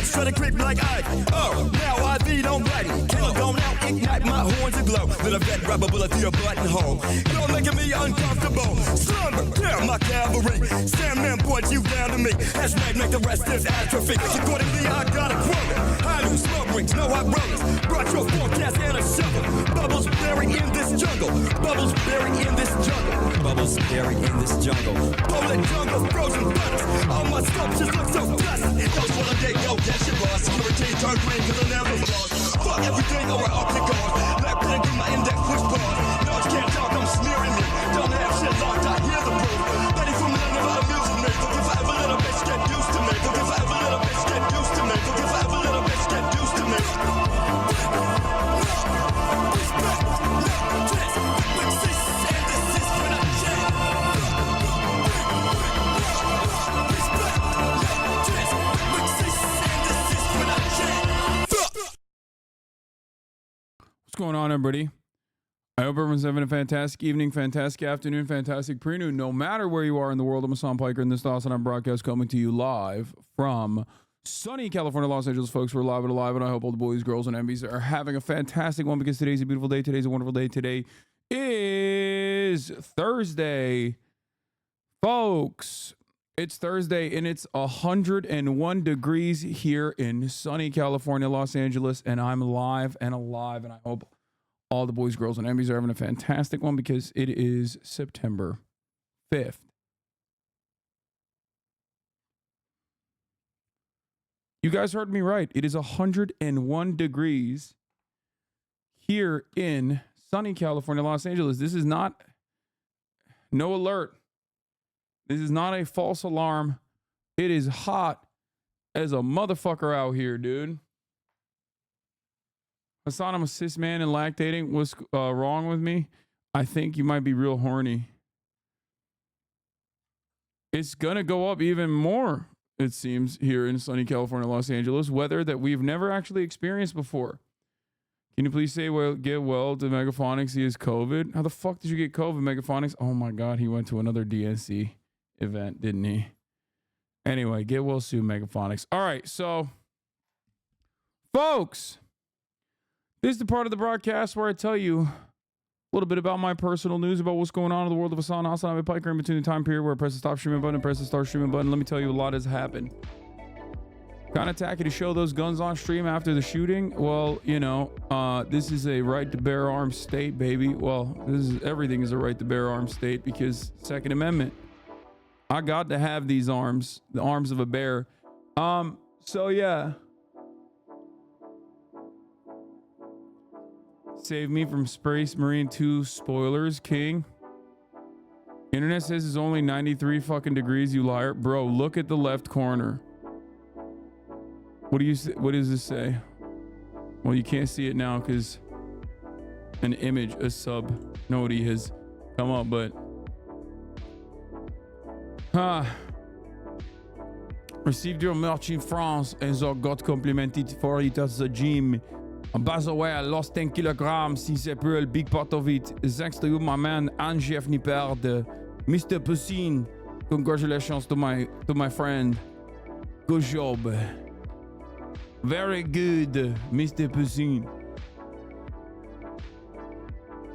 Beefs try to creep like I. Oh, now I be don't bite me. Kill gone out, ignite my horns aglow. Let a vet grab a bullet through your buttonhole. You're making me uncomfortable. Slumber, down my cavalry. Sandman points you down to me. As make the rest is atrophy. Accordingly, I got a quota. I do smoke rings, no hot rollers. Brought your forecast and a shovel. Bubbles buried in this jungle. Bubbles buried in this jungle. Bubbles buried in this jungle. Polar jungle, frozen butters. All my sculptures look so pleasant. Those wanna get go, that's your boss. Security turn green cause I never lost. Fuck everything over up to God. Left click in my index push pause. No, you can't talk, I'm smearing you. Don't have shit locked, I hear the proof. Ready for me, about amusing me. If I ever let a bitch get used to me. If I ever let a bitch get used to me. If I ever let a bitch get used to me. What's going on, everybody? I hope everyone's having a fantastic evening, fantastic afternoon, fantastic pre-noon, no matter where you are in the world. I'm Hasan Piker, and this is the Hasan broadcast coming to you live from sunny California, Los Angeles, folks. We're live and alive, and I hope all the boys, girls, and MBs are having a fantastic one because today's a beautiful day. Today's a wonderful day. Today is Thursday, folks. It's Thursday, and it's 101 degrees here in sunny California, Los Angeles, and I'm live and alive, and I hope all the boys, girls, and MBs are having a fantastic one because it is September 5th. You guys heard me right. It is 101 degrees here in sunny California, Los Angeles. This is not no alert. This is not a false alarm. It is hot as a motherfucker out here, dude. Hasan, I'm a cis man and lactating. What's wrong with me? I think you might be real horny. It's gonna go up even more, it seems, here in sunny California, Los Angeles. Weather that we've never actually experienced before. Can you please say, well, get well to Megaphonics? He has COVID. How the fuck did you get COVID, Megaphonics? Oh my God, he went to another DNC event, didn't he? Anyway, get well soon, Megaphonics. All right, so, folks, this is the part of the broadcast where I tell you a little bit about my personal news about what's going on in the world of Hasan. I'm a Piker in between the time period where I press the stop streaming button and press the start streaming button. Let me tell you, a lot has happened. Kind of tacky to show those guns on stream after the shooting. Well, you know, this is a right to bear arms state, baby. Well, everything is a right to bear arms state because Second Amendment. I got to have these arms, the arms of a bear. So yeah. Save me from Space Marine 2 spoilers, King. Internet says it's only 93 fucking degrees, you liar. Bro, look at the left corner. What does this say? Well, you can't see it now because an image, a sub noti has come up, but received your merch in France and so got complimented for it at the gym. By the way, I lost 10 kilograms since April, big part of it. Thanks to you, my man, Angie Nippard, Mr. Pussine. Congratulations to my friend. Good job. Very good, Mr. Pussine.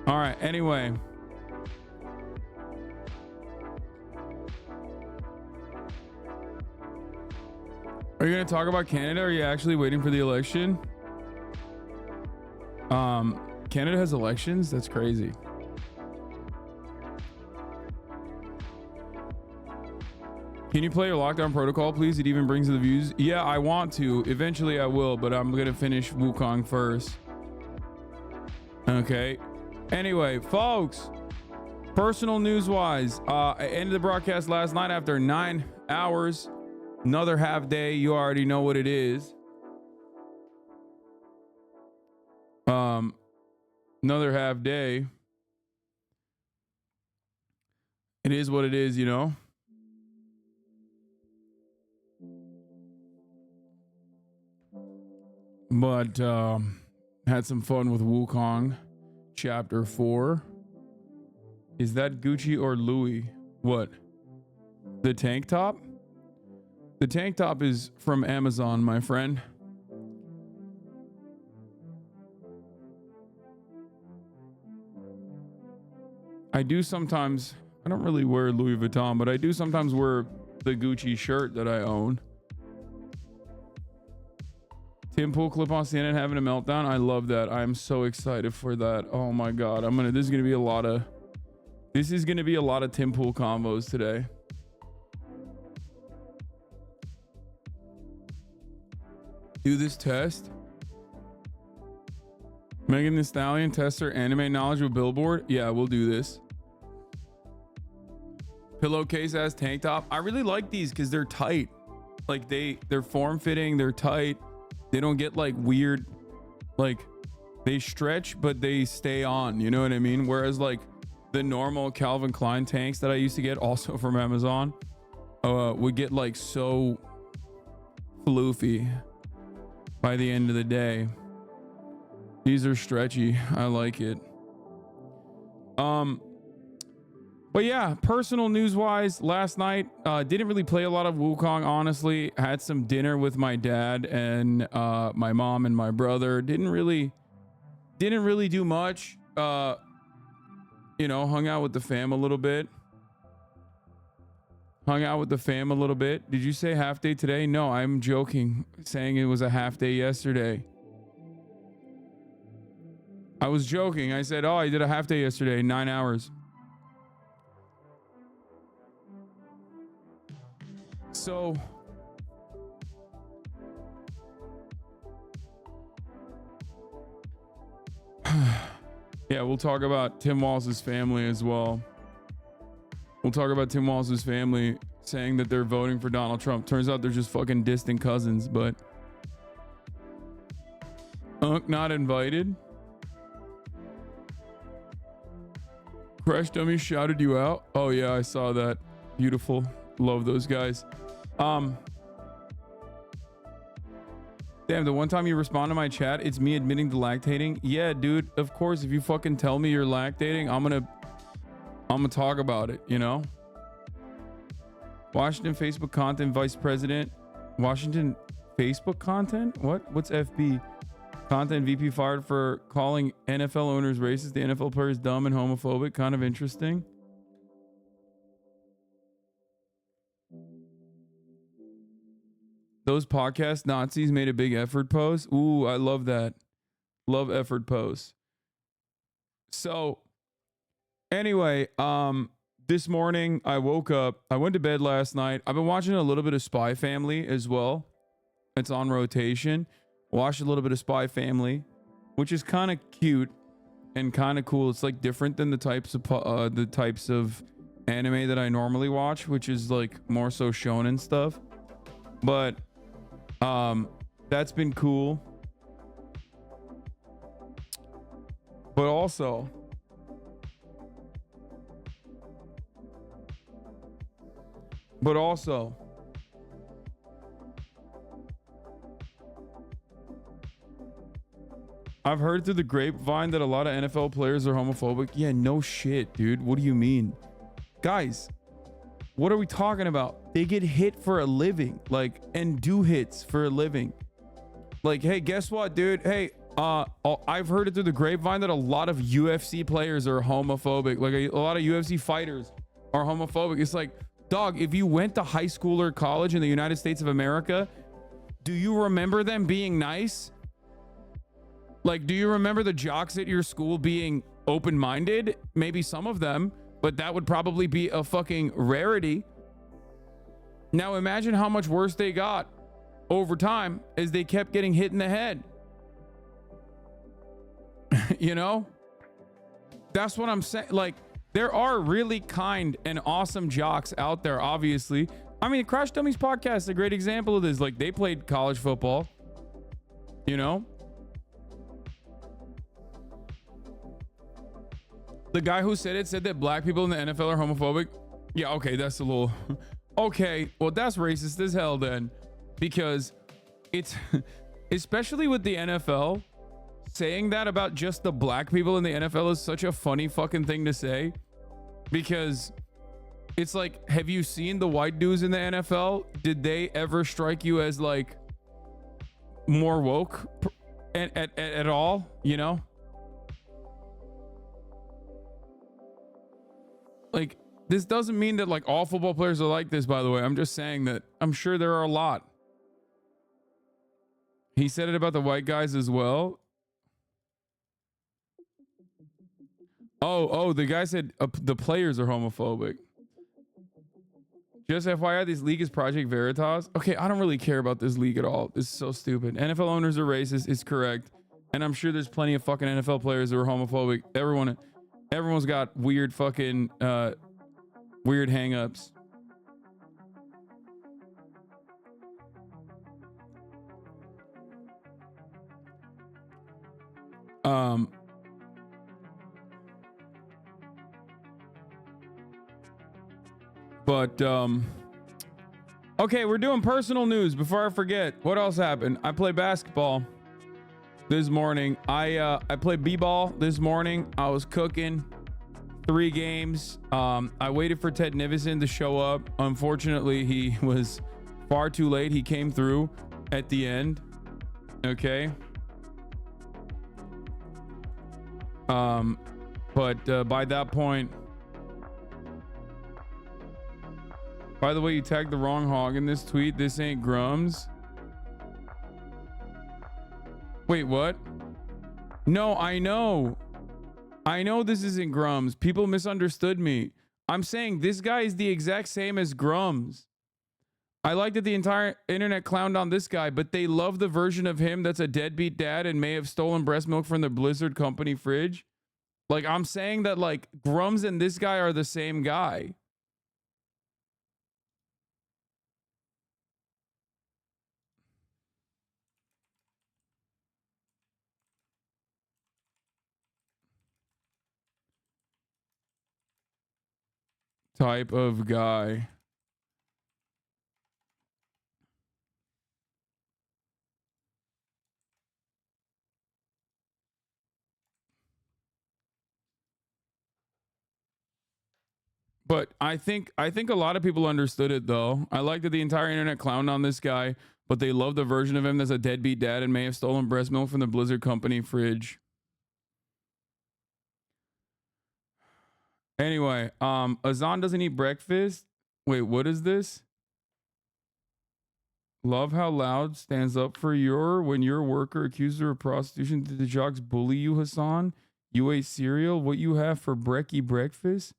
All right, anyway. Are you going to talk about Canada? Are you actually waiting for the election? Canada has elections? That's crazy. Can you play your Lockdown Protocol, please? It even brings the views. Yeah, I want to. Eventually I will, but I'm going to finish Wukong first. Okay. Anyway, folks, personal news-wise, I ended the broadcast last night after 9 hours. Another half day. You already know what it is. Another half day. It is what it is, you know. But had some fun with Wukong chapter 4. Is that Gucci or Louis? What? The tank top? The tank top is from Amazon, my friend. I don't really wear Louis Vuitton, but I do sometimes wear the Gucci shirt that I own. Tim Pool clip on CNN having a meltdown. I love that. I'm so excited for that. Oh my God. This is going to be a lot of Tim Pool combos today. Do this test. Megan Thee Stallion tests her anime knowledge with Billboard. Yeah, we'll do this. Pillowcase ass tank top. I really like these because they're tight. Like they're form fitting. They're tight. They don't get like weird. Like they stretch, but they stay on. You know what I mean? Whereas like the normal Calvin Klein tanks that I used to get, also from Amazon, would get like so floofy by the end of the day. These are stretchy. I like it. But yeah, personal news wise, last night didn't really play a lot of Wukong, honestly. Had some dinner with my dad and my mom and my brother. Didn't really do much. Hung out with the fam a little bit. Did you say half day today? No, I'm joking, saying it was a half day yesterday. I was joking. I said, I did a half day yesterday, 9 hours. So yeah, we'll talk about Tim Walz's family as well. We'll talk about Tim Walz's family saying that they're voting for Donald Trump. Turns out they're just fucking distant cousins, but not invited. Crash Dummy shouted you out. Oh yeah, I saw that. Beautiful. Love those guys. Damn, the one time you respond to my chat, it's me admitting to lactating. Yeah, dude, of course, if you fucking tell me you're lactating, I'm gonna talk about it, you know? Washington Facebook content vice president. Washington Facebook content? What's FB? Content VP fired for calling NFL owners racist. The NFL players dumb and homophobic. Kind of interesting. Those podcast Nazis made a big effort post. Ooh, I love that. Love effort posts. So anyway, this morning I woke up. I went to bed last night. I've been watching a little bit of Spy Family as well. It's on rotation. Watched a little bit of Spy Family, which is kind of cute and kind of cool. It's like different than the types of anime that I normally watch, which is like more so shonen stuff. But that's been cool. But also I've heard through the grapevine that a lot of NFL players are homophobic. Yeah, no shit, dude. What do you mean? Guys, what are we talking about? They get hit for a living, like, and do hits for a living. Like, hey, guess what, dude? Hey, I've heard it through the grapevine that a lot of UFC players are homophobic. Like a lot of UFC fighters are homophobic. It's like, dog, if you went to high school or college in the United States of America, do you remember them being nice? Like, do you remember the jocks at your school being open-minded? Maybe some of them, but that would probably be a fucking rarity. Now imagine how much worse they got over time as they kept getting hit in the head. You know? That's what I'm saying. Like, there are really kind and awesome jocks out there, obviously. I mean, Crash Dummies podcast is a great example of this. Like, they played college football, you know? The guy who said that black people in the NFL are homophobic. Yeah, okay, that's a little... Okay, well, that's racist as hell then. Because it's... Especially with the NFL, saying that about just the black people in the NFL is such a funny fucking thing to say. Because It's like, have you seen the white dudes in the NFL? Did they ever strike you as like more woke at all? You know? Like, this doesn't mean that like all football players are like this, by the way. I'm just saying that I'm sure there are a lot. He said it about the white guys as well. Oh, the guy said the players are homophobic. Just FYI, this league is Project Veritas. Okay, I don't really care about this league at all. This is so stupid. NFL owners are racist. It's correct. And I'm sure there's plenty of fucking NFL players who are homophobic. Everyone's got weird fucking weird hangups. But okay, we're doing personal news before I forget. What else happened? I played basketball this morning. I played b-ball this morning. I was cooking 3 games. I waited for Ted Nivison to show up. Unfortunately, he was far too late. He came through at the end. Okay. But by that point, by the way, you tagged the wrong hog in this tweet. This ain't Grums. Wait, what? No, I know this isn't Grums. People misunderstood me. I'm saying this guy is the exact same as Grums. I like that the entire internet clowned on this guy, but they love the version of him that's a deadbeat dad and may have stolen breast milk from the Blizzard company fridge. Like, I'm saying that like Grums and this guy are the same guy. Type of guy. But I think a lot of people understood it though. I like that the entire internet clowned on this guy, but they love the version of him that's a deadbeat dad and may have stolen breast milk from the Blizzard company fridge. Anyway, Hasan doesn't eat breakfast. Wait, what is this? Love how loud stands up for when your worker accuses her of prostitution. Did the jocks bully you, Hasan? You ate cereal? What you have for brekkie breakfast?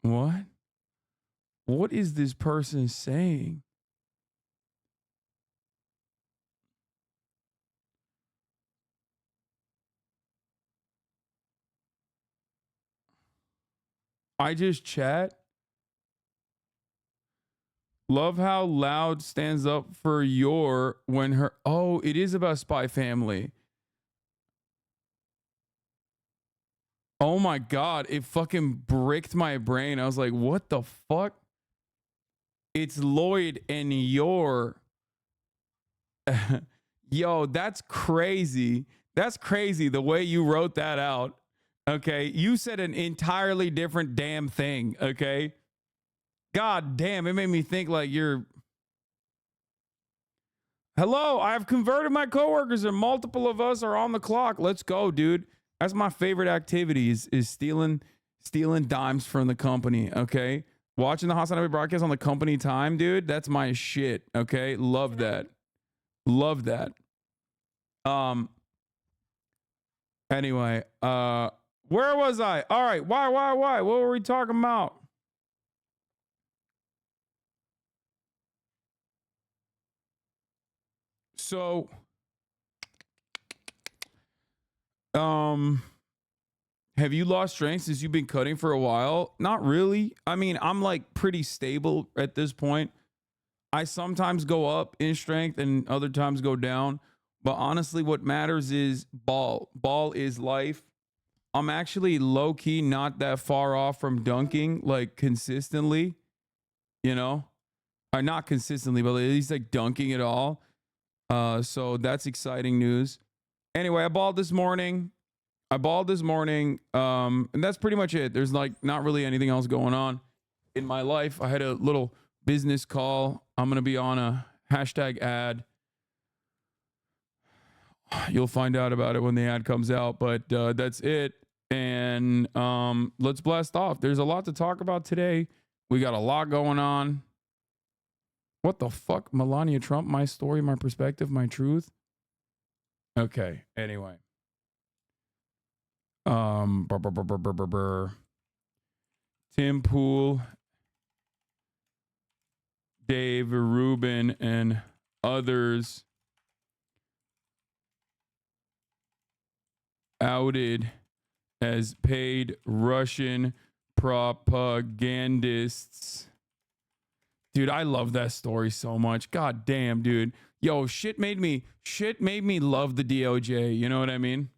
What? What is this person saying? I just chat. Love how loud stands up for when her. Oh, it is about Spy Family. Oh my God. It fucking bricked my brain. I was like, what the fuck? It's Lloyd and your. Yo, that's crazy. That's crazy the way you wrote that out. Okay. You said an entirely different damn thing. Okay. God damn, it made me think like you're. Hello, I've converted my coworkers and multiple of us are on the clock. Let's go, dude. That's my favorite activity is stealing dimes from the company. Okay. Watching the Hasan broadcast on the company time, dude. That's my shit. Okay. Love that. Love that. Anyway, where was I? All right. Why? What were we talking about? So, have you lost strength since you've been cutting for a while? Not really. I mean, I'm like pretty stable at this point. I sometimes go up in strength and other times go down. But honestly, what matters is ball. Ball is life. I'm actually low key not that far off from dunking like consistently, you know, or not consistently, but at least like dunking it all. So that's exciting news. Anyway, I balled this morning. I balled this morning, and that's pretty much it. There's like not really anything else going on in my life. I had a little business call. I'm gonna be on a hashtag ad. You'll find out about it when the ad comes out, but that's it. And let's blast off. There's a lot to talk about today. We got a lot going on. What the fuck? Melania Trump, my story, my perspective, my truth. Okay, anyway. Tim Pool, Dave Rubin, and others outed as paid Russian propagandists. Dude, I love that story so much. God damn, dude. Yo, shit made me love the DOJ. You know what I mean?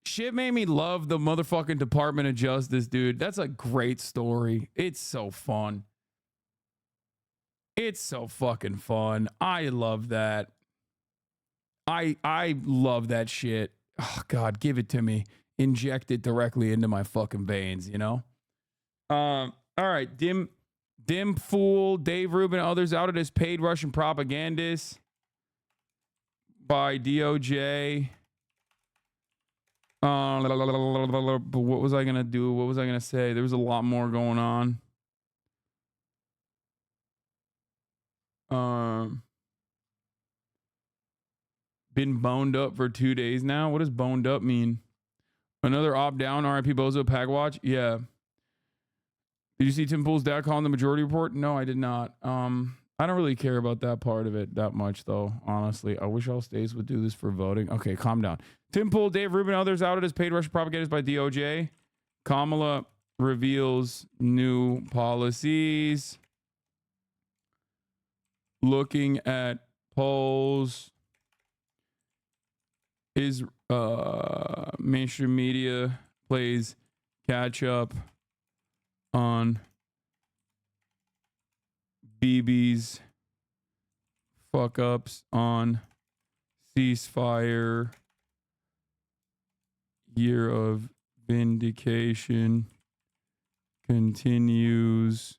Shit made me love the motherfucking Department of Justice, dude. That's a great story. It's so fun. It's so fucking fun. I love that. I love that shit. Oh God, give it to me. Inject it directly into my fucking veins, you know? All right, Dim Fool, Dave Rubin, others outed as paid Russian propagandists by DOJ. What was I gonna do? What was I gonna say? There was a lot more going on. Been boned up for 2 days now. What does boned up mean? Another opt down. RIP Bozo Pagwatch. Yeah. Did you see Tim Pool's dad calling the majority report? No, I did not. I don't really care about that part of it that much, though. Honestly, I wish all states would do this for voting. Okay, calm down. Tim Pool, Dave Rubin, others outed as paid Russian propagandists by DOJ. Kamala reveals new policies. Looking at polls. Is mainstream media plays catch up on BB's fuck ups on ceasefire, year of vindication continues.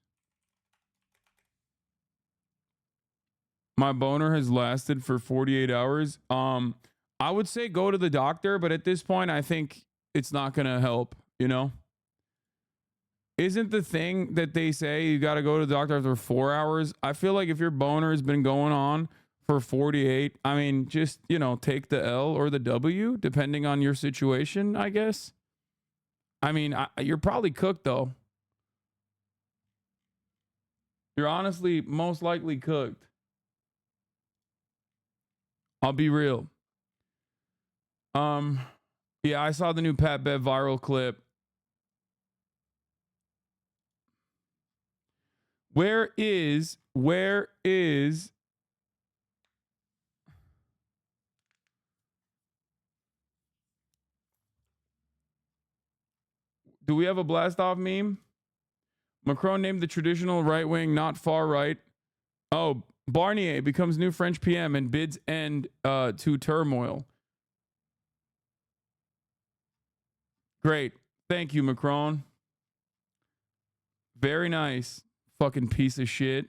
My boner has lasted for 48 hours. I would say go to the doctor, but at this point, I think it's not going to help, you know? Isn't the thing that they say you got to go to the doctor after 4 hours? I feel like if your boner has been going on for 48, I mean, just, you know, take the L or the W, depending on your situation, I guess. I mean, you're probably cooked, though. You're honestly most likely cooked. I'll be real. Yeah, I saw the new Pat Bev viral clip. Where is do we have a blast off meme? Macron named the traditional right wing not far right. Oh, Barnier becomes new French PM and bids end to turmoil. Great. Thank you, Macron. Very nice. Fucking piece of shit.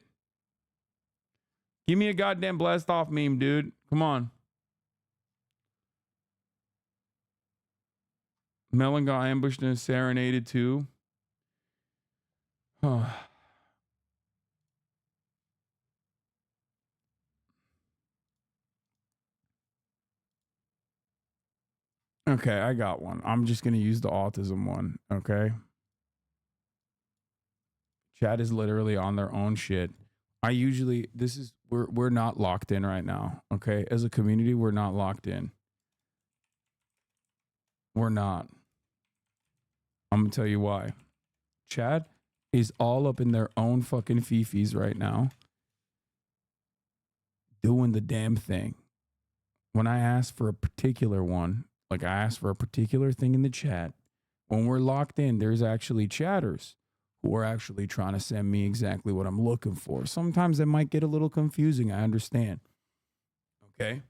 Give me a goddamn blast off meme, dude. Come on. Melon got ambushed and serenaded too. Okay, I got one. I'm just going to use the autism one, okay? Chat is literally on their own shit. We're not locked in right now, okay? As a community, we're not locked in. We're not. I'm going to tell you why. Chat is all up in their own fucking fifis right now, doing the damn thing. When I ask for a particular one, like I asked for a particular thing in the chat, when we're locked in, there's actually chatters who are actually trying to send me exactly what I'm looking for. Sometimes it might get a little confusing. I understand. Okay.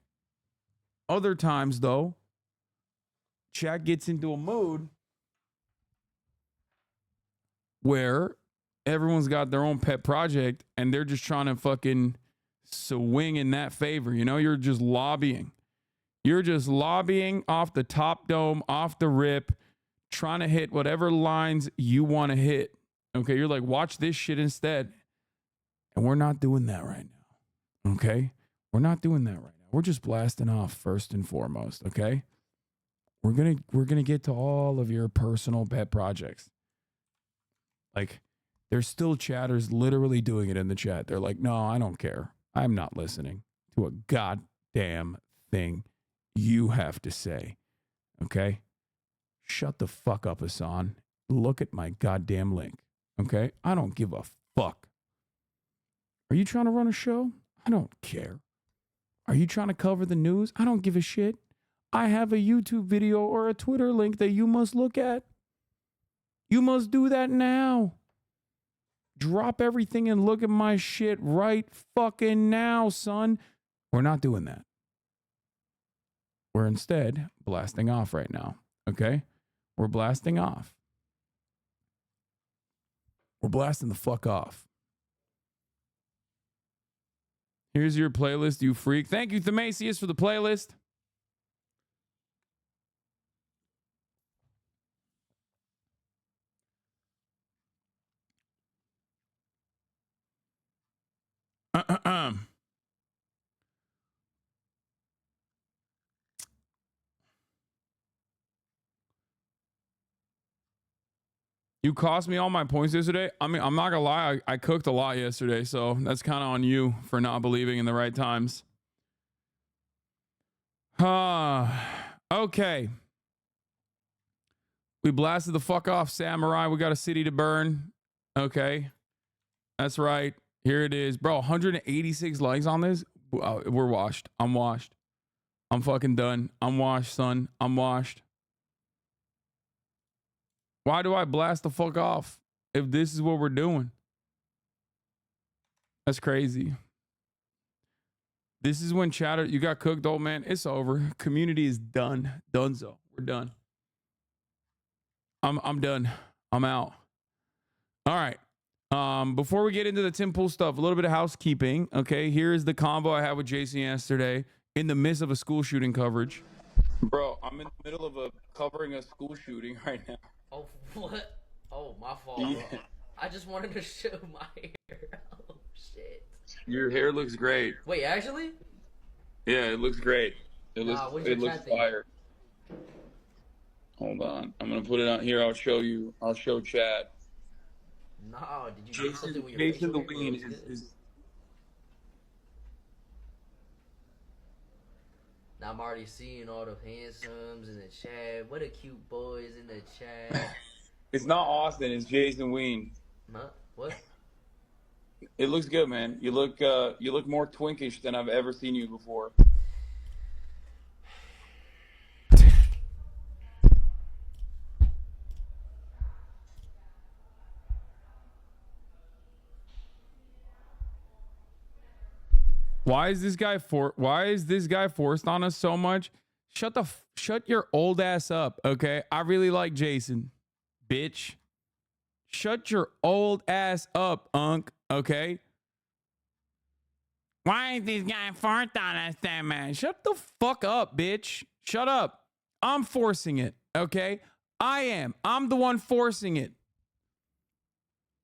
Other times, though, chat gets into a mood where everyone's got their own pet project and they're just trying to fucking swing in that favor. You know, you're just lobbying. You're just lobbying off the top dome, off the rip, trying to hit whatever lines you want to hit. Okay, you're like, watch this shit instead. And we're not doing that right now. Okay? We're not doing that right now. We're just blasting off first and foremost, okay? We're gonna get to all of your personal pet projects. Like, there's still chatters literally doing it in the chat. They're like, no, I don't care. I'm not listening to a goddamn thing you have to say. Okay? Shut the fuck up, Hasan. Look at my goddamn link. Okay? I don't give a fuck. Are you trying to run a show? I don't care. Are you trying to cover the news? I don't give a shit. I have a YouTube video or a Twitter link that you must look at. You must do that now. Drop everything and look at my shit right fucking now, son. We're not doing that. We're instead blasting off right now. Okay? We're blasting off. We're blasting the fuck off. Here's your playlist, you freak. Thank you, Themasius, for the playlist. You cost me all my points yesterday. I mean, I'm not gonna lie, I cooked a lot yesterday, so that's kind of on you for not believing in the right times. Okay. We blasted the fuck off, Samurai. We got a city to burn. Okay. That's right. Here it is. Bro, 186 likes on this. We're washed. I'm washed. I'm fucking done. I'm washed, son. I'm washed. Why do I blast the fuck off if this is what we're doing? That's crazy. This is when chatter, you got cooked, old man. It's over. Community is done. Donezo. We're done. I'm done. I'm out. All right. Before we get into the Tim Pool stuff, a little bit of housekeeping. Okay, here is the convo I had with Jason yesterday in the midst of a school shooting coverage. Bro, I'm in the middle of covering a school shooting right now. Oh, what? Oh, my fault, Yeah. bro. I just wanted to show my hair. Oh, shit. Your hair looks great. Wait, actually? Yeah, it looks great. It looks chat thing? fire. Hold on. I'm gonna put it on here. I'll show you. I'll show chat. Nah, did you do something with your Jason the facial hair? Ween is Now I'm already seeing all the handsomes in the chat. What a cute boys in the chat. it's not Austin, it's Jason Ween. Huh? What? It looks good, man. You look more twinkish than I've ever seen you before. Why is this guy forced on us so much? Shut your old ass up, okay? I really like Jason, bitch. Shut your old ass up, Unc, okay? Why is this guy forced on us that man? Shut the fuck up, bitch. Shut up. I'm forcing it, okay? I am. I'm the one forcing it.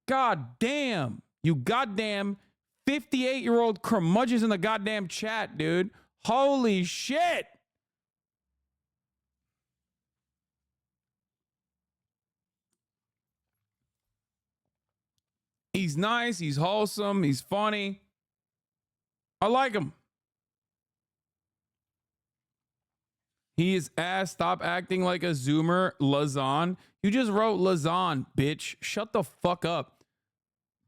God damn. You goddamn 58-year-old curmudgeons in the goddamn chat, dude. Holy shit. He's nice. He's wholesome. He's funny. I like him. He is ass. Stop acting like a Zoomer. Lazan. You just wrote Lazan, bitch. Shut the fuck up.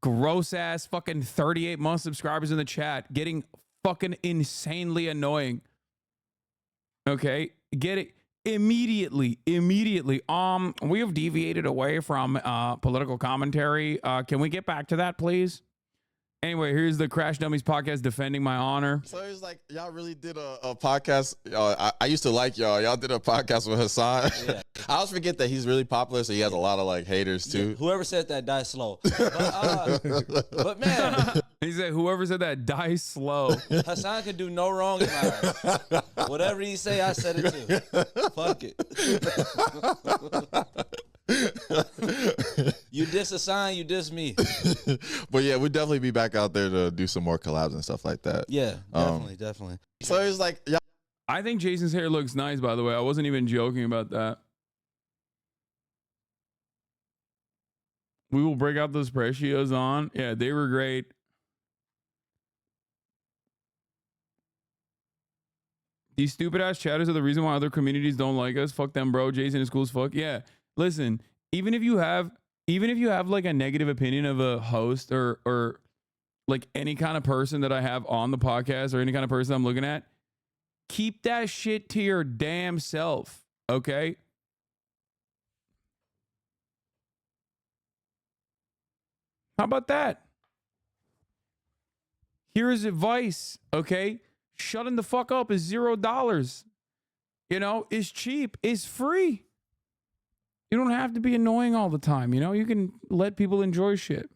Gross ass fucking 38 month subscribers in the chat. Getting fucking insanely annoying. Okay. Get it immediately. We have deviated away from political commentary. Can we get back to that, please? Anyway, here's the Crash Dummies podcast defending my honor. So it's like y'all really did a podcast. I used to like y'all. Y'all did a podcast with Hasan. Yeah. I always forget that he's really popular, so he has a lot of like haters too. Yeah, whoever said that, die slow. But man, He said, whoever said that, die slow. Hasan can do no wrong in my eyes. Whatever he say, I said it too. Fuck it. You diss Hasan, you diss me. But yeah, we'd definitely be back out there to do some more collabs and stuff like that. Yeah, definitely. So it's like, yeah. I think Jason's hair looks nice, by the way. I wasn't even joking about that. We will break out those precios on. Yeah, they were great. These stupid ass chatters are the reason why other communities don't like us. Fuck them, bro. Jason is cool as fuck. Yeah. Listen, even if you have like a negative opinion of a host or like any kind of person that I have on the podcast or any kind of person I'm looking at, keep that shit to your damn self. Okay? How about that? Here's advice, okay? Shutting the fuck up is $0. You know, it's cheap, it's free. You don't have to be annoying all the time, you know? You can let people enjoy shit.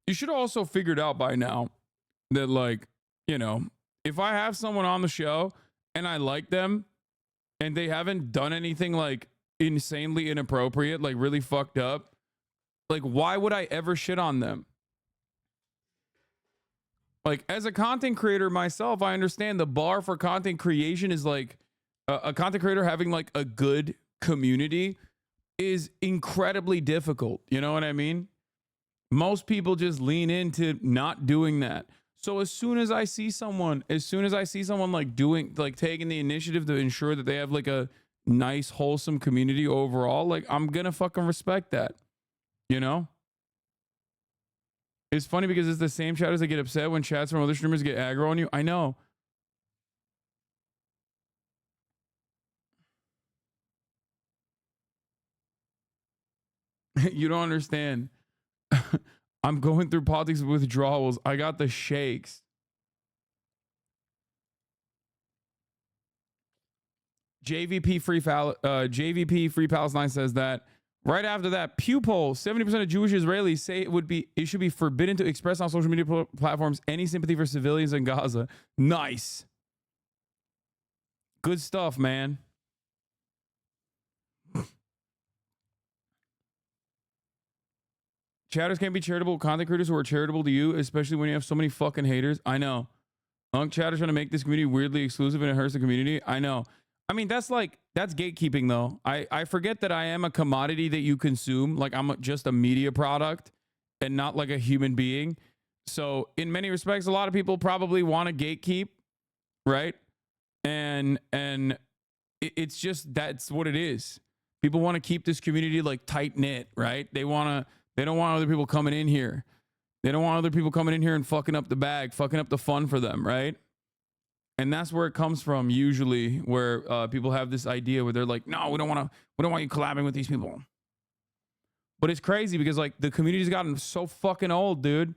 You should also figured out by now that, like, you know, if I have someone on the show and I like them and they haven't done anything like insanely inappropriate, like really fucked up, like, why would I ever shit on them? Like, as a content creator myself, I understand the bar for content creation is like a content creator having like a good community is incredibly difficult. You know what I mean? Most people just lean into not doing that. So as soon as I see someone like doing, like taking the initiative to ensure that they have like a nice, wholesome community overall, like I'm gonna fucking respect that. You know? It's funny because it's the same chatters that get upset when chats from other streamers get aggro on you. I know. You don't understand. I'm going through politics withdrawals. I got the shakes. JVP Free Palestine says that right after that Pew poll, 70% of Jewish Israelis say it should be forbidden to express on social media platforms any sympathy for civilians in Gaza. Nice. Good stuff, man. Chatters can't be charitable. Content creators who are charitable to you, especially when you have so many fucking haters. I know. Chatters trying to make this community weirdly exclusive and it hurts the community. I know. I mean, that's gatekeeping though. I forget that I am a commodity that you consume. Like I'm just a media product and not like a human being. So in many respects, a lot of people probably want to gatekeep, right? And it's just, that's what it is. People want to keep this community like tight knit, right? They don't want other people coming in here. They don't want other people coming in here and fucking up the bag, fucking up the fun for them, right? And that's where it comes from usually, where people have this idea where they're like, no, we don't want you collabing with these people. But it's crazy because like the community's gotten so fucking old, dude.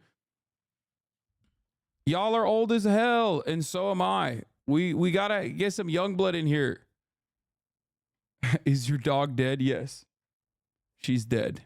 Y'all are old as hell, and so am I. We gotta get some young blood in here. Is your dog dead? Yes. She's dead.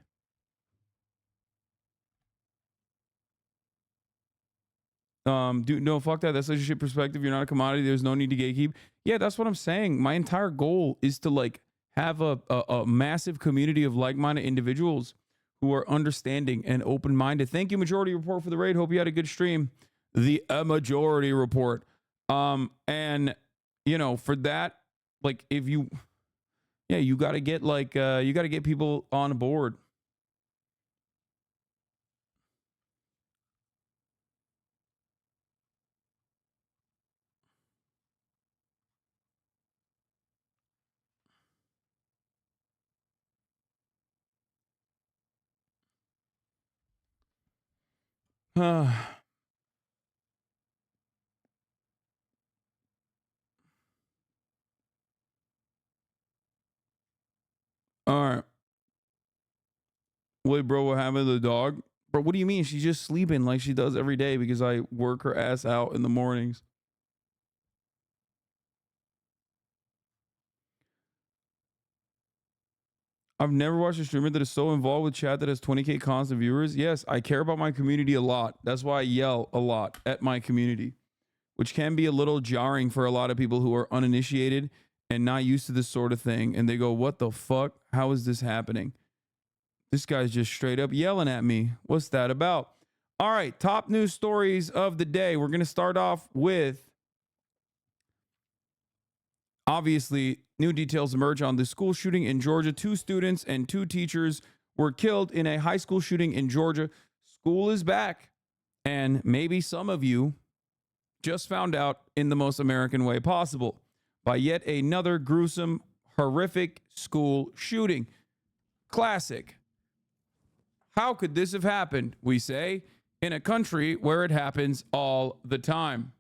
Dude, no, fuck that. That's such a shit perspective. You're not a commodity. There's no need to gatekeep. Yeah, that's what I'm saying. My entire goal is to like have a massive community of like-minded individuals who are understanding and open-minded. Thank you, Majority Report, for the raid. Hope you had a good stream. The Majority Report. And you know, for that, like you gotta get like you gotta get people on board. All right. Wait, bro, what happened to the dog? Bro, what do you mean? She's just sleeping like she does every day because I work her ass out in the mornings. I've never watched a streamer that is so involved with chat that has 20K constant viewers. Yes, I care about my community a lot. That's why I yell a lot at my community, which can be a little jarring for a lot of people who are uninitiated and not used to this sort of thing. And they go, what the fuck? How is this happening? This guy's just straight up yelling at me. What's that about? All right, top news stories of the day. We're going to start off with, obviously, new details emerge on the school shooting in Georgia. 2 students and 2 teachers were killed in a high school shooting in Georgia. School is back. And maybe some of you just found out in the most American way possible by yet another gruesome, horrific school shooting. Classic. How could this have happened, we say, in a country where it happens all the time?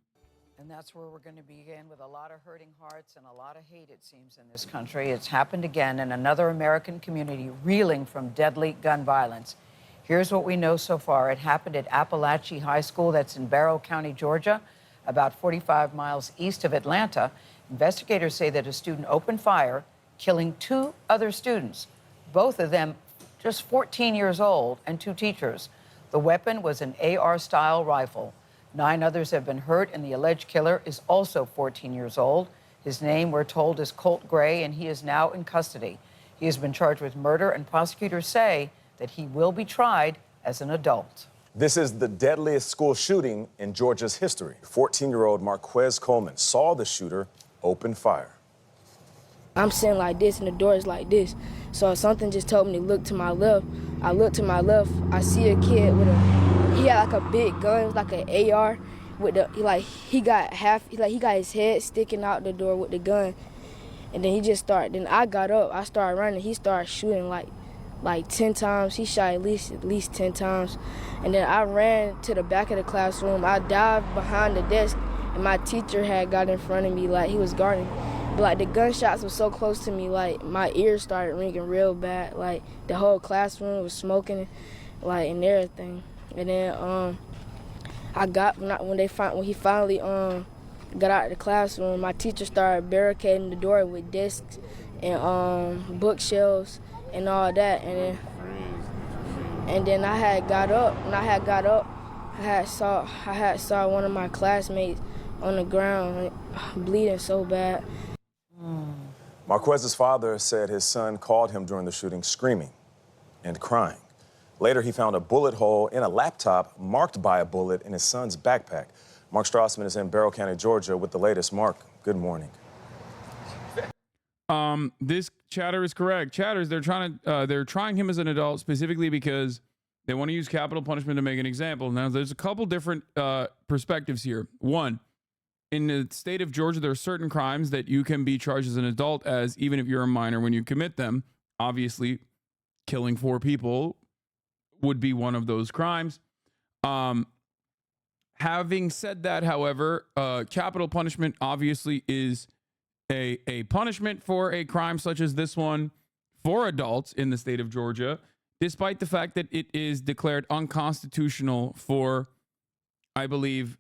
And that's where we're going to begin, with a lot of hurting hearts and a lot of hate, it seems, in this country. It's happened again in another American community reeling from deadly gun violence. Here's what we know so far. It happened at Appalachia High School, that's in Barrow County, Georgia, about 45 miles east of Atlanta. Investigators say that a student opened fire, killing 2 other students, both of them just 14 years old, and 2 teachers. The weapon was an AR-style rifle. 9 others have been hurt, and the alleged killer is also 14 years old. His name, we're told, is Colt Gray, and he is now in custody. He has been charged with murder, and prosecutors say that he will be tried as an adult. This is the deadliest school shooting in Georgia's history. 14-year-old Marquez Coleman saw the shooter open fire. I'm sitting like this and the door is like this. So something just told me to look to my left. I look to my left, I see a kid with he had like a big gun, it was like an AR with he got his head sticking out the door with the gun. And then then I got up, I started running, he started shooting like 10 times. He shot at least 10 times. And then I ran to the back of the classroom. I dived behind the desk and my teacher had got in front of me like he was guarding. But like the gunshots were so close to me, like my ears started ringing real bad. Like the whole classroom was smoking, like, and everything. And then when he finally got out of the classroom, my teacher started barricading the door with desks and bookshelves and all that. And then I had got up. I had saw one of my classmates on the ground bleeding so bad. Marquez's father said his son called him during the shooting screaming and crying. Later, he found a bullet hole in a laptop marked by a bullet in his son's backpack. Mark Strassman is in Barrow County, Georgia with the latest. Mark, good morning. This chatter is correct. Chatters, they're trying him as an adult specifically because they want to use capital punishment to make an example. Now, there's a couple different perspectives here. One, in the state of Georgia, there are certain crimes that you can be charged as an adult as, even if you're a minor when you commit them. Obviously, killing 4 people would be one of those crimes. Having said that, however, capital punishment obviously is a punishment for a crime such as this one for adults in the state of Georgia, despite the fact that it is declared unconstitutional for, I believe,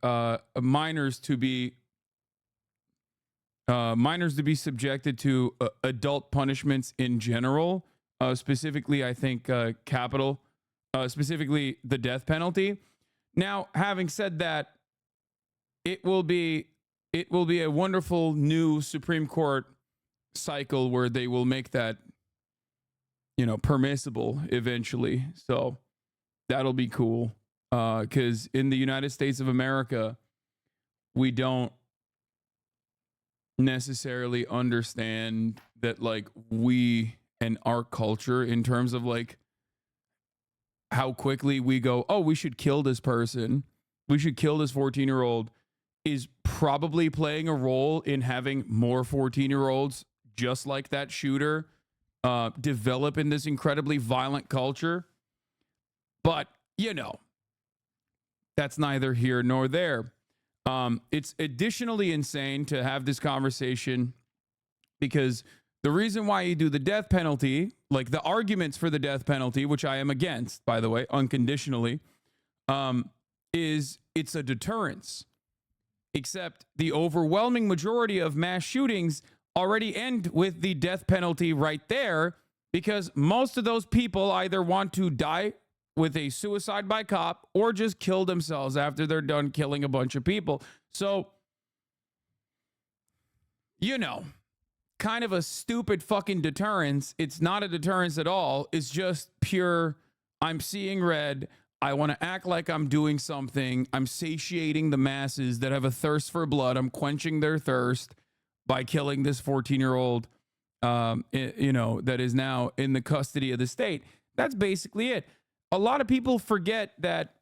minors to be subjected to adult punishments in general. Specifically, I think capital, specifically the death penalty. Now, having said that, it will be a wonderful new Supreme Court cycle where they will make that, permissible eventually. So that'll be cool. Because in the United States of America, we don't necessarily understand that, like, we and our culture, in terms of like how quickly we go, oh, we should kill this person, we should kill this 14-year-old, is probably playing a role in having more 14-year-olds just like that shooter develop in this incredibly violent culture. But, that's neither here nor there. It's additionally insane to have this conversation because The reason why you do the death penalty, like the arguments for the death penalty, which I am against, by the way, unconditionally, is it's a deterrence. Except the overwhelming majority of mass shootings already end with the death penalty right there, because most of those people either want to die with a suicide by cop or just kill themselves after they're done killing a bunch of people. So, you know, kind of a stupid fucking deterrence. It's not a deterrence at all. It's just pure, I'm seeing red. I want to act like I'm doing something. I'm satiating the masses that have a thirst for blood. I'm quenching their thirst by killing this 14-year-old, that is now in the custody of the state. That's basically it. A lot of people forget that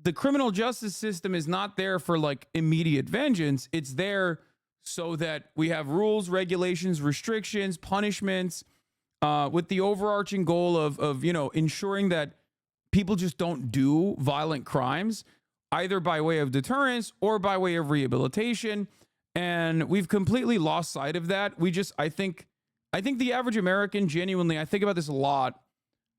the criminal justice system is not there for like immediate vengeance. It's there so that we have rules, regulations, restrictions, punishments, with the overarching goal of ensuring that people just don't do violent crimes, either by way of deterrence or by way of rehabilitation. And we've completely lost sight of that. I think the average American genuinely, I think about this a lot.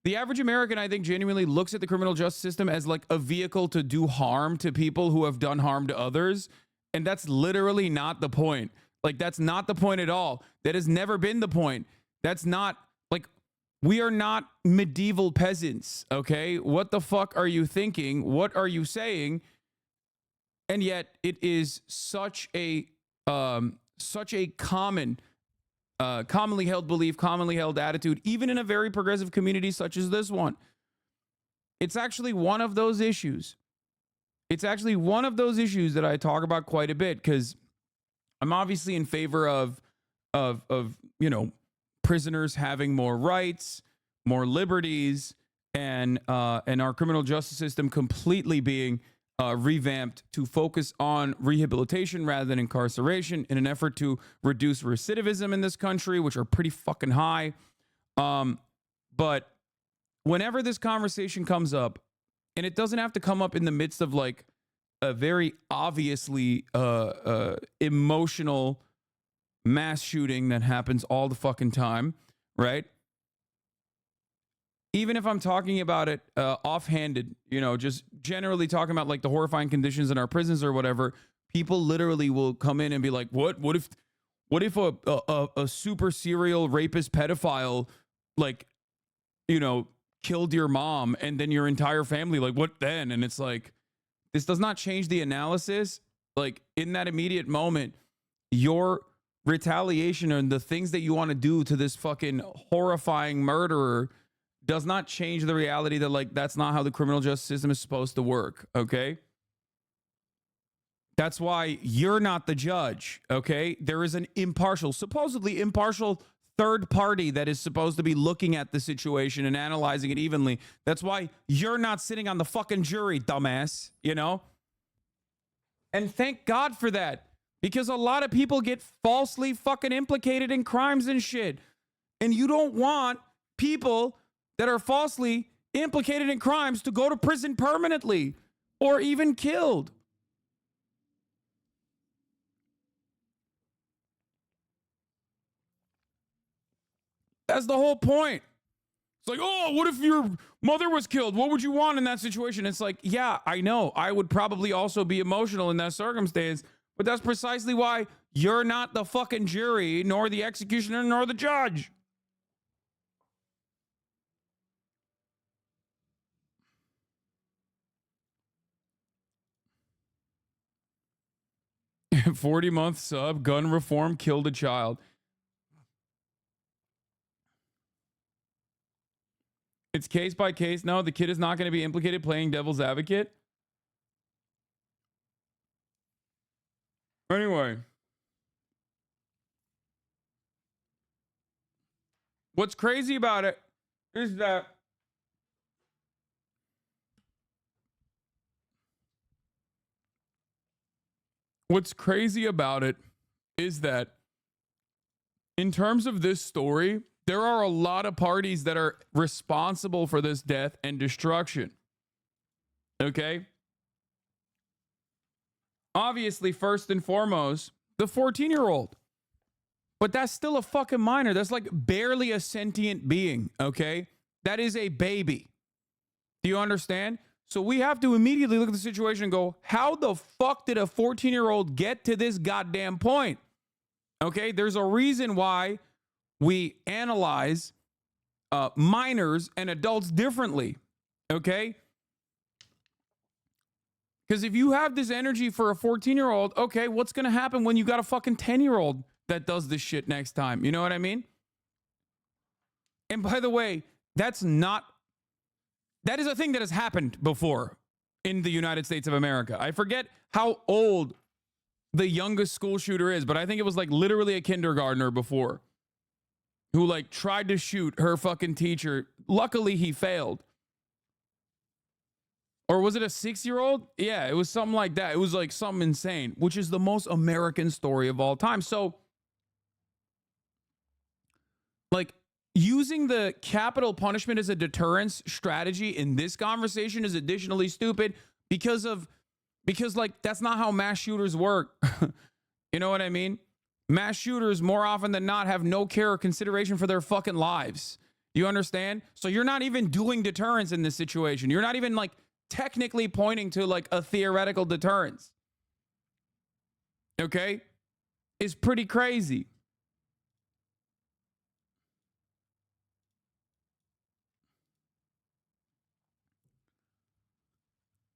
The average American, I think, genuinely looks at the criminal justice system as like a vehicle to do harm to people who have done harm to others. And that's literally not the point. Like, that's not the point at all. That has never been the point. That's not, like, we are not medieval peasants, okay? What the fuck are you thinking? What are you saying? And yet it is such a commonly held belief, commonly held attitude, even in a very progressive community such as this one. It's actually one of those issues. It's actually one of those issues that I talk about quite a bit, because I'm obviously in favor of prisoners having more rights, more liberties, and our criminal justice system completely being revamped to focus on rehabilitation rather than incarceration in an effort to reduce recidivism in this country, which are pretty fucking high. But whenever this conversation comes up, and it doesn't have to come up in the midst of like a very obviously emotional mass shooting that happens all the fucking time, right? Even if I'm talking about it offhanded, just generally talking about like the horrifying conditions in our prisons or whatever, people literally will come in and be like, what if a super serial rapist pedophile, like, killed your mom and then your entire family, like, what then? And it's like, this does not change the analysis. Like, in that immediate moment, your retaliation and the things that you want to do to this fucking horrifying murderer does not change the reality that, like, that's not how the criminal justice system is supposed to work, okay? That's why you're not the judge, okay? There is an supposedly impartial third party that is supposed to be looking at the situation and analyzing it evenly. That's why you're not sitting on the fucking jury, dumbass, And thank God for that, because a lot of people get falsely fucking implicated in crimes and shit. And you don't want people that are falsely implicated in crimes to go to prison permanently or even killed. That's the whole point. It's like, oh, what if your mother was killed? What would you want in that situation? It's like, yeah, I know. I would probably also be emotional in that circumstance, but that's precisely why you're not the fucking jury, nor the executioner, nor the judge. $40-month sub, gun reform killed a child. It's case by case. No, the kid is not going to be implicated playing devil's advocate. Anyway. What's crazy about it is that in terms of this story, there are a lot of parties that are responsible for this death and destruction. Okay? Obviously, first and foremost, the 14-year-old. But that's still a fucking minor. That's like barely a sentient being, okay? That is a baby. Do you understand? So we have to immediately look at the situation and go, how the fuck did a 14-year-old get to this goddamn point? Okay, there's a reason why we analyze minors and adults differently, okay? Because if you have this energy for a 14-year-old, okay, what's going to happen when you got a fucking 10-year-old that does this shit next time? You know what I mean? And by the way, that is a thing that has happened before in the United States of America. I forget how old the youngest school shooter is, but I think it was like literally a kindergartner before who like tried to shoot her fucking teacher. Luckily, he failed. Or was it a 6-year-old? Yeah, it was something like that. It was like something insane, which is the most American story of all time. So, like, using the capital punishment as a deterrence strategy in this conversation is additionally stupid because like that's not how mass shooters work. You know what I mean? Mass shooters more often than not have no care or consideration for their fucking lives. You understand? So you're not even doing deterrence in this situation. You're not even like technically pointing to like a theoretical deterrence. Okay? It's pretty crazy.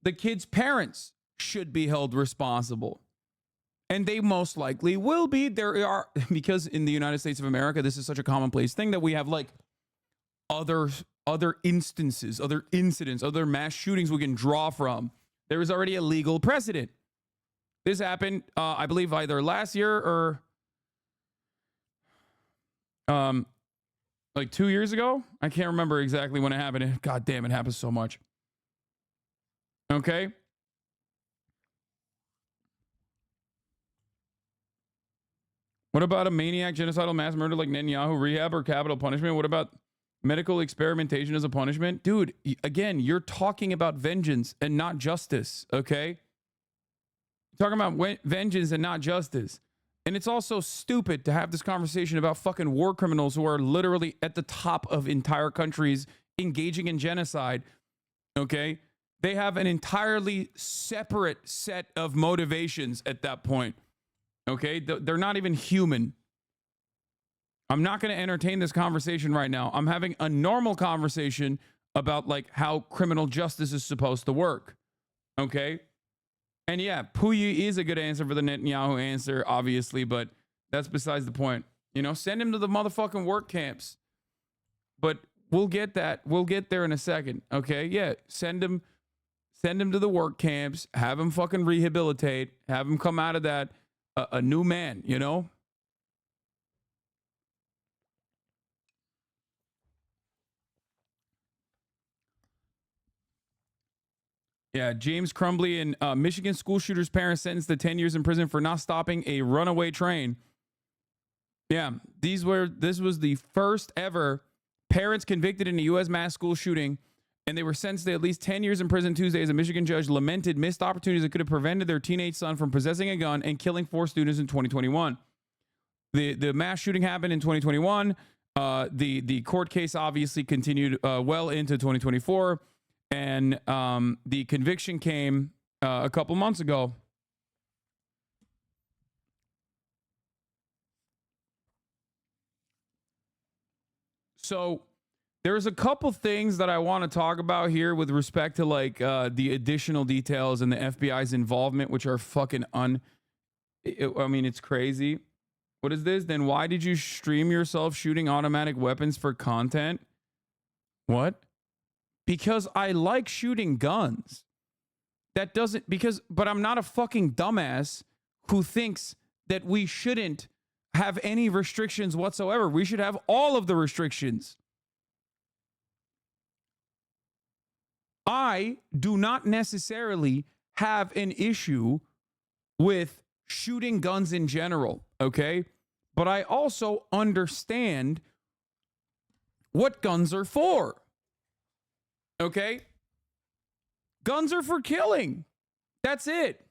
The kid's parents should be held responsible. And they most likely will be. There are, because in the United States of America, this is such a commonplace thing that we have like other instances, other incidents, other mass shootings we can draw from. There is already a legal precedent. This happened, I believe, either last year or like 2 years ago. I can't remember exactly when it happened. God damn, it happens so much. Okay. What about a maniac, genocidal mass murder like Netanyahu, rehab, or capital punishment? What about medical experimentation as a punishment? Dude, again, you're talking about vengeance and not justice, okay? You're talking about vengeance and not justice. And it's also stupid to have this conversation about fucking war criminals who are literally at the top of entire countries engaging in genocide, okay? They have an entirely separate set of motivations at that point. Okay? They're not even human. I'm not going to entertain this conversation right now. I'm having a normal conversation about like how criminal justice is supposed to work. Okay? And yeah, Puyi is a good answer for the Netanyahu answer, obviously, but that's besides the point. You know, send him to the motherfucking work camps. But we'll get that. We'll get there in a second. Okay? Yeah, send him to the work camps, have him fucking rehabilitate, have him come out of that a new man, you know? Yeah, James Crumbly and Michigan school shooter's parents sentenced to 10 years in prison for not stopping a runaway train. Yeah, this was the first ever parents convicted in a U.S. mass school shooting, and they were sentenced to at least 10 years in prison Tuesday as a Michigan judge lamented missed opportunities that could have prevented their teenage son from possessing a gun and killing 4 students in 2021. The mass shooting happened in 2021. The court case obviously continued well into 2024, and the conviction came a couple months ago. So there's a couple things that I want to talk about here with respect to like the additional details and the FBI's involvement, which are fucking it's crazy. What is this? Then why did you stream yourself shooting automatic weapons for content? What? Because I like shooting guns. But I'm not a fucking dumbass who thinks that we shouldn't have any restrictions whatsoever. We should have all of the restrictions. I do not necessarily have an issue with shooting guns in general, okay? But I also understand what guns are for, okay? Guns are for killing. That's it.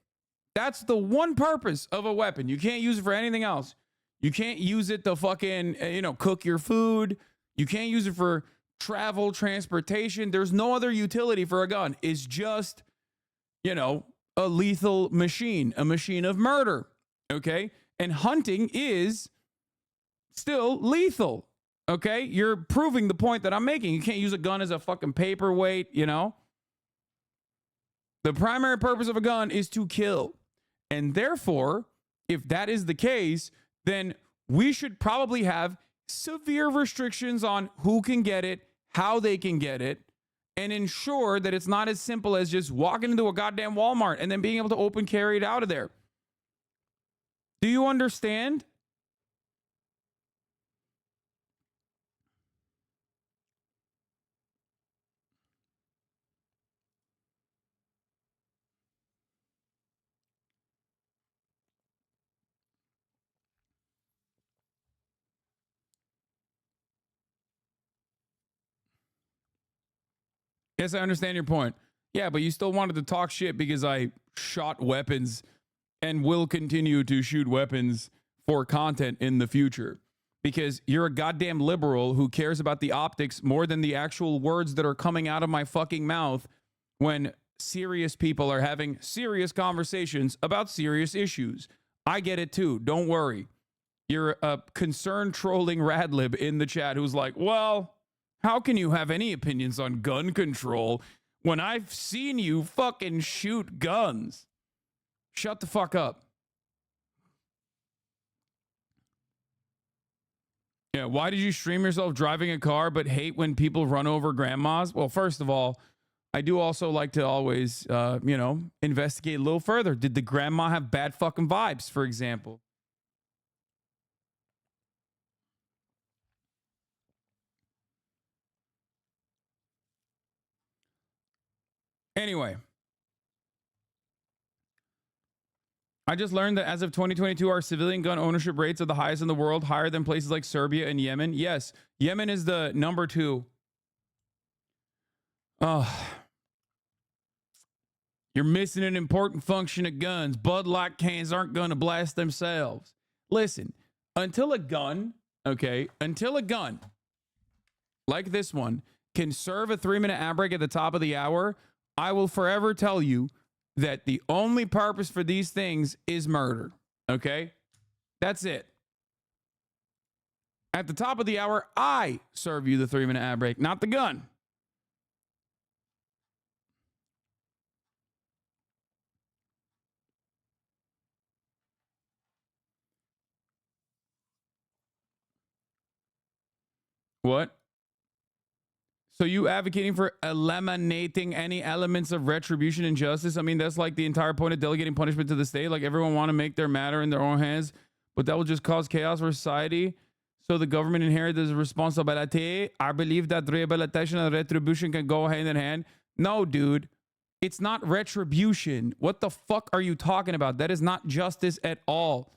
That's the one purpose of a weapon. You can't use it for anything else. You can't use it to fucking, cook your food. You can't use it for travel, transportation. There's no other utility for a gun. It's just, a lethal machine, a machine of murder. Okay? And hunting is still lethal. Okay? You're proving the point that I'm making. You can't use a gun as a fucking paperweight, The primary purpose of a gun is to kill. And therefore, if that is the case, then we should probably have severe restrictions on who can get it, how they can get it, and ensure that it's not as simple as just walking into a goddamn Walmart and then being able to open carry it out of there. Do you understand? Yes, I understand your point. Yeah, but you still wanted to talk shit because I shot weapons and will continue to shoot weapons for content in the future. Because you're a goddamn liberal who cares about the optics more than the actual words that are coming out of my fucking mouth when serious people are having serious conversations about serious issues. I get it too. Don't worry. You're a concerned trolling radlib in the chat who's like, well, how can you have any opinions on gun control when I've seen you fucking shoot guns? Shut the fuck up. Yeah, why did you stream yourself driving a car but hate when people run over grandmas? Well, first of all, I do also like to always, investigate a little further. Did the grandma have bad fucking vibes, for example? Anyway, I just learned that as of 2022, our civilian gun ownership rates are the highest in the world, higher than places like Serbia and Yemen. Yes, Yemen is the number 2. You're missing an important function of guns. Bud Light cans aren't going to blast themselves. Listen, until a gun like this one can serve a 3-minute ad break at the top of the hour, I will forever tell you that the only purpose for these things is murder. Okay? That's it. At the top of the hour, I serve you the 3-minute ad break, not the gun. What? So you advocating for eliminating any elements of retribution and justice? I mean, that's like the entire point of delegating punishment to the state. Like everyone want to make their matter in their own hands, but that will just cause chaos for society. So the government inherits the responsibility. I believe that rehabilitation and retribution can go hand in hand. No, dude. It's not retribution. What the fuck are you talking about? That is not justice at all.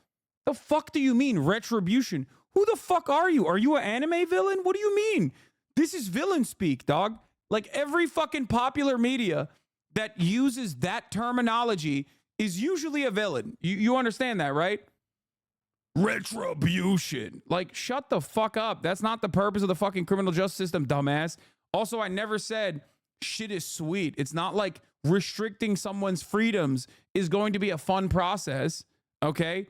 The fuck do you mean retribution? Who the fuck are you? Are you an anime villain? What do you mean? This is villain speak, dog. Like every fucking popular media that uses that terminology is usually a villain. You understand that, right? Retribution. Like, shut the fuck up. That's not the purpose of the fucking criminal justice system, dumbass. Also, I never said shit is sweet. It's not like restricting someone's freedoms is going to be a fun process, okay?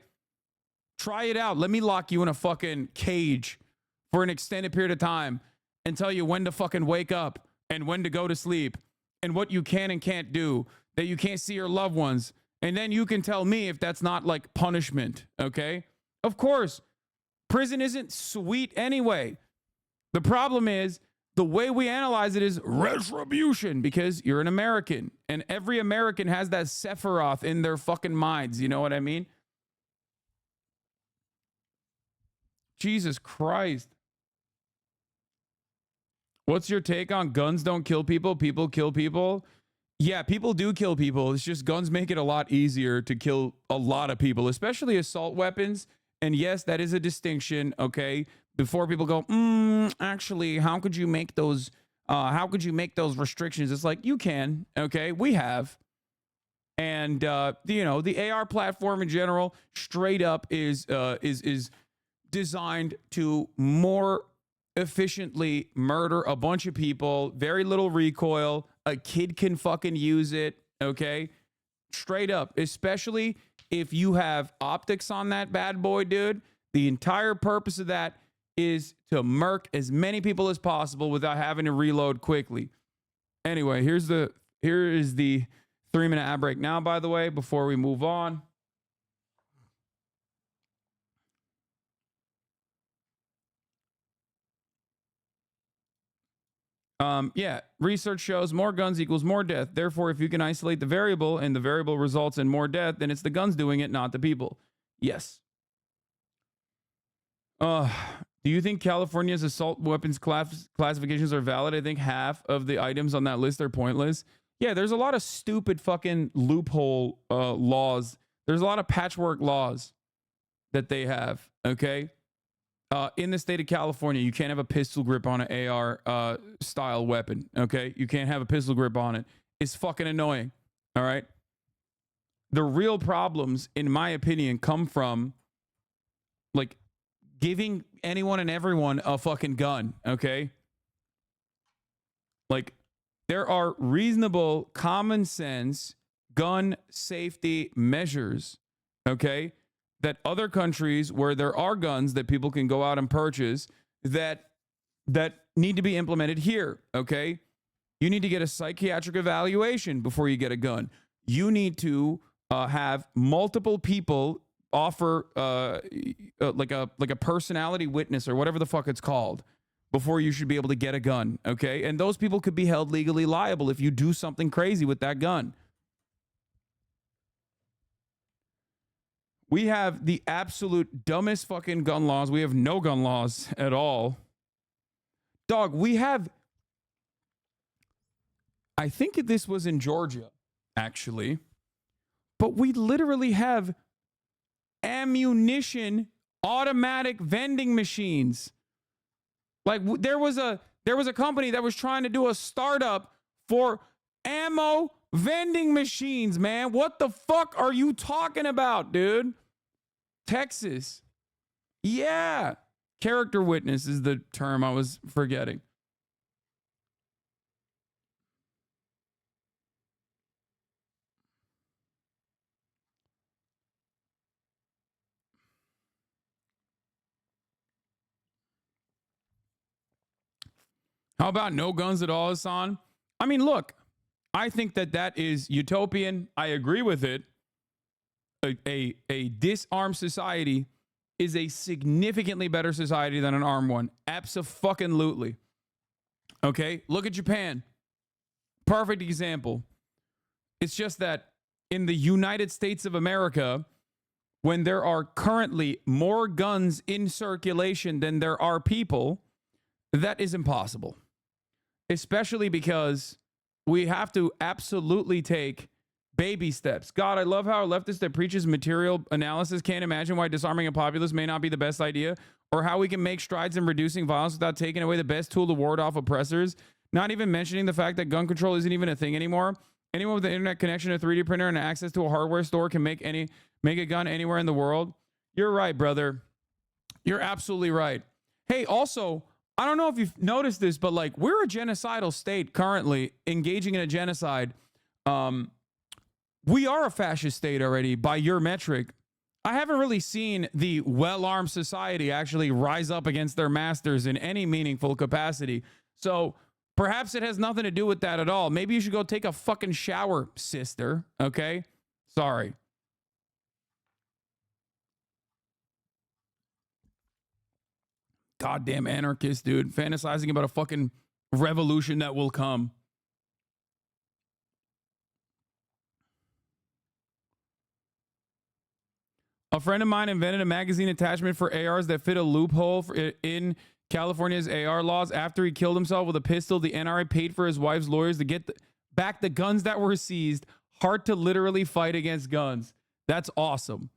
Try it out. Let me lock you in a fucking cage for an extended period of time and tell you when to fucking wake up and when to go to sleep and what you can and can't do, that you can't see your loved ones. And then you can tell me if that's not like punishment, okay? Of course, prison isn't sweet anyway. The problem is the way we analyze it is retribution because you're an American and every American has that Sephiroth in their fucking minds. You know what I mean? Jesus Christ. What's your take on guns don't kill people? People kill people? Yeah, people do kill people. It's just guns make it a lot easier to kill a lot of people, especially assault weapons. And yes, that is a distinction, okay? Before people go, actually, how could you make those restrictions? It's like, you can, okay? We have. And, the AR platform in general, straight up is designed to more efficiently murder a bunch of people, very little recoil. A kid can fucking use it, okay? Straight up, especially if you have optics on that bad boy, dude. The entire purpose of that is to murk as many people as possible without having to reload quickly. Anyway, here is the 3-minute ad break now, by the way, before we move on. Yeah, research shows more guns equals more death. Therefore, if you can isolate the variable and the variable results in more death, then it's the guns doing it, not the people. Yes. Do you think California's assault weapons classifications are valid? I think half of the items on that list are pointless. Yeah, there's a lot of stupid fucking loophole laws. There's a lot of patchwork laws that they have, okay? In the state of California, you can't have a pistol grip on an AR style weapon, okay? You can't have a pistol grip on it. It's fucking annoying, all right? The real problems, in my opinion, come from, like, giving anyone and everyone a fucking gun, okay? Like, there are reasonable, common sense gun safety measures, okay, that other countries where there are guns that people can go out and purchase that need to be implemented here, okay? You need to get a psychiatric evaluation before you get a gun. You need to have multiple people offer like a personality witness or whatever the fuck it's called before you should be able to get a gun, okay? And those people could be held legally liable if you do something crazy with that gun. We have the absolute dumbest fucking gun laws. We have no gun laws at all. Dog, we have, I think this was in Georgia, actually, but we literally have ammunition automatic vending machines. Like there was a company that was trying to do a startup for ammo vending machines, man. What the fuck are you talking about, dude? Texas. Yeah. Character witness is the term I was forgetting. How about no guns at all, Hasan? I mean, look, I think that is utopian. I agree with it. A disarmed society is a significantly better society than an armed one. Abso-fucking-lutely. Okay? Look at Japan. Perfect example. It's just that in the United States of America, when there are currently more guns in circulation than there are people, that is impossible. Especially because we have to absolutely take baby steps. God, I love how a leftist that preaches material analysis can't imagine why disarming a populace may not be the best idea, or how we can make strides in reducing violence without taking away the best tool to ward off oppressors. Not even mentioning the fact that gun control isn't even a thing anymore. Anyone with an internet connection, a 3D printer, and access to a hardware store can make a gun anywhere in the world. You're right, brother. You're absolutely right. Hey, also, I don't know if you've noticed this, but like we're a genocidal state currently engaging in a genocide. We are a fascist state already by your metric. I haven't really seen the well-armed society actually rise up against their masters in any meaningful capacity. So perhaps it has nothing to do with that at all. Maybe you should go take a fucking shower, sister. Okay? Sorry. Goddamn anarchist, dude. Fantasizing about a fucking revolution that will come. A friend of mine invented a magazine attachment for ARs that fit a loophole in California's AR laws. After he killed himself with a pistol, the NRA paid for his wife's lawyers to get back the guns that were seized. Hard to literally fight against guns. That's awesome.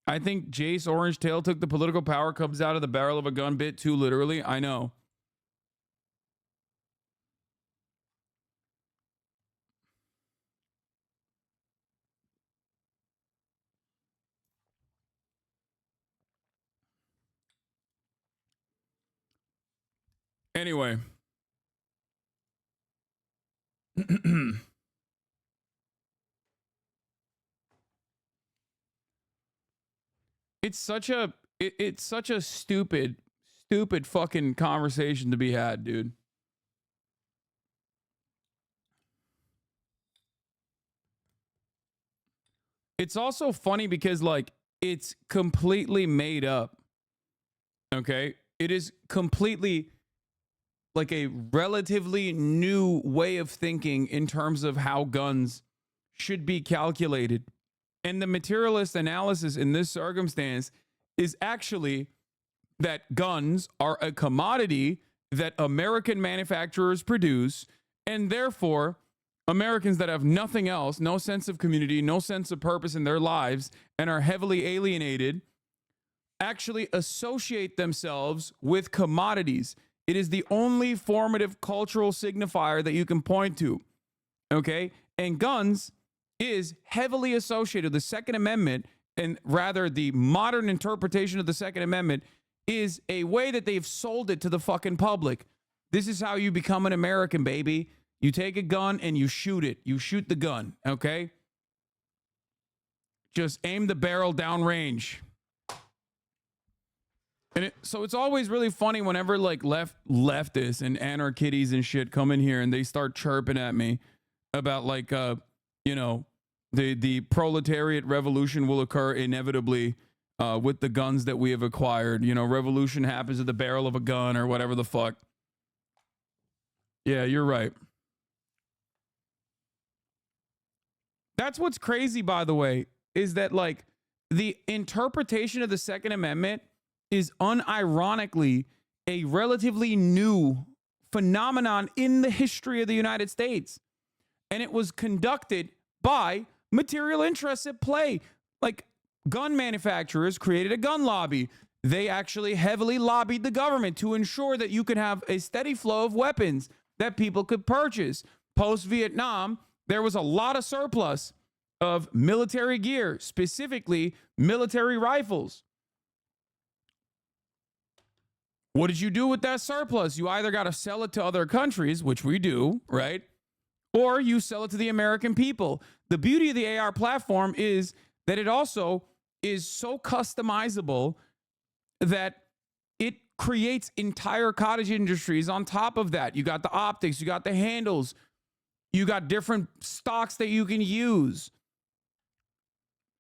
I think Jace Orange Tail took the political power comes out of the barrel of a gun bit too literally. I know. Anyway. It's such a stupid fucking conversation to be had, dude. It's also funny because like it's completely made up. Okay? It is completely like a relatively new way of thinking in terms of how guns should be calculated. And the materialist analysis in this circumstance is actually that guns are a commodity that American manufacturers produce, and therefore Americans that have nothing else, no sense of community, no sense of purpose in their lives, and are heavily alienated, actually associate themselves with commodities. It is the only formative cultural signifier that you can point to. Okay? And guns is heavily associated. The Second Amendment, and rather the modern interpretation of the Second Amendment, is a way that they've sold it to the fucking public. This is how you become an American, baby. You take a gun and you shoot it. You shoot the gun, okay? Just aim the barrel downrange. And so it's always really funny whenever like leftists and anarchists and shit come in here and they start chirping at me about like the proletariat revolution will occur inevitably with the guns that we have acquired. Revolution happens at the barrel of a gun or whatever the fuck. Yeah, you're right. That's what's crazy, by the way, is that like the interpretation of the Second Amendment is unironically a relatively new phenomenon in the history of the United States. And it was conducted by material interests at play. Like gun manufacturers created a gun lobby. They actually heavily lobbied the government to ensure that you could have a steady flow of weapons that people could purchase. Post-Vietnam, there was a lot of surplus of military gear, specifically military rifles. What did you do with that surplus? You either got to sell it to other countries, which we do, right? Or you sell it to the American people. The beauty of the AR platform is that it also is so customizable that it creates entire cottage industries on top of that. You got the optics, you got the handles, you got different stocks that you can use.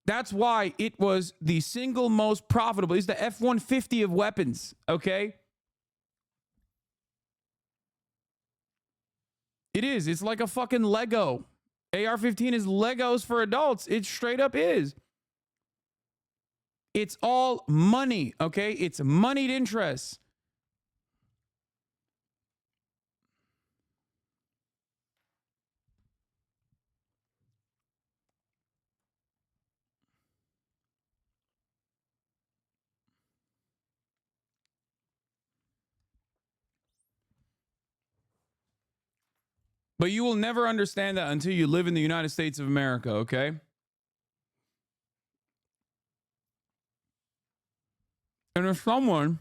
That's why it was the single most profitable. It's the F-150 of weapons, okay? It is. It's like a fucking Lego. AR-15 is Legos for adults. It straight up is. It's all money, okay? It's moneyed interests. But you will never understand that until you live in the United States of America, okay? And as someone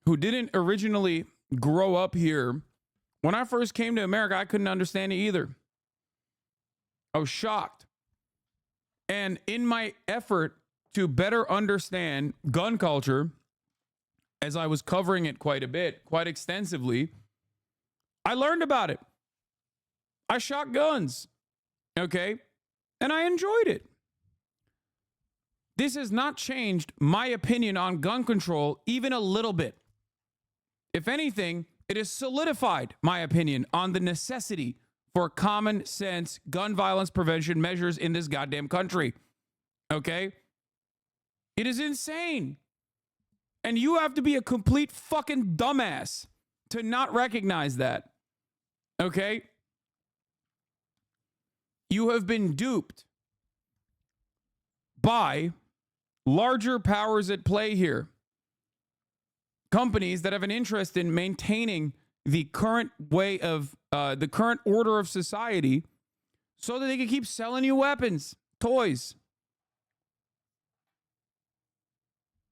who didn't originally grow up here, when I first came to America, I couldn't understand it either. I was shocked. And in my effort to better understand gun culture, as I was covering it quite a bit, quite extensively, I learned about it. I shot guns, okay? And I enjoyed it. This has not changed my opinion on gun control even a little bit. If anything, it has solidified my opinion on the necessity for common sense gun violence prevention measures in this goddamn country, okay? It is insane. And you have to be a complete fucking dumbass to not recognize that. Okay? You have been duped by larger powers at play here. Companies that have an interest in maintaining the current way of the current order of society so that they can keep selling you weapons, toys.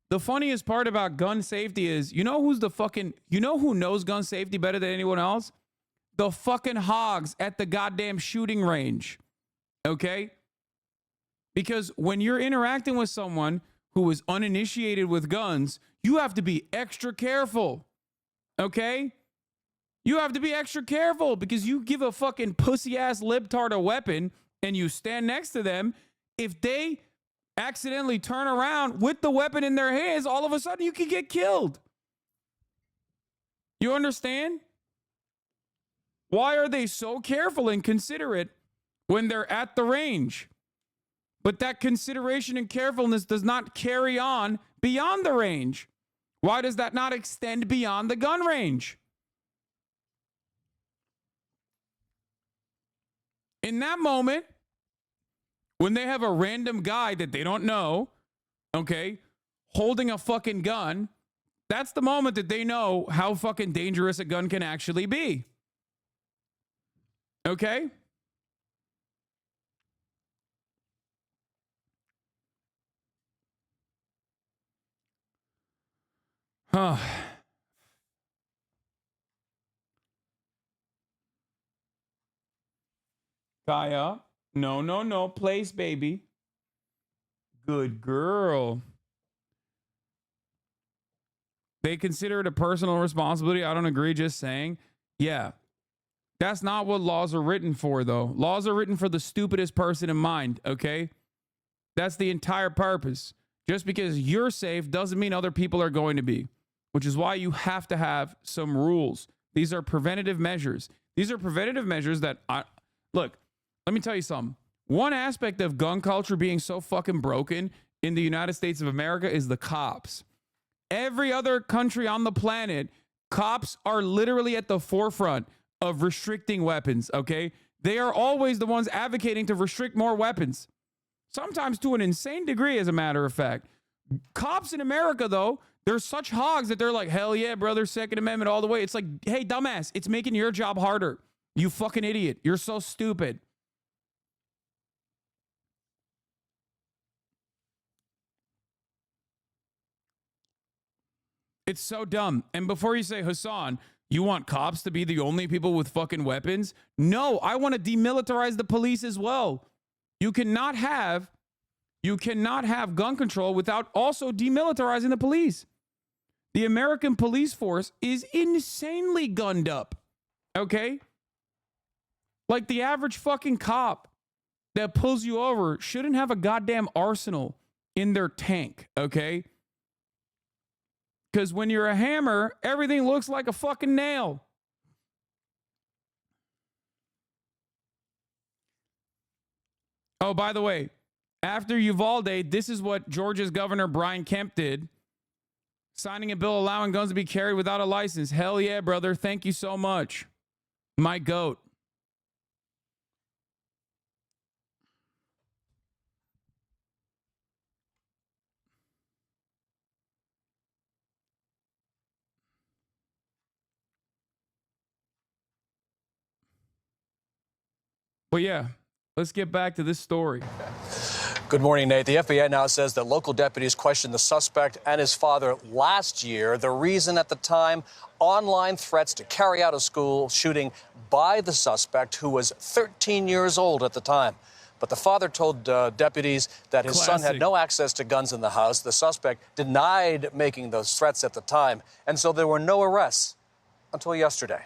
The funniest part about gun safety is, you know who knows gun safety better than anyone else? The fucking hogs at the goddamn shooting range. Okay? Because when you're interacting with someone who is uninitiated with guns, you have to be extra careful. Okay? You have to be extra careful because you give a fucking pussy-ass libtard a weapon and you stand next to them. If they accidentally turn around with the weapon in their hands, all of a sudden you can get killed. You understand? Why are they so careful and considerate when they're at the range? But that consideration and carefulness does not carry on beyond the range. Why does that not extend beyond the gun range? In that moment, when they have a random guy that they don't know, okay, holding a fucking gun, that's the moment that they know how fucking dangerous a gun can actually be. Okay? Huh. Kaya, no, place, baby. Good girl. They consider it a personal responsibility. I don't agree, just saying. Yeah. That's not what laws are written for, though. Laws are written for the stupidest person in mind, okay? That's the entire purpose. Just because you're safe doesn't mean other people are going to be, which is why you have to have some rules. These are preventative measures. These are preventative measures that look, let me tell you something. One aspect of gun culture being so fucking broken in the United States of America is the cops. Every other country on the planet, cops are literally at the forefront of restricting weapons, okay? They are always the ones advocating to restrict more weapons. Sometimes to an insane degree, as a matter of fact. Cops in America, though, they're such hogs that they're like, hell yeah, brother, Second Amendment all the way. It's like, hey, dumbass, it's making your job harder. You fucking idiot. You're so stupid. It's so dumb. And before you say, Hasan, you want cops to be the only people with fucking weapons? No, I want to demilitarize the police as well. You cannot have gun control without also demilitarizing the police. The American police force is insanely gunned up. Okay? Like the average fucking cop that pulls you over shouldn't have a goddamn arsenal in their tank, okay? Because when you're a hammer, everything looks like a fucking nail. Oh, by the way, after Uvalde, this is what Georgia's Governor Brian Kemp did. Signing a bill allowing guns to be carried without a license. Hell yeah, brother. Thank you so much. My goat. But yeah, let's get back to this story. Good morning, Nate. The FBI now says that local deputies questioned the suspect and his father last year. The reason at the time, online threats to carry out a school shooting by the suspect, who was 13 years old at the time. But the father told deputies that his son had no access to guns in the house. The suspect denied making those threats at the time. And so there were no arrests until yesterday.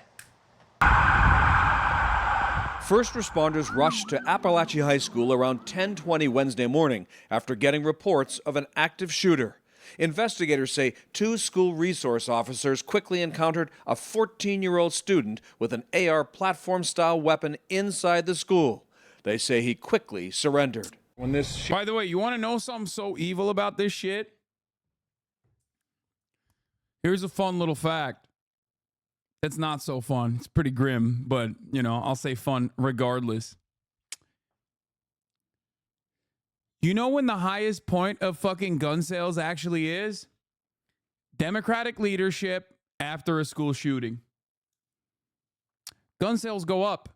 First responders rushed to Appalachia High School around 10:20 Wednesday morning after getting reports of an active shooter. Investigators say 2 school resource officers quickly encountered a 14-year-old student with an AR platform-style weapon inside the school. They say he quickly surrendered. By the way, you want to know something so evil about this shit? Here's a fun little fact. It's not so fun. It's pretty grim, but, you know, I'll say fun regardless. You know when the highest point of fucking gun sales actually is? Democratic leadership after a school shooting. Gun sales go up.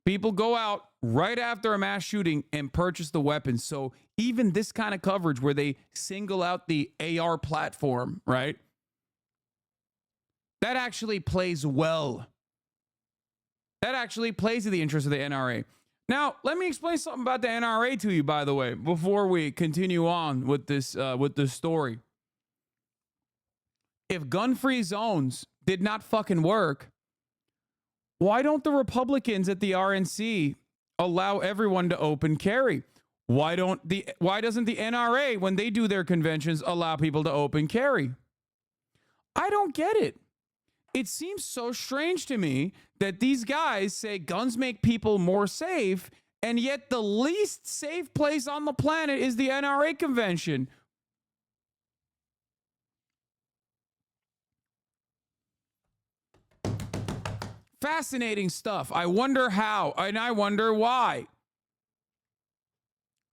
People go out right after a mass shooting and purchase the weapons. So even this kind of coverage where they single out the AR platform, right? That actually plays well. That actually plays to the interest of the NRA. Now, let me explain something about the NRA to you, by the way, before we continue on with this story. If gun-free zones did not fucking work, why don't the Republicans at the RNC allow everyone to open carry? Why doesn't the NRA, when they do their conventions, allow people to open carry? I don't get it. It seems so strange to me that these guys say guns make people more safe, and yet the least safe place on the planet is the NRA convention. Fascinating stuff. I wonder how, and I wonder why.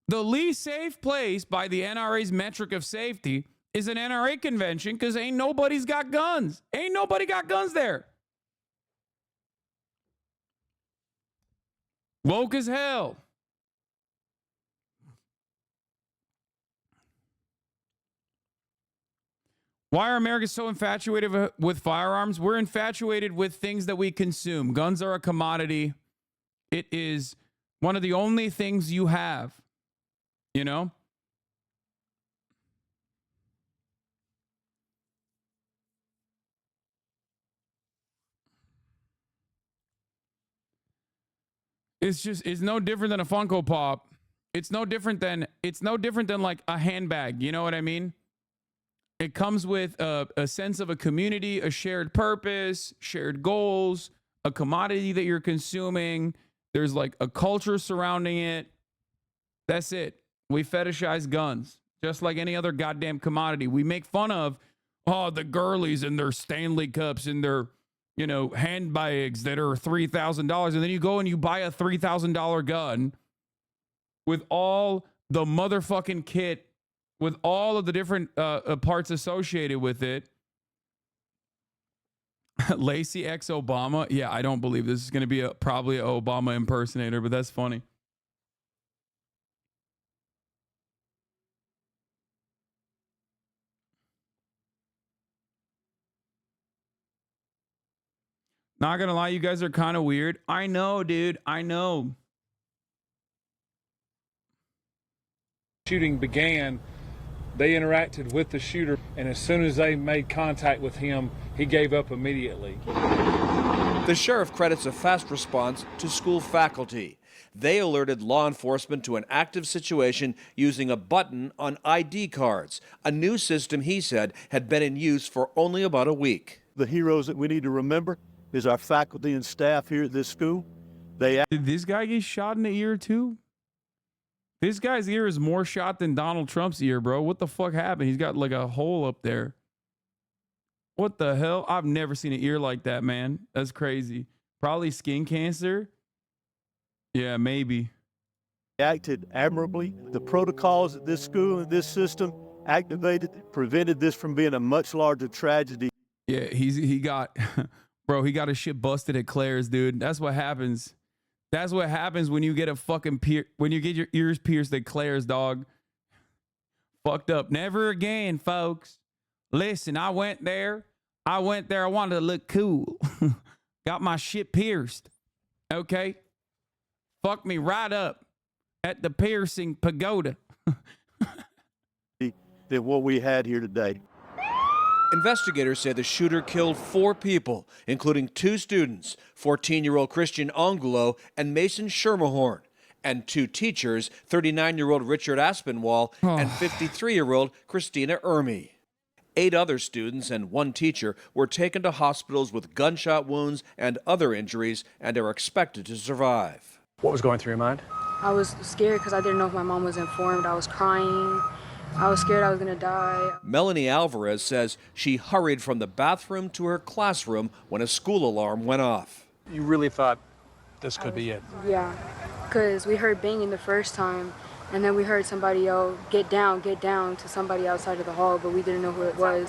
The least safe place by the NRA's metric of safety is an NRA convention because ain't nobody's got guns. Ain't nobody got guns there. Woke as hell. Why are Americans so infatuated with firearms? We're infatuated with things that we consume. Guns are a commodity. It is one of the only things you have, you know? It's no different than a Funko Pop. It's no different than like a handbag. You know what I mean? It comes with a sense of a community, a shared purpose, shared goals, a commodity that you're consuming. There's like a culture surrounding it. That's it. We fetishize guns just like any other goddamn commodity. We make fun of, the girlies and their Stanley cups and their, handbags that are $3,000. And then you go and you buy a $3,000 gun with all the motherfucking kit, with all of the different parts associated with it. Lacey X Obama. Yeah, I don't believe this is going to be probably an Obama impersonator, but that's funny. Not going to lie, you guys are kind of weird. I know, dude. I know. Shooting began, they interacted with the shooter, and as soon as they made contact with him, he gave up immediately. The sheriff credits a fast response to school faculty. They alerted law enforcement to an active situation using a button on ID cards, a new system he said had been in use for only about a week. The heroes that we need to remember is our faculty and staff here at this school. Did this guy get shot in the ear too? This guy's ear is more shot than Donald Trump's ear, bro. What the fuck happened? He's got like a hole up there. What the hell? I've never seen an ear like that, man. That's crazy. Probably skin cancer. Yeah, maybe. Acted admirably. The protocols at this school and this system activated, prevented this from being a much larger tragedy. Yeah, he got, bro, he got his shit busted at Claire's, dude. That's what happens. That's what happens when you get when you get your ears pierced at Claire's, dog. Fucked up. Never again, folks. Listen, I went there. I wanted to look cool. Got my shit pierced. Okay? Fuck me right up at the piercing pagoda. Than what we had here today. Investigators say the shooter killed 4 people, including 2 students, 14-year-old Christian Angulo and Mason Schermerhorn, and 2 teachers, 39-year-old Richard Aspinwall and 53-year-old Christina Ermy. 8 other students and 1 teacher were taken to hospitals with gunshot wounds and other injuries and are expected to survive. What was going through your mind? I was scared because I didn't know if my mom was informed. I was crying. I was scared I was going to die. Melanie Alvarez says she hurried from the bathroom to her classroom when a school alarm went off. You really thought this could be it? Yeah. because we heard banging the first time, and then we heard somebody yell, get down," to somebody outside of the hall, but we didn't know who it was.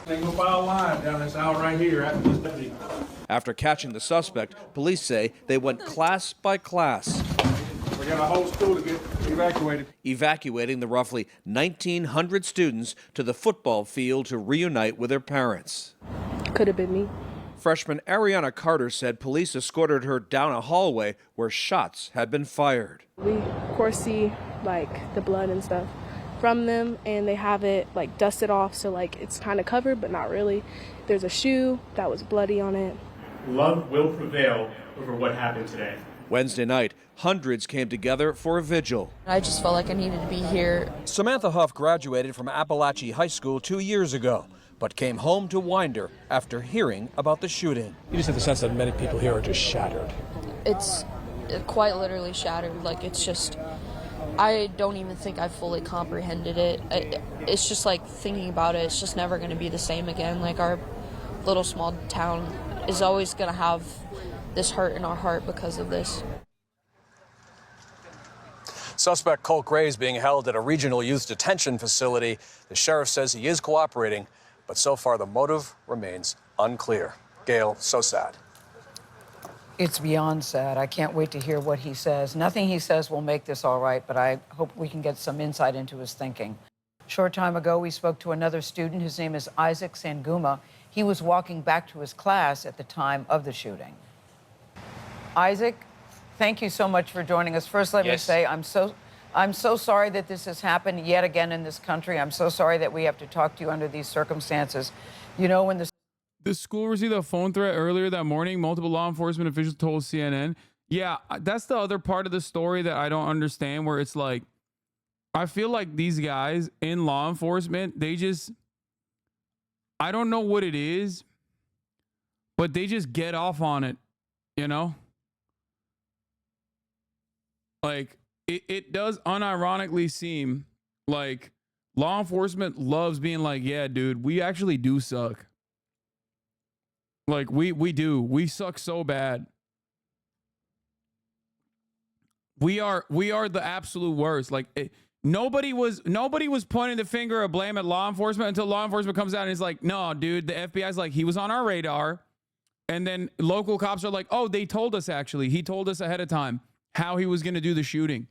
After catching the suspect, police say they went class by class. We got a whole school to get evacuated. Evacuating the roughly 1,900 students to the football field to reunite with their parents. Could have been me. Freshman Ariana Carter said police escorted her down a hallway where shots had been fired. We, of course, see like the blood and stuff from them, and they have it like dusted off, so like it's kind of covered, but not really. There's a shoe that was bloody on it. Love will prevail over what happened today. Wednesday night, hundreds came together for a vigil. I just felt like I needed to be here. Samantha Huff graduated from Appalachia High School 2 years ago, but came home to Winder after hearing about the shooting. You just have the sense that many people here are just shattered. It's quite literally shattered. Like, it's just, I don't even think I fully comprehended it. It's just like thinking about it, it's just never going to be the same again. Like, our little small town is always going to have this hurt in our heart because of this. Suspect Colt Gray is being held at a regional youth detention facility. The sheriff says he is cooperating, but so far the motive remains unclear. Gail, so sad. It's beyond sad. I can't wait to hear what he says. Nothing he says will make this all right, but I hope we can get some insight into his thinking. A short time ago, we spoke to another student. His name is Isaac Sanguma. He was walking back to his class at the time of the shooting. Isaac, thank you so much for joining us. First, let me say I'm so sorry that this has happened yet again in this country. I'm so sorry that we have to talk to you under these circumstances. You know, when the school received a phone threat earlier that morning, multiple law enforcement officials told CNN. Yeah, that's the other part of the story that I don't understand, where it's like, I feel like these guys in law enforcement, they just, I don't know what it is, but they just get off on it, you know? Like, it does unironically seem like law enforcement loves being like, yeah, dude, we actually do suck. Like, we do. We suck so bad. We are the absolute worst. Like, nobody was pointing the finger of blame at law enforcement until law enforcement comes out and is like, no, dude, the FBI's like, he was on our radar. And then local cops are like, oh, they told us actually. He told us ahead of time how he was going to do the shooting.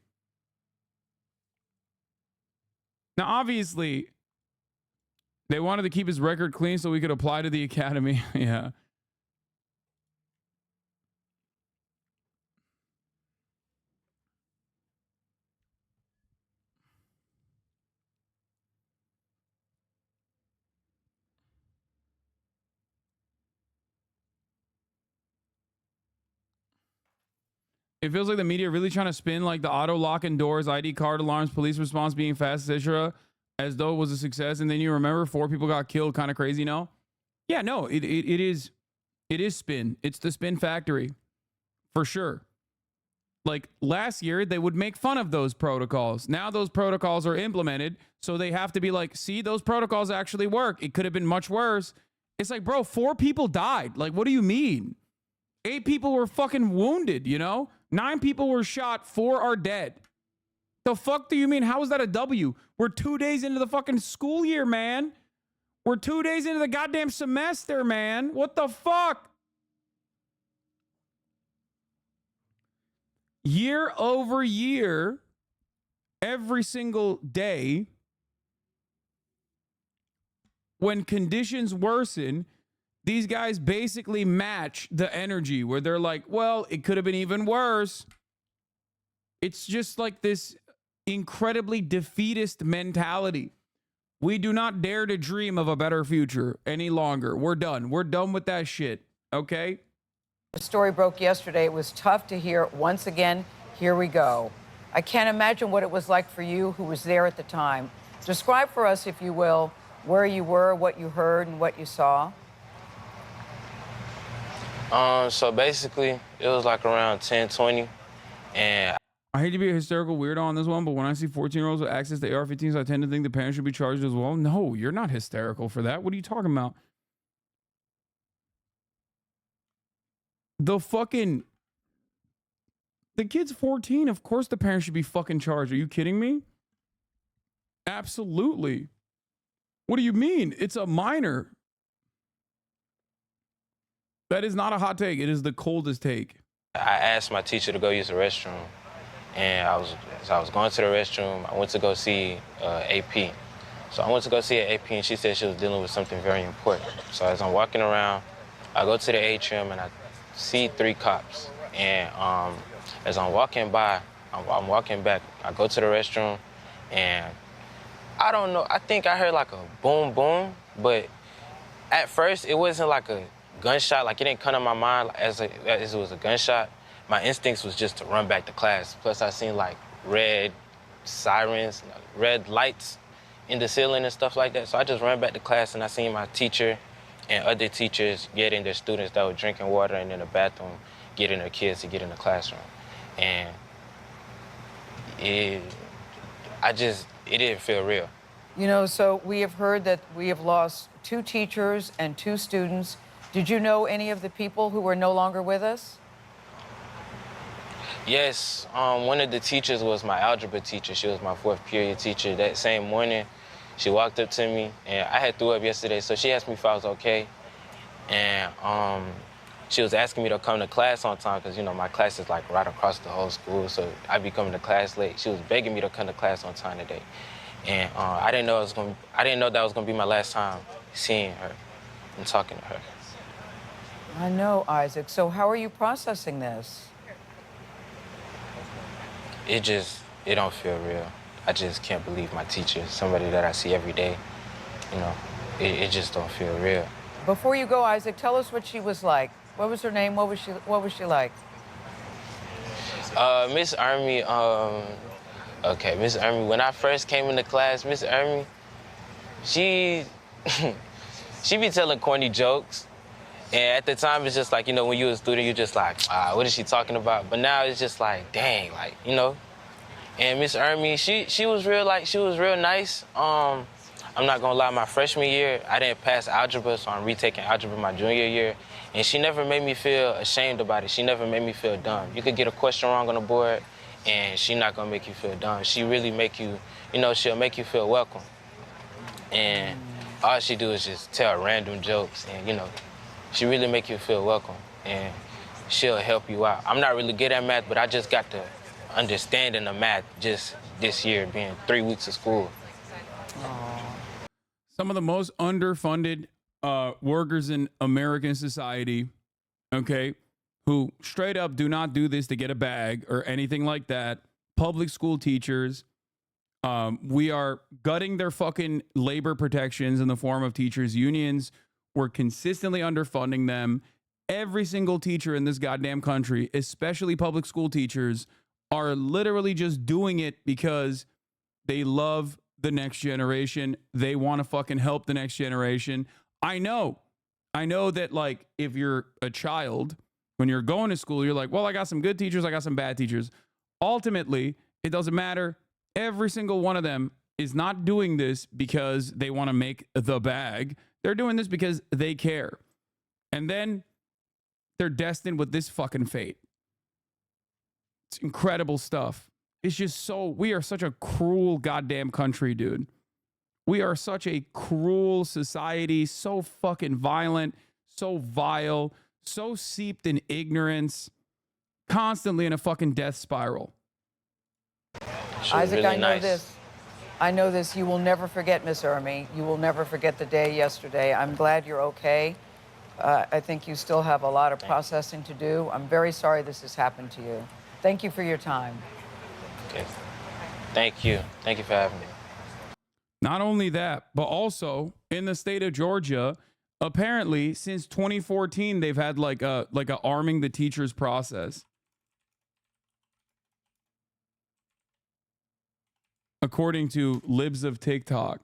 Now, obviously, they wanted to keep his record clean so we could apply to the academy. Yeah. It feels like the media really trying to spin like the auto locking doors, ID card alarms, police response being fast, etc., as though it was a success. And then you remember 4 people got killed, kind of crazy, no? Yeah, no, it is spin. It's the spin factory for sure. Like last year, they would make fun of those protocols. Now those protocols are implemented, so they have to be like, see, those protocols actually work. It could have been much worse. It's like, bro, 4 people died. Like, what do you mean? 8 people were fucking wounded, you know? 9 people were shot, 4 are dead. The fuck do you mean? How is that a W? We're 2 days into the fucking school year, man. We're 2 days into the goddamn semester, man. What the fuck? Year over year, every single day, when conditions worsen, these guys basically match the energy where they're like, well, it could have been even worse. It's just like this incredibly defeatist mentality. We do not dare to dream of a better future any longer. We're done. We're done with that shit. Okay? The story broke yesterday. It was tough to hear. Once again, here we go. I can't imagine what it was like for you who was there at the time. Describe for us, if you will, where you were, what you heard, and what you saw. So basically, it was like around 10:20, and I hate to be a hysterical weirdo on this one, but when I see 14-year-olds with access to AR-15s, I tend to think the parents should be charged as well. No, you're not hysterical for that. What are you talking about? The fucking The kid's 14. Of course the parents should be fucking charged. Are you kidding me? Absolutely. What do you mean? It's a minor. That is not a hot take. It is the coldest take. I asked my teacher to go use the restroom, and I was going to the restroom. I went to go see AP. So I went to go see an AP, and she said she was dealing with something very important. So as I'm walking around, I go to the atrium, and I see 3 cops. And as I'm walking by, I'm walking back. I go to the restroom, and I don't know. I think I heard like a boom, boom, but at first it wasn't like a gunshot. Like it didn't come to my mind as it was a gunshot. My instincts was just to run back to class. Plus I seen like red sirens, red lights in the ceiling and stuff like that. So I just ran back to class, and I seen my teacher and other teachers getting their students that were drinking water and in the bathroom, getting their kids to get in the classroom. And it didn't feel real. You know, so we have heard that we have lost 2 teachers and 2 students. Did you know any of the people who were no longer with us? Yes, one of the teachers was my algebra teacher. She was my 4th period teacher. That same morning, she walked up to me, and I had threw up yesterday, so she asked me if I was okay. And she was asking me to come to class on time because, you know, my class is like right across the whole school, so I'd be coming to class late. She was begging me to come to class on time today. And I didn't know that was gonna be my last time seeing her and talking to her. I know, Isaac. So how are you processing this? It don't feel real. I just can't believe my teacher, somebody that I see every day. You know, it just don't feel real. Before you go, Isaac, tell us what she was like. What was her name? What was she like? Miss Army, Miss Army, when I first came into class, Miss Army, she be telling corny jokes. And at the time, it's just like, you know, when you were a student, you're just like, what is she talking about? But now it's just like, dang, like, you know. And Miss Army, she was real nice. I'm not gonna lie, my freshman year, I didn't pass algebra, so I'm retaking algebra my junior year. And she never made me feel ashamed about it. She never made me feel dumb. You could get a question wrong on the board, and she's not gonna make you feel dumb. She really make you, you know, she'll make you feel welcome. And all she do is just tell random jokes, and, you know, she really make you feel welcome, and she'll help you out. I'm not really good at math, but I just got the understanding of math just this year, being 3 weeks of school. Some of the most underfunded workers in American society, okay, who straight up do not do this to get a bag or anything like that. Public school teachers. We are gutting their fucking labor protections in the form of teachers' unions. We're consistently underfunding them. Every single teacher in this goddamn country, especially public school teachers, are literally just doing it because they love the next generation. They want to fucking help the next generation. I know that, like, if you're a child, when you're going to school, you're like, well, I got some good teachers, I got some bad teachers. Ultimately, it doesn't matter. Every single one of them is not doing this because they want to make the bag. They're doing this because they care. And then they're destined with this fucking fate. It's incredible stuff. It's just so, we are such a cruel goddamn country, dude. We are such a cruel society, so fucking violent, so vile, so seeped in ignorance, constantly in a fucking death spiral. Isaac, really I know nice. this. I know this. You will never forget Miss Ermy. You will never forget the day yesterday. I'm glad you're okay. I think you still have a lot of processing to do. I'm very sorry this has happened to you. Thank you for your time. Okay. Thank you. Thank you for having me. Not only that, but also in the state of Georgia, apparently since 2014, they've had like a arming the teachers process. According to Libs of TikTok.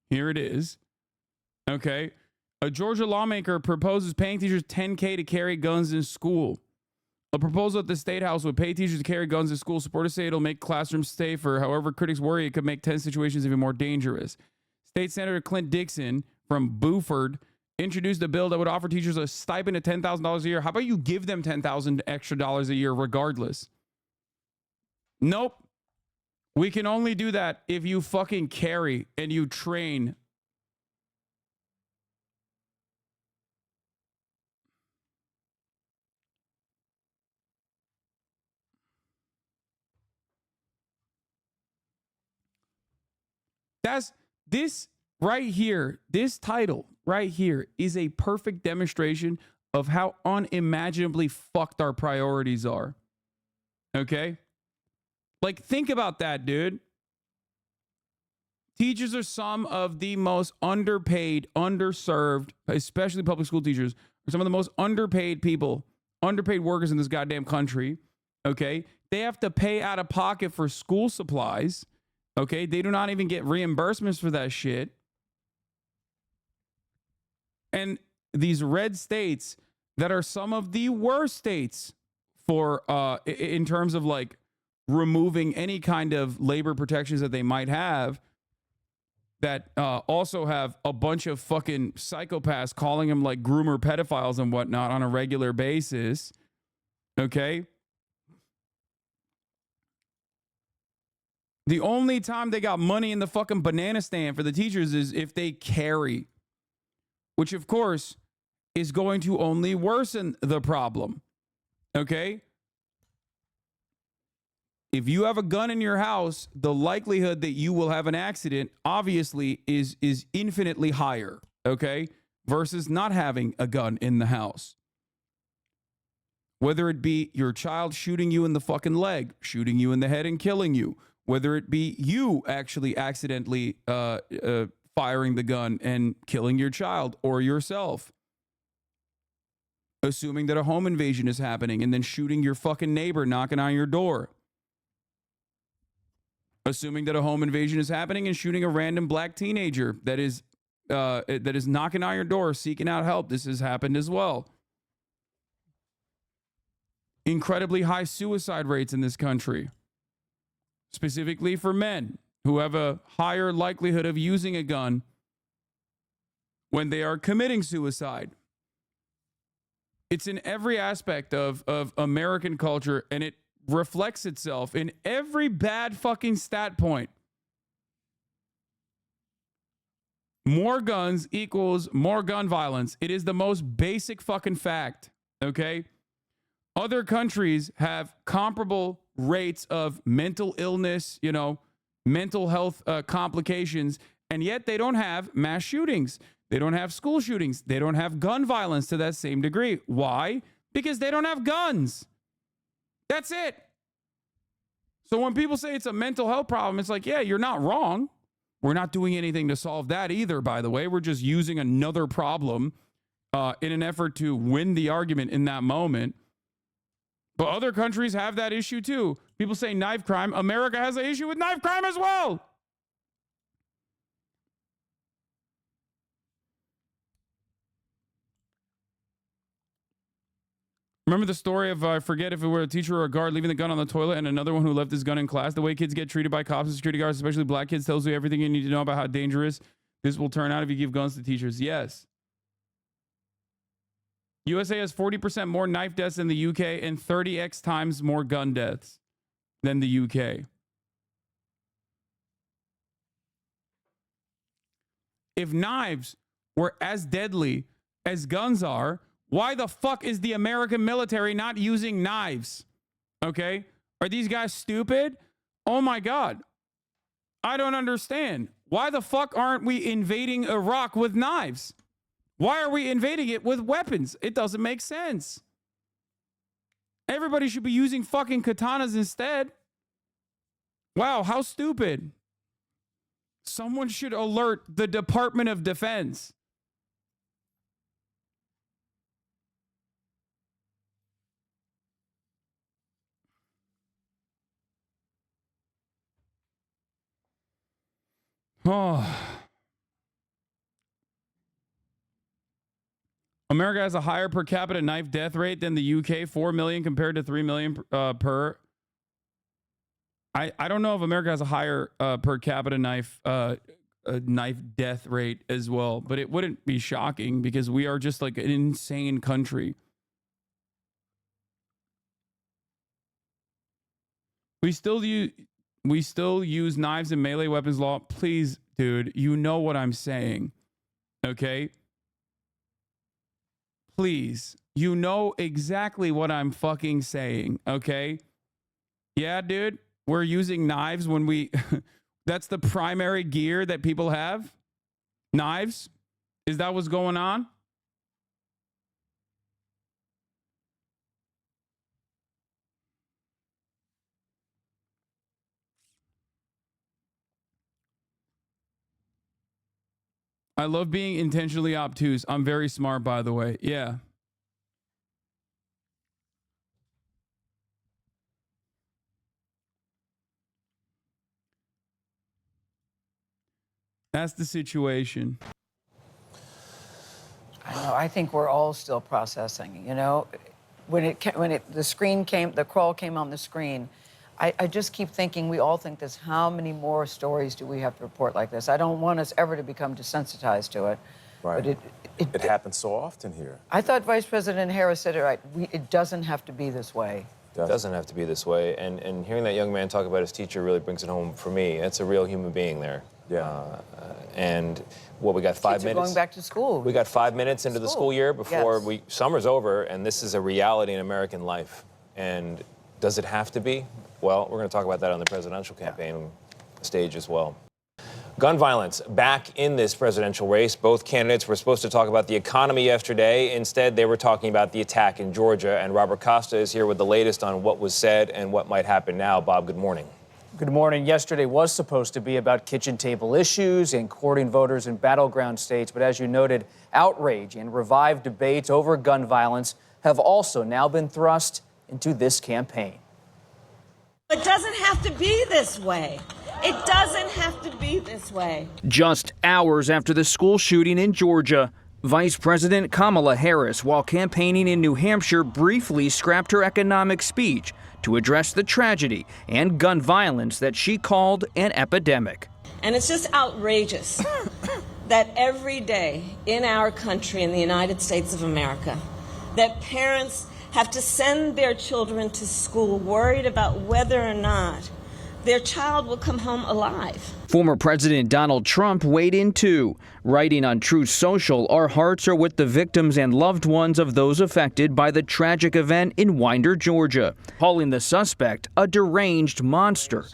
Here it is. Okay. A Georgia lawmaker proposes paying teachers $10K to carry guns in school. A proposal at the State House would pay teachers to carry guns in school. Supporters say it'll make classrooms safer. However, critics worry it could make tense situations even more dangerous. State Senator Clint Dixon from Buford introduced a bill that would offer teachers a stipend of $10,000 a year. How about you give them $10,000 extra a year regardless? Nope. We can only do that if you fucking carry and you train. That's this right here. This title right here is a perfect demonstration of how unimaginably fucked our priorities are. Okay? Like, think about that, dude. Teachers are some of the most underpaid, underserved, especially public school teachers, are some of the most underpaid people, underpaid workers in this goddamn country. Okay? They have to pay out of pocket for school supplies. Okay? They do not even get reimbursements for that shit. And these red states that are some of the worst states for in terms of like removing any kind of labor protections that they might have, that also have a bunch of fucking psychopaths calling them like groomer pedophiles and whatnot on a regular basis. Okay? The only time they got money in the fucking banana stand for the teachers is if they carry, which of course is going to only worsen the problem. Okay? If you have a gun in your house, the likelihood that you will have an accident obviously is infinitely higher, okay? Versus not having a gun in the house. Whether it be your child shooting you in the fucking leg, shooting you in the head and killing you, whether it be you actually accidentally firing the gun and killing your child or yourself. Assuming that a home invasion is happening and then shooting your fucking neighbor knocking on your door. Assuming that a home invasion is happening and shooting a random black teenager that is knocking on your door seeking out help. This has happened as well. Incredibly high suicide rates in this country, specifically for men who have a higher likelihood of using a gun when they are committing suicide. It's in every aspect of American culture, and it reflects itself in every bad fucking stat point. More guns equals more gun violence. It is the most basic fucking fact, okay? Other countries have comparable rates of mental illness, you know, mental health complications, and yet they don't have mass shootings. They don't have school shootings. They don't have gun violence to that same degree. Why? Because they don't have guns. That's it. So when people say it's a mental health problem, it's like, yeah, you're not wrong. We're not doing anything to solve that either, by the way. We're just using another problem in an effort to win the argument in that moment. But other countries have that issue too. People say knife crime. America has an issue with knife crime as well. Remember the story of, I forget if it were a teacher or a guard leaving the gun on the toilet and another one who left his gun in class? The way kids get treated by cops and security guards, especially black kids, tells you everything you need to know about how dangerous this will turn out if you give guns to teachers. Yes. USA has 40% more knife deaths than the UK and 30x times more gun deaths than the UK. If knives were as deadly as guns are, why the fuck is the American military not using knives? Okay? Are these guys stupid? Oh my God. I don't understand. Why the fuck aren't we invading Iraq with knives? Why are we invading it with weapons? It doesn't make sense. Everybody should be using fucking katanas instead. Wow, how stupid. Someone should alert the Department of Defense. Oh. America has a higher per capita knife death rate than the UK, 4 million compared to 3 million per. I don't know if America has a higher per capita knife knife death rate as well, but it wouldn't be shocking because we are just like an insane country. We still use knives and melee weapons law. Please, dude, you know what I'm saying. Okay? Please. You know exactly what I'm fucking saying. Okay? Yeah, dude. We're using knives when we that's the primary gear that people have? Knives? Is that what's going on? I love being intentionally obtuse. I'm very smart, by the way. Yeah. That's the situation. I know. I think we're all still processing. You know, the crawl came on the screen. I just keep thinking, we all think this. How many more stories do we have to report like this? I don't want us ever to become desensitized to it. Right. But it happens so often here. I thought Vice President Harris said it right. It doesn't have to be this way. It doesn't have to be this way. And hearing that young man talk about his teacher really brings it home for me. That's a real human being there. Yeah. And what we got 5 Kids are minutes. going back to school. We got 5 minutes into the school year before Yes. summer's over, and this is a reality in American life. And does it have to be? Well, we're going to talk about that on the presidential campaign stage as well. Gun violence back in this presidential race. Both candidates were supposed to talk about the economy yesterday. Instead, they were talking about the attack in Georgia. And Robert Costa is here with the latest on what was said and what might happen now. Bob, good morning. Good morning. Yesterday was supposed to be about kitchen table issues and courting voters in battleground states. But as you noted, outrage and revived debates over gun violence have also now been thrust into this campaign. It doesn't have to be this way. It doesn't have to be this way. Just hours after the school shooting in Georgia, Vice President Kamala Harris, while campaigning in New Hampshire, briefly scrapped her economic speech to address the tragedy and gun violence that she called an epidemic. And it's just outrageous that every day in our country, in the United States of America, that parents have to send their children to school worried about whether or not their child will come home alive. Former President Donald Trump weighed in too, writing on Truth Social, "Our hearts are with the victims and loved ones of those affected by the tragic event in Winder, Georgia," calling the suspect a deranged monster.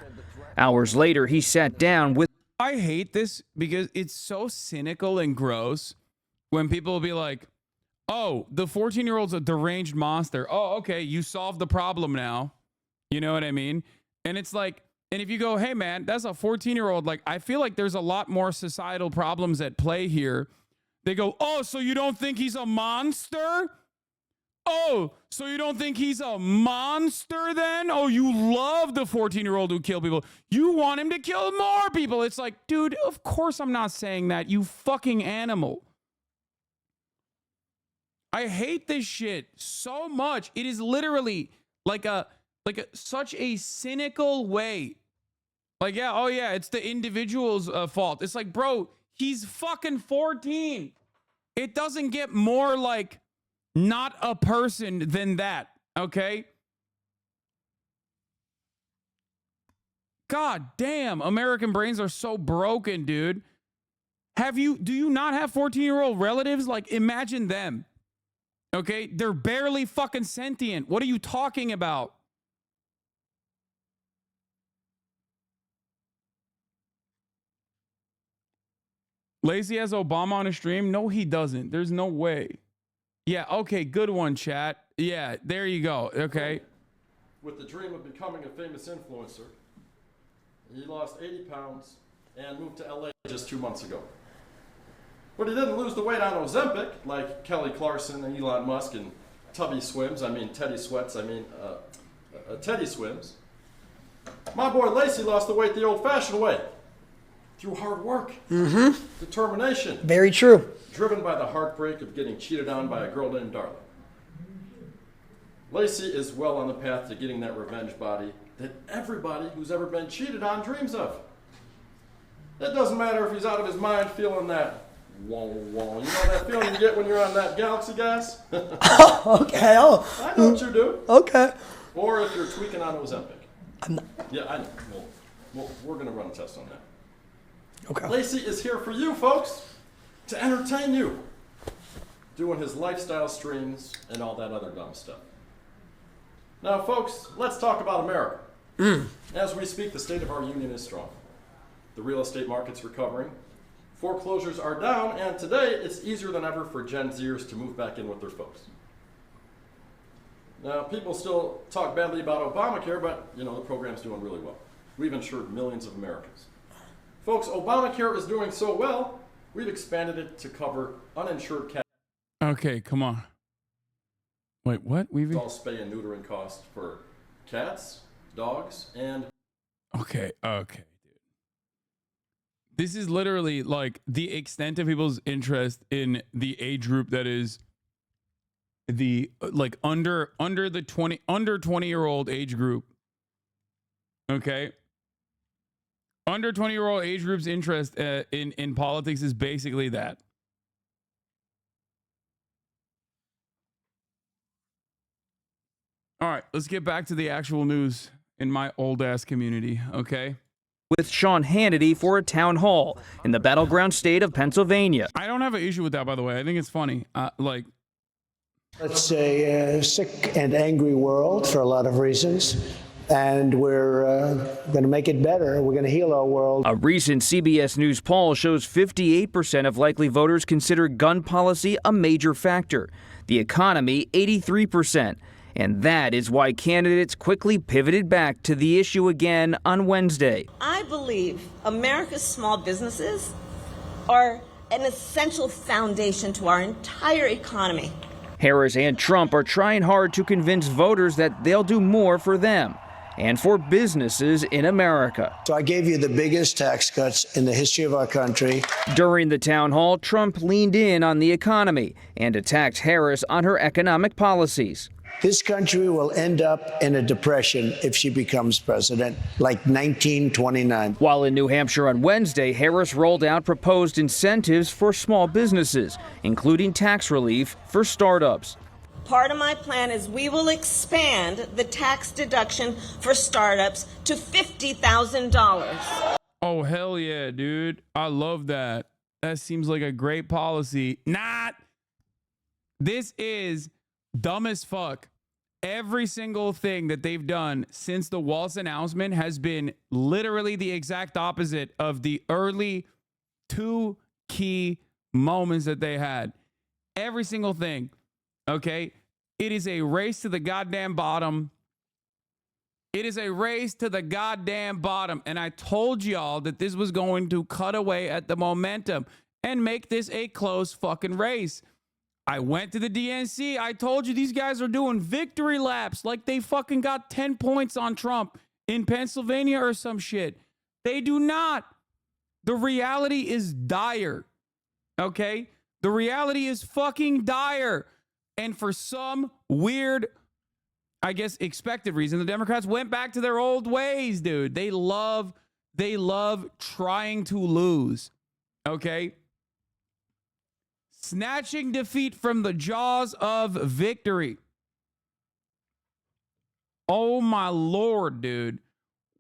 Hours later, he sat down with... I hate this because it's so cynical and gross when people will be like, oh, the 14-year-old's a deranged monster. Oh, okay, you solved the problem now. You know what I mean? And it's like, and if you go, hey, man, that's a 14-year-old, like, I feel like there's a lot more societal problems at play here. They go, oh, so you don't think he's a monster? Oh, so you don't think he's a monster then? Oh, you love the 14-year-old who killed people. You want him to kill more people. It's like, dude, of course I'm not saying that, you fucking animal. I hate this shit so much. It is literally like such a cynical way. Like, yeah, oh yeah, it's the individual's fault. It's like, bro, he's fucking 14. It doesn't get more like not a person than that, okay? God damn, American brains are so broken, dude. Do you not have 14-year-old relatives? Like, imagine them. Okay, they're barely fucking sentient. What are you talking about? Lazy has Obama on a stream? No, he doesn't. There's no way. Yeah, okay, good one, chat. Yeah, there you go. Okay. With the dream of becoming a famous influencer, he lost 80 pounds and moved to LA just 2 months ago. But he didn't lose the weight on Ozempic like Kelly Clarkson and Elon Musk and Teddy Swims. My boy Lacey lost the weight the old-fashioned way. Through hard work, determination. Very true. Driven by the heartbreak of getting cheated on by a girl named Darla. Lacey is well on the path to getting that revenge body that everybody who's ever been cheated on dreams of. It doesn't matter if he's out of his mind feeling that wah, wah. You know that feeling you get when you're on that galaxy gas? Okay. I know what you do. Okay. Or if you're tweaking on Ozempic. I'm not. Yeah, I know. Well, we're going to run a test on that. Okay. Lacey is here for you, folks, to entertain you, doing his lifestyle streams and all that other dumb stuff. Now, folks, let's talk about America. As we speak, the state of our union is strong. The real estate market's recovering. Foreclosures are down, and today it's easier than ever for Gen Zers to move back in with their folks. Now, people still talk badly about Obamacare, but, you know, the program's doing really well. We've insured millions of Americans. Folks, Obamacare is doing so well, we've expanded it to cover uninsured cats. Okay, come on. Wait, what? It's all spay and neutering costs for cats, dogs, and... Okay, dude. This is literally like the extent of people's interest in the age group that is the like under 20-year-old age group. Okay. Under 20-year-old age group's interest in politics is basically that. All right, let's get back to the actual news in my old ass community, okay? With Sean Hannity for a town hall in the battleground state of Pennsylvania. I don't have an issue with that, by the way. I think it's funny. It's a sick and angry world for a lot of reasons. And we're going to make it better. We're going to heal our world. A recent CBS News poll shows 58% of likely voters consider gun policy a major factor. The economy, 83%. And that is why candidates quickly pivoted back to the issue again on Wednesday. I believe America's small businesses are an essential foundation to our entire economy. Harris and Trump are trying hard to convince voters that they'll do more for them and for businesses in America. So I gave you the biggest tax cuts in the history of our country. During the town hall, Trump leaned in on the economy and attacked Harris on her economic policies. This country will end up in a depression if she becomes president, like 1929. While in New Hampshire on Wednesday, Harris rolled out proposed incentives for small businesses, including tax relief for startups. Part of my plan is we will expand the tax deduction for startups to $50,000. Oh, hell yeah, dude. I love that. That seems like a great policy. This is dumb as fuck. Every single thing that they've done since the Waltz announcement has been literally the exact opposite of the early two key moments that they had. Every single thing. Okay? It is a race to the goddamn bottom. It is a race to the goddamn bottom. And I told y'all that this was going to cut away at the momentum and make this a close fucking race. I went to the DNC. I told you these guys are doing victory laps like they fucking got 10 points on Trump in Pennsylvania or some shit. They do not. The reality is dire. Okay? The reality is fucking dire. And for some weird, I guess, expected reason, the Democrats went back to their old ways, dude. They love trying to lose. Okay? Snatching defeat from the jaws of victory. Oh my Lord, dude.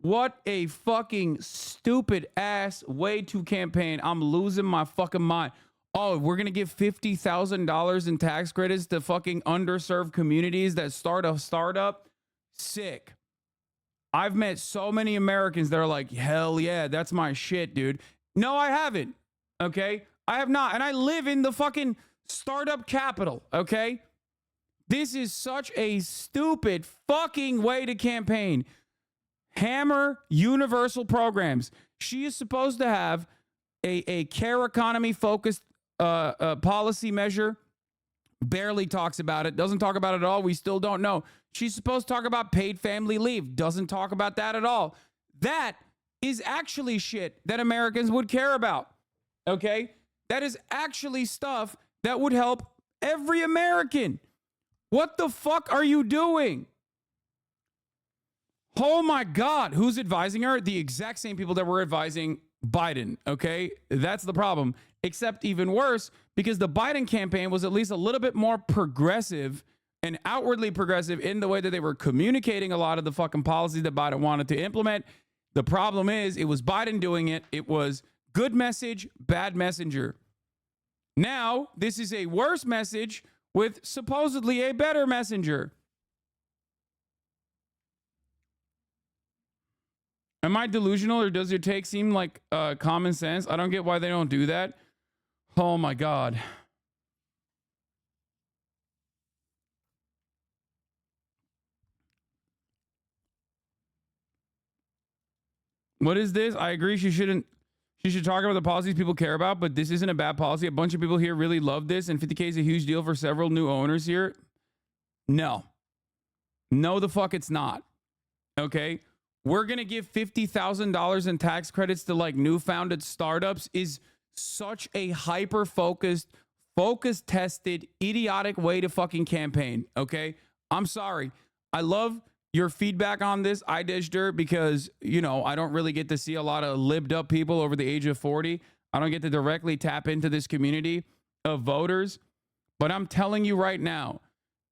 What a fucking stupid ass way to campaign. I'm losing my fucking mind. Oh, we're going to give $50,000 in tax credits to fucking underserved communities that start a startup. Sick. I've met so many Americans that are like, hell yeah, that's my shit, dude. No, I haven't. Okay? I have not. And I live in the fucking startup capital. Okay? This is such a stupid fucking way to campaign. Hammer universal programs. She is supposed to have a care economy focused policy measure. Barely talks about it. Doesn't talk about it at all. We still don't know. She's supposed to talk about paid family leave. Doesn't talk about that at all. That is actually shit that Americans would care about. Okay? That is actually stuff that would help every American. What the fuck are you doing? Oh my God. Who's advising her? The exact same people that were advising Biden, okay? That's the problem. Except even worse, because the Biden campaign was at least a little bit more progressive and outwardly progressive in the way that they were communicating a lot of the fucking policies that Biden wanted to implement. The problem is, it was Biden doing it. It was good message, bad messenger. Now, this is a worse message with supposedly a better messenger. Am I delusional, or does your take seem like common sense? I don't get why they don't do that. Oh my God. What is this? I agree she should talk about the policies people care about, but this isn't a bad policy. A bunch of people here really love this, and 50K is a huge deal for several new owners here. No. No, the fuck it's not. Okay? We're going to give $50,000 in tax credits to like new founded startups is such a hyper-focused, focus-tested, idiotic way to fucking campaign. Okay? I'm sorry. I love your feedback on this, I dish dirt, because, you know, I don't really get to see a lot of libbed up people over the age of 40. I don't get to directly tap into this community of voters. But I'm telling you right now,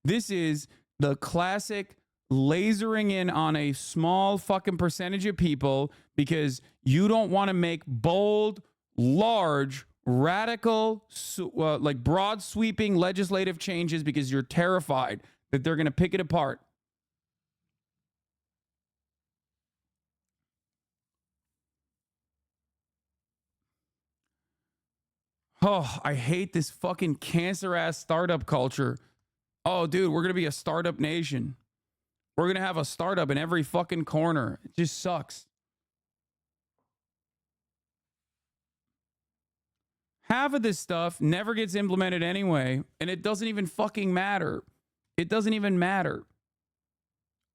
this is the classic lasering in on a small fucking percentage of people because you don't want to make bold, large, radical, like broad sweeping legislative changes because you're terrified that they're going to pick it apart. Oh, I hate this fucking cancer ass startup culture. Oh, dude, we're going to be a startup nation. We're going to have a startup in every fucking corner. It just sucks. Half of this stuff never gets implemented anyway, and it doesn't even fucking matter. It doesn't even matter.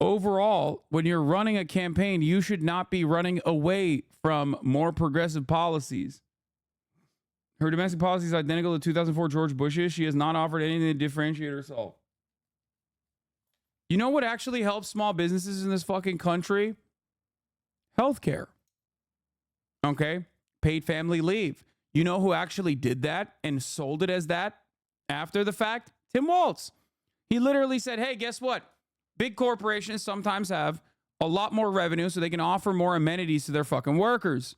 Overall, when you're running a campaign, you should not be running away from more progressive policies. Her domestic policy is identical to 2004 George Bush's. She has not offered anything to differentiate herself. You know what actually helps small businesses in this fucking country? Healthcare. Okay? Paid family leave. You know who actually did that and sold it as that after the fact? Tim Walz. He literally said, hey, guess what? Big corporations sometimes have a lot more revenue so they can offer more amenities to their fucking workers.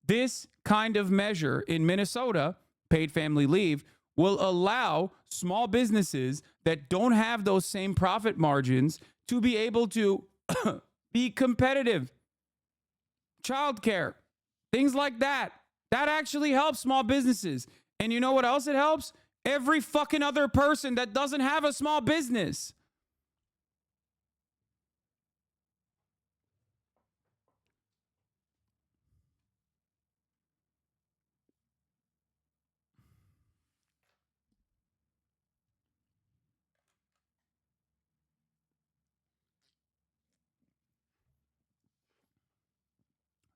This kind of measure in Minnesota, paid family leave, will allow small businesses that don't have those same profit margins to be able to be competitive. Childcare, things like that. That actually helps small businesses. And you know what else it helps? Every fucking other person that doesn't have a small business.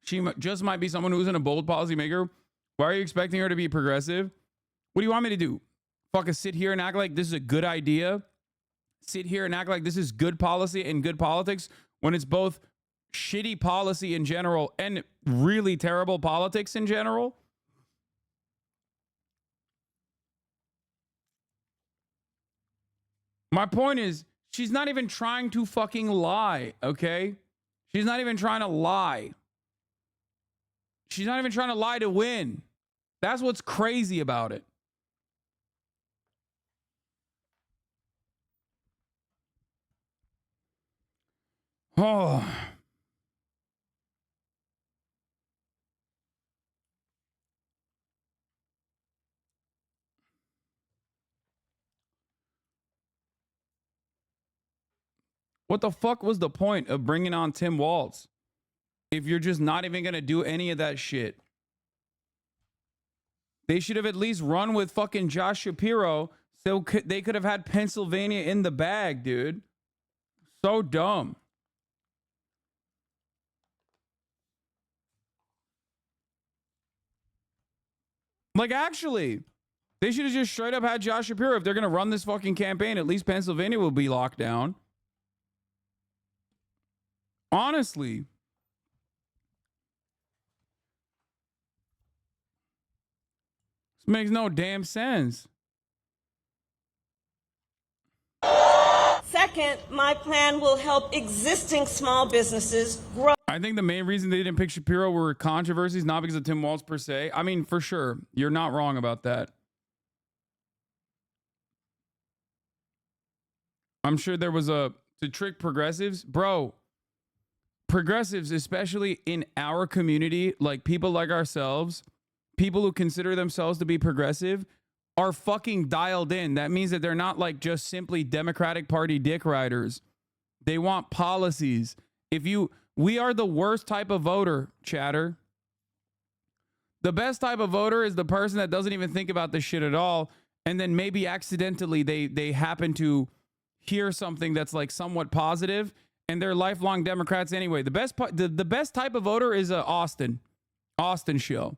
She just might be someone who isn't a bold policymaker. Why are you expecting her to be progressive? What do you want me to do? Fucking sit here and act like this is a good idea? Sit here and act like this is good policy and good politics when it's both shitty policy in general and really terrible politics in general? My point is, she's not even trying to fucking lie, okay? She's not even trying to lie. She's not even trying to lie to win. That's what's crazy about it. Oh. What the fuck was the point of bringing on Tim Walz if you're just not even going to do any of that shit? They should have at least run with fucking Josh Shapiro so they could have had Pennsylvania in the bag, dude. So dumb. Like, actually, they should have just straight up had Josh Shapiro. If they're going to run this fucking campaign, at least Pennsylvania will be locked down. Honestly. This makes no damn sense. Second, my plan will help existing small businesses grow. I think the main reason they didn't pick Shapiro were controversies, not because of Tim Walz per se. I mean, for sure. You're not wrong about that. I'm sure there was to trick progressives. Bro, progressives, especially in our community, like people like ourselves, people who consider themselves to be progressive, are fucking dialed in. That means that they're not like just simply Democratic Party dick riders. They want policies. We are the worst type of voter, chatter. The best type of voter is the person that doesn't even think about this shit at all, and then maybe accidentally they happen to hear something that's like somewhat positive, and they're lifelong Democrats anyway. The best type of voter is Austin Schill.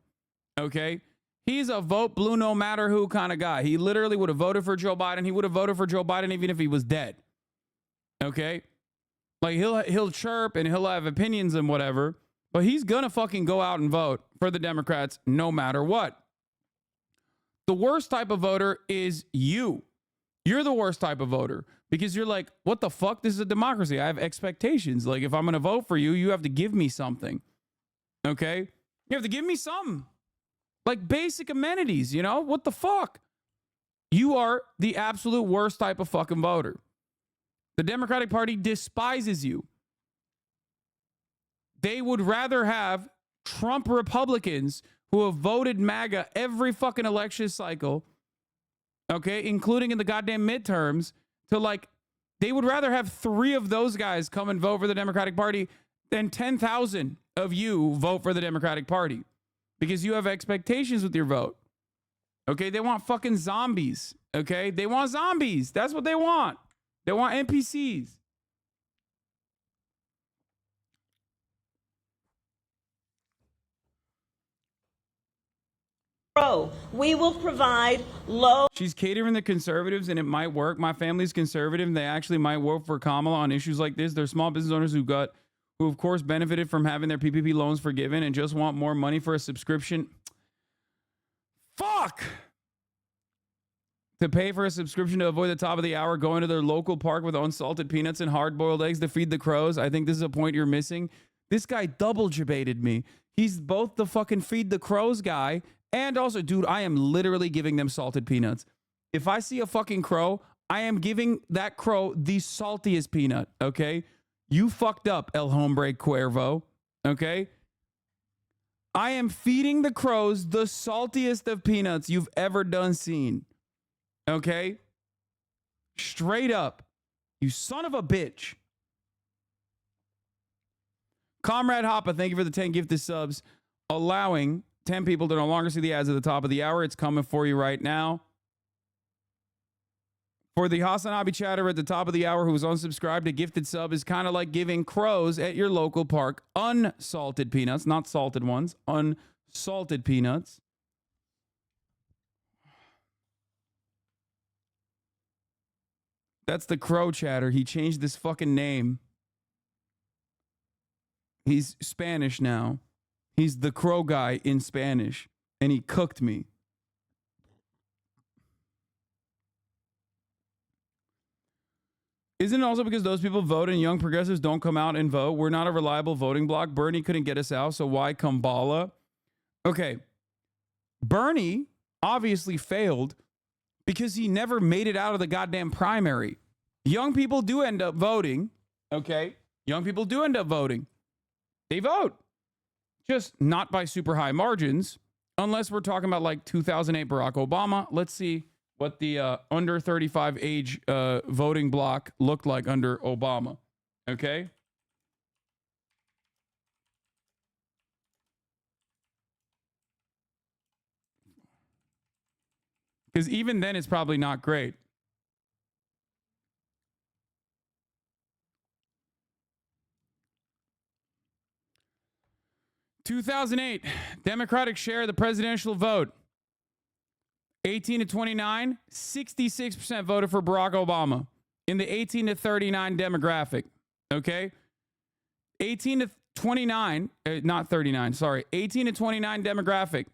Okay? He's a vote blue no matter who kind of guy. He literally would have voted for Joe Biden. He would have voted for Joe Biden even if he was dead. Okay? Like he'll chirp and he'll have opinions and whatever, but he's gonna fucking go out and vote for the Democrats no matter what. The worst type of voter is you. You're the worst type of voter because you're like, what the fuck? This is a democracy. I have expectations. Like if I'm gonna vote for you, you have to give me something. Okay? You have to give me something. Like basic amenities, you know? What the fuck? You are the absolute worst type of fucking voter. The Democratic Party despises you. They would rather have Trump Republicans who have voted MAGA every fucking election cycle, okay, including in the goddamn midterms, they would rather have 3 of those guys come and vote for the Democratic Party than 10,000 of you vote for the Democratic Party because you have expectations with your vote. Okay, they want fucking zombies. Okay, they want zombies. That's what they want. They want NPCs. We will provide low. She's catering the conservatives and it might work. My family's conservative and they actually might work for Kamala on issues like this. They're small business owners who of course benefited from having their PPP loans forgiven and just want more money for a subscription. Fuck! To pay for a subscription to avoid the top of the hour, going to their local park with unsalted peanuts and hard-boiled eggs to feed the crows. I think this is a point you're missing. This guy double debated me. He's both the fucking feed the crows guy and also, dude, I am literally giving them salted peanuts. If I see a fucking crow, I am giving that crow the saltiest peanut, okay? You fucked up, El Hombre Cuervo, okay? I am feeding the crows the saltiest of peanuts you've ever done seen. Okay? Straight up. You son of a bitch. Comrade Hoppa, thank you for the 10 gifted subs. Allowing 10 people to no longer see the ads at the top of the hour. It's coming for you right now. For the Hasan Abi chatter at the top of the hour who's unsubscribed, a gifted sub is kind of like giving crows at your local park unsalted peanuts, not salted ones, unsalted peanuts. That's the crow chatter. He changed this fucking name. He's Spanish now. He's the crow guy in Spanish. And he cooked me. Isn't it also because those people vote and young progressives don't come out and vote? We're not a reliable voting bloc. Bernie couldn't get us out, so why Kumbala? Okay. Bernie obviously failed because he never made it out of the goddamn primary. Young people do end up voting, okay? Young people do end up voting. They vote. Just not by super high margins, unless we're talking about like 2008 Barack Obama. Let's see what the under 35 age voting bloc looked like under Obama, okay? Because even then, it's probably not great. (2008) Democratic share of the presidential vote. 18 to 29, 66% voted for Barack Obama in the 18 to 39 demographic. Okay? 18 to 29, not 39, sorry. 18 to 29 demographic.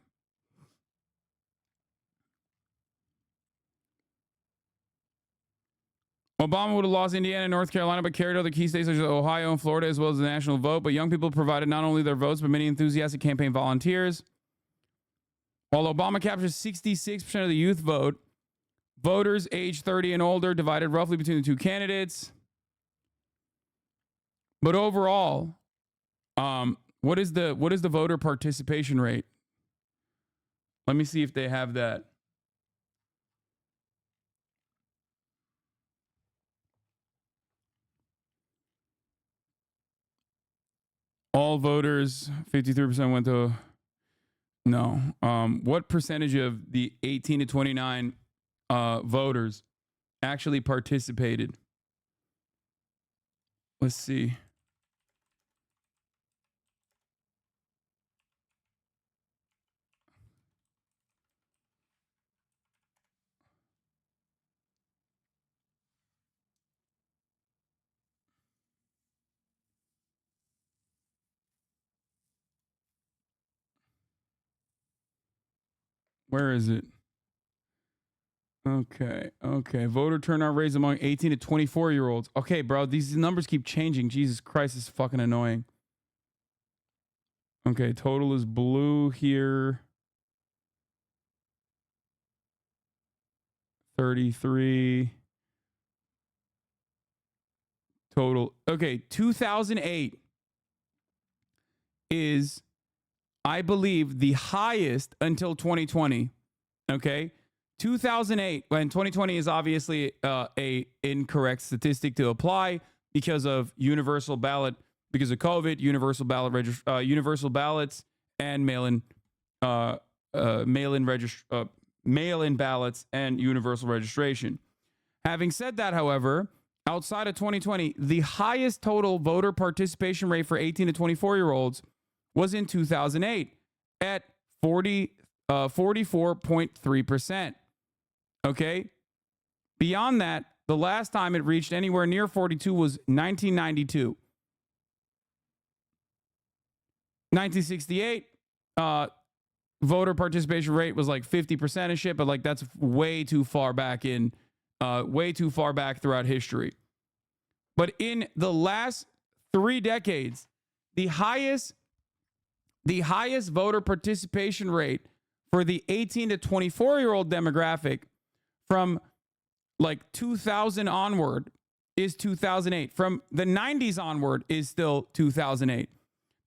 Obama would have lost Indiana and North Carolina, but carried other key states such as Ohio and Florida, as well as the national vote. But young people provided not only their votes, but many enthusiastic campaign volunteers. While Obama captured 66% of the youth vote, voters age 30 and older divided roughly between the two candidates. But overall, what is the voter participation rate? Let me see if they have that. All voters, 53% went to no. What percentage of the 18 to 29 voters actually participated? Let's see. Where is it? Okay. Voter turnout rates among 18 to 24-year-olds. Okay, bro, these numbers keep changing. Jesus Christ, this is fucking annoying. Okay, total is blue here. 33. Total. Okay, 2008 is, I believe, the highest until 2020. Okay, 2008, and 2020 is obviously a incorrect statistic to apply because of universal ballot, because of COVID, universal ballots, and mail-in ballots and universal registration. Having said that, however, outside of 2020, the highest total voter participation rate for 18 to 24-year-olds was in 2008 at 44.3%. Okay. Beyond that, the last time it reached anywhere near 42 was 1992. 1968, voter participation rate was like 50% and shit, but like that's way too far back throughout history. But in the last 3 decades, the highest voter participation rate for the 18 to 24-year-old demographic from like 2000 onward is 2008. From the 90s onward is still 2008.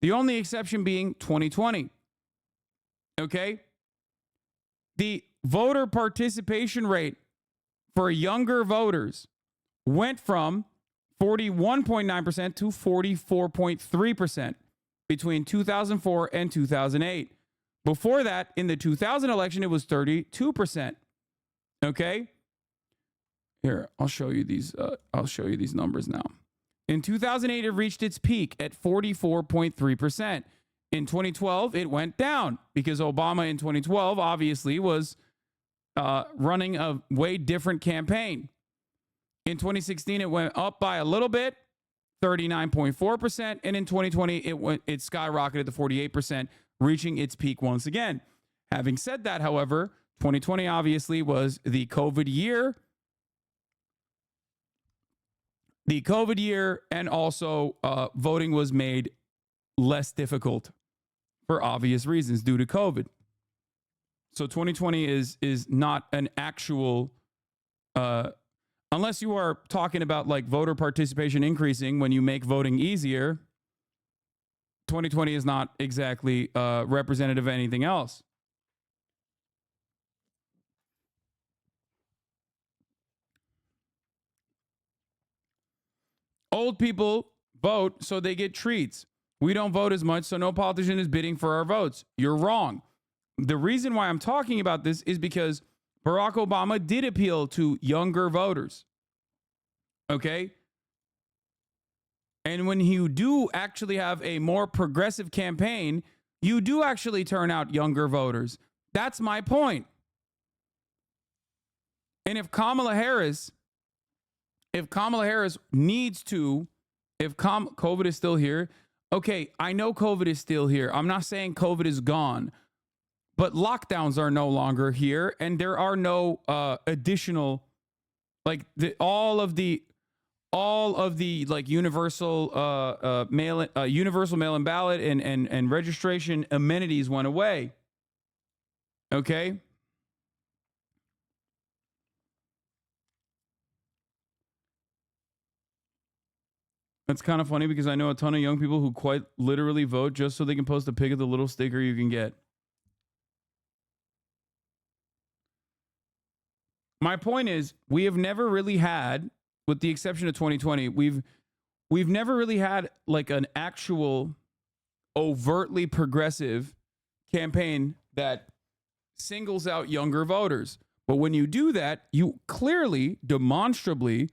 The only exception being 2020. Okay? The voter participation rate for younger voters went from 41.9% to 44.3% between 2004 and 2008. Before that, in the 2000 election, it was 32%. Okay? Here, I'll show you these numbers now. In 2008, it reached its peak at 44.3%. In 2012, it went down because Obama in 2012 obviously was running a way different campaign. In 2016, it went up by a little bit, 39.4%, and in 2020, it skyrocketed to 48%, reaching its peak once again. Having said that, however, 2020 obviously was the COVID year. And also voting was made less difficult for obvious reasons due to COVID. So 2020 is not an actual, unless you are talking about like voter participation increasing when you make voting easier, 2020 is not exactly representative of anything else. Old people vote so they get treats. We don't vote as much, so no politician is bidding for our votes. You're wrong. The reason why I'm talking about this is because Barack Obama did appeal to younger voters. Okay? And when you do actually have a more progressive campaign, you do actually turn out younger voters. That's my point. And if Kamala Harris needs to, if COVID is still here, okay, I know COVID is still here. I'm not saying COVID is gone, but lockdowns are no longer here, and there are no additional Like all of the like universal mail-in ballot and registration amenities went away. Okay? That's kind of funny because I know a ton of young people who quite literally vote just so they can post a pic of the little sticker you can get. My point is, we have never really had, with the exception of 2020, we've never really had like an actual overtly progressive campaign that singles out younger voters. But when you do that, you clearly, demonstrably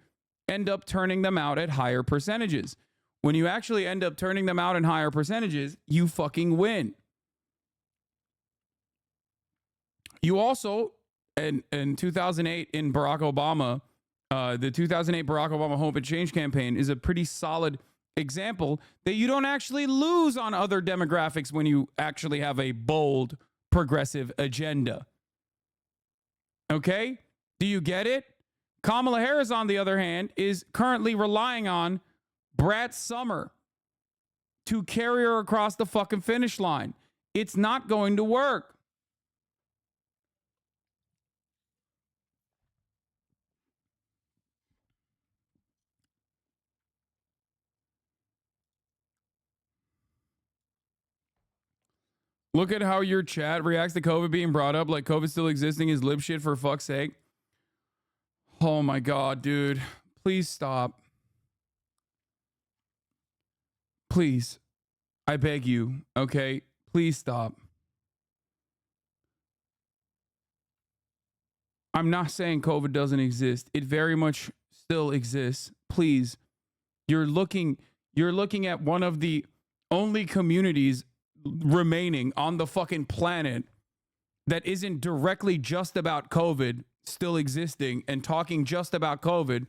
end up turning them out at higher percentages. When you actually end up turning them out in higher percentages, you fucking win. You also, in 2008 in Barack Obama, the 2008 Barack Obama Hope and Change campaign is a pretty solid example that you don't actually lose on other demographics when you actually have a bold progressive agenda. Okay? Do you get it? Kamala Harris, on the other hand, is currently relying on Brad Summer to carry her across the fucking finish line. It's not going to work. Look at how your chat reacts to COVID being brought up, like COVID still existing is lib shit, for fuck's sake. Oh my God, dude. Please stop. Please. I beg you, okay? Please stop. I'm not saying COVID doesn't exist. It very much still exists. Please. You're looking at one of the only communities remaining on the fucking planet that isn't directly just about COVID still existing and talking just about COVID,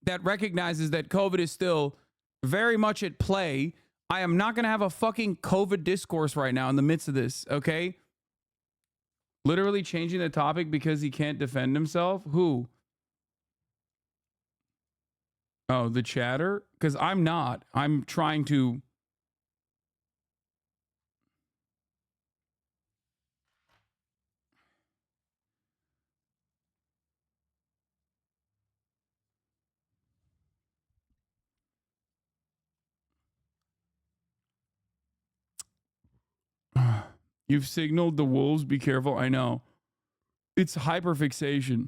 that recognizes that COVID is still very much at play. I am not going to have a fucking COVID discourse right now in the midst of this, okay? Literally changing the topic because he can't defend himself? Who? Oh, the chatter? Because I'm not. I'm trying to... You've signaled the wolves. Be careful. I know. It's hyperfixation.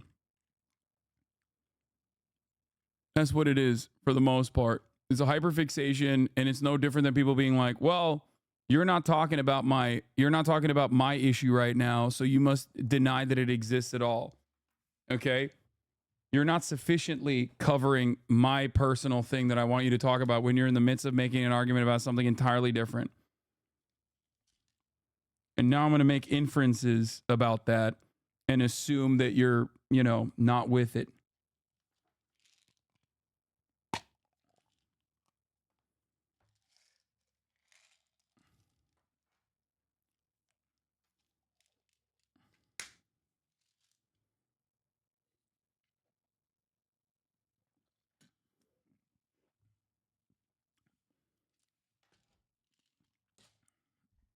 That's what it is for the most part. It's a hyperfixation, and it's no different than people being like, well, you're not talking about my issue right now, so you must deny that it exists at all. Okay? You're not sufficiently covering my personal thing that I want you to talk about when you're in the midst of making an argument about something entirely different. And now I'm going to make inferences about that and assume that you're, not with it.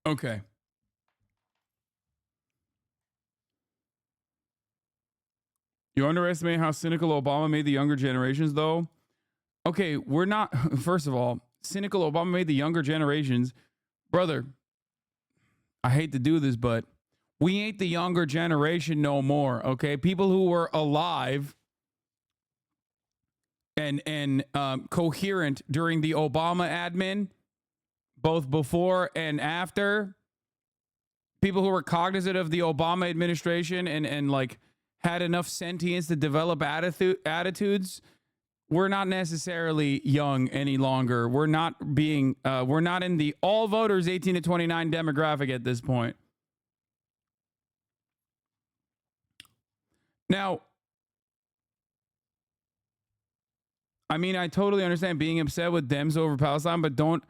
Okay. You underestimate how cynical Obama made the younger generations, though? Okay, we're not... First of all, cynical Obama made the younger generations. Brother, I hate to do this, but we ain't the younger generation no more, okay? People who were alive and coherent during the Obama admin, both before and after, people who were cognizant of the Obama administration and like had enough sentience to develop attitudes, we're not necessarily young any longer. We're not in the all voters 18 to 29 demographic at this point. Now, I mean, I totally understand being upset with Dems over Palestine, but don't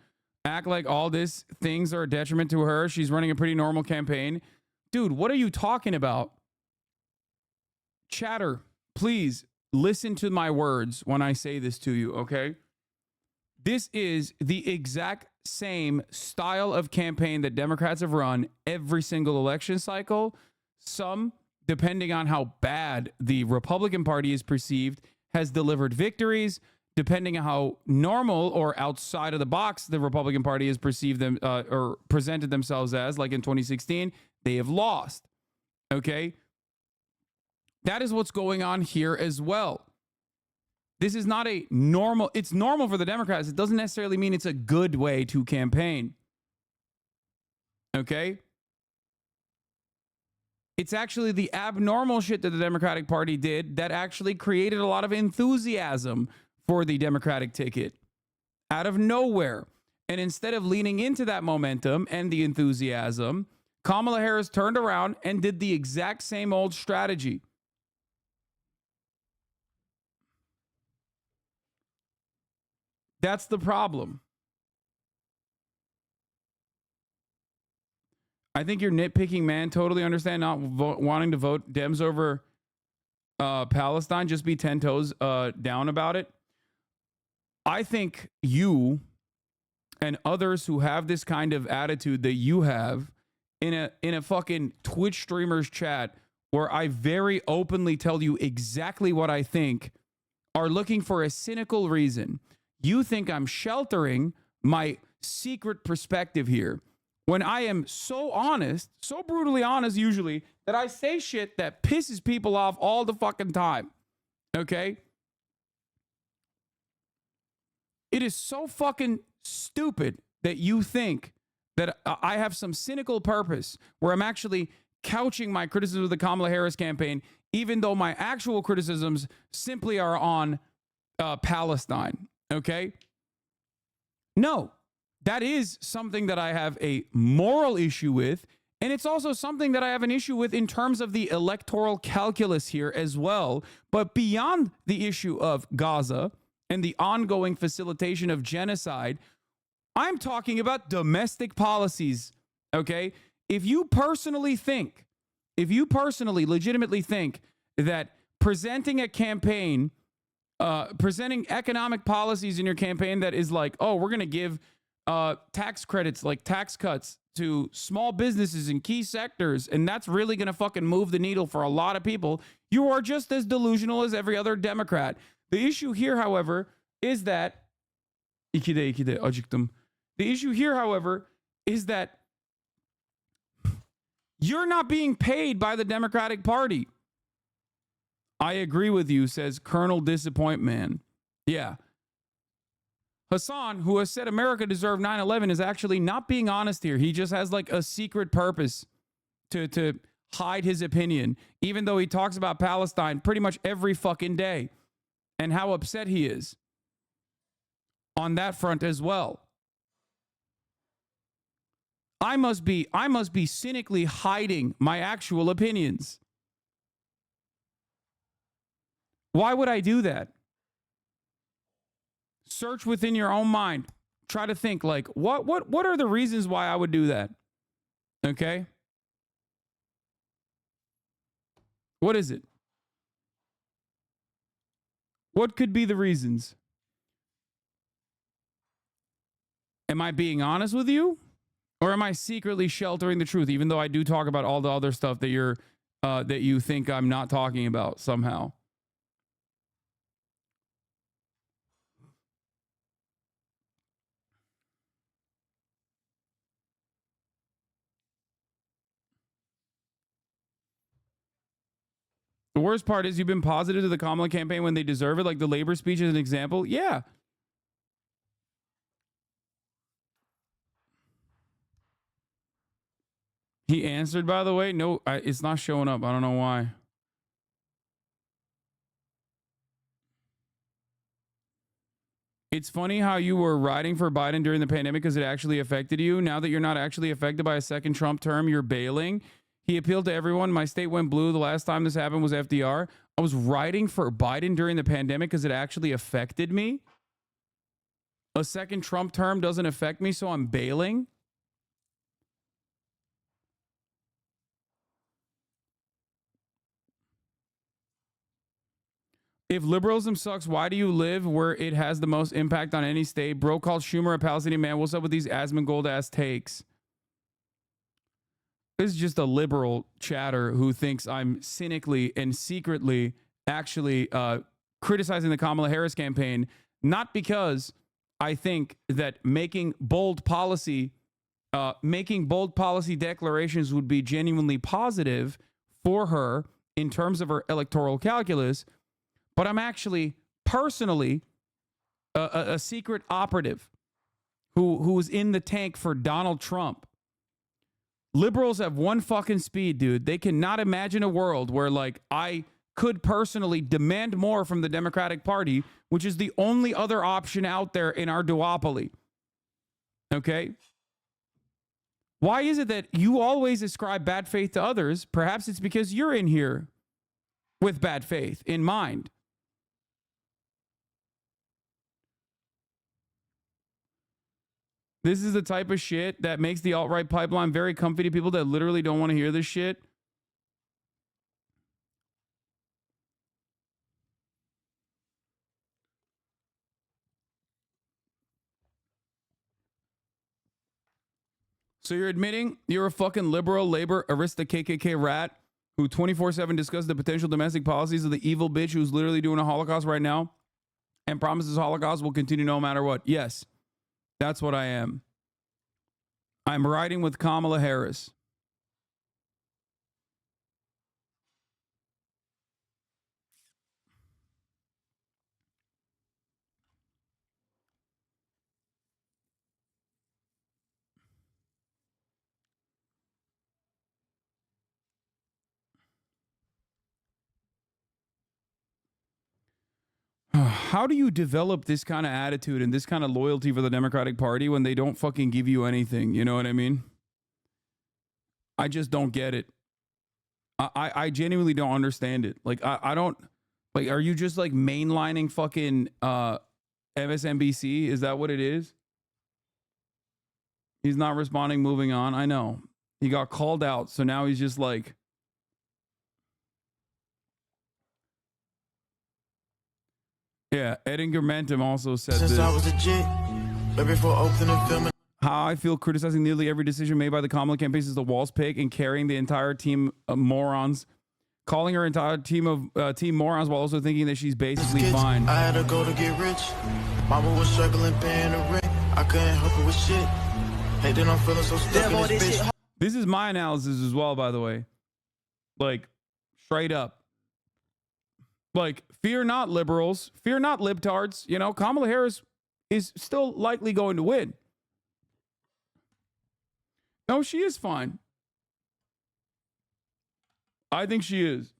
act like all these things are a detriment to her. She's running a pretty normal campaign. Dude, what are you talking about? Chatter, please listen to my words when I say this to you, okay? This is the exact same style of campaign that Democrats have run every single election cycle. Some, depending on how bad the Republican Party is perceived, has delivered victories. Depending on how normal or outside of the box the Republican Party has perceived them or presented themselves as, like in 2016, they have lost. Okay? That is what's going on here as well. This is not a normal, it's normal for the Democrats. It doesn't necessarily mean it's a good way to campaign. Okay? It's actually the abnormal shit that the Democratic Party did that actually created a lot of enthusiasm for the Democratic ticket out of nowhere. And instead of leaning into that momentum and the enthusiasm, Kamala Harris turned around and did the exact same old strategy. That's the problem. I think you're nitpicking, man. Totally understand not wanting to vote Dems over Palestine. Just be 10 toes down about it. I think you and others who have this kind of attitude that you have in a fucking Twitch streamers chat where I very openly tell you exactly what I think are looking for a cynical reason. You think I'm sheltering my secret perspective here when I am so honest, so brutally honest usually, that I say shit that pisses people off all the fucking time. Okay? It is so fucking stupid that you think that I have some cynical purpose where I'm actually couching my criticism of the Kamala Harris campaign, even though my actual criticisms simply are on Palestine. Okay? No, that is something that I have a moral issue with. And it's also something that I have an issue with in terms of the electoral calculus here as well. But beyond the issue of Gaza and the ongoing facilitation of genocide, I'm talking about domestic policies. Okay? If you personally legitimately think that presenting a campaign, presenting economic policies in your campaign that is like, oh, we're going to give tax credits, like tax cuts to small businesses in key sectors, and that's really going to fucking move the needle for a lot of people, you are just as delusional as every other Democrat. The issue here, however, is that acıktım. The issue here, however, is that you're not being paid by the Democratic Party. I agree with you, says Colonel Disappoint Man. Yeah. Hasan, who has said America deserved 9/11, is actually not being honest here. He just has like a secret purpose to hide his opinion, even though he talks about Palestine pretty much every fucking day and how upset he is on that front as well. I must be cynically hiding my actual opinions. Why would I do that? Search within your own mind. Try to think like, what are the reasons why I would do that? Okay? What is it? What could be the reasons? Am I being honest with you? Or am I secretly sheltering the truth, even though I do talk about all the other stuff that that you think I'm not talking about somehow? The worst part is you've been positive to the Kamala campaign when they deserve it, like the labor speech is an example. Yeah. He answered, by the way. No, it's not showing up. I don't know why. It's funny how you were riding for Biden during the pandemic because it actually affected you. Now that you're not actually affected by a second Trump term, you're bailing. He appealed to everyone. My state went blue. The last time this happened was FDR. I was riding for Biden during the pandemic because it actually affected me. A second Trump term doesn't affect me, so I'm bailing. If liberalism sucks, why do you live where it has the most impact on any state? Bro called Schumer a Palestinian man. What's up with these Asmongold ass takes? This is just a liberal chatter who thinks I'm cynically and secretly actually criticizing the Kamala Harris campaign, not because I think that making bold policy declarations would be genuinely positive for her in terms of her electoral calculus, but I'm actually personally a secret operative who was in the tank for Donald Trump. Liberals have one fucking speed, dude. They cannot imagine a world where, like, I could personally demand more from the Democratic Party, which is the only other option out there in our duopoly. Okay? Why is it that you always ascribe bad faith to others? Perhaps it's because you're in here with bad faith in mind. This is the type of shit that makes the alt-right pipeline very comfy to people that literally don't want to hear this shit. So you're admitting you're a fucking liberal, labor, arista, KKK rat who 24/7 discusses the potential domestic policies of the evil bitch who's literally doing a Holocaust right now and promises Holocaust will continue no matter what. Yes, that's what I am. I'm riding with Kamala Harris. How do you develop this kind of attitude and this kind of loyalty for the Democratic Party when they don't fucking give you anything? You know what I mean? I just don't get it. I genuinely don't understand it. Like, I don't, like, are you just like mainlining fucking MSNBC? Is that what it is? He's not responding, moving on. I know. He got called out, so now he's just like, yeah, Edinger Mentum also said Since this. I was a jit, but before opening film. How I feel criticizing nearly every decision made by the Kamala campaign is the Walls pick and carrying the entire team of morons, calling her entire team of team morons while also thinking that she's basically fine. I had to go to get rich. Mama was struggling paying the rent. I couldn't help her with shit. Hey, then I'm feeling so stuck in this bitch. This is my analysis as well, by the way. Like, straight up. Like, fear not, liberals. Fear not, libtards. You know, Kamala Harris is still likely going to win. No, she is fine. I think she is.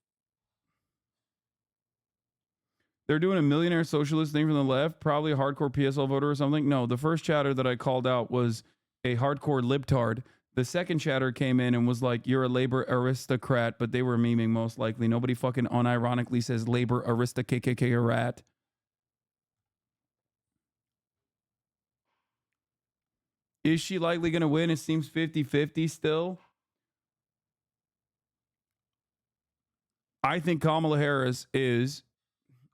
They're doing a millionaire socialist thing from the left, probably a hardcore PSL voter or something. No, the first chatter that I called out was a hardcore libtard. The second chatter came in and was like, you're a labor aristocrat, but they were memeing most likely. Nobody fucking unironically says labor arista KKK rat. Is she likely going to win? It seems 50-50 still. I think Kamala Harris is,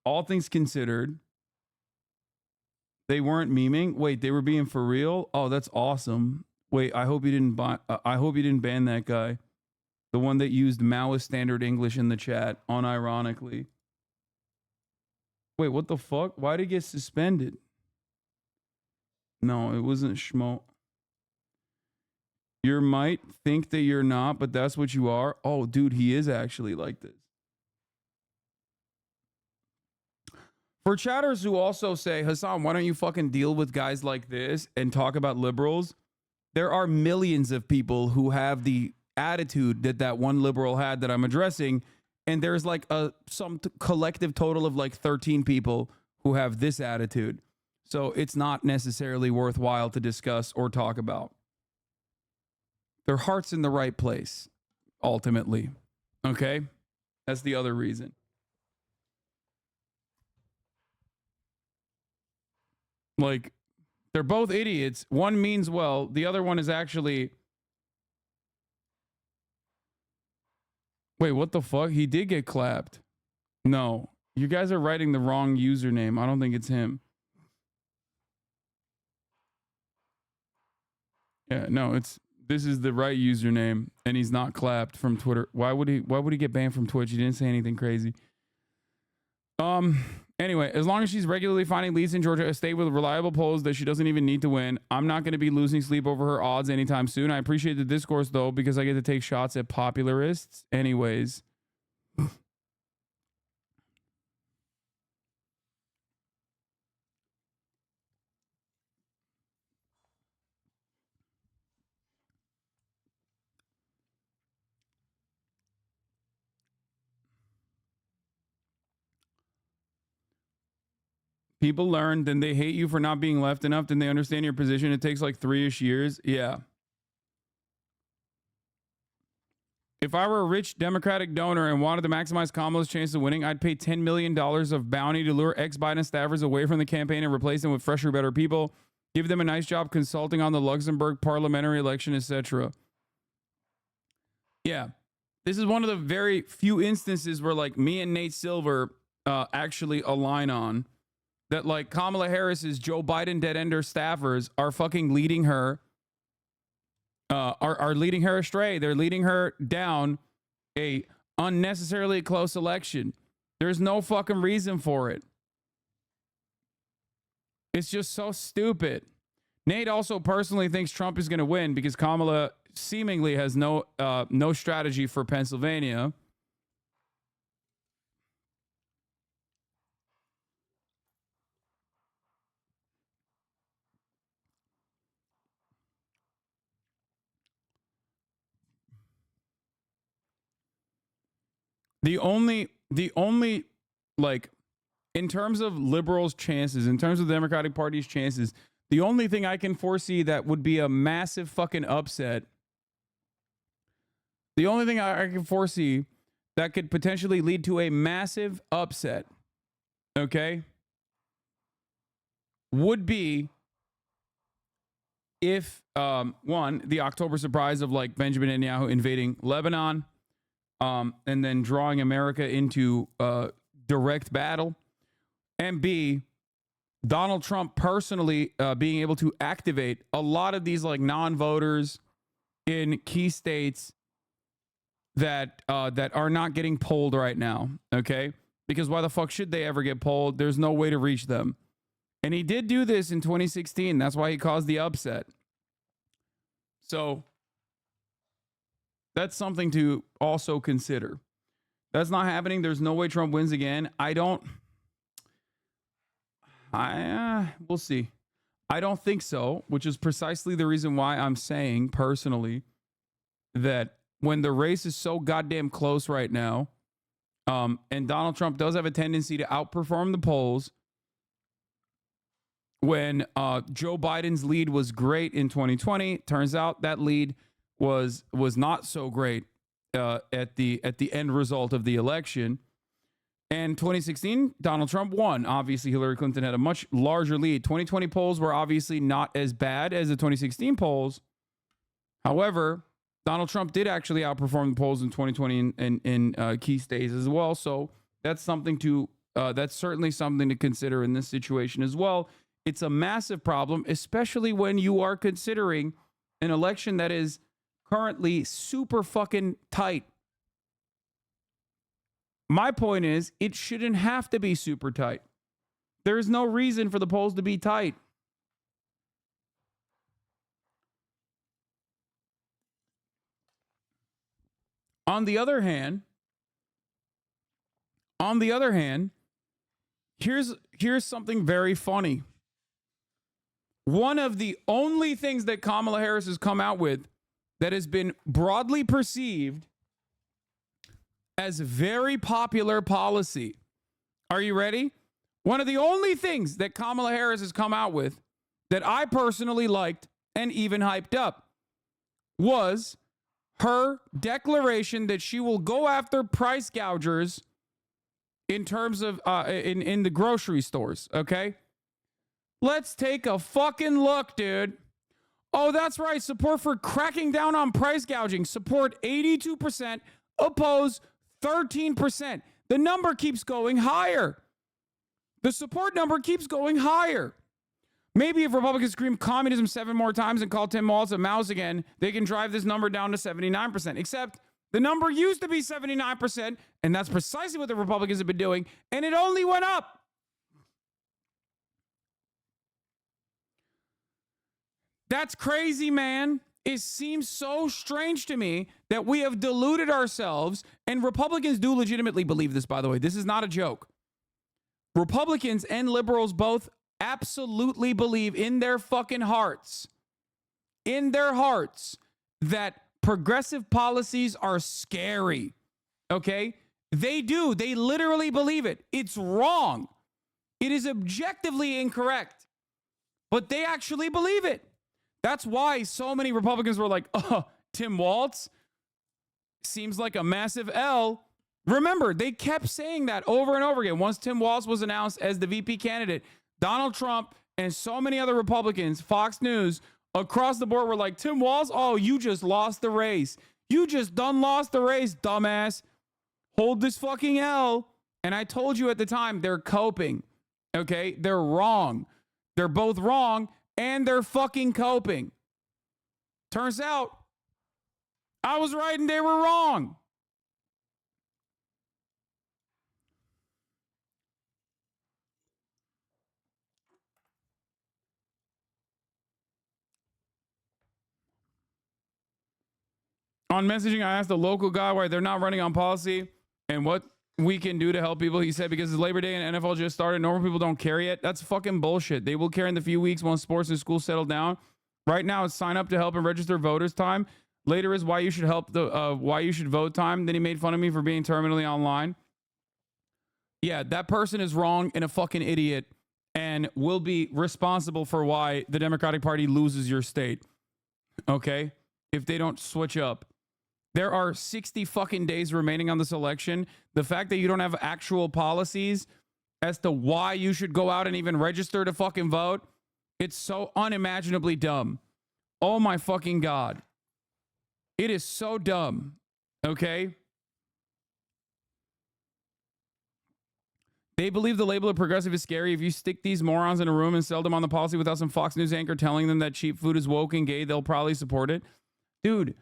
all things considered, they weren't memeing. Wait, they were being for real? Oh, that's awesome. Wait, I hope you didn't ban that guy. The one that used Maoist standard English in the chat, unironically. Wait, what the fuck? Why did he get suspended? No, it wasn't Schmo. You might think that you're not, but that's what you are. Oh, dude, he is actually like this. For chatters who also say, Hasan, why don't you fucking deal with guys like this and talk about liberals? There are millions of people who have the attitude that that one liberal had that I'm addressing, and there's like some collective total of like 13 people who have this attitude. So it's not necessarily worthwhile to discuss or talk about. Their heart's in the right place, ultimately. Okay? That's the other reason. Like, they're both idiots. One means well. The other one is actually... Wait, what the fuck? He did get clapped. No. You guys are writing the wrong username. I don't think it's him. Yeah, no, this is the right username, and he's not clapped from Twitter. Why would he get banned from Twitch? He didn't say anything crazy. Anyway, as long as she's regularly finding leads in Georgia, a state with reliable polls that she doesn't even need to win, I'm not going to be losing sleep over her odds anytime soon. I appreciate the discourse, though, because I get to take shots at popularists. Anyways. People learn, then they hate you for not being left enough, then they understand your position. It takes like 3-ish years. Yeah. If I were a rich Democratic donor and wanted to maximize Kamala's chance of winning, I'd pay $10 million of bounty to lure ex-Biden staffers away from the campaign and replace them with fresher, better people. Give them a nice job consulting on the Luxembourg parliamentary election, etc. Yeah. This is one of the very few instances where like me and Nate Silver actually align on. That like Kamala Harris's Joe Biden dead-ender staffers are fucking leading her, are leading her astray. They're leading her down a unnecessarily close election. There's no fucking reason for it. It's just so stupid. Nate also personally thinks Trump is going to win because Kamala seemingly has no strategy for Pennsylvania. The only like in terms of liberals' chances, in terms of the Democratic Party's chances, the only thing I can foresee that would be a massive fucking upset, the only thing I can foresee that could potentially lead to a massive upset, okay, would be if, one, the October surprise of like Benjamin Netanyahu invading Lebanon, and then drawing America into direct battle, and B, Donald Trump personally being able to activate a lot of these like non-voters in key states that are not getting polled right now, okay? Because why the fuck should they ever get polled? There's no way to reach them. And he did do this in 2016. That's why he caused the upset. So that's something to also consider. That's not happening. There's no way Trump wins again. We'll see. I don't think so, which is precisely the reason why I'm saying personally that when the race is so goddamn close right now, and Donald Trump does have a tendency to outperform the polls, when Joe Biden's lead was great in 2020, turns out that lead was not so great at the end result of the election. And 2016, Donald Trump won. Obviously, Hillary Clinton had a much larger lead. 2020 polls were obviously not as bad as the 2016 polls. However, Donald Trump did actually outperform the polls in 2020 in key states as well. So that's that's certainly something to consider in this situation as well. It's a massive problem, especially when you are considering an election that is currently super fucking tight. My point is, it shouldn't have to be super tight. There's no reason for the polls to be tight. On the other hand, here's something very funny. One of the only things that Kamala Harris has come out with that has been broadly perceived as very popular policy. Are you ready? One of the only things that Kamala Harris has come out with that I personally liked and even hyped up was her declaration that she will go after price gougers in terms of in the grocery stores, okay? Let's take a fucking look, dude. Oh, that's right. Support for cracking down on price gouging. Support 82%, oppose 13%. the number keeps going higher. The support number keeps going higher. Maybe if Republicans scream communism 7 more times and call Tim Walz a mouse again, they can drive this number down to 79%. Except the number used to be 79%, and that's precisely what the Republicans have been doing, and it only went up. That's crazy, man. It seems so strange to me that we have deluded ourselves, and Republicans do legitimately believe this, by the way. This is not a joke. Republicans and liberals both absolutely believe in their fucking hearts, that progressive policies are scary. Okay? They do. They literally believe it. It's wrong. It is objectively incorrect. But they actually believe it. That's why so many Republicans were like, oh, Tim Walz seems like a massive L. Remember, they kept saying that over and over again. Once Tim Walz was announced as the VP candidate, Donald Trump and so many other Republicans, Fox News, across the board were like, Tim Walz, oh, you just lost the race. You just done lost the race, dumbass. Hold this fucking L. And I told you at the time, they're coping. Okay? They're wrong. They're both wrong, and they're fucking coping. Turns out, I was right and they were wrong. On messaging, I asked a local guy why they're not running on policy and what we can do to help people. He said, because it's Labor Day and NFL just started, normal people don't care yet. That's fucking bullshit. They will care in the few weeks once sports and schools settle down. Right now, it's sign up to help and register voters time. Later is why you should why you should vote time. Then he made fun of me for being terminally online. Yeah, that person is wrong and a fucking idiot and will be responsible for why the Democratic Party loses your state. Okay? If they don't switch up. There are 60 fucking days remaining on this election. The fact that you don't have actual policies as to why you should go out and even register to fucking vote, it's so unimaginably dumb. Oh my fucking God. It is so dumb. Okay? They believe the label of progressive is scary. If you stick these morons in a room and sell them on the policy without some Fox News anchor telling them that cheap food is woke and gay, they'll probably support it. Dude,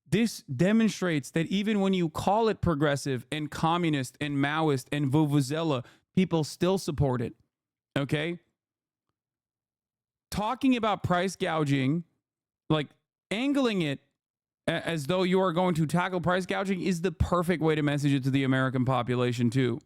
this demonstrates that even when you call it progressive and communist and Maoist and vuvuzela, people still support it. Okay? Talking about price gouging, like angling it as though you are going to tackle price gouging is the perfect way to message it to the American population too.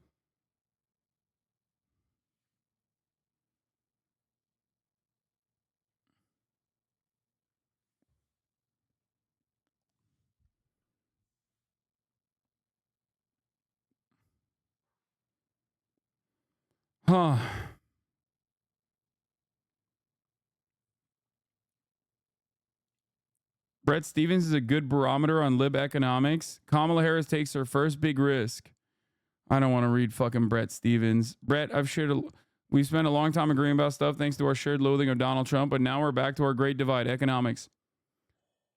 Huh. Brett Stevens is a good barometer on lib economics. Kamala Harris takes her first big risk. I don't want to read fucking Brett Stevens. Brett, we spent a long time agreeing about stuff thanks to our shared loathing of Donald Trump, but now we're back to our great divide, economics.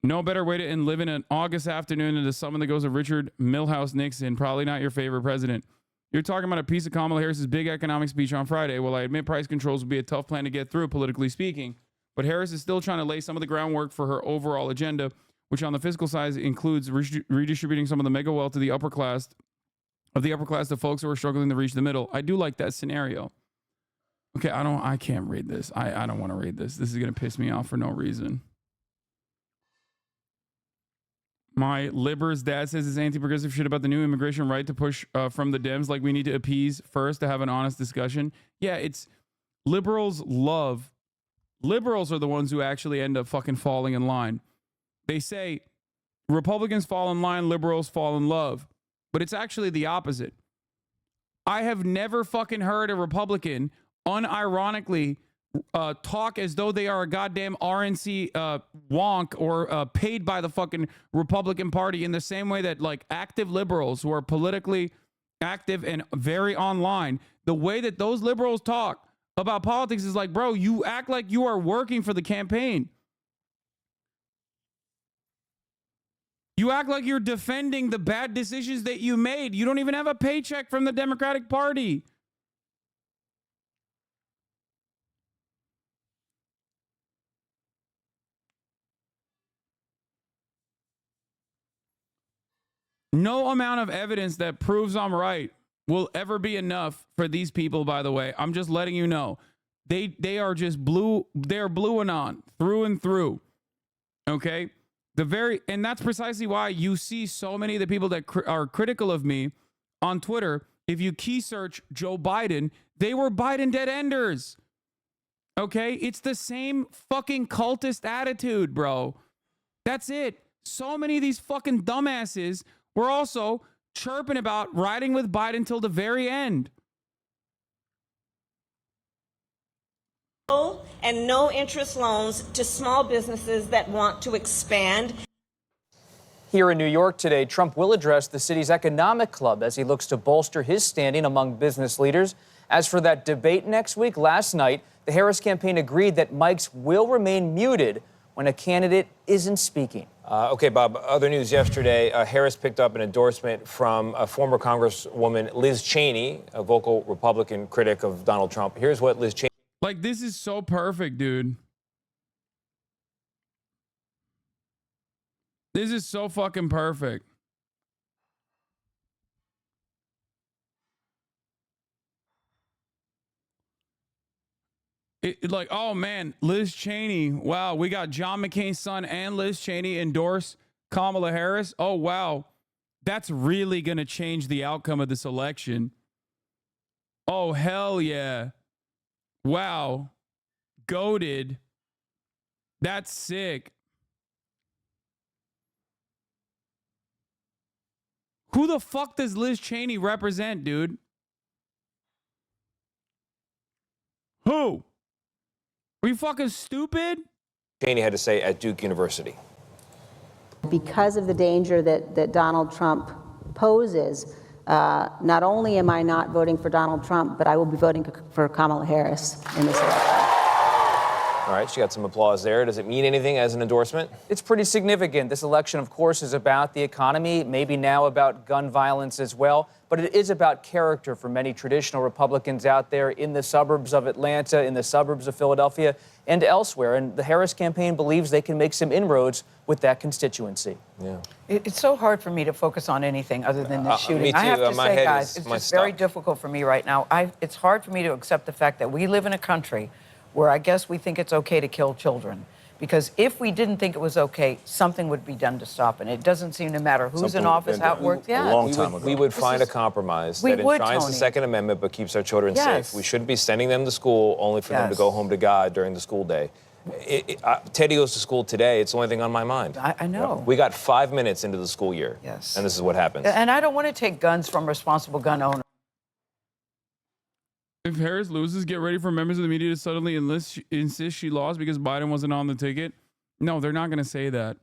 No better way to end living an August afternoon than to summon the ghost of Richard Milhouse Nixon, probably not your favorite president. You're talking about a piece of Kamala Harris's big economic speech on Friday. Well, I admit price controls will be a tough plan to get through, politically speaking. But Harris is still trying to lay some of the groundwork for her overall agenda, which on the fiscal side includes redistributing some of the mega wealth to the upper class of folks who are struggling to reach the middle. I do like that scenario. Okay, I can't read this. I don't want to read this. This is going to piss me off for no reason. My Libber's dad says this anti-progressive shit about the new immigration right to push from the Dems, like we need to appease first to have an honest discussion. Yeah, it's liberals are the ones who actually end up fucking falling in line. They say Republicans fall in line, liberals fall in love. But it's actually the opposite. I have never fucking heard a Republican unironically talk as though they are a goddamn RNC wonk or paid by the fucking Republican Party in the same way that like active liberals who are politically active and very online, the way that those liberals talk about politics is like, bro, you act like you are working for the campaign. You act like you're defending the bad decisions that you made. You don't even have a paycheck from the Democratic Party. No amount of evidence that proves I'm right will ever be enough for these people, by the way. I'm just letting you know. They are just blue. They're blueing on through and through. Okay? And that's precisely why you see so many of the people that are critical of me on Twitter. If you key search Joe Biden, they were Biden dead enders. Okay? It's the same fucking cultist attitude, bro. That's it. So many of these fucking dumbasses were also chirping about riding with Biden till the very end. And no interest loans to small businesses that want to expand. Here in New York today, Trump will address the city's economic club as he looks to bolster his standing among business leaders. As for that debate next week, last night, the Harris campaign agreed that mics will remain muted when a candidate isn't speaking. Okay, Bob, other news yesterday, Harris picked up an endorsement from a former Congresswoman, Liz Cheney, a vocal Republican critic of Donald Trump. Here's what Liz Cheney... Like, this is so perfect, dude. This is so fucking perfect. Like, oh man, Liz Cheney. Wow, we got John McCain's son and Liz Cheney endorse Kamala Harris. Oh, wow. That's really going to change the outcome of this election. Oh, hell yeah. Wow. Goated. That's sick. Who the fuck does Liz Cheney represent, dude? Who? Are you fucking stupid? Cheney had to say at Duke University. Because of the danger that Donald Trump poses, not only am I not voting for Donald Trump, but I will be voting for Kamala Harris in this election. All right, she got some applause there. Does it mean anything as an endorsement? It's pretty significant. This election, of course, is about the economy, maybe now about gun violence as well, but it is about character for many traditional Republicans out there in the suburbs of Atlanta, in the suburbs of Philadelphia, and elsewhere. And the Harris campaign believes they can make some inroads with that constituency. Yeah. It's so hard for me to focus on anything other than the shooting. Me too. I have to My say, head guys, is it's just very difficult for me right now. It's hard for me to accept the fact that we live in a country where I guess we think it's okay to kill children. Because if we didn't think it was okay, something would be done to stop it. It doesn't seem to matter who's in office, how it works. A long time ago. We would find a compromise that enshrines the Second Amendment but keeps our children safe. We shouldn't be sending them to school only for them to go home to God during the school day. Teddy goes to school today. It's the only thing on my mind. I know. We got 5 minutes into the school year. Yes. And this is what happens. And I don't want to take guns from responsible gun owners. If Harris loses, get ready for members of the media to suddenly insist she lost because Biden wasn't on the ticket. No, they're not going to say that.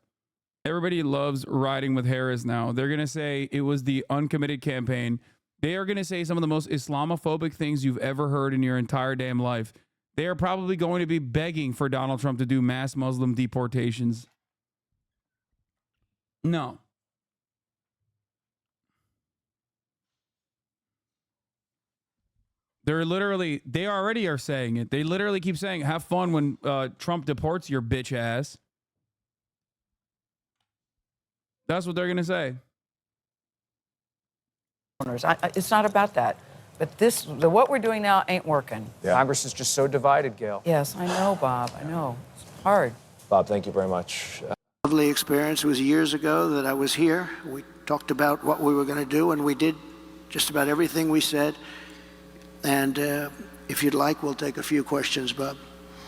Everybody loves riding with Harris now. They're going to say it was the uncommitted campaign. They are going to say some of the most Islamophobic things you've ever heard in your entire damn life. They are probably going to be begging for Donald Trump to do mass Muslim deportations. No. They already are saying it. They literally keep saying, have fun when Trump deports your bitch ass. That's what they're going to say. It's not about that. But what we're doing now ain't working. Yeah. Congress is just so divided, Gail. Yes, I know, Bob. I know. It's hard. Bob, thank you very much. Lovely experience. It was years ago that I was here. We talked about what we were going to do, and we did just about everything we said. And if you'd like, we'll take a few questions, Bob.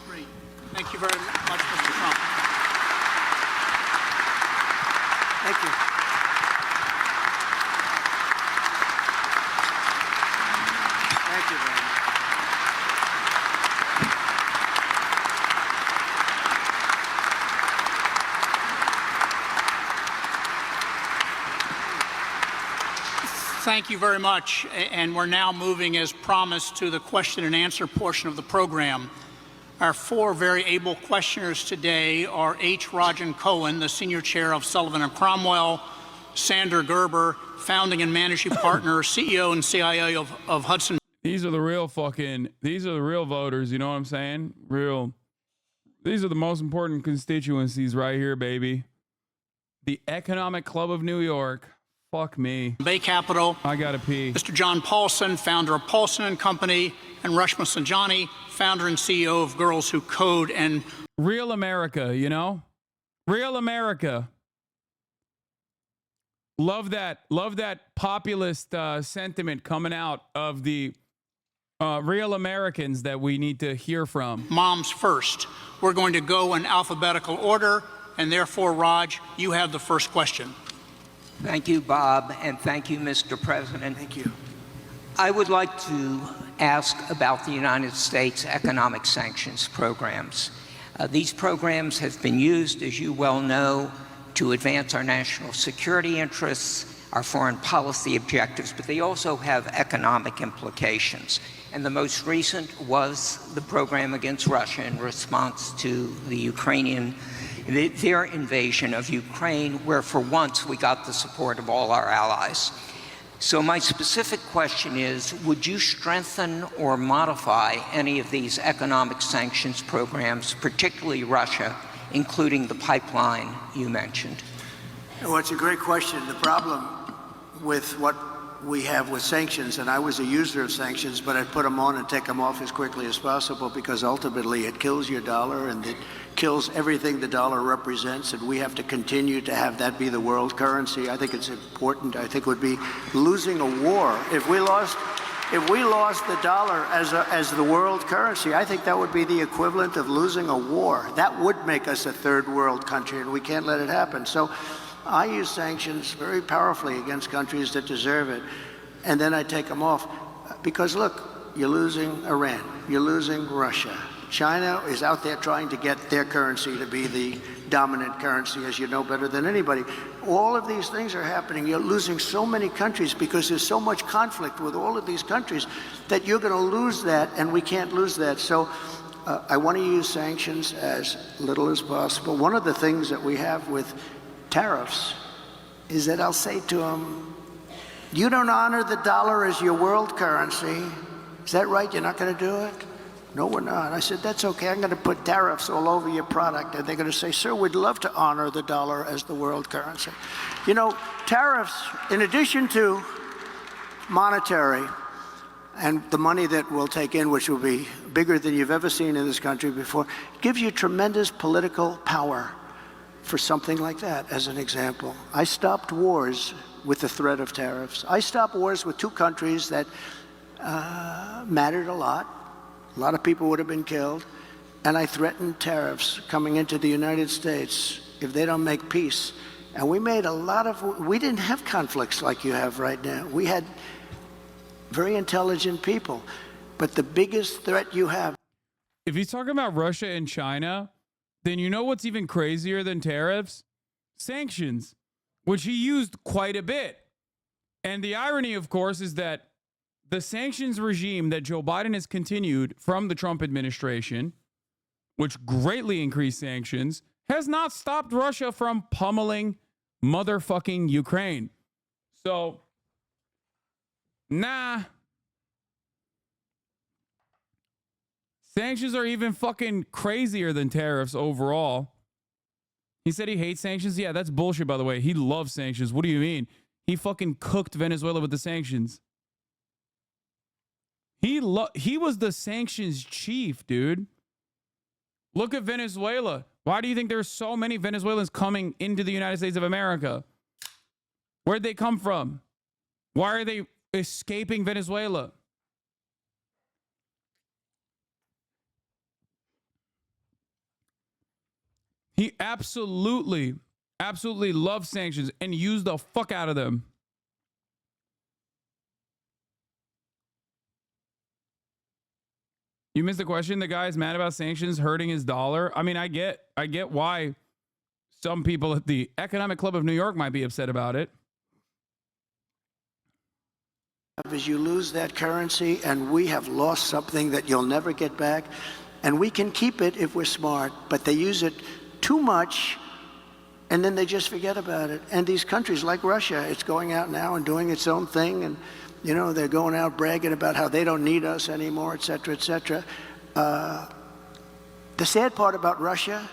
Great. Thank you very much, Mr. Trump. Thank you. Thank you very much. Thank you very much. And we're now moving, as promised, to the question and answer portion of the program. Our four very able questioners today are H. Rajan Cohen, the senior chair of Sullivan & Cromwell, Sander Gerber, founding and managing partner, CEO and CIO of Hudson. These are the real voters, you know what I'm saying? These are the most important constituencies right here, baby. The Economic Club of New York. Fuck me. Bay Capital. I gotta pee. Mr. John Paulson, founder of Paulson & Company, and Rashma Sanjani, founder and CEO of Girls Who Code and Real America, you know? Real America. Love that populist sentiment coming out of the real Americans that we need to hear from. Moms First. We're going to go in alphabetical order, and therefore, Raj, you have the first question. Thank you, Bob, and thank you, Mr. President. Thank you. I would like to ask about the United States economic sanctions programs. These programs have been used, as you well know, to advance our national security interests, our foreign policy objectives, but they also have economic implications. And the most recent was the program against Russia in response to their invasion of Ukraine, where for once we got the support of all our allies. So my specific question is, would you strengthen or modify any of these economic sanctions programs, particularly Russia, including the pipeline you mentioned? Well, it's a great question. The problem with what we have with sanctions, and I was a user of sanctions, but I'd put them on and take them off as quickly as possible because ultimately it kills your dollar and it kills everything the dollar represents, and we have to continue to have that be the world currency. I think it's important. I think it would be losing a war. If we lost the dollar as the world currency, I think that would be the equivalent of losing a war. That would make us a third world country, and we can't let it happen. So I use sanctions very powerfully against countries that deserve it, and then I take them off. Because look, you're losing Iran, you're losing Russia. China is out there trying to get their currency to be the dominant currency, as you know better than anybody. All of these things are happening. You're losing so many countries because there's so much conflict with all of these countries that you're going to lose that, and we can't lose that. So I want to use sanctions as little as possible. One of the things that we have with tariffs is that I'll say to them, you don't honor the dollar as your world currency. Is that right? You're not going to do it? No, we're not. I said, that's okay. I'm going to put tariffs all over your product. And they're going to say, sir, we'd love to honor the dollar as the world currency. You know, tariffs, in addition to monetary and the money that we'll take in, which will be bigger than you've ever seen in this country before, gives you tremendous political power for something like that, as an example. I stopped wars with the threat of tariffs. I stopped wars with two countries that mattered a lot. A lot of people would have been killed. And I threatened tariffs coming into the United States if they don't make peace. And we made we didn't have conflicts like you have right now. We had very intelligent people. But the biggest threat you have. If he's talking about Russia and China, then you know what's even crazier than tariffs? Sanctions, which he used quite a bit. And the irony, of course, is that the sanctions regime that Joe Biden has continued from the Trump administration, which greatly increased sanctions, has not stopped Russia from pummeling motherfucking Ukraine. So, nah. Sanctions are even fucking crazier than tariffs overall. He said he hates sanctions. Yeah, that's bullshit, by the way. He loves sanctions. What do you mean? He fucking cooked Venezuela with the sanctions. He was the sanctions chief, dude. Look at Venezuela. Why do you think there's so many Venezuelans coming into the United States of America? Where'd they come from? Why are they escaping Venezuela? He absolutely loves sanctions and used the fuck out of them. You missed the question. The guy's mad about sanctions hurting his dollar. I mean, I get why some people at the Economic Club of New York might be upset about it. As you lose that currency, and we have lost something that you'll never get back. And we can keep it if we're smart, but they use it too much, and then they just forget about it. And these countries like Russia, it's going out now and doing its own thing, and you know, they're going out bragging about how they don't need us anymore, et cetera, et cetera. The sad part about Russia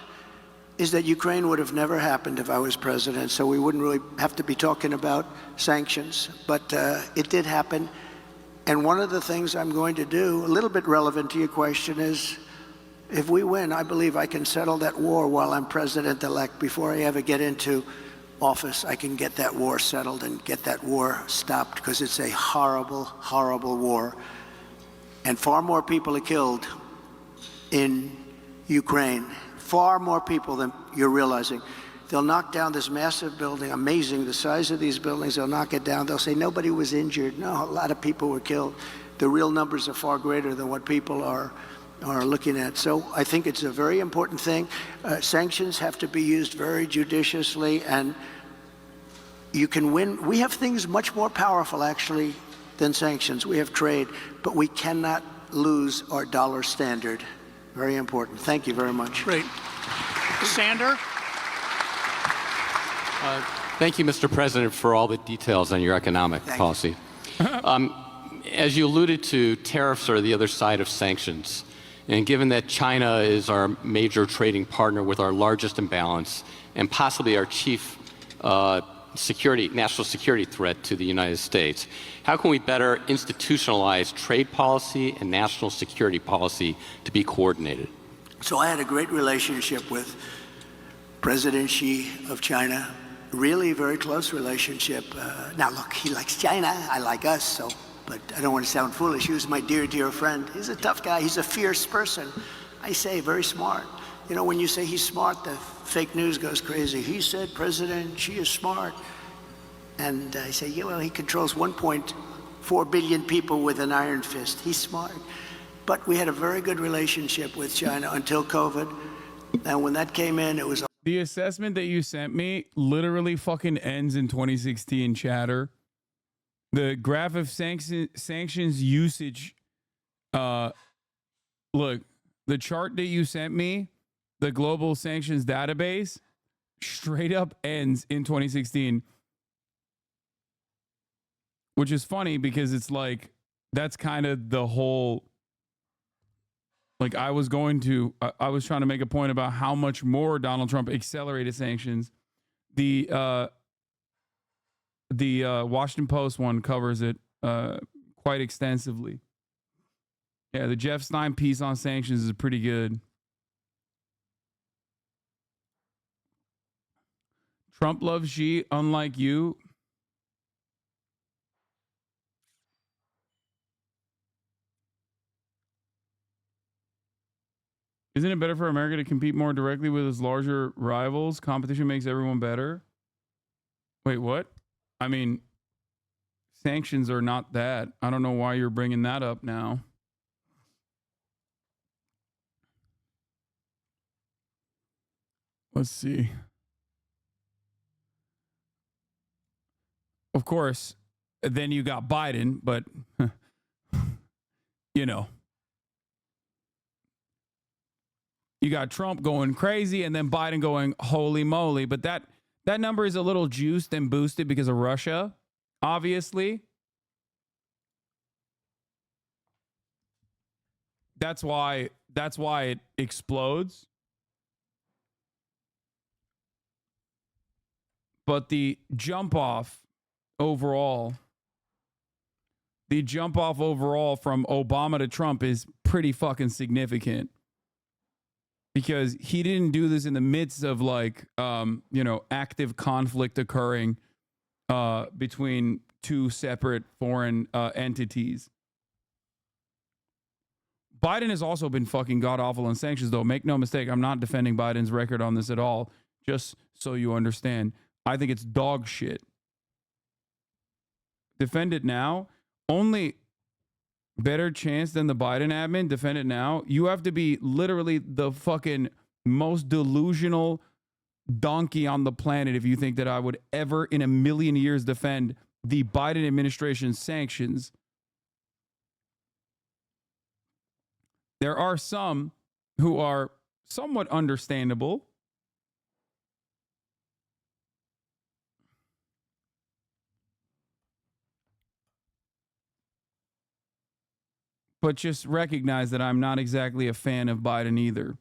is that Ukraine would have never happened if I was president, so we wouldn't really have to be talking about sanctions. But it did happen. And one of the things I'm going to do, a little bit relevant to your question, is if we win, I believe I can settle that war while I'm president-elect. Before I ever get into office, I can get that war settled and get that war stopped, because it's a horrible, horrible war. And far more people are killed in Ukraine, far more people than you're realizing. They'll knock down this massive building, amazing, the size of these buildings, they'll knock it down, they'll say nobody was injured. No, a lot of people were killed. The real numbers are far greater than what people are looking at. So I think it's a very important thing. Sanctions have to be used very judiciously, and you can win. We have things much more powerful, actually, than sanctions. We have trade, but we cannot lose our dollar standard. Very important. Thank you very much. Great. Sander? Thank you, Mr. President, for all the details on your economic policy. As you alluded to, tariffs are the other side of sanctions. And given that China is our major trading partner with our largest imbalance and possibly our chief national security threat to the United States, how can we better institutionalize trade policy and national security policy to be coordinated? So I had a great relationship with President Xi of China, really very close relationship. Now look, he likes China, I like us, so, but I don't want to sound foolish. He was my dear, dear friend. He's a tough guy, he's a fierce person. I say very smart. You know, when you say he's smart, the fake news goes crazy. He said President Xi is smart. And I say, yeah, well, he controls 1.4 billion people with an iron fist. He's smart. But we had a very good relationship with China until COVID. And when that came in, it was... The assessment that you sent me literally fucking ends in 2016, chatter. The graph of sanctions usage, look, the chart that you sent me, the global sanctions database, straight up ends in 2016. Which is funny because it's like, that's kind of the whole, like I was trying to make a point about how much more Donald Trump accelerated sanctions. The Washington Post one covers it quite extensively. Yeah, the Jeff Stein piece on sanctions is pretty good. Trump loves Xi, unlike you. Isn't it better for America to compete more directly with its larger rivals? Competition makes everyone better. Wait, what? I mean, sanctions are not that. I don't know why you're bringing that up now. Let's see. Of course, then you got Biden, but, you know. You got Trump going crazy and then Biden going holy moly. But that number is a little juiced and boosted because of Russia, obviously. That's why it explodes. But the jump off overall from Obama to Trump is pretty fucking significant. Because he didn't do this in the midst of like, active conflict occurring between two separate foreign entities. Biden has also been fucking god-awful on sanctions, though. Make no mistake, I'm not defending Biden's record on this at all. Just so you understand. I think it's dog shit. Defend it now. Only... better chance than the Biden admin, defend it now. You have to be literally the fucking most delusional donkey on the planet if you think that I would ever in a million years defend the Biden administration's sanctions. There are some who are somewhat understandable. But just recognize that I'm not exactly a fan of Biden either.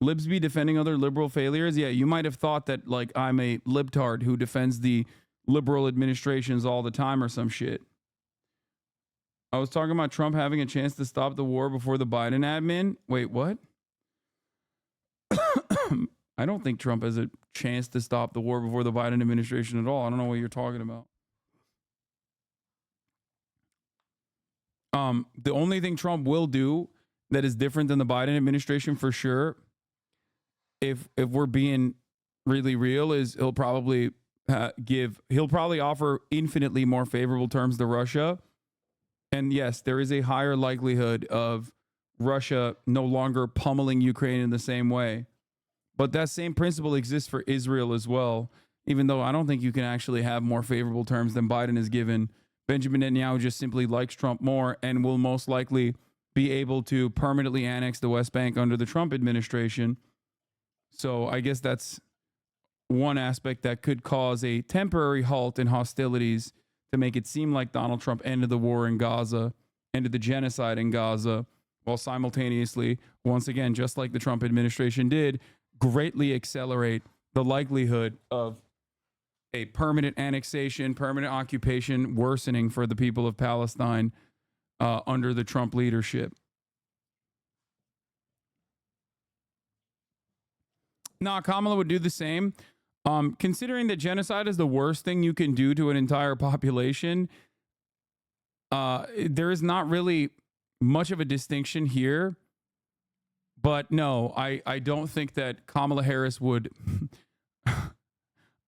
Libs be defending other liberal failures? Yeah, you might have thought that like I'm a libtard who defends the liberal administrations all the time or some shit. I was talking about Trump having a chance to stop the war before the Biden admin. Wait, what? I don't think Trump has a chance to stop the war before the Biden administration at all. I don't know what you're talking about. The only thing Trump will do that is different than the Biden administration for sure, if we're being really real, is he'll probably offer infinitely more favorable terms to Russia. And yes, there is a higher likelihood of Russia no longer pummeling Ukraine in the same way. But that same principle exists for Israel as well, even though I don't think you can actually have more favorable terms than Biden has given. Benjamin Netanyahu just simply likes Trump more and will most likely be able to permanently annex the West Bank under the Trump administration. So I guess that's one aspect that could cause a temporary halt in hostilities to make it seem like Donald Trump ended the war in Gaza, ended the genocide in Gaza, while simultaneously, once again, just like the Trump administration did, greatly accelerate the likelihood of a permanent annexation, permanent occupation worsening for the people of Palestine under the Trump leadership. No, Kamala would do the same. Considering that genocide is the worst thing you can do to an entire population, there is not really much of a distinction here. But no, I don't think that Kamala Harris would...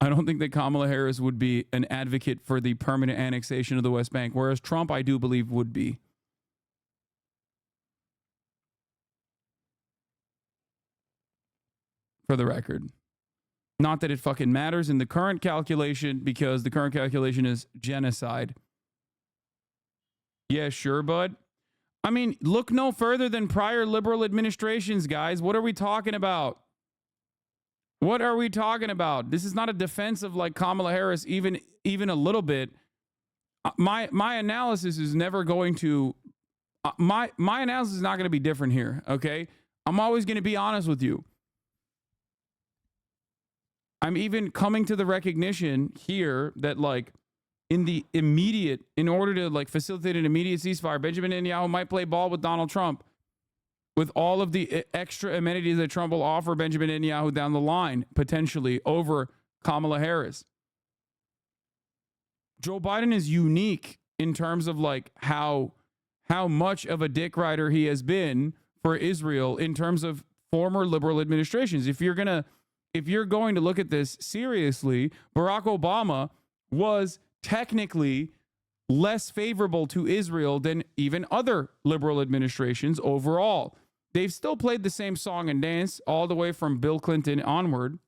I don't think that Kamala Harris would be an advocate for the permanent annexation of the West Bank, whereas Trump, I do believe, would be. For the record. Not that it fucking matters in the current calculation, because the current calculation is genocide. Yeah, sure, bud. I mean, look no further than prior liberal administrations, guys. What are we talking about? What are we talking about? This is not a defense of like Kamala Harris, even a little bit. My analysis is never going to my analysis is not going to be different here. Okay, I'm always going to be honest with you. I'm even coming to the recognition here that like in order to like facilitate an immediate ceasefire, Benjamin Netanyahu might play ball with Donald Trump, with all of the extra amenities that Trump will offer Benjamin Netanyahu down the line, potentially over Kamala Harris. Joe Biden is unique in terms of like how much of a dick rider he has been for Israel in terms of former liberal administrations. If you're going to look at this seriously, Barack Obama was technically less favorable to Israel than even other liberal administrations overall. They've still played the same song and dance all the way from Bill Clinton onward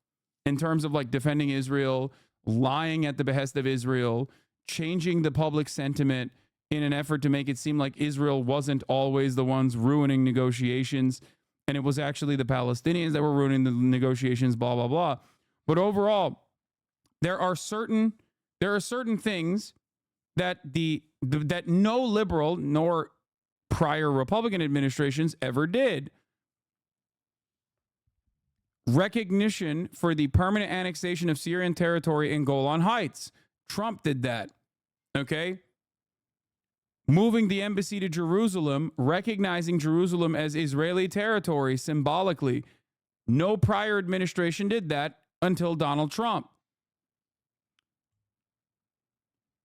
in terms of like defending Israel, lying at the behest of Israel, changing the public sentiment in an effort to make it seem like Israel wasn't always the ones ruining negotiations, and it was actually the Palestinians that were ruining the negotiations, blah, blah, blah. But overall, there are certain things that that no liberal nor prior Republican administrations ever did. Recognition for the permanent annexation of Syrian territory in Golan Heights. Trump did that. Okay? Moving the embassy to Jerusalem, recognizing Jerusalem as Israeli territory symbolically. No prior administration did that until Donald Trump.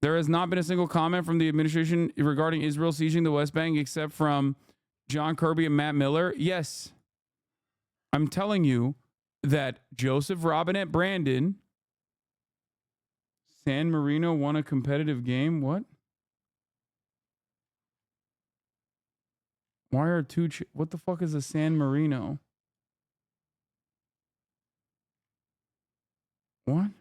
There has not been a single comment from the administration regarding Israel sieging the West Bank except from John Kirby and Matt Miller. Yes, I'm telling you that Joseph Robinette Brandon, San Marino won a competitive game. What? Why are two... what the fuck is a San Marino? What?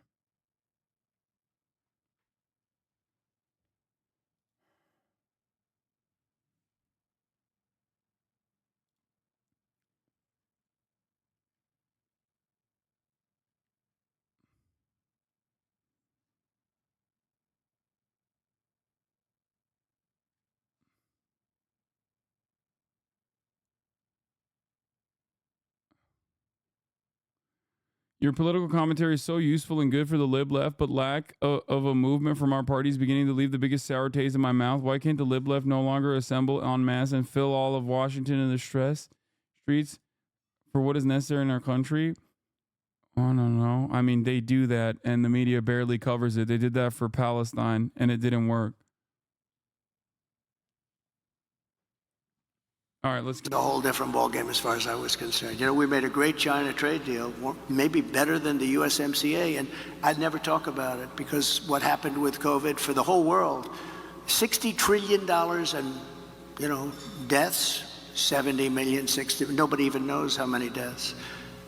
Your political commentary is so useful and good for the lib left, but lack of a movement from our party is beginning to leave the biggest sour taste in my mouth. Why can't the lib left no longer assemble en masse and fill all of Washington in the streets for what is necessary in our country? I don't know. I mean, they do that, and the media barely covers it. They did that for Palestine, and it didn't work. All right, let's get a whole different ballgame as far as I was concerned. You know, we made a great China trade deal, maybe better than the USMCA, and I'd never talk about it because what happened with COVID for the whole world, $60 trillion and, you know, deaths, 70 million, 60, nobody even knows how many deaths.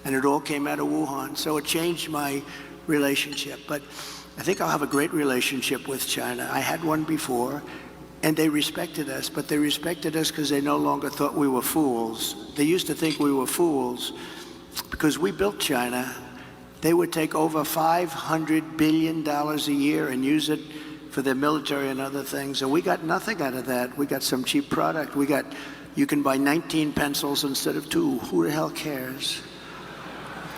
And it all came out of Wuhan. So it changed my relationship. But I think I'll have a great relationship with China. I had one before. And they respected us, but they respected us because they no longer thought we were fools. They used to think we were fools because we built China. They would take over $500 billion a year and use it for their military and other things. And we got nothing out of that. We got some cheap product. You can buy 19 pencils instead of 2. Who the hell cares?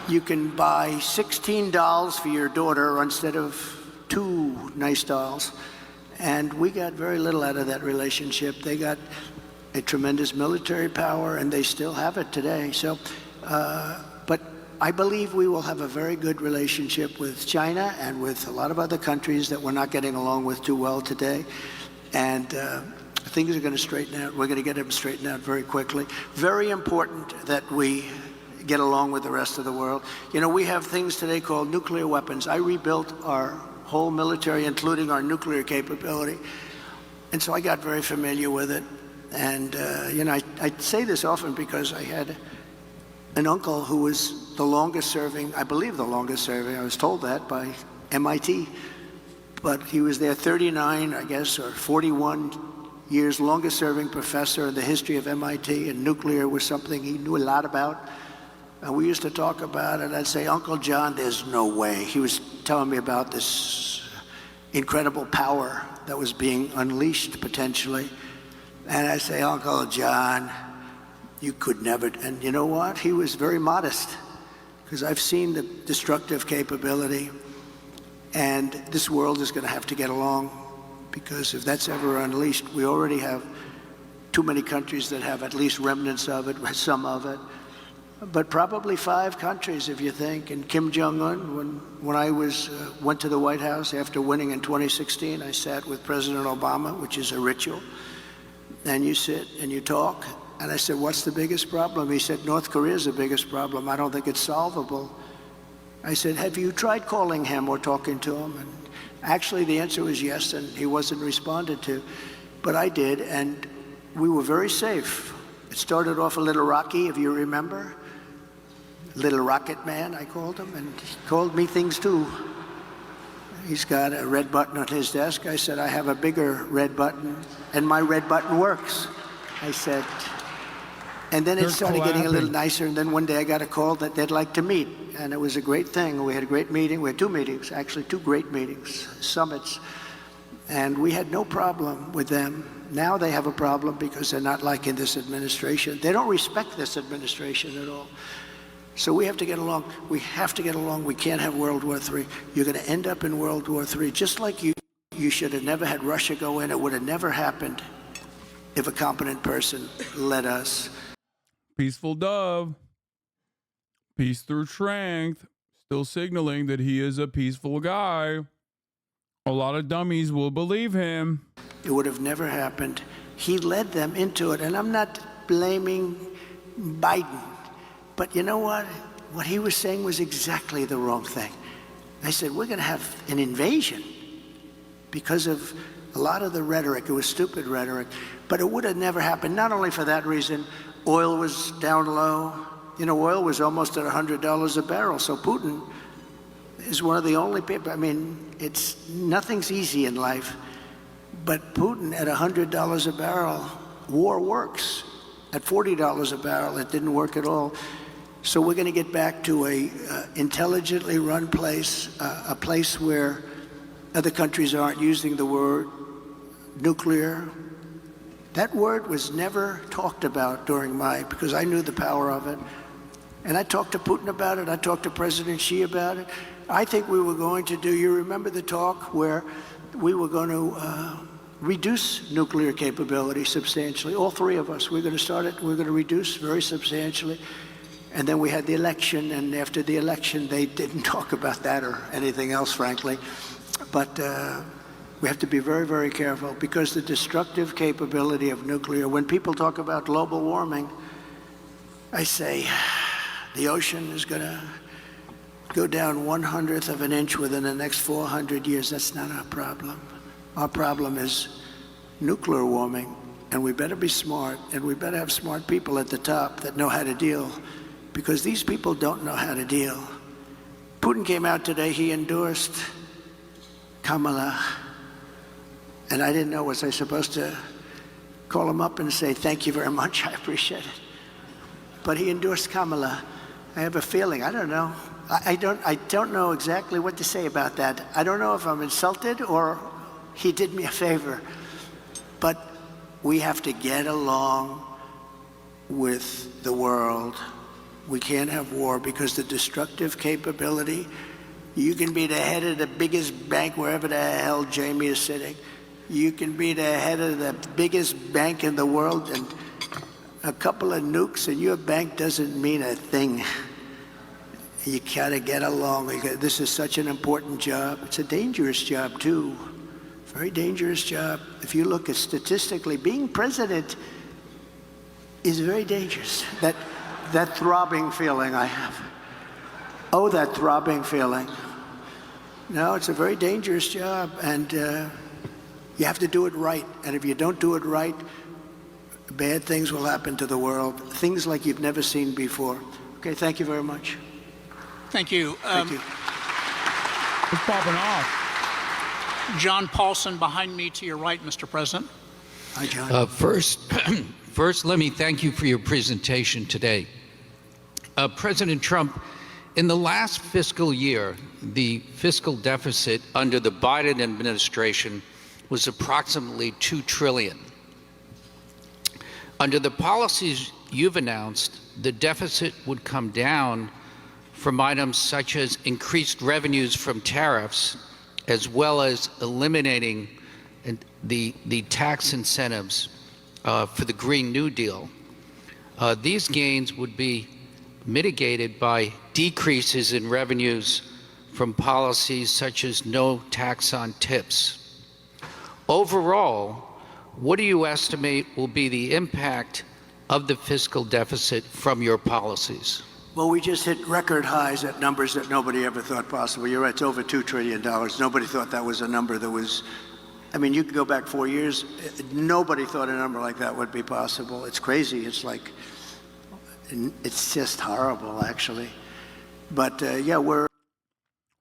You can buy 16 dolls for your daughter instead of 2 nice dolls. And we got very little out of that relationship. They got a tremendous military power, and they still have it today. So, but I believe we will have a very good relationship with China and with a lot of other countries that we're not getting along with too well today. And things are going to straighten out. We're going to get them straightened out very quickly. Very important that we get along with the rest of the world. You know, we have things today called nuclear weapons. I rebuilt our whole military, including our nuclear capability. And so I got very familiar with it. And, you know, I say this often because I had an uncle who was the longest serving, I believe the longest serving, I was told that by MIT, but he was there 39, I guess, or 41 years, longest serving professor in the history of MIT, and nuclear was something he knew a lot about. And we used to talk about it. I'd say, Uncle John, there's no way. He was telling me about this incredible power that was being unleashed potentially. And I say, Uncle John, you could never. And you know what? He was very modest because I've seen the destructive capability. And this world is going to have to get along because if that's ever unleashed, we already have too many countries that have at least remnants of it, some of it. But probably 5 countries, if you think. And Kim Jong-un, when I went to the White House after winning in 2016, I sat with President Obama, which is a ritual. And you sit and you talk. And I said, what's the biggest problem? He said, North Korea is the biggest problem. I don't think it's solvable. I said, have you tried calling him or talking to him? And actually, the answer was yes, and he wasn't responded to. But I did, and we were very safe. It started off a little rocky, if you remember. Little Rocket Man, I called him, and he called me things too. He's got a red button on his desk. I said, I have a bigger red button, and my red button works. I said, and then it started getting a little nicer, and then one day I got a call that they'd like to meet, and it was a great thing. We had a great meeting. We had 2 meetings, actually 2 great meetings, summits, and we had no problem with them. Now they have a problem because they're not liking this administration. They don't respect this administration at all. So we have to get along. We have to get along. We can't have World War III. You're going to end up in World War III. Just like you should have never had Russia go in. It would have never happened if a competent person led us. Peaceful dove. Peace through strength. Still signaling that he is a peaceful guy. A lot of dummies will believe him. It would have never happened. He led them into it. And I'm not blaming Biden. But you know what? What he was saying was exactly the wrong thing. I said, we're going to have an invasion because of a lot of the rhetoric. It was stupid rhetoric. But it would have never happened, not only for that reason. Oil was down low. You know, oil was almost at $100 a barrel. So Putin is one of the only people. I mean, nothing's easy in life. But Putin at $100 a barrel, war works. At $40 a barrel, it didn't work at all. So we're going to get back to a intelligently run place, a place where other countries aren't using the word nuclear. That word was never talked about during because I knew the power of it. And I talked to Putin about it. I talked to President Xi about it. I think we were going to do, you remember the talk where we were going to reduce nuclear capability substantially. All three of us, we're going to start it, we're going to reduce very substantially. And then we had the election, and after the election, they didn't talk about that or anything else, frankly. But we have to be very, very careful, because the destructive capability of nuclear, when people talk about global warming, I say the ocean is going to go down 1/100th of an inch within the next 400 years. That's not our problem. Our problem is nuclear warming, and we better be smart, and we better have smart people at the top that know how to deal, because these people don't know how to deal. Putin came out today, he endorsed Kamala, and I didn't know, was I supposed to call him up and say, thank you very much, I appreciate it. But he endorsed Kamala. I have a feeling, I don't know. I don't know exactly what to say about that. I don't know if I'm insulted or he did me a favor. But we have to get along with the world. We can't have war, because the destructive capability, you can be the head of the biggest bank wherever the hell Jamie is sitting. You can be the head of the biggest bank in the world, and a couple of nukes and your bank doesn't mean a thing. You gotta get along. This is such an important job. It's a dangerous job too. Very dangerous job. If you look at statistically, being president is very dangerous. That throbbing feeling I have. Oh, that throbbing feeling. No, it's a very dangerous job, and you have to do it right. And if you don't do it right, bad things will happen to the world. Things like you've never seen before. Okay, thank you very much. Thank you. Thank you. It's popping off. John Paulson behind me to your right, Mr. President. Hi, John. First, let me thank you for your presentation today. President Trump, in the last fiscal year, the fiscal deficit under the Biden administration was approximately $2 trillion. Under the policies you've announced, the deficit would come down from items such as increased revenues from tariffs, as well as eliminating the tax incentives for the Green New Deal. These gains would be mitigated by decreases in revenues from policies such as no tax on tips. Overall, what do you estimate will be the impact of the fiscal deficit from your policies? Well, we just hit record highs at numbers that nobody ever thought possible. You're right, it's over $2 trillion. Nobody thought that was a number that was, I mean, you could go back 4 years, nobody thought a number like that would be possible. It's crazy, it's like, it's just horrible, actually. But yeah,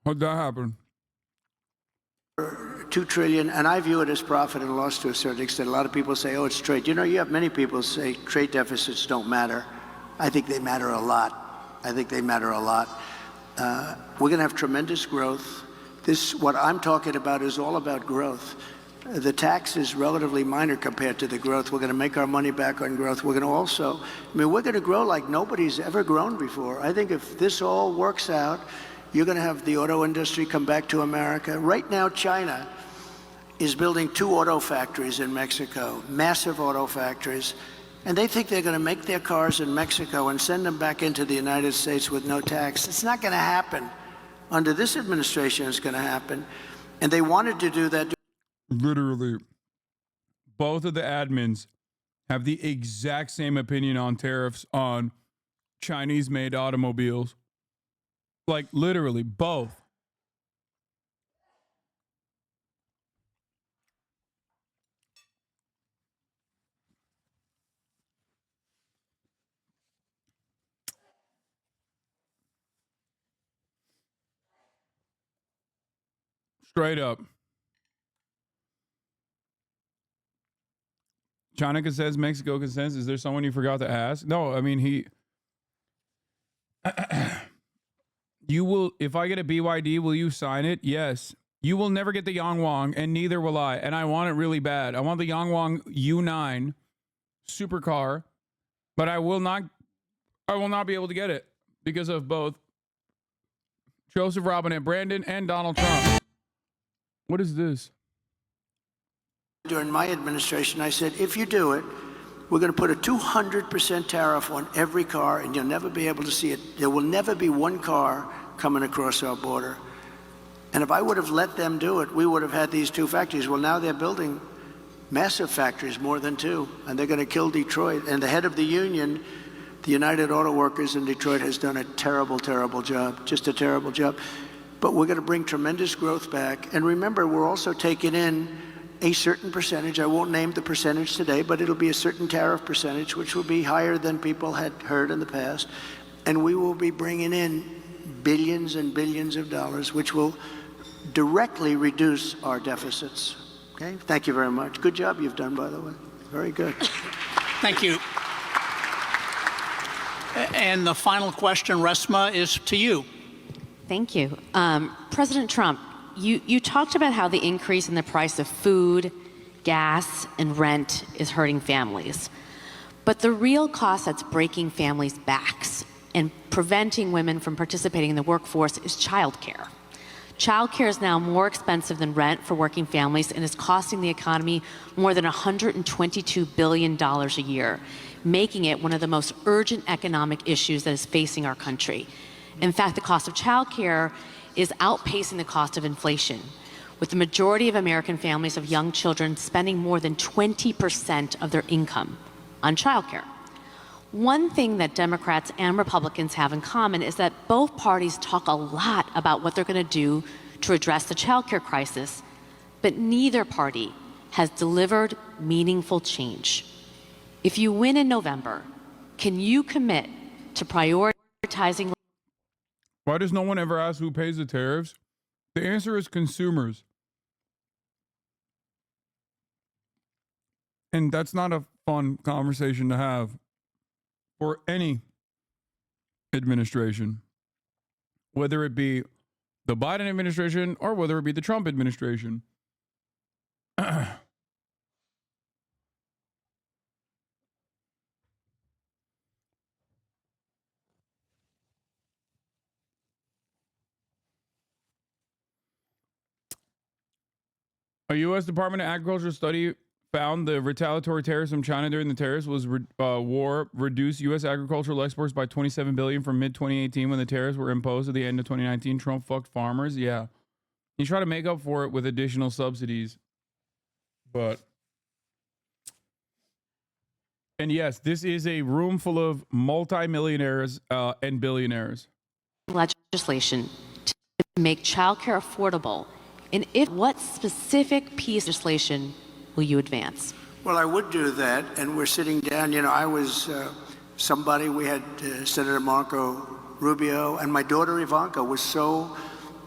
How'd that happen? $2 trillion, and I view it as profit and loss to a certain extent. A lot of people say, oh, it's trade. You know, you have many people say trade deficits don't matter. I think they matter a lot. I think they matter a lot. We're going to have tremendous growth. What I'm talking about is all about growth. The tax is relatively minor compared to the growth. We're going to make our money back on growth. We're going to also, I mean, we're going to grow like nobody's ever grown before. I think if this all works out, you're going to have the auto industry come back to America. Right now, China is building 2 auto factories in Mexico, massive auto factories. And they think they're going to make their cars in Mexico and send them back into the United States with no tax. It's not going to happen. Under this administration, it's going to happen. And they wanted to do that. Literally, both of the admins have the exact same opinion on tariffs on Chinese-made automobiles. Like, literally, both. Straight up. China consents, Mexico consents. Is there someone you forgot to ask? No, I mean, you will, if I get a BYD, will you sign it? Yes. You will never get the Yangwang, and neither will I. And I want it really bad. I want the Yangwang U9 supercar, but I will not be able to get it. because of both Joseph Robinette Brandon and Donald Trump. What is this? During my administration, I said, if you do it, we're going to put a 200% tariff on every car, and you'll never be able to see it. There will never be one car coming across our border. And if I would have let them do it, we would have had these two factories. Well, now they're building massive factories, more than two, and they're going to kill Detroit. And the head of the union, the United Auto Workers in Detroit, has done a terrible, terrible job, just a terrible job. But we're going to bring tremendous growth back. And remember, we're also taking in a certain percentage. I won't name the percentage today, but it'll be a certain tariff percentage, which will be higher than people had heard in the past. And we will be bringing in billions and billions of dollars, which will directly reduce our deficits. Okay? Thank you very much. Good job you've done, by the way. Very good. Thank you. And the final question, Resma, is to you. Thank you. President Trump, you talked about how the increase in the price of food, gas, and rent is hurting families. But the real cost that's breaking families' backs and preventing women from participating in the workforce is childcare. Childcare is now more expensive than rent for working families and is costing the economy more than $122 billion a year, making it one of the most urgent economic issues that is facing our country. In fact, the cost of childcare is outpacing the cost of inflation, with the majority of American families of young children spending more than 20% of their income on childcare. One thing that Democrats and Republicans have in common is that both parties talk a lot about what they're going to do to address the childcare crisis, but neither party has delivered meaningful change. If you win in November, can you commit to prioritizing? Why does no one ever ask who pays the tariffs? The answer is consumers. And that's not a fun conversation to have for any administration, whether it be the Biden administration or whether it be the Trump administration. A U.S. Department of Agriculture study found the retaliatory tariffs from China during the tariffs war reduced U.S. agricultural exports by $27 billion from mid-2018 when the tariffs were imposed at the end of 2019. Trump fucked farmers. Yeah. He tried to make up for it with additional subsidies. But, and yes, this is a room full of multimillionaires and billionaires. Legislation to make childcare affordable. And if what specific piece of legislation will you advance? Well, I would do that, and we're sitting down. You know, I was somebody, we had Senator Marco Rubio, and my daughter Ivanka was so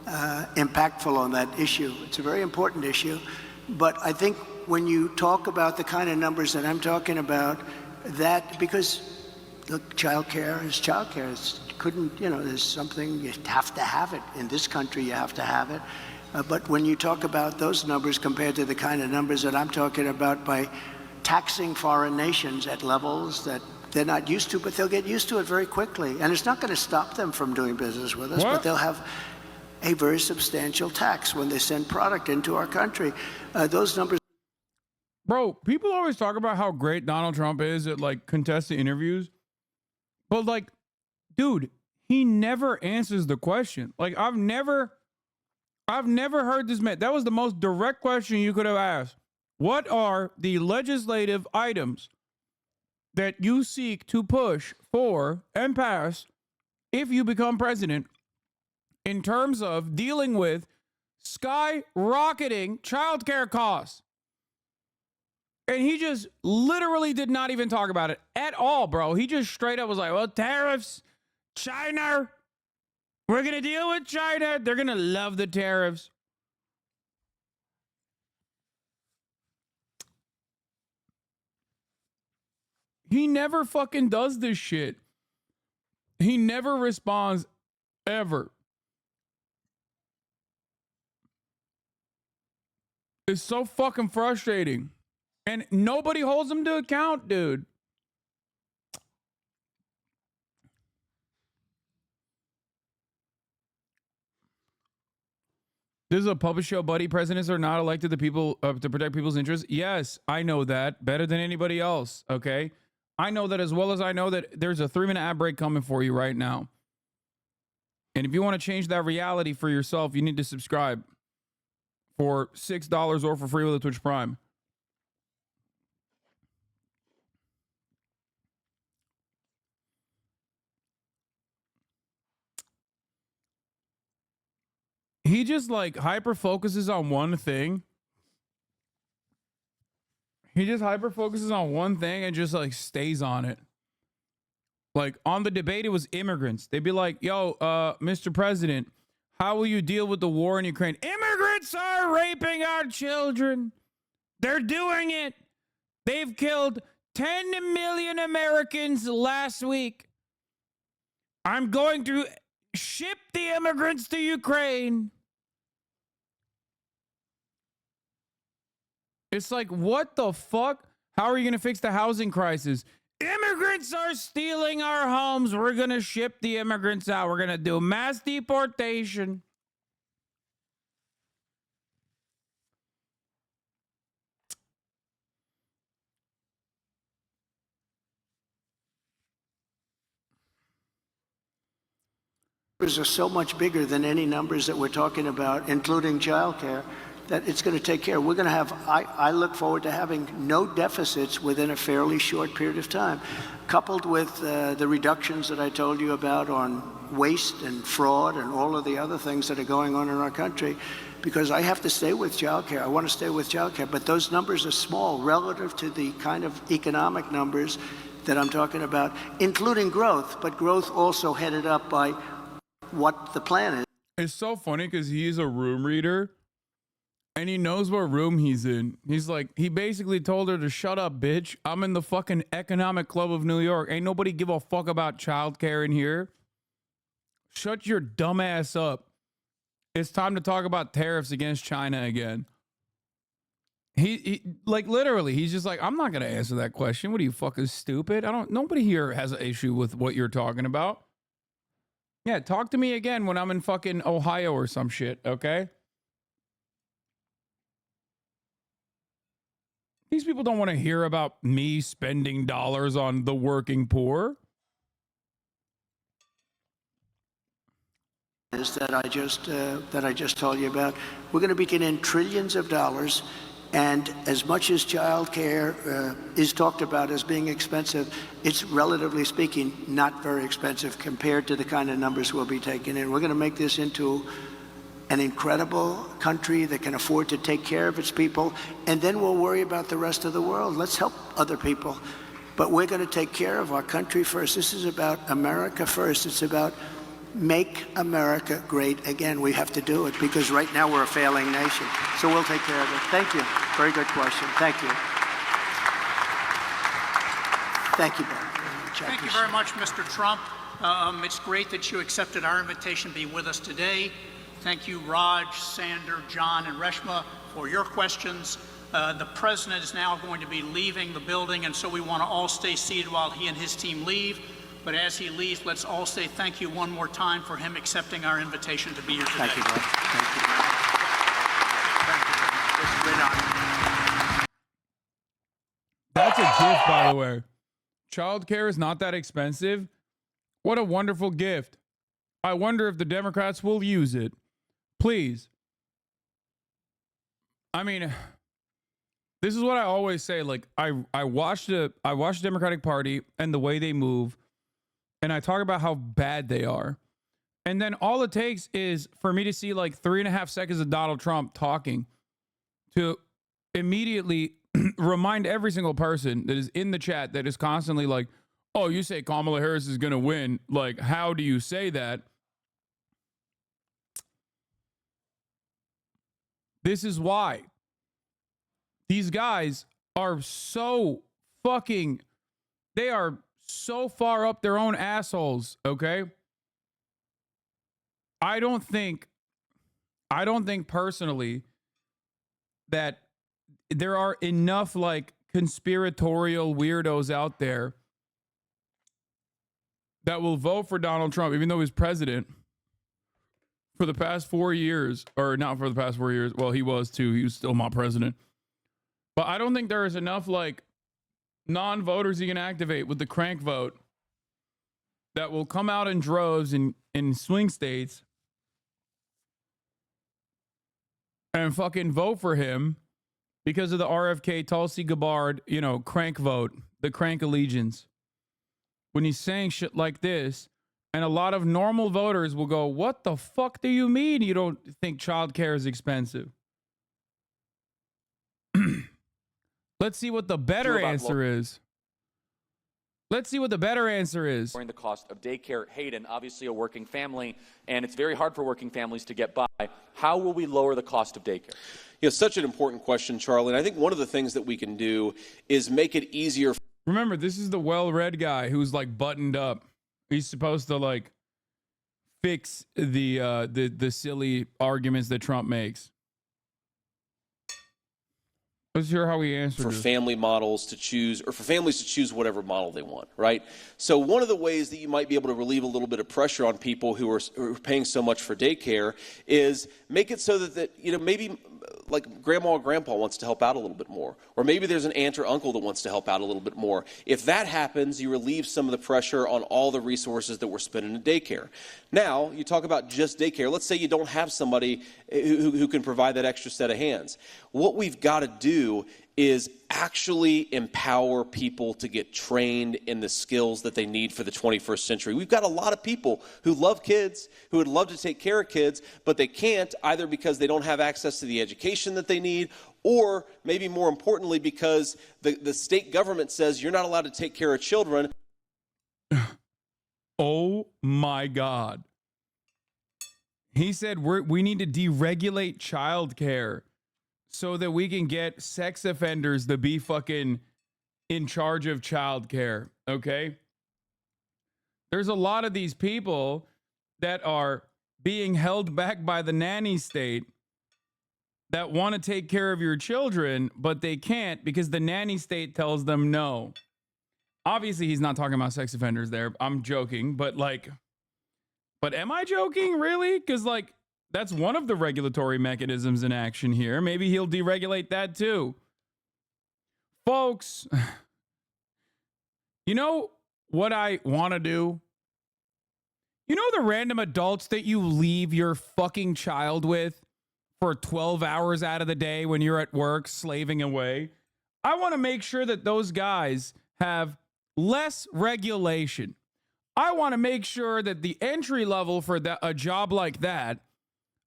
impactful on that issue. It's a very important issue. But I think when you talk about the kind of numbers that I'm talking about, that, because look, childcare is childcare. It's, couldn't, you know, there's something, you have to have it. In this country, you have to have it. But when you talk about those numbers compared to the kind of numbers that I'm talking about by taxing foreign nations at levels that they're not used to, but they'll get used to it very quickly. And it's not going to stop them from doing business with us, but they'll have a very substantial tax when they send product into our country. Those numbers. Bro, people always talk about how great Donald Trump is at like contested interviews. But like, dude, he never answers the question. Like, I've never heard this man. That was the most direct question you could have asked. What are the legislative items that you seek to push for and pass if you become president in terms of dealing with skyrocketing childcare costs? And he just literally did not even talk about it at all, bro. He just straight up was like, well, tariffs, China, we're going to deal with China. They're going to love the tariffs. He never fucking does this shit. He never responds ever. It's so fucking frustrating. And nobody holds him to account, dude. This is a puppet show, buddy. Presidents are not elected to people to protect people's interests. Yes, I know that better than anybody else. Okay, I know that as well as I know that there's a 3-minute ad break coming for you right now. And if you want to change that reality for yourself, you need to subscribe for $6 or for free with a Twitch Prime. He just like hyper focuses on one thing. He just hyper focuses on one thing and just like stays on it. Like on the debate, it was immigrants. They'd be like, yo, Mr. President, how will you deal with the war in Ukraine? Immigrants are raping our children. They're doing it. They've killed 10 million Americans last week. I'm going to ship the immigrants to Ukraine. It's like, what the fuck? How are you going to fix the housing crisis? Immigrants are stealing our homes. We're going to ship the immigrants out. We're going to do mass deportation. Numbers are so much bigger than any numbers that we're talking about, including childcare, that it's going to take care. We're going to have, I look forward to having no deficits within a fairly short period of time, coupled with the reductions that I told you about on waste and fraud and all of the other things that are going on in our country, because I have to stay with childcare. I want to stay with childcare, but those numbers are small relative to the kind of economic numbers that I'm talking about, including growth, but growth also headed up by what the plan is. It's so funny because he's a room reader and he knows what room he's in. He's like, he basically told her to shut up, bitch. I'm in the fucking economic club of New York. Ain't nobody give a fuck about childcare in here. Shut your dumb ass up. It's time to talk about tariffs against China again. He like literally, he's just like, I'm not going to answer that question. What are you, fucking stupid? Nobody here has an issue with what you're talking about. Yeah, talk to me again when I'm in fucking Ohio or some shit, okay? These people don't want to hear about me spending dollars on the working poor. Is that I just told you about. We're going to be getting in trillions of dollars, and as much as child care is talked about as being expensive, it's relatively speaking not very expensive compared to the kind of numbers we'll be taking in. We're going to make this into an incredible country that can afford to take care of its people, and then we'll worry about the rest of the world. Let's help other people, but we're going to take care of our country first. This is about America first. It's about make America great again. We have to do it because right now we're a failing nation. So we'll take care of it. Thank you. Very good question. Thank you. Thank you, Ben. Thank you very much, Mr. Trump. It's great that you accepted our invitation to be with us today. Thank you, Raj, Sander, John, and Reshma, for your questions. The president is now going to be leaving the building, and so we want to all stay seated while he and his team leave. But as he leaves, let's all say thank you one more time for him accepting our invitation to be here today. Thank you, Brett. Thank you. Thank you. That's a gift, by the way. Childcare is not that expensive. What a wonderful gift. I wonder if the Democrats will use it. Please. I mean, this is what I always say. Like, I watch the Democratic Party and the way they move, and I talk about how bad they are. And then all it takes is for me to see like 3.5 seconds of Donald Trump talking to immediately remind every single person that is in the chat that is constantly like, oh, you say Kamala Harris is going to win. Like, how do you say that? This is why. These guys are so fucking, they are so far up their own assholes, okay? I don't think personally that there are enough like conspiratorial weirdos out there that will vote for Donald Trump, even though he's president, for the past 4 years, or not for the past 4 years. Well, he was too. He was still my president. But I don't think there is enough like non-voters he can activate with the crank vote that will come out in droves in swing states and fucking vote for him because of the RFK Tulsi Gabbard, crank vote, the crank allegiance. When he's saying shit like this, and a lot of normal voters will go, what the fuck do you mean you don't think childcare is expensive? Let's see what the better answer is. Let's see what the better answer is. Lowering the cost of daycare. Hayden, obviously a working family, and it's very hard for working families to get by. How will we lower the cost of daycare? Yeah, such an important question, Charlie. And I think one of the things that we can do is make it easier. Remember, this is the well-read guy who's like buttoned up. He's supposed to like fix the silly arguments that Trump makes. Let's hear how he answered for this. Family models to choose, or for families to choose whatever model they want, right? So one of the ways that you might be able to relieve a little bit of pressure on people who are paying so much for daycare is make it so that maybe like grandma or grandpa wants to help out a little bit more, or maybe there's an aunt or uncle that wants to help out a little bit more. If that happens, you relieve some of the pressure on all the resources that we're spending in daycare. Now, you talk about just daycare. Let's say you don't have somebody who can provide that extra set of hands. What we've got to do is actually empower people to get trained in the skills that they need for the 21st century. We've got a lot of people who love kids, who would love to take care of kids, but they can't, either because they don't have access to the education that they need, or maybe more importantly, because the state government says you're not allowed to take care of children. Oh my God. He said we need to deregulate childcare so that we can get sex offenders to be fucking in charge of childcare, okay? There's a lot of these people that are being held back by the nanny state that want to take care of your children, but they can't because the nanny state tells them no. Obviously, he's not talking about sex offenders there. I'm joking, but am I joking, really? Because, that's one of the regulatory mechanisms in action here. Maybe he'll deregulate that too. Folks, you know what I want to do? You know the random adults that you leave your fucking child with for 12 hours out of the day when you're at work slaving away? I want to make sure that those guys have less regulation. I want to make sure that the entry level for a job like that,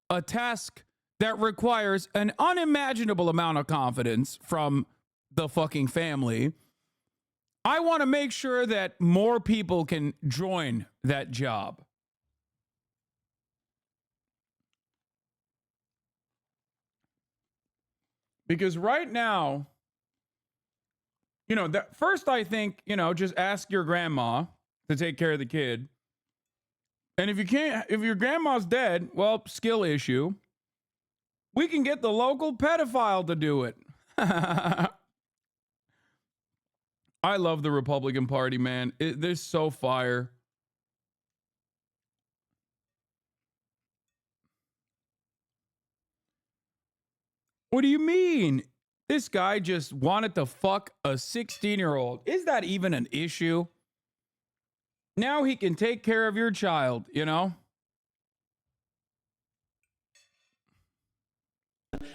a task that requires an unimaginable amount of confidence from the fucking family, I want to make sure that more people can join that job. Because right now, first I think, just ask your grandma to take care of the kid. And if your grandma's dead, well, skill issue. We can get the local pedophile to do it. I love the Republican Party, man. They're so fire. What do you mean? This guy just wanted to fuck a 16-year-old. Is that even an issue? Now he can take care of your child,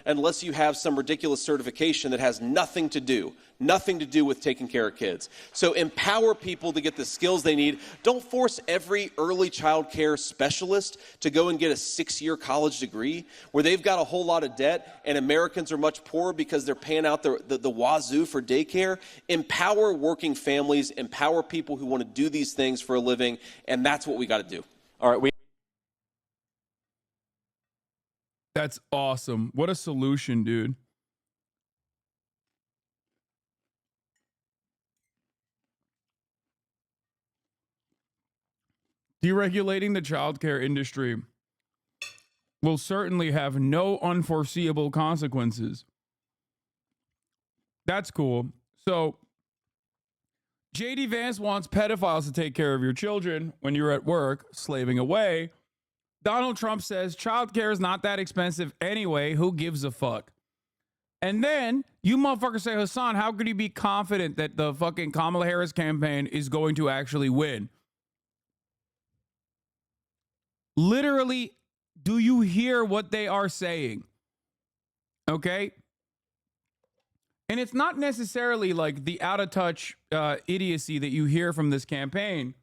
Unless you have some ridiculous certification that has nothing to do with taking care of kids. So empower people to get the skills they need. Don't force every early child care specialist to go and get a 6-year college degree where they've got a whole lot of debt and Americans are much poorer because they're paying out the wazoo for daycare. Empower working families, empower people who want to do these things for a living, and that's what we got to do. All right, That's awesome. What a solution, dude. Deregulating the childcare industry will certainly have no unforeseeable consequences. That's cool. So, JD Vance wants pedophiles to take care of your children when you're at work slaving away. Donald Trump says childcare is not that expensive anyway. Who gives a fuck? And then you motherfuckers say, Hasan, how could you be confident that the fucking Kamala Harris campaign is going to actually win? Literally, do you hear what they are saying? Okay? And it's not necessarily like the out-of-touch idiocy that you hear from this campaign.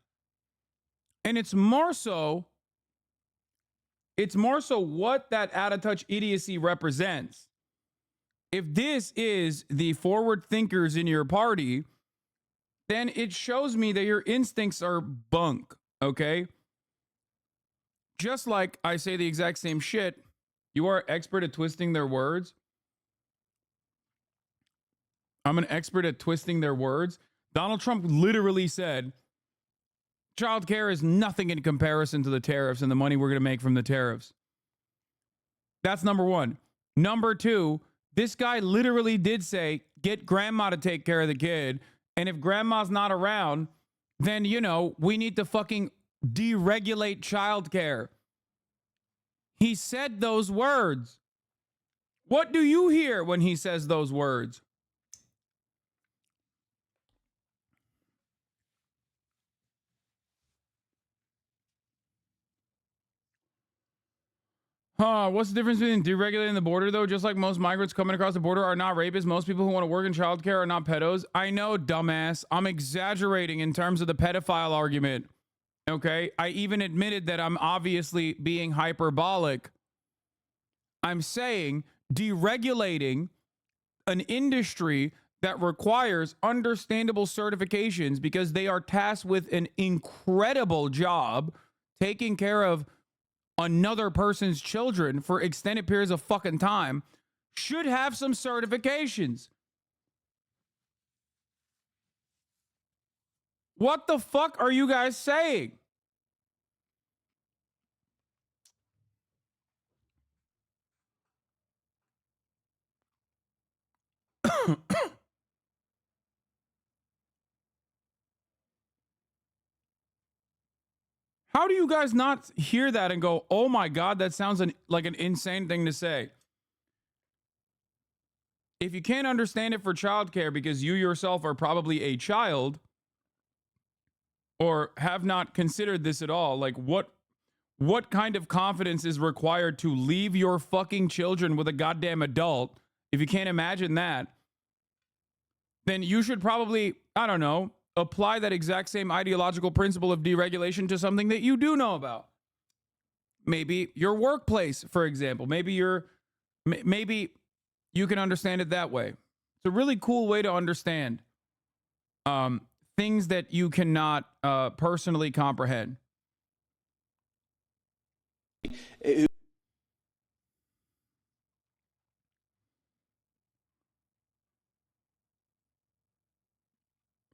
And it's more so what that out-of-touch idiocy represents. If this is the forward thinkers in your party, then it shows me that your instincts are bunk, okay? Just like I say the exact same shit, you are expert at twisting their words. I'm an expert at twisting their words. Donald Trump literally said, childcare is nothing in comparison to the tariffs and the money we're going to make from the tariffs. That's number one. Number two, this guy literally did say, get grandma to take care of the kid. And if grandma's not around, then, you know, we need to fucking deregulate childcare. He said those words. What do you hear when he says those words? What's the difference between deregulating the border, though? Just like most migrants coming across the border are not rapists, most people who want to work in childcare are not pedos. I know, dumbass. I'm exaggerating in terms of the pedophile argument. Okay? I even admitted that I'm obviously being hyperbolic. I'm saying deregulating an industry that requires understandable certifications because they are tasked with an incredible job taking care of another person's children for extended periods of fucking time should have some certifications. What the fuck are you guys saying? How do you guys not hear that and go, oh my God, that sounds like an insane thing to say? If you can't understand it for childcare because you yourself are probably a child or have not considered this at all, like what kind of confidence is required to leave your fucking children with a goddamn adult? If you can't imagine that, then you should probably, I don't know, apply that exact same ideological principle of deregulation to something that you do know about. Maybe your workplace, for example. Maybe you can understand it that way. It's a really cool way to understand things that you cannot personally comprehend.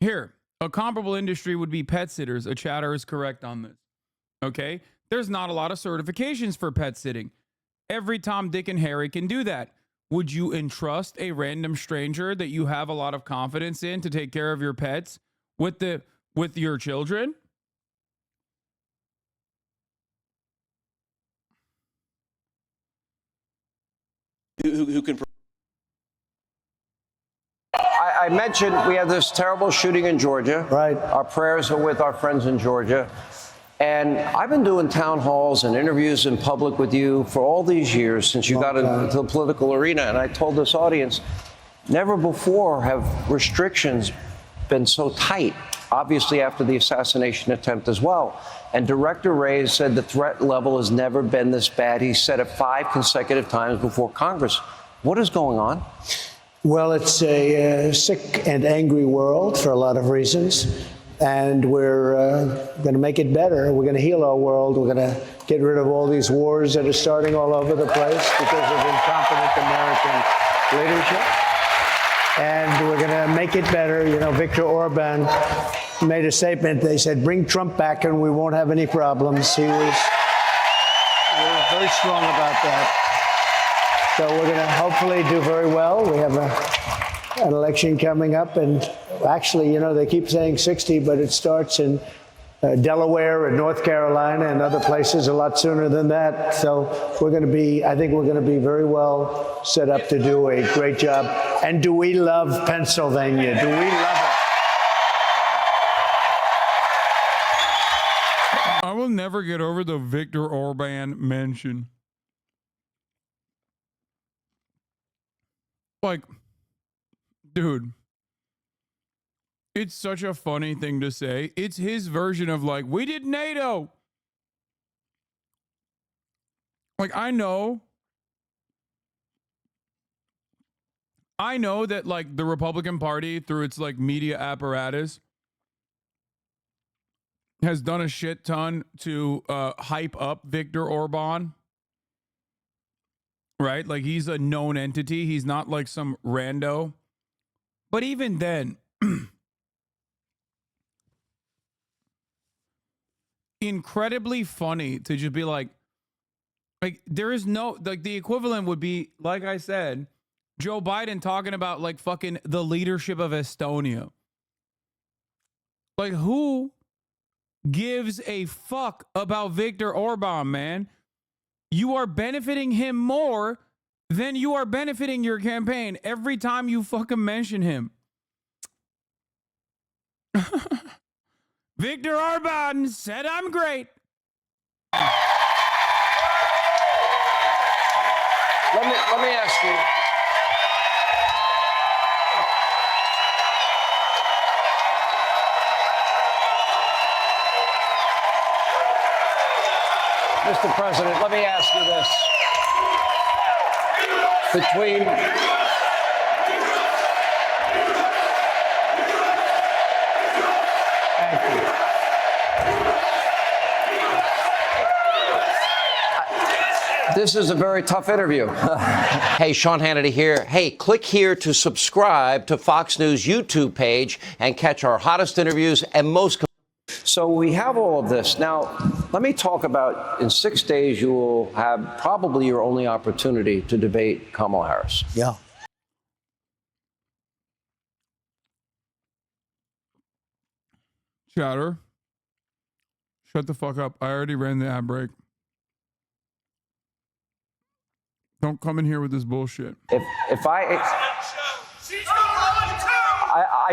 Here. A comparable industry would be pet sitters. A chatter is correct on this. Okay? There's not a lot of certifications for pet sitting. Every Tom, Dick, and Harry can do that. Would you entrust a random stranger that you have a lot of confidence in to take care of your pets with your children? Who can... I mentioned we had this terrible shooting in Georgia. Right. Our prayers are with our friends in Georgia. And I've been doing town halls and interviews in public with you for all these years since you got into the political arena. And I told this audience, never before have restrictions been so tight, obviously after the assassination attempt as well. And Director Ray said the threat level has never been this bad. He said it 5 consecutive times before Congress. What is going on? Well, it's a sick and angry world for a lot of reasons, and we're going to make it better. We're going to heal our world. We're going to get rid of all these wars that are starting all over the place because of incompetent American leadership. And we're going to make it better. You know, Viktor Orban made a statement. They said, bring Trump back and we won't have any problems. He was very strong about that. So we're going to hopefully do very well. We have an election coming up, and actually, you know, they keep saying 60, but it starts in Delaware and North Carolina and other places a lot sooner than that. So we're going to be, I think we're going to be very well set up to do a great job. And do we love Pennsylvania? Do we love it? I will never get over the Viktor Orban mention. Like, dude, it's such a funny thing to say. It's his version of like, we did NATO. Like, I know that like the Republican Party through its like media apparatus has done a shit ton to hype up Viktor Orban. Right? Like, he's a known entity. He's not like some rando. But even then, incredibly funny to just be like there is no, like, the equivalent would be, like I said, Joe Biden talking about like fucking the leadership of Estonia. Like, who gives a fuck about Viktor Orban, man? You are benefiting him more than you are benefiting your campaign every time you fucking mention him. Viktor Orban said I'm great. Let me ask you. Mr. President, let me ask you this. Between This is a very tough interview. Hey, Sean Hannity here. Hey, click here to subscribe to Fox News YouTube page and catch our hottest interviews and most. So we have all of this. Now, let me talk about, in 6 days, you will have probably your only opportunity to debate Kamala Harris. Yeah. Chatter. Shut the fuck up. I already ran the ad break. Don't come in here with this bullshit. If I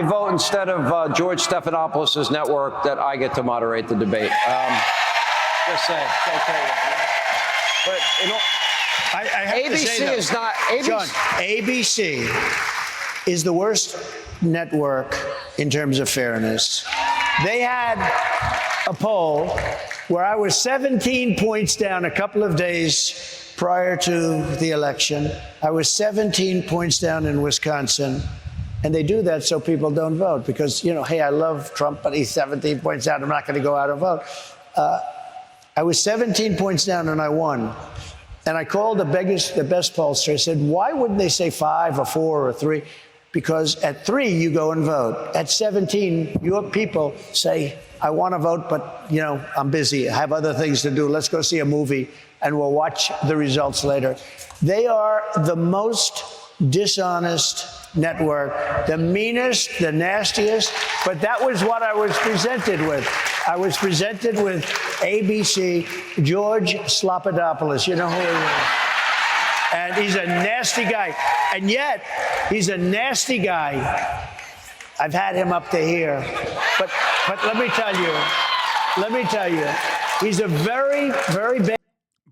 vote instead of George Stephanopoulos' network that I get to moderate the debate. Just saying. But I have to say, ABC though, is not. John, ABC is the worst network in terms of fairness. They had a poll where I was 17 points down a couple of days prior to the election. I was 17 points down in Wisconsin. And they do that so people don't vote because, you know, hey, I love Trump, but he's 17 points down. I'm not going to go out and vote. I was 17 points down and I won. And I called the best pollster. I said, why wouldn't they say 5 or 4 or 3? Because at 3, you go and vote. At 17, your people say, I want to vote, but, you know, I'm busy. I have other things to do. Let's go see a movie and we'll watch the results later. They are the most dishonest network, the meanest, the nastiest, but that was what I was presented with. I was presented with ABC, George Slopadopoulos. You know who he is? And he's a nasty guy. And yet, he's a nasty guy. I've had him up to here. But let me tell you, he's a very, very bad.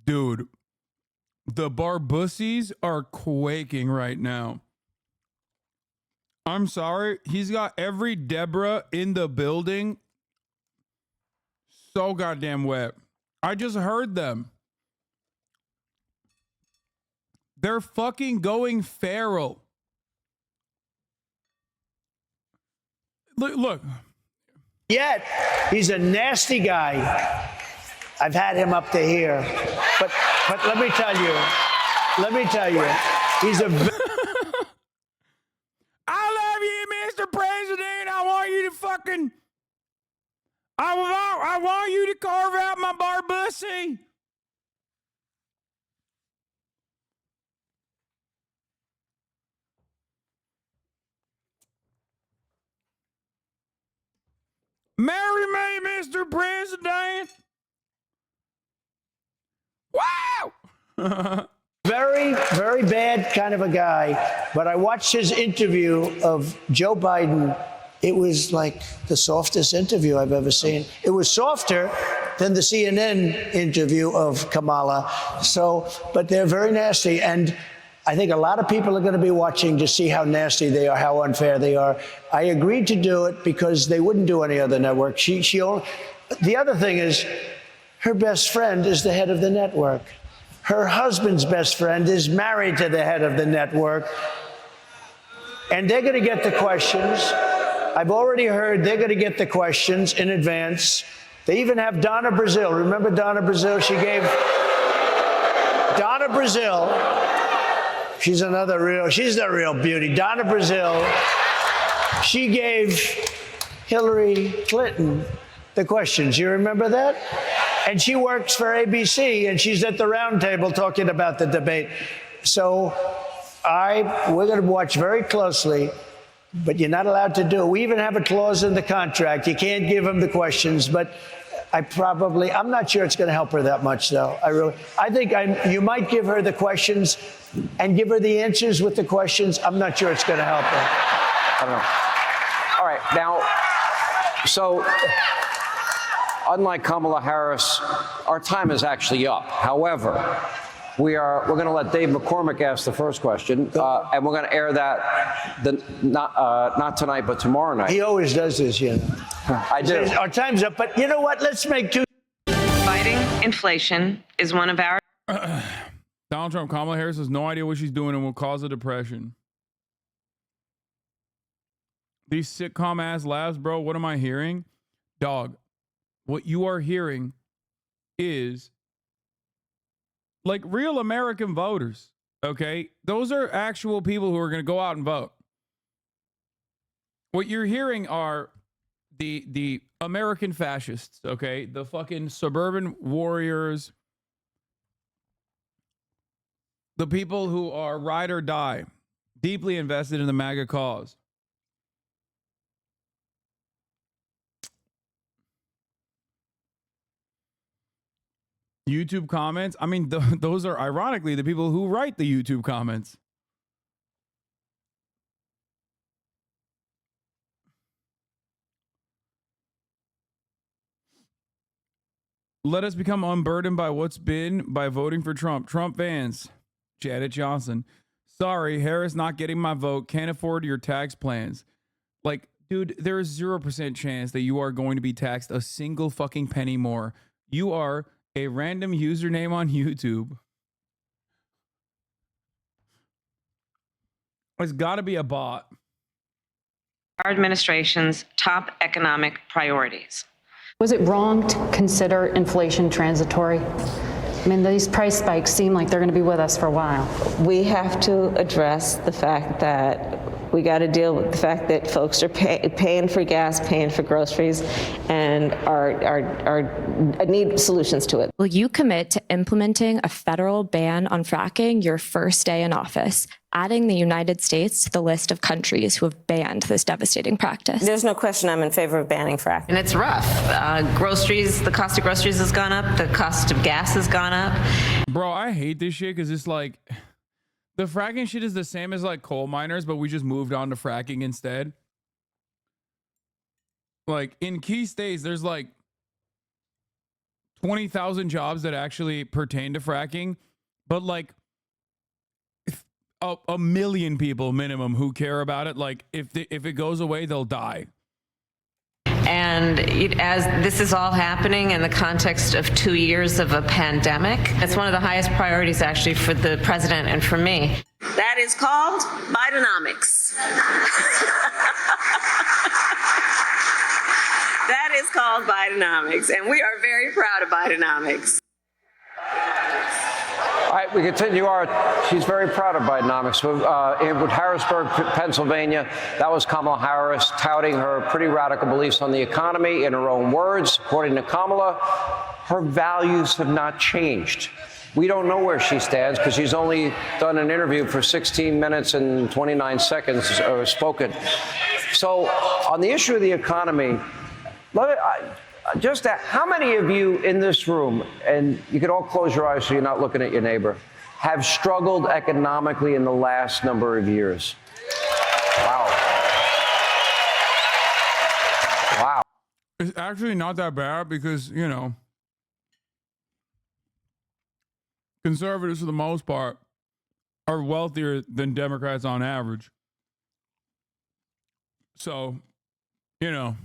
Dude, the Barbussies are quaking right now. I'm sorry. He's got every Deborah in the building so goddamn wet. I just heard them. They're fucking going feral. Look. Yet, he's a nasty guy. I've had him up to here. But let me tell you, he's a... I love you, Mr. President. I want you to fucking... I want you to carve out my Barbussie. Marry me, Mr. Mr. President. Wow. Very, very bad kind of a guy. But I watched his interview of Joe Biden. It was like the softest interview I've ever seen. It was softer than the CNN interview of Kamala. So, but they're very nasty. And I think a lot of people are going to be watching to see how nasty they are, how unfair they are. I agreed to do it because they wouldn't do any other network. The other thing is, her best friend is the head of the network. Her husband's best friend is married to the head of the network. And they're going to get the questions. I've already heard they're going to get the questions in advance. They even have Donna Brazile. Remember Donna Brazile? She gave Donna Brazile. She's the real beauty. Donna Brazile. She gave Hillary Clinton the questions. You remember that? And she works for ABC, and she's at the round table talking about the debate. So we're going to watch very closely, but you're not allowed to do it. We even have a clause in the contract. You can't give them the questions, but I'm not sure it's going to help her that much, though. I think you might give her the questions and give her the answers with the questions. I'm not sure it's going to help her. I don't know. All right, now, so unlike Kamala Harris, our time is actually up. However, we're going to let Dave McCormick ask the first question, and we're going to air that not tonight, but tomorrow night. He always does this, you know. I do. Our time's up, but you know what? Let's make two. Fighting inflation is one of our. Donald Trump, Kamala Harris has no idea what she's doing and will cause a depression. These sitcom ass laughs, bro. What am I hearing? Dog, what you are hearing is like real American voters. Okay. Those are actual people who are going to go out and vote. What you're hearing are the American fascists. Okay. The fucking suburban warriors. The people who are ride or die, deeply invested in the MAGA cause. YouTube comments. I mean, those are ironically the people who write the YouTube comments. Let us become unburdened by what's been by voting for Trump. Trump fans. Janet Johnson. Sorry, Harris not getting my vote. Can't afford your tax plans. Like, dude, there is 0% chance that you are going to be taxed a single fucking penny more. You are a random username on YouTube. It's got to be a bot. Our administration's top economic priorities. Was it wrong to consider inflation transitory? I mean, these price spikes seem like they're going to be with us for a while. We have to address the fact that we got to deal with the fact that folks are paying for gas, paying for groceries, and need solutions to it. Will you commit to implementing a federal ban on fracking your first day in office, adding the United States to the list of countries who have banned this devastating practice? There's no question I'm in favor of banning fracking. And it's rough. Groceries, the cost of groceries has gone up. The cost of gas has gone up. Bro, I hate this shit because it's like the fracking shit is the same as like coal miners, but we just moved on to fracking instead. Like in key states, there's like 20,000 jobs that actually pertain to fracking, but like a million people minimum who care about it. Like if it goes away, they'll die. And as this is all happening in the context of 2 years of a pandemic, it's one of the highest priorities actually for the president and for me. That is called Bidenomics. That is called Bidenomics, and we are very proud of Bidenomics. All right, we continue she's very proud of Bidenomics. In Harrisburg, Pennsylvania, that was Kamala Harris touting her pretty radical beliefs on the economy in her own words. According to Kamala, her values have not changed. We don't know where she stands because she's only done an interview for 16 minutes and 29 seconds spoken. So on the issue of the economy, Just how many of you in this room, and you can all close your eyes so you're not looking at your neighbor, have struggled economically in the last number of years? Wow. Wow. It's actually not that bad because, you know, conservatives for the most part are wealthier than Democrats on average. So, you know,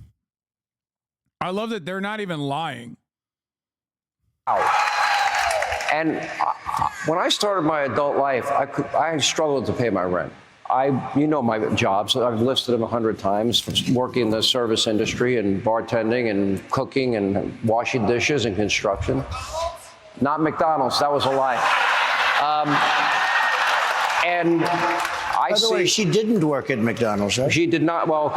I love that they're not even lying. Wow. And when I started my adult life, I struggled to pay my rent. You know my jobs. I've listed them 100 times, working in the service industry and bartending and cooking and washing dishes and construction. Not McDonald's. That was a lie. And I By the way, she didn't work at McDonald's, right? She did not. Well,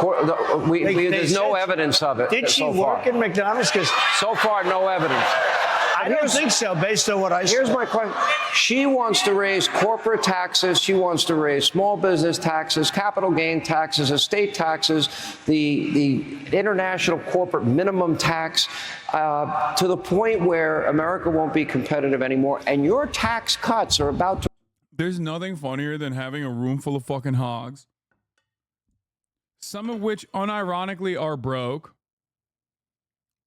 there's no evidence of it. Did she so work far. at McDonald's? Because so far, no evidence. I don't think so, based on what I saw. Here's my question. She wants to raise corporate taxes. She wants to raise small business taxes, capital gain taxes, estate taxes, the international corporate minimum tax, to the point where America won't be competitive anymore. And your tax cuts are about to. There's nothing funnier than having a room full of fucking hogs, some of which unironically are broke,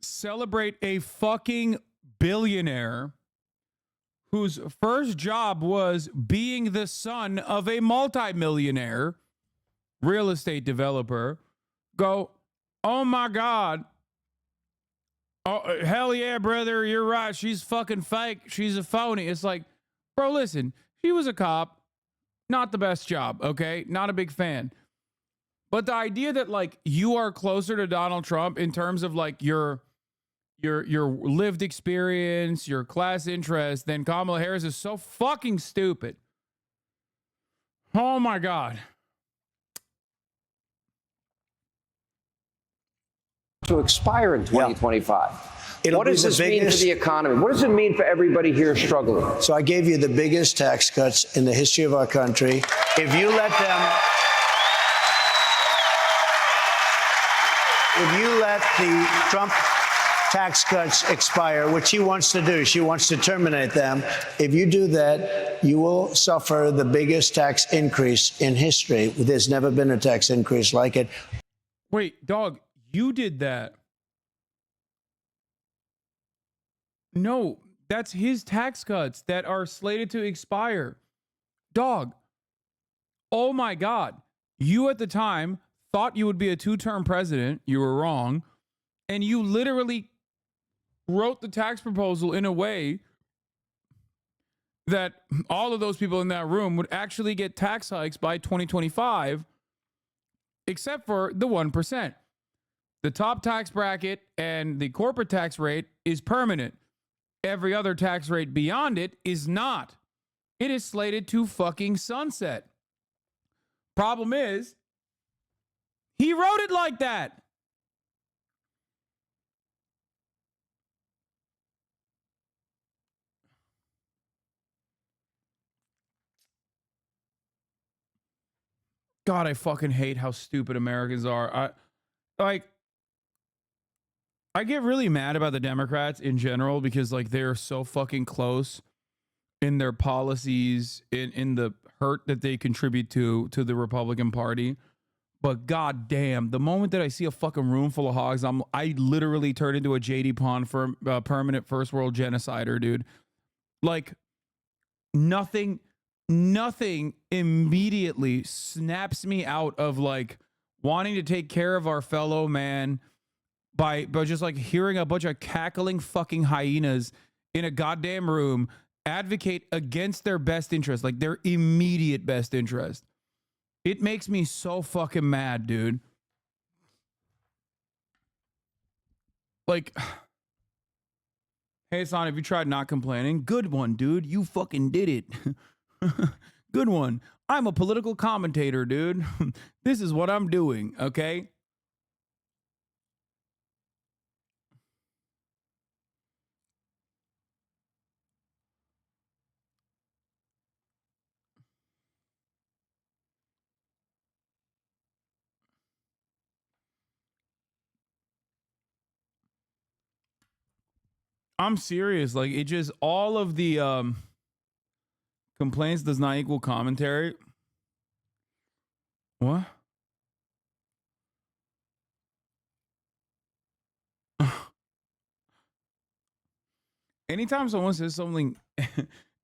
celebrate a fucking billionaire whose first job was being the son of a multimillionaire real estate developer, go, oh my God. Oh, hell yeah, brother, you're right. She's fucking fake. She's a phony. It's like, bro, listen, she was a cop. Not the best job, okay? Not a big fan. But the idea that, like, you are closer to Donald Trump in terms of, like, your lived experience, your class interest, than Kamala Harris is so fucking stupid. Oh, my God. To expire in 2025. It'll What does be this mean for the economy? What does it mean for everybody here struggling? So I gave you the biggest tax cuts in the history of our country. If you let the Trump tax cuts expire, which she wants to do, she wants to terminate them. If you do that, you will suffer the biggest tax increase in history. There's never been a tax increase like it. Wait, dog, you did that. No, that's his tax cuts that are slated to expire. Dog, oh my God. You at the time thought you would be a two-term president. You were wrong. And you literally wrote the tax proposal in a way that all of those people in that room would actually get tax hikes by 2025, except for the 1%. The top tax bracket and the corporate tax rate is permanent. Every other tax rate beyond it is not. It is slated to fucking sunset. Problem is, he wrote it like that. God, I fucking hate how stupid Americans are. I get really mad about the Democrats in general because, like, they're so fucking close in their policies, in the hurt that they contribute to the Republican Party. But god damn, the moment that I see a fucking room full of hogs, I literally turn into a JD Pond for permanent first world genocider, dude. Like, nothing immediately snaps me out of, like, wanting to take care of our fellow man by just, like, hearing a bunch of cackling fucking hyenas in a goddamn room advocate against their best interest, like their immediate best interest. It makes me so fucking mad, dude. Like, hey, Hasan, have you tried not complaining? Good one, dude. You fucking did it. Good one. I'm a political commentator, dude. This is what I'm doing, okay? I'm serious. Like, it just, all of the complaints does not equal commentary. What? Anytime someone says something,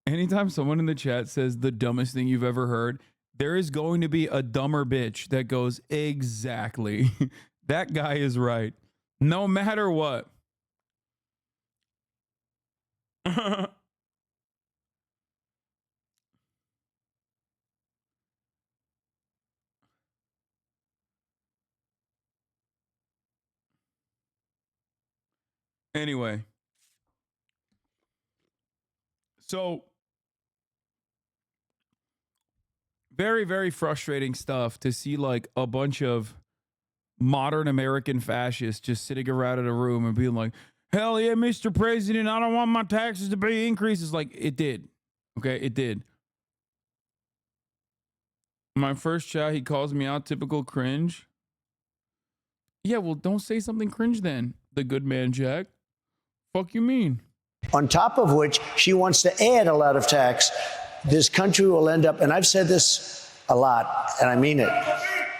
anytime someone in the chat says the dumbest thing you've ever heard, there is going to be a dumber bitch that goes, exactly. That guy is right. No matter what. Anyway. So, very, very frustrating stuff to see like a bunch of modern American fascists just sitting around in a room and being like, hell yeah, Mr. President, I don't want my taxes to be increases. Like, it did. Okay, it did. My first chat, he calls me out, typical cringe. Yeah, well, don't say something cringe then, the good man Jack. Fuck you mean? On top of which, she wants to add a lot of tax. This country will end up, and I've said this a lot, and I mean it.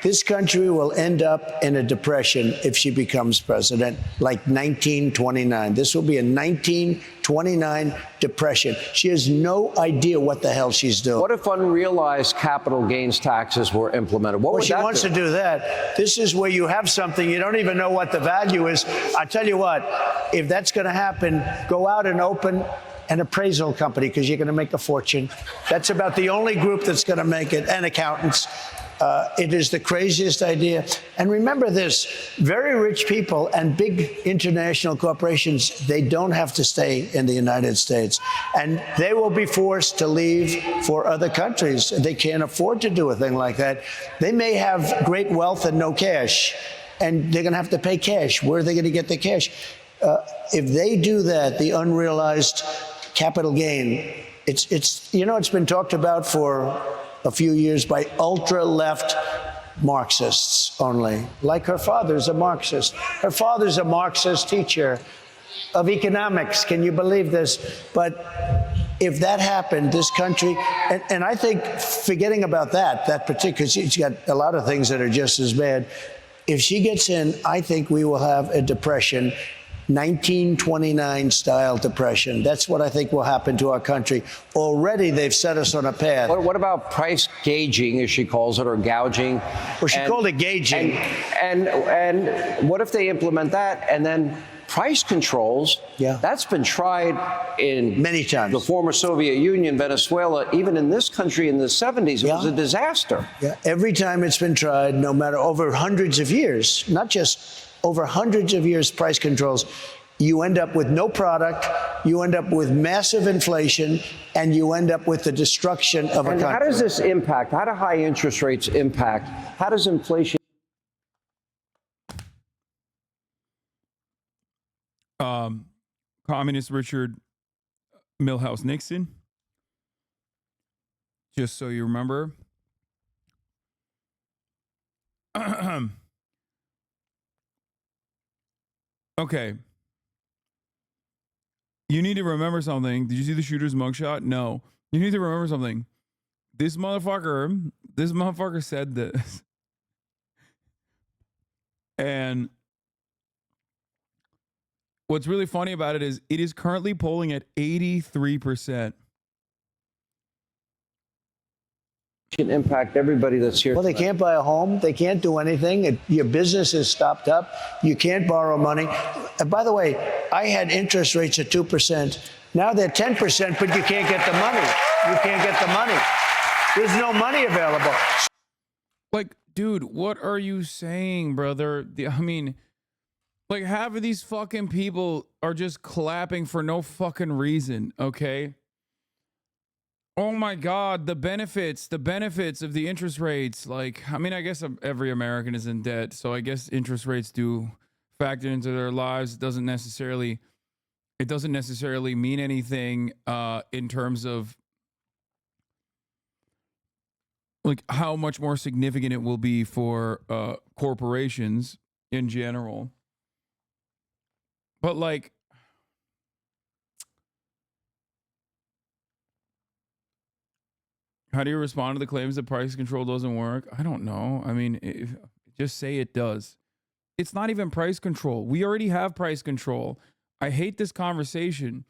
This country will end up in a depression if she becomes president, like 1929. This will be a 1929 depression. She has no idea what the hell she's doing. What if unrealized capital gains taxes were implemented? What Well, would she that wants do? to do that. This is where you have something, you don't even know what the value is. I tell you what, if that's going to happen, go out and open an appraisal company because you're going to make a fortune. That's about the only group that's going to make it, and accountants. It is the craziest idea. And remember this, very rich people and big international corporations, they don't have to stay in the United States. And they will be forced to leave for other countries. They can't afford to do a thing like that. They may have great wealth and no cash, and they're going to have to pay cash. Where are they going to get the cash? If they do that, the unrealized capital gain, it's you know, it's been talked about for a few years by ultra-left Marxists only. Like her father's a Marxist. Her father's a Marxist teacher of economics. Can you believe this? But if that happened, this country, and I think forgetting about that particular, she's got a lot of things that are just as bad. If she gets in, I think we will have a depression, 1929 style depression. That's what I think will happen to our country. Already they've set us on a path. What about price gauging, as she calls it, or gouging? Well, she called it gauging. And what if they implement that and then price controls? Yeah. That's been tried in many times. The former Soviet Union, Venezuela, even in this country in the 70s. It was a disaster. Yeah. Every time it's been tried, no matter over hundreds of years, not just over hundreds of years, price controls, you end up with no product, you end up with massive inflation, and you end up with the destruction of a country. How does this impact? How do high interest rates impact? How does inflation? Communist Richard Milhouse Nixon, just so you remember. Okay. You need to remember something. Did you see the shooter's mugshot? No. You need to remember something. This motherfucker said this. And what's really funny about it is currently polling at 83%. Can impact everybody that's here. Well, they can't buy a home. They can't do anything. Your business is stopped up. You can't borrow money. And by the way, I had interest rates at 2%. Now they're 10%, but you can't get the money. You can't get the money. There's no money available. Like, dude, what are you saying, brother? I mean, like, half of these fucking people are just clapping for no fucking reason, okay? Oh my God, the benefits of the interest rates. Like, I mean, I guess every American is in debt, so I guess interest rates do factor into their lives. It doesn't necessarily mean anything in terms of like how much more significant it will be for corporations in general. But like, How do you respond to the claims that price control doesn't work? I don't know. I mean, just say it does. It's not even price control. We already have price control. I hate this conversation.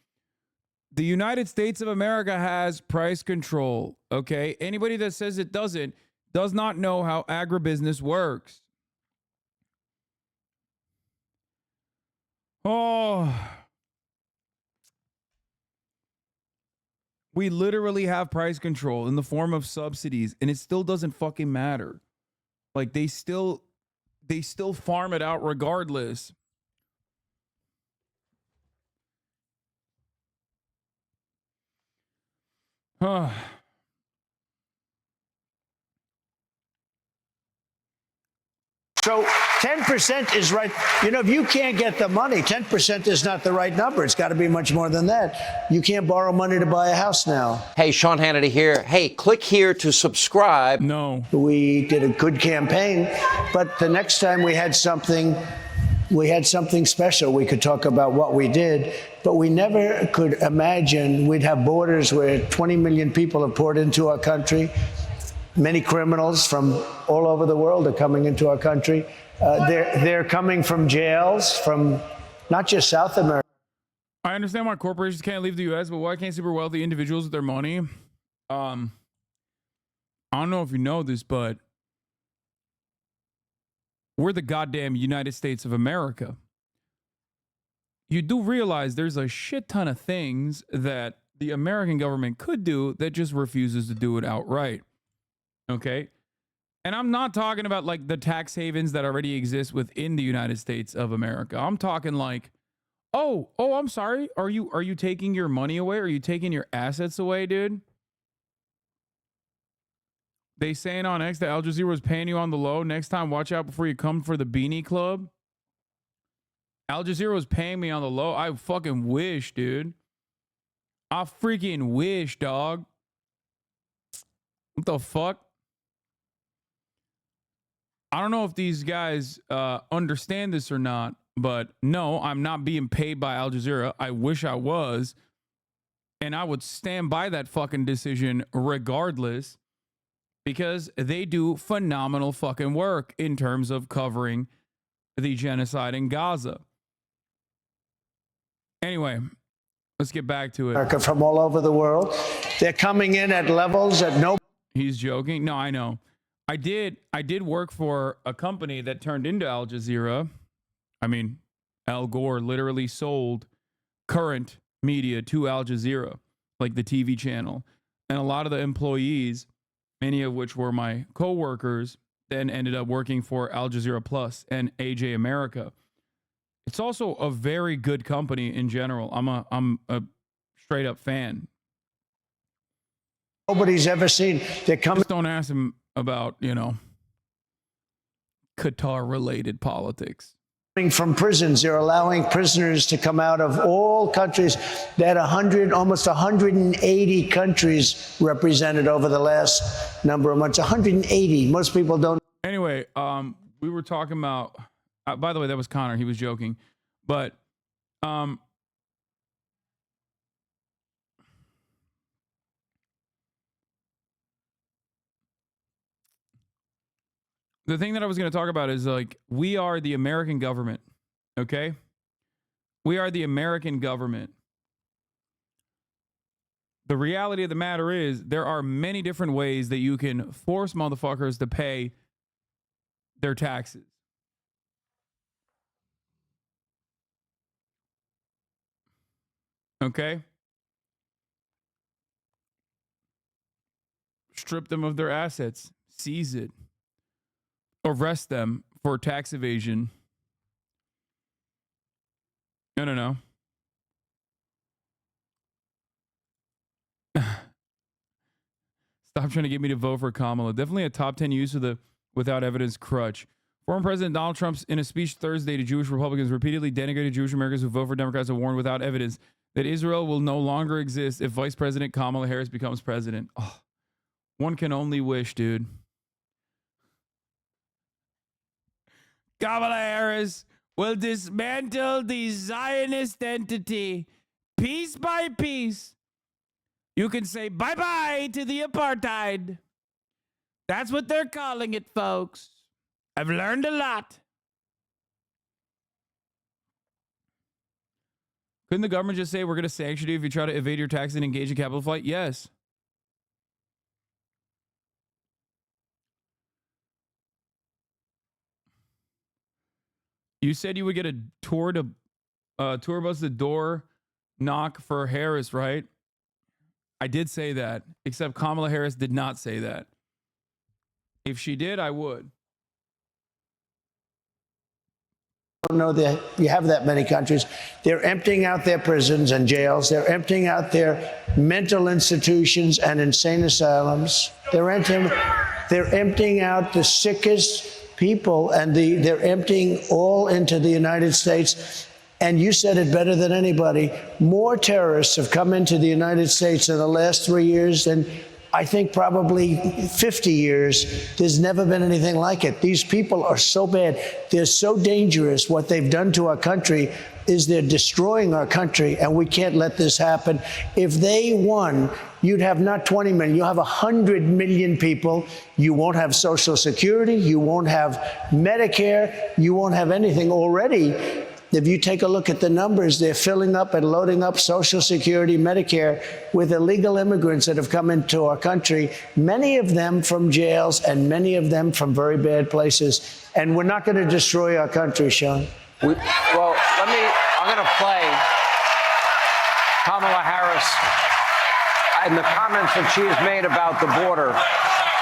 The United States of America has price control, okay? Anybody that says it doesn't does not know how agribusiness works. Oh. We literally have price control in the form of subsidies, and it still doesn't fucking matter. Like they still farm it out regardless. So 10% is right. You know, if you can't get the money, 10% is not the right number. It's got to be much more than that. You can't borrow money to buy a house now. Hey, Sean Hannity here. Hey, click here to subscribe. No. We did a good campaign, but the next time we had something special. We could talk about what we did, but we never could imagine we'd have borders where 20 million people have poured into our country. Many criminals from all over the world are coming into our country. They're coming from jails, from not just South America. I understand why corporations can't leave the U.S., but why can't super wealthy individuals with their money? I don't know if you know this, but we're the goddamn United States of America. You do realize there's a shit ton of things that the American government could do that just refuses to do it outright. Okay? And I'm not talking about like the tax havens that already exist within the United States of America. I'm talking like, oh, I'm sorry. Are you taking your money away? Are you taking your assets away, dude? They saying on X that Al Jazeera was paying you on the low. Next time, watch out before you come for the Beanie Club. Al Jazeera was paying me on the low. I fucking wish, dude. I freaking wish, dog. What the fuck? I don't know if these guys understand this or not, but no, I'm not being paid by Al Jazeera. I wish I was. And I would stand by that fucking decision regardless, because they do phenomenal fucking work in terms of covering the genocide in Gaza. Anyway, let's get back to it. America from all over the world. They're coming in at levels that no. He's joking. No, I know. I did work for a company that turned into Al Jazeera. I mean, Al Gore literally sold current media to Al Jazeera, like the TV channel. And a lot of the employees, many of which were my coworkers, then ended up working for Al Jazeera Plus and AJ America. It's also a very good company in general. I'm a straight up fan. Nobody's ever seen. They're coming. Just don't ask him about, Qatar related politics. From prisons. They're allowing prisoners to come out of all countries. They had almost 180 countries represented over the last number of months. 180. Most people don't. Anyway, we were talking about, by the way, that was Connor. He was joking. But the thing that I was going to talk about is like, we are the American government, okay? We are the American government. The reality of the matter is there are many different ways that you can force motherfuckers to pay their taxes. Okay? Strip them of their assets, seize it, arrest them for tax evasion. No. Stop trying to get me to vote for Kamala. Definitely a top 10 use of the without evidence crutch. Former President Donald Trump, in a speech Thursday to Jewish Republicans, repeatedly denigrated Jewish Americans who vote for Democrats and warned without evidence that Israel will no longer exist if Vice President Kamala Harris becomes president. Oh, one can only wish, dude. Kamala Harris will dismantle the Zionist entity piece by piece. You can say bye-bye to the apartheid. That's what they're calling it, folks. I've learned a lot. Couldn't the government just say we're going to sanction you if you try to evade your taxes and engage in capital flight? Yes. You said you would get a tour bus to door knock for Harris, right? I did say that, except Kamala Harris did not say that. If she did, I would. I don't know that you have that many countries. They're emptying out their prisons and jails. They're emptying out their mental institutions and insane asylums. They're emptying out the sickest people, and they're emptying all into the United States. And you said it better than anybody. More terrorists have come into the United States in the last 3 years than I think probably 50 years. There's never been anything like it. These people are so bad. They're so dangerous. What they've done to our country is they're destroying our country, and we can't let this happen. If they won, you'd have not 20 million, you'll have 100 million people. You won't have Social Security. You won't have Medicare. You won't have anything already. If you take a look at the numbers, they're filling up and loading up Social Security, Medicare with illegal immigrants that have come into our country, many of them from jails and many of them from very bad places. And we're not going to destroy our country, Sean. I'm going to play Kamala Harris and the comments that she has made about the border,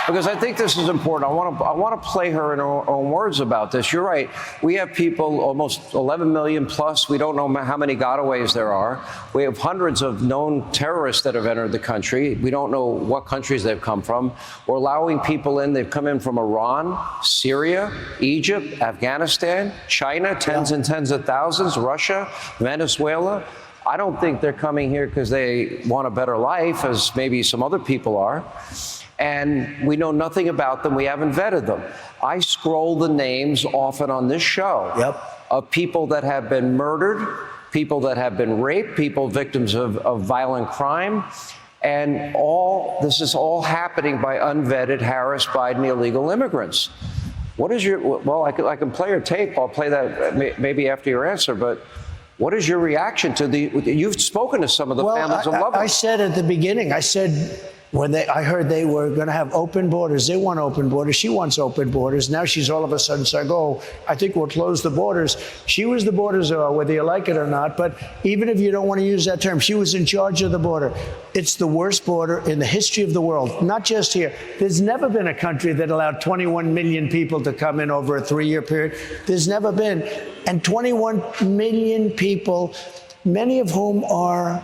because I think this is important. I want to play her in her own words about this. You're right. We have people, almost 11 million plus. We don't know how many gotaways there are. We have hundreds of known terrorists that have entered the country. We don't know what countries they've come from. We're allowing people in. They've come in from Iran, Syria, Egypt, Afghanistan, China, tens and tens of thousands, Russia, Venezuela. I don't think they're coming here because they want a better life, as maybe some other people are. And we know nothing about them. We haven't vetted them. I scroll the names often on this show of people that have been murdered, people that have been raped, people victims of violent crime. And this is all happening by unvetted Harris Biden illegal immigrants. What is your, well, I can play your tape. I'll play that maybe after your answer, but what is your reaction to you've spoken to some of the families of loved ones. I said at the beginning, I said, I heard they were going to have open borders. They want open borders. She wants open borders. Now she's all of a sudden saying, oh, I think we'll close the borders. She was the border czar, whether you like it or not. But even if you don't want to use that term, she was in charge of the border. It's the worst border in the history of the world, not just here. There's never been a country that allowed 21 million people to come in over a 3-year period. There's never been. And 21 million people, many of whom are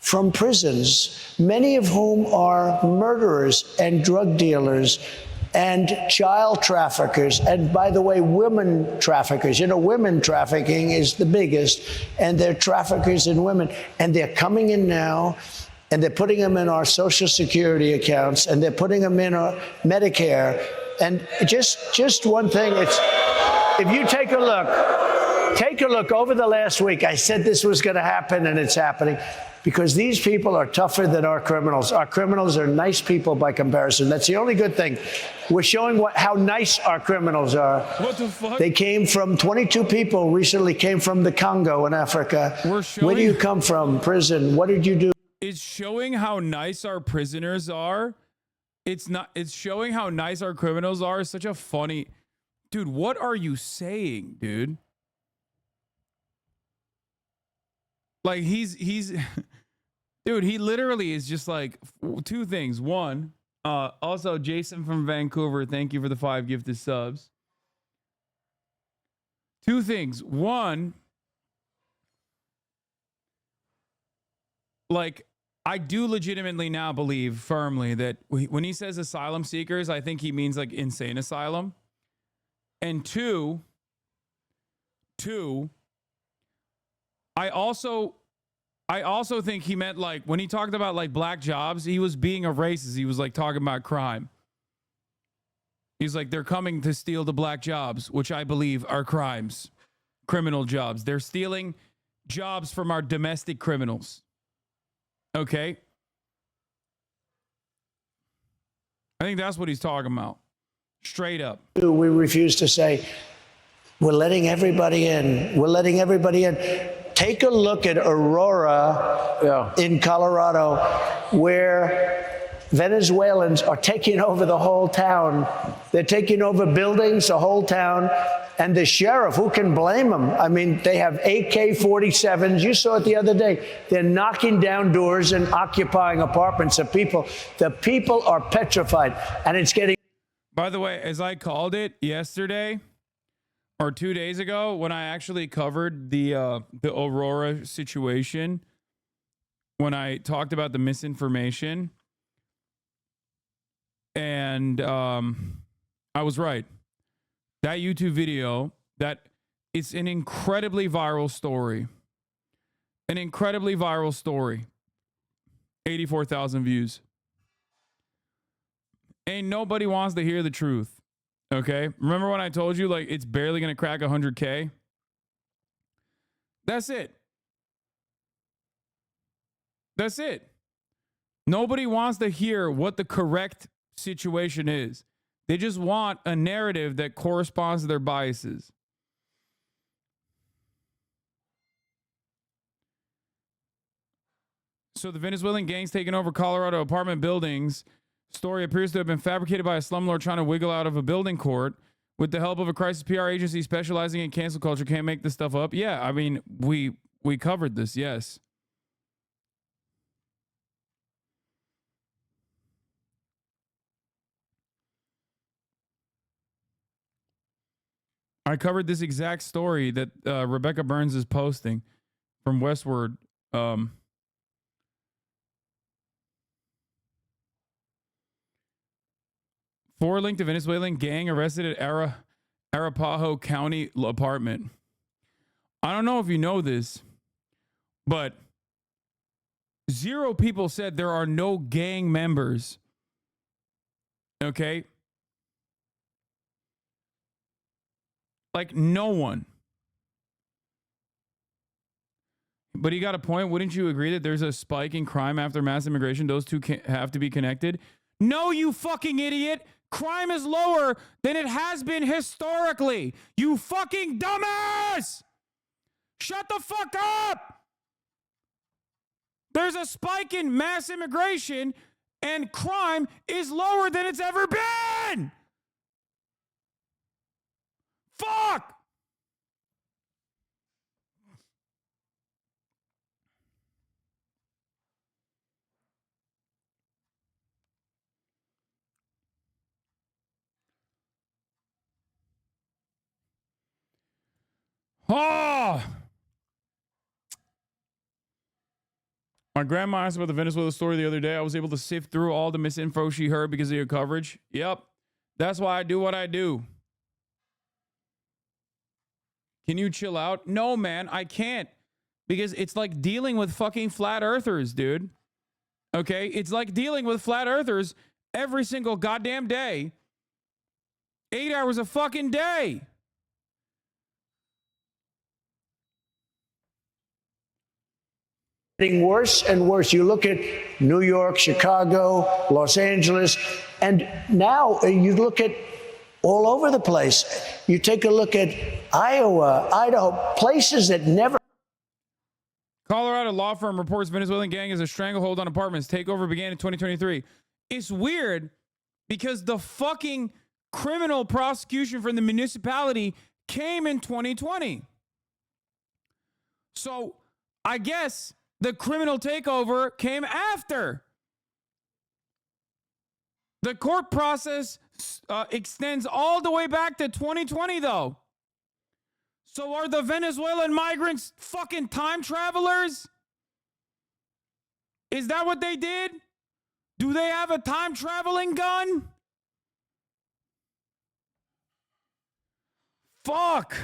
from prisons, many of whom are murderers and drug dealers and child traffickers. And by the way, women traffickers. You know, women trafficking is the biggest, and they're traffickers in women. And they're coming in now, and they're putting them in our Social Security accounts, and they're putting them in our Medicare. And just one thing, if you take a look over the last week, I said this was going to happen, and it's happening. Because these people are tougher than our criminals. Our criminals are nice people by comparison. That's the only good thing. We're showing how nice our criminals are. What the fuck? They came from 22 people recently came from the Congo in Africa. Where do you come from? Prison. What did you do? It's showing how nice our prisoners are. It's showing how nice our criminals are. It's such a funny, dude. What are you saying, dude? Like he's dude, he literally is just like two things. One, also Jason from Vancouver, thank you for the 5 gifted subs. Two things. One, like I do legitimately now believe firmly that when he says asylum seekers, I think he means like insane asylum. And two, I also think he meant like when he talked about like black jobs, he was being a racist. He was like talking about crime. He's like, they're coming to steal the black jobs, which I believe are crimes, criminal jobs. They're stealing jobs from our domestic criminals. Okay. I think that's what he's talking about. Straight up. We refuse to say, we're letting everybody in. We're letting everybody in. Take a look at Aurora in Colorado, where Venezuelans are taking over the whole town. They're taking over buildings, the whole town. And the sheriff, who can blame them? I mean, they have AK-47s. You saw it the other day. They're knocking down doors and occupying apartments of people. The people are petrified, and it's getting... By the way, as I called it yesterday or 2 days ago, when I actually covered the Aurora situation, when I talked about the misinformation, and I was right. That YouTube video, it's an incredibly viral story. An incredibly viral story. 84,000 views. Ain't nobody wants to hear the truth. Okay? Remember when I told you, like, it's barely going to crack 100K? That's it. That's it. Nobody wants to hear what the correct situation is. They just want a narrative that corresponds to their biases. So the Venezuelan gangs taking over Colorado apartment buildings. Story appears to have been fabricated by a slumlord trying to wiggle out of a building court with the help of a crisis PR agency specializing in cancel culture. Can't make this stuff up. Yeah, I mean, we covered this, yes. I covered this exact story that Rebecca Burns is posting from Westward. Four linked to Venezuelan gang arrested at Arapahoe County apartment. I don't know if you know this, but 0 people said there are no gang members. Okay? Like, no one. But he got a point. Wouldn't you agree that there's a spike in crime after mass immigration? Those two have to be connected. No, you fucking idiot. Crime is lower than it has been historically. You fucking dumbass. Shut the fuck up. There's a spike in mass immigration and crime is lower than it's ever been. Fuck! Oh! My grandma asked about the Venezuela story the other day. I was able to sift through all the misinfo she heard because of your coverage. Yep. That's why I do what I do. Can you chill out? No, man, I can't. Because it's like dealing with fucking flat earthers, dude. Okay? It's like dealing with flat earthers every single goddamn day. 8 hours a fucking day. Getting worse and worse. You look at New York, Chicago, Los Angeles, and now you look at all over the place. You take a look at Iowa, Idaho, places that never. Colorado law firm reports Venezuelan gang is a stranglehold on apartments. Takeover began in 2023. It's weird because the fucking criminal prosecution from the municipality came in 2020. So I guess the criminal takeover came after. The court process extends all the way back to 2020, though. So are the Venezuelan migrants fucking time travelers? Is that what they did? Do they have a time traveling gun? Fuck.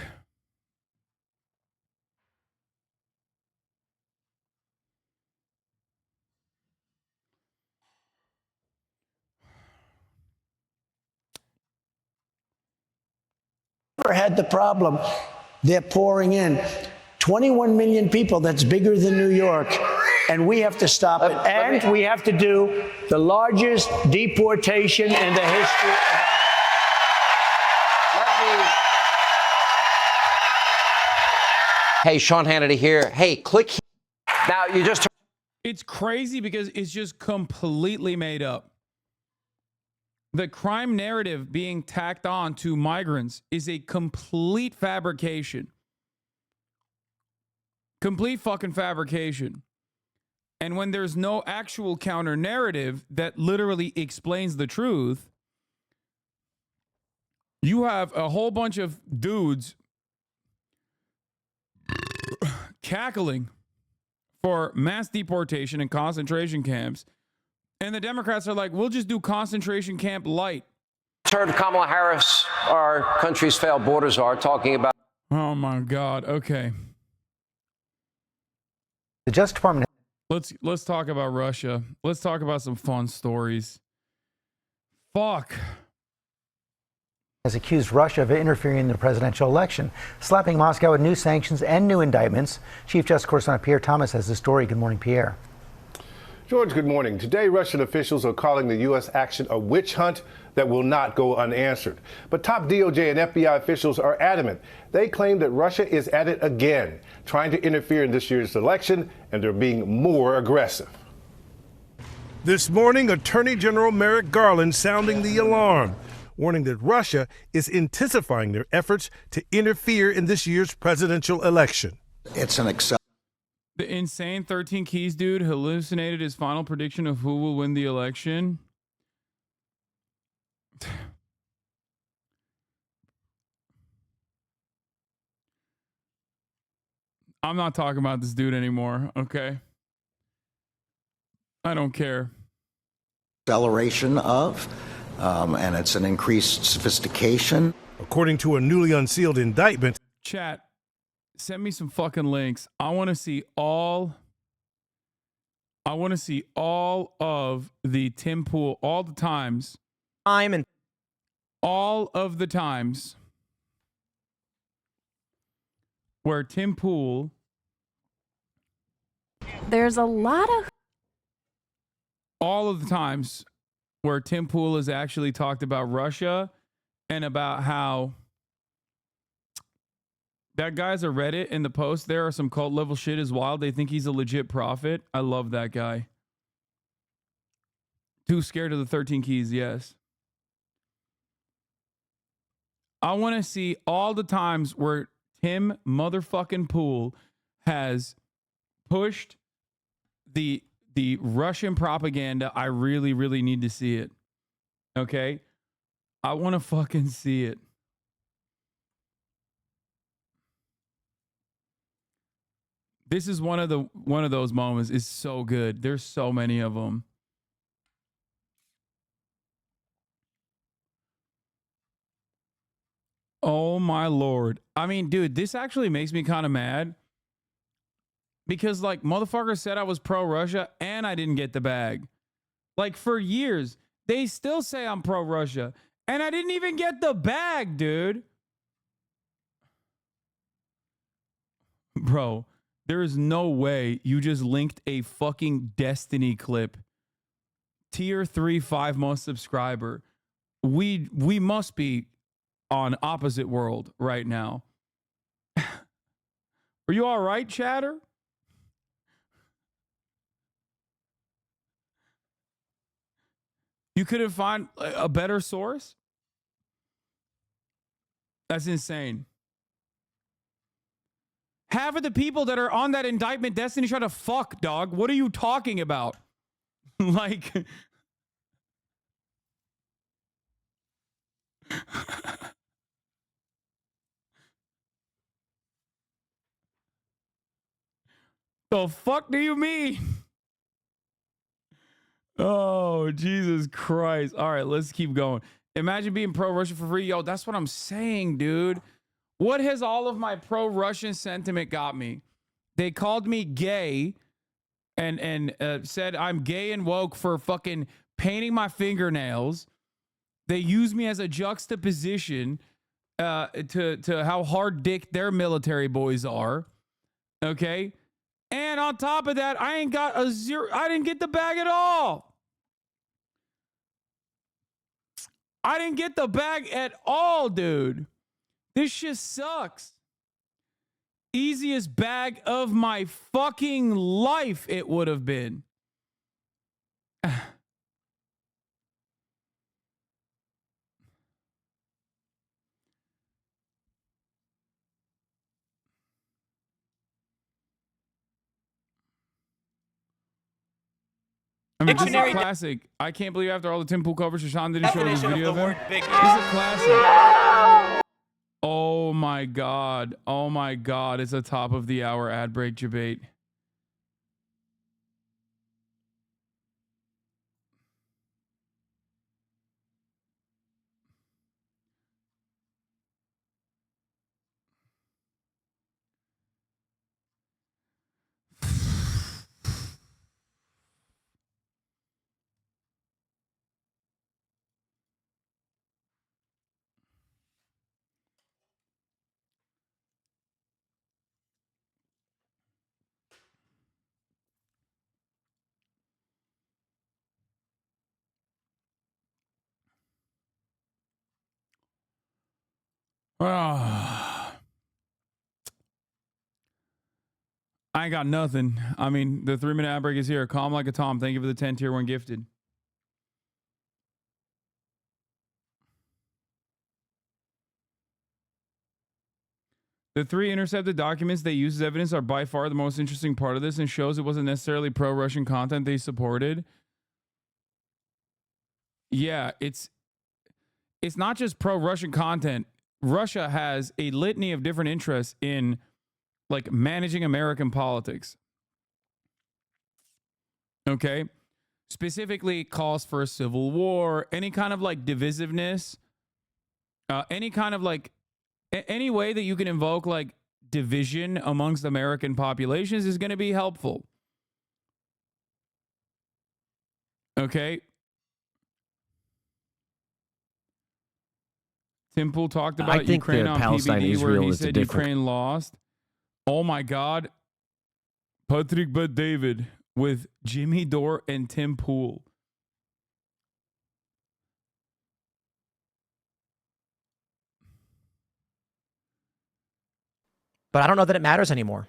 Had the problem. They're pouring in. 21 million people, that's bigger than New York. and we have to stop it. And we have to do the largest deportation in the history of Hey, Sean Hannity here. Hey, click here. Now, you just... It's crazy because it's just completely made up. The crime narrative being tacked on to migrants is a complete fabrication. Complete fucking fabrication. And when there's no actual counter narrative that literally explains the truth, you have a whole bunch of dudes cackling for mass deportation and concentration camps. And the Democrats are like, we'll just do concentration camp light. Heard Kamala Harris, our country's failed borders are talking about... Oh my God. Okay. The Justice Department... Let's talk about Russia. Let's talk about some fun stories. Fuck. Has accused Russia of interfering in the presidential election, slapping Moscow with new sanctions and new indictments. Chief Justice correspondent Pierre Thomas has the story. Good morning, Pierre. George, good morning. Today, Russian officials are calling the U.S. action a witch hunt that will not go unanswered. But top DOJ and FBI officials are adamant. They claim that Russia is at it again, trying to interfere in this year's election, and they're being more aggressive. This morning, Attorney General Merrick Garland sounding the alarm, warning that Russia is intensifying their efforts to interfere in this year's presidential election. It's an The insane 13 Keys dude hallucinated his final prediction of who will win the election. I'm not talking about this dude anymore, okay? I don't care. Acceleration of, and it's an increased sophistication. According to a newly unsealed indictment. Chat, send me some fucking links. I want to see all of the Tim Pool, all the times. All of the times where Tim Pool. There's a lot of. All of the times where Tim Pool has actually talked about Russia and about how that guy's a Reddit in the post. There are some cult level shit is wild. They think he's a legit prophet. I love that guy. Too scared of the 13 Keys, yes. I want to see all the times where Tim motherfucking Pool has pushed the Russian propaganda. I really, really need to see it. Okay? I want to fucking see it. This is one of those moments. It's so good. There's so many of them. Oh my Lord. I mean, dude, this actually makes me kind of mad. Because, like, motherfuckers said I was pro-Russia and I didn't get the bag. Like, for years, they still say I'm pro-Russia and I didn't even get the bag, dude. Bro, there is no way you just linked a fucking Destiny clip. Tier 3 5-month subscriber. We must be on opposite world right now. Are you all right, chatter? You couldn't find a better source? That's insane. Half of the people that are on that indictment Destiny try to fuck, dog. What are you talking about? Like... The fuck do you mean? Oh, Jesus Christ. All right, let's keep going. Imagine being pro-Russian for free. Yo, that's what I'm saying, dude. What has all of my pro-Russian sentiment got me? They called me gay and said I'm gay and woke for fucking painting my fingernails. They use me as a juxtaposition to how hard dick their military boys are. Okay? And on top of that, I ain't got a zero. I didn't get the bag at all. I didn't get the bag at all, dude. This shit sucks. Easiest bag of my fucking life it would have been. I mean, this is a classic. I can't believe after all the Tim Pool coverage, Hasan didn't show this video of him. This is a classic. Oh my God. Oh my God. It's a top of the hour ad break debate. I ain't got nothing. I mean, the 3-minute ad break is here. Calm like a Tom. Thank you for the 10 tier 1 gifted. The 3 intercepted documents they use as evidence are by far the most interesting part of this and shows it wasn't necessarily pro-Russian content they supported. Yeah, it's not just pro-Russian content. Russia has a litany of different interests in like managing American politics. Okay? Specifically calls for a civil war, any kind of like divisiveness, any kind of like any way that you can invoke like division amongst American populations is going to be helpful. Okay? Tim Pool talked about Ukraine on PBD where he said Ukraine lost. Oh my God. Patrick Bet David with Jimmy Dore and Tim Pool. But I don't know that it matters anymore.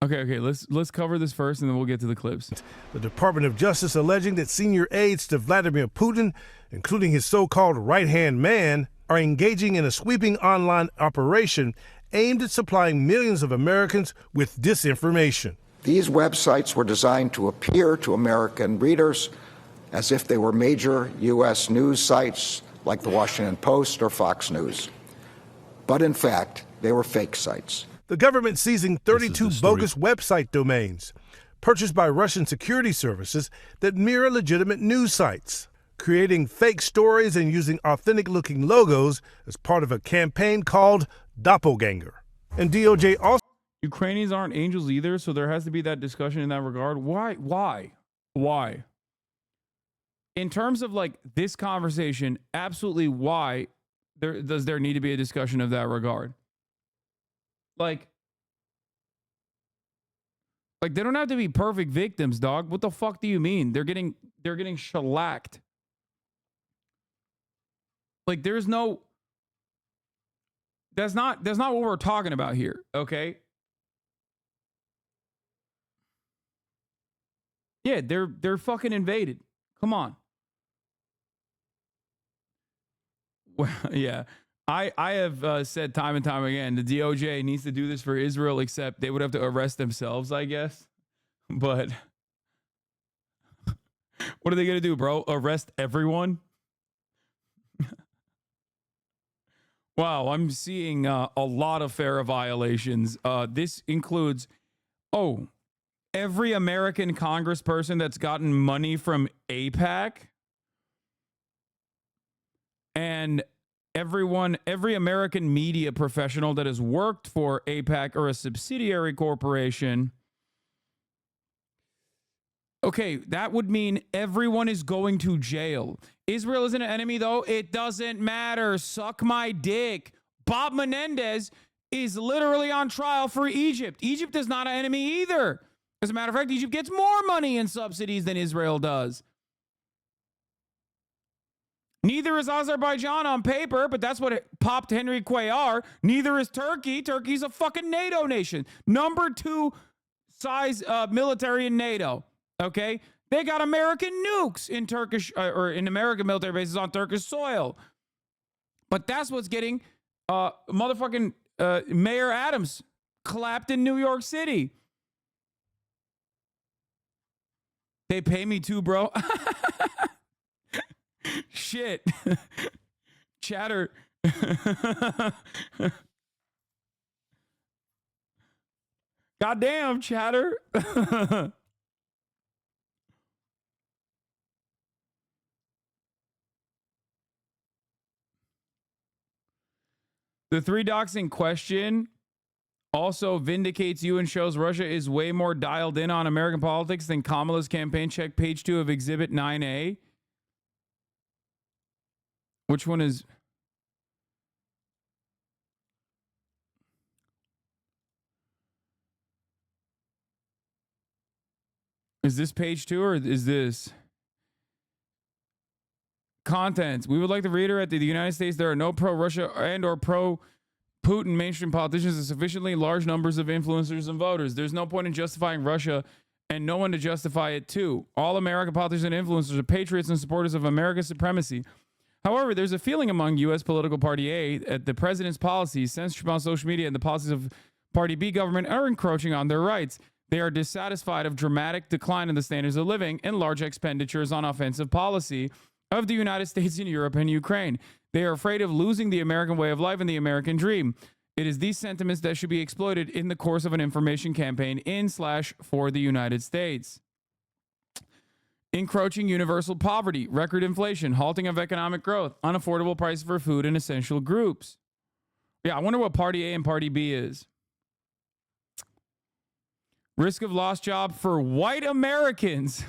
Okay, let's cover this first and then we'll get to the clips. The Department of Justice alleging that senior aides to Vladimir Putin, including his so-called right-hand man, are engaging in a sweeping online operation aimed at supplying millions of Americans with disinformation. These websites were designed to appear to American readers as if they were major U.S. news sites like the Washington Post or Fox News. But in fact, they were fake sites. The government seizing 32 bogus website domains purchased by Russian security services that mirror legitimate news sites, creating fake stories and using authentic-looking logos as part of a campaign called Doppelganger. And DOJ also... Ukrainians aren't angels either, so there has to be that discussion in that regard. Why? In terms of like this conversation, absolutely why does there need to be a discussion of that regard? Like they don't have to be perfect victims, dog. What the fuck do you mean? They're getting shellacked. Like there's no... That's not what we're talking about here, okay? Yeah, they're fucking invaded. Come on. Well, yeah. I have said time and time again, the DOJ needs to do this for Israel, except they would have to arrest themselves, I guess. But what are they going to do, bro? Arrest everyone? Wow, I'm seeing a lot of FARA violations. This includes, every American congressperson that's gotten money from AIPAC and every American media professional that has worked for AIPAC or a subsidiary corporation. Okay, that would mean everyone is going to jail. Israel isn't an enemy, though. It doesn't matter. Suck my dick. Bob Menendez is literally on trial for Egypt. Egypt is not an enemy either. As a matter of fact, Egypt gets more money in subsidies than Israel does. Neither is Azerbaijan on paper, but that's what it popped Henry Cuellar. Neither is Turkey. Turkey's a fucking NATO nation. Number 2 size military in NATO. Okay? They got American nukes in Turkish or in American military bases on Turkish soil. But that's what's getting motherfucking Mayor Adams clapped in New York City. They pay me too, bro. Shit. Chatter. Goddamn, chatter. The 3 docs in question also vindicates you and shows Russia is way more dialed in on American politics than Kamala's campaign. Check page 2 of Exhibit 9A. Which one is... Is this page 2 or is this... Contents. We would like the reader at the United States. There are no pro-Russia and or pro-Putin mainstream politicians and sufficiently large numbers of influencers and voters. There's no point in justifying Russia and no one to justify it too. All American politicians and influencers are patriots and supporters of America's supremacy. However, there's a feeling among U.S. political Party A that the president's policies, censorship on social media, and the policies of Party B government are encroaching on their rights. They are dissatisfied of dramatic decline in the standards of living and large expenditures on offensive policy of the United States in Europe and Ukraine. They are afraid of losing the American way of life and the American dream. It is these sentiments that should be exploited in the course of an information campaign in/for the United States. Encroaching universal poverty, record inflation, halting of economic growth, unaffordable prices for food and essential groups. Yeah, I wonder what Party A and Party B is. Risk of lost job for white Americans.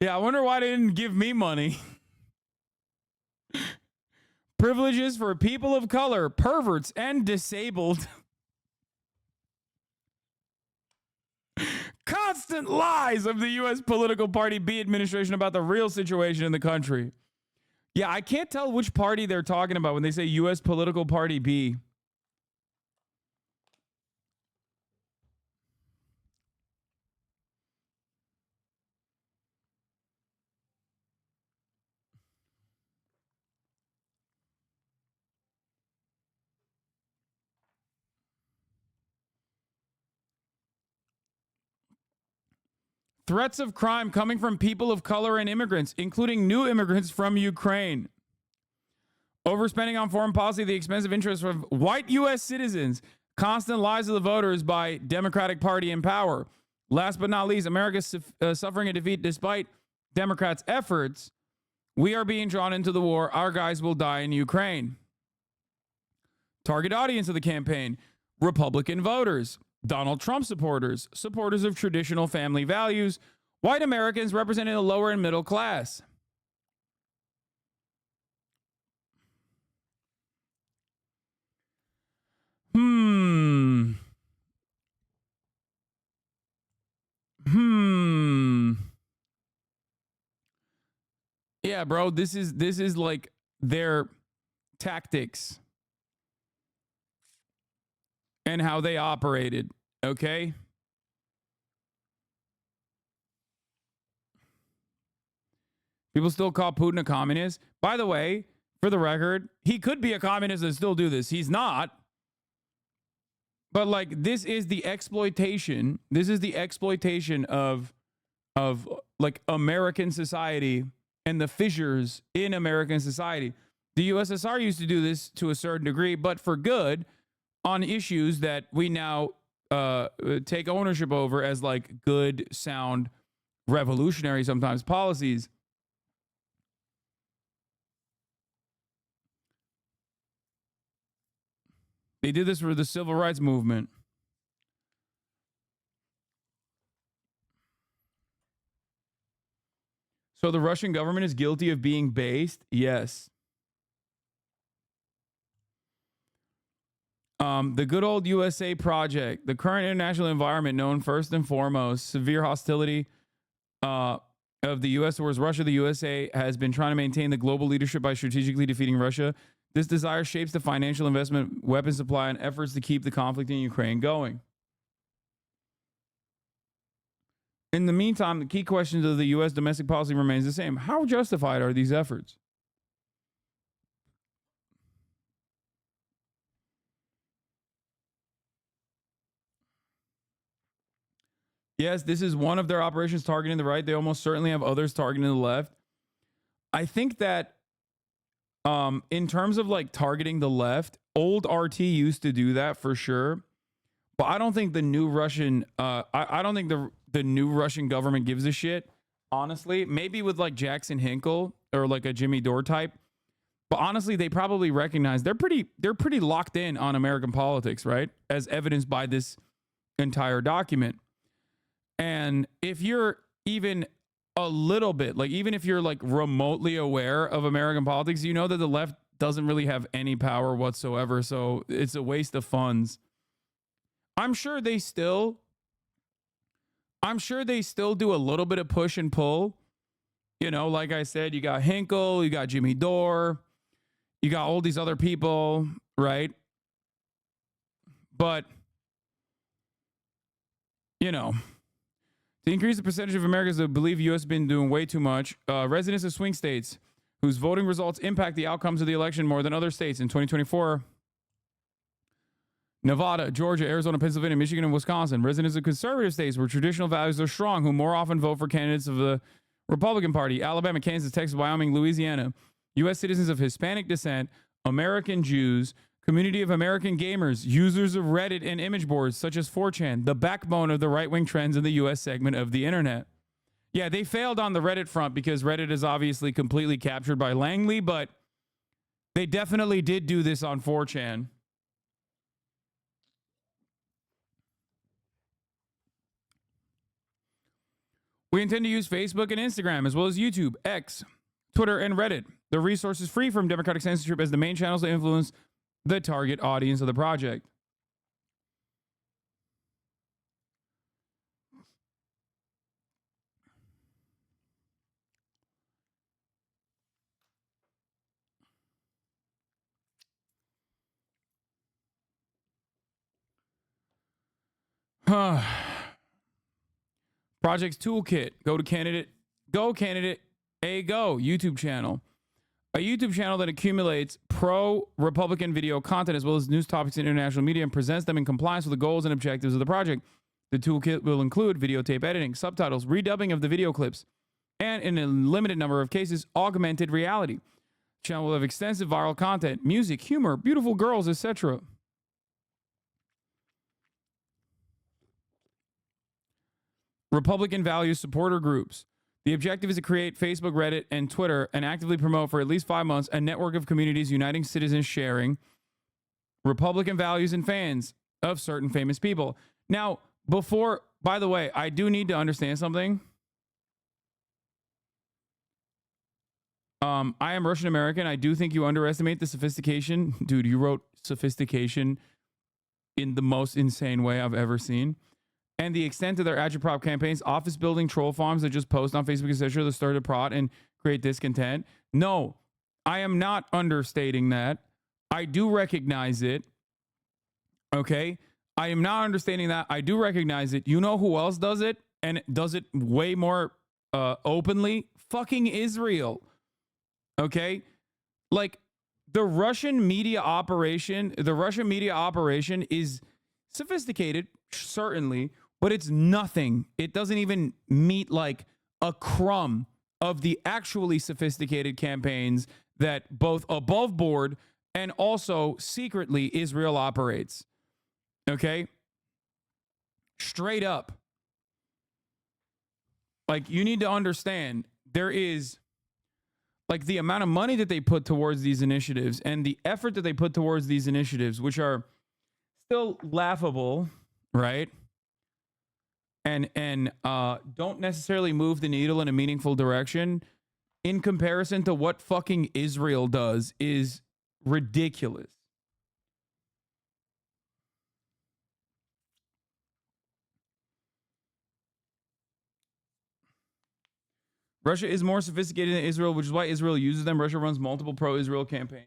Yeah, I wonder why they didn't give me money. Privileges for people of color, perverts, and disabled. Constant lies of the U.S. political Party B administration about the real situation in the country. Yeah, I can't tell which party they're talking about when they say U.S. political Party B. Threats of crime coming from people of color and immigrants, including new immigrants from Ukraine. Overspending on foreign policy at the expense of interests of white U.S. citizens. Constant lies of the voters by Democratic Party in power. Last but not least, America suffering a defeat despite Democrats' efforts. We are being drawn into the war. Our guys will die in Ukraine. Target audience of the campaign. Republican voters. Donald Trump supporters, supporters of traditional family values, white Americans representing the lower and middle class. Yeah, bro, this is like their tactics and how they operated, okay? People still call Putin a communist. By the way, for the record, he could be a communist and still do this. He's not. But like, this is the exploitation. This is the exploitation of like American society and the fissures in American society. The USSR used to do this to a certain degree, but for good, on issues that we now take ownership over as like good, sound, revolutionary sometimes policies. They did this for the civil rights movement. So the Russian government is guilty of being based? Yes. The good old USA project, the current international environment known first and foremost, severe hostility of the U.S. towards Russia. The USA has been trying to maintain the global leadership by strategically defeating Russia. This desire shapes the financial investment, weapon supply, and efforts to keep the conflict in Ukraine going. In the meantime, the key questions of the U.S. domestic policy remains the same. How justified are these efforts? Yes, this is one of their operations targeting the right. They almost certainly have others targeting the left. I think that in terms of like targeting the left, old RT used to do that for sure. But I don't think the new Russian, I don't think the new Russian government gives a shit, honestly. Maybe with like Jackson Hinkle or like a Jimmy Dore type. But honestly, they probably recognize they're pretty locked in on American politics, right? As evidenced by this entire document. And if you're even a little bit, like even if you're like remotely aware of American politics, you know that the left doesn't really have any power whatsoever. So it's a waste of funds. I'm sure they still do a little bit of push and pull. You know, like I said, you got Hinkle, you got Jimmy Dore, you got all these other people, right? But, you know, to increase the percentage of Americans that believe the U.S. has been doing way too much, residents of swing states whose voting results impact the outcomes of the election more than other states in 2024, Nevada, Georgia, Arizona, Pennsylvania, Michigan, and Wisconsin. Residents of conservative states where traditional values are strong, who more often vote for candidates of the Republican Party. Alabama, Kansas, Texas, Wyoming, Louisiana. U.S. citizens of Hispanic descent, American Jews, community of American gamers, users of Reddit and image boards such as 4chan, the backbone of the right-wing trends in the U.S. segment of the internet. Yeah, they failed on the Reddit front because Reddit is obviously completely captured by Langley, but they definitely did do this on 4chan. We intend to use Facebook and Instagram, as well as YouTube, X, Twitter, and Reddit. The resources free from democratic censorship as the main channels to influence the target audience of the project. Project's Toolkit. Go candidate a go YouTube channel. A YouTube channel that accumulates pro-Republican video content as well as news topics in international media and presents them in compliance with the goals and objectives of the project. The toolkit will include videotape editing, subtitles, redubbing of the video clips, and in a limited number of cases, augmented reality. The channel will have extensive viral content, music, humor, beautiful girls, etc. Republican values supporter groups. The objective is to create Facebook, Reddit, and Twitter and actively promote for at least 5 months a network of communities uniting citizens sharing Republican values and fans of certain famous people. Now, by the way, I do need to understand something. I am Russian American. I do think you underestimate the sophistication. Dude, you wrote sophistication in the most insane way I've ever seen. And the extent of their agitprop campaigns, office building troll farms that just post on Facebook, etc., that stir to prot and create discontent. No, I am not understating that. I do recognize it. Okay? I am not understating that. I do recognize it. You know who else does it? And does it way more openly? Fucking Israel. Okay? Like, the Russian media operation is sophisticated, certainly, but it's nothing. It doesn't even meet like a crumb of the actually sophisticated campaigns that both above board and also secretly Israel operates. Okay? Straight up. Like, you need to understand, there is like the amount of money that they put towards these initiatives and the effort that they put towards these initiatives, which are still laughable, right? And don't necessarily move the needle in a meaningful direction in comparison to what fucking Israel does is ridiculous. Russia is more sophisticated than Israel, which is why Israel uses them. Russia runs multiple pro-Israel campaigns.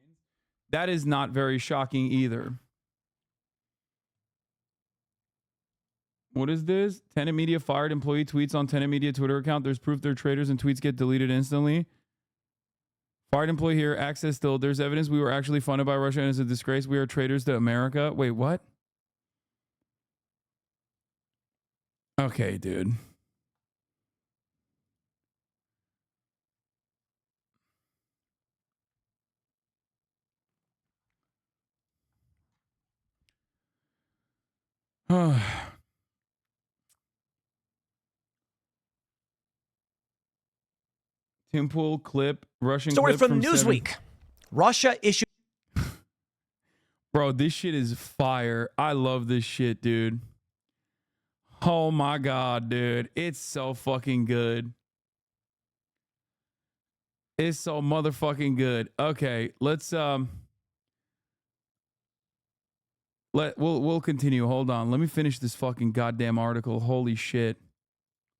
That is not very shocking either. What is this? Tenet Media fired employee tweets on Tenet Media Twitter account. There's proof they're traitors and tweets get deleted instantly. Fired employee here. Access still. There's evidence we were actually funded by Russia and it's a disgrace. We are traitors to America. Wait, what? Okay, dude. Tim Pool clip, Russian Story clip from Newsweek. Russia issued. Bro, this shit is fire. I love this shit, dude. Oh my God, dude. It's so fucking good. It's so motherfucking good. Okay, let's we'll continue. Hold on. Let me finish this fucking goddamn article. Holy shit.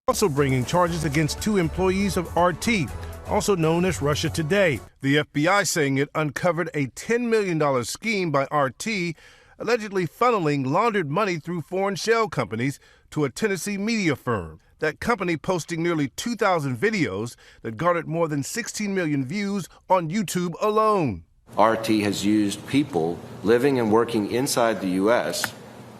Also bringing charges against 2 employees of RT, also known as Russia Today. The FBI saying it uncovered a $10 million scheme by RT, allegedly funneling laundered money through foreign shell companies to a Tennessee media firm. That company posting nearly 2,000 videos that garnered more than 16 million views on YouTube alone. RT has used people living and working inside the U.S.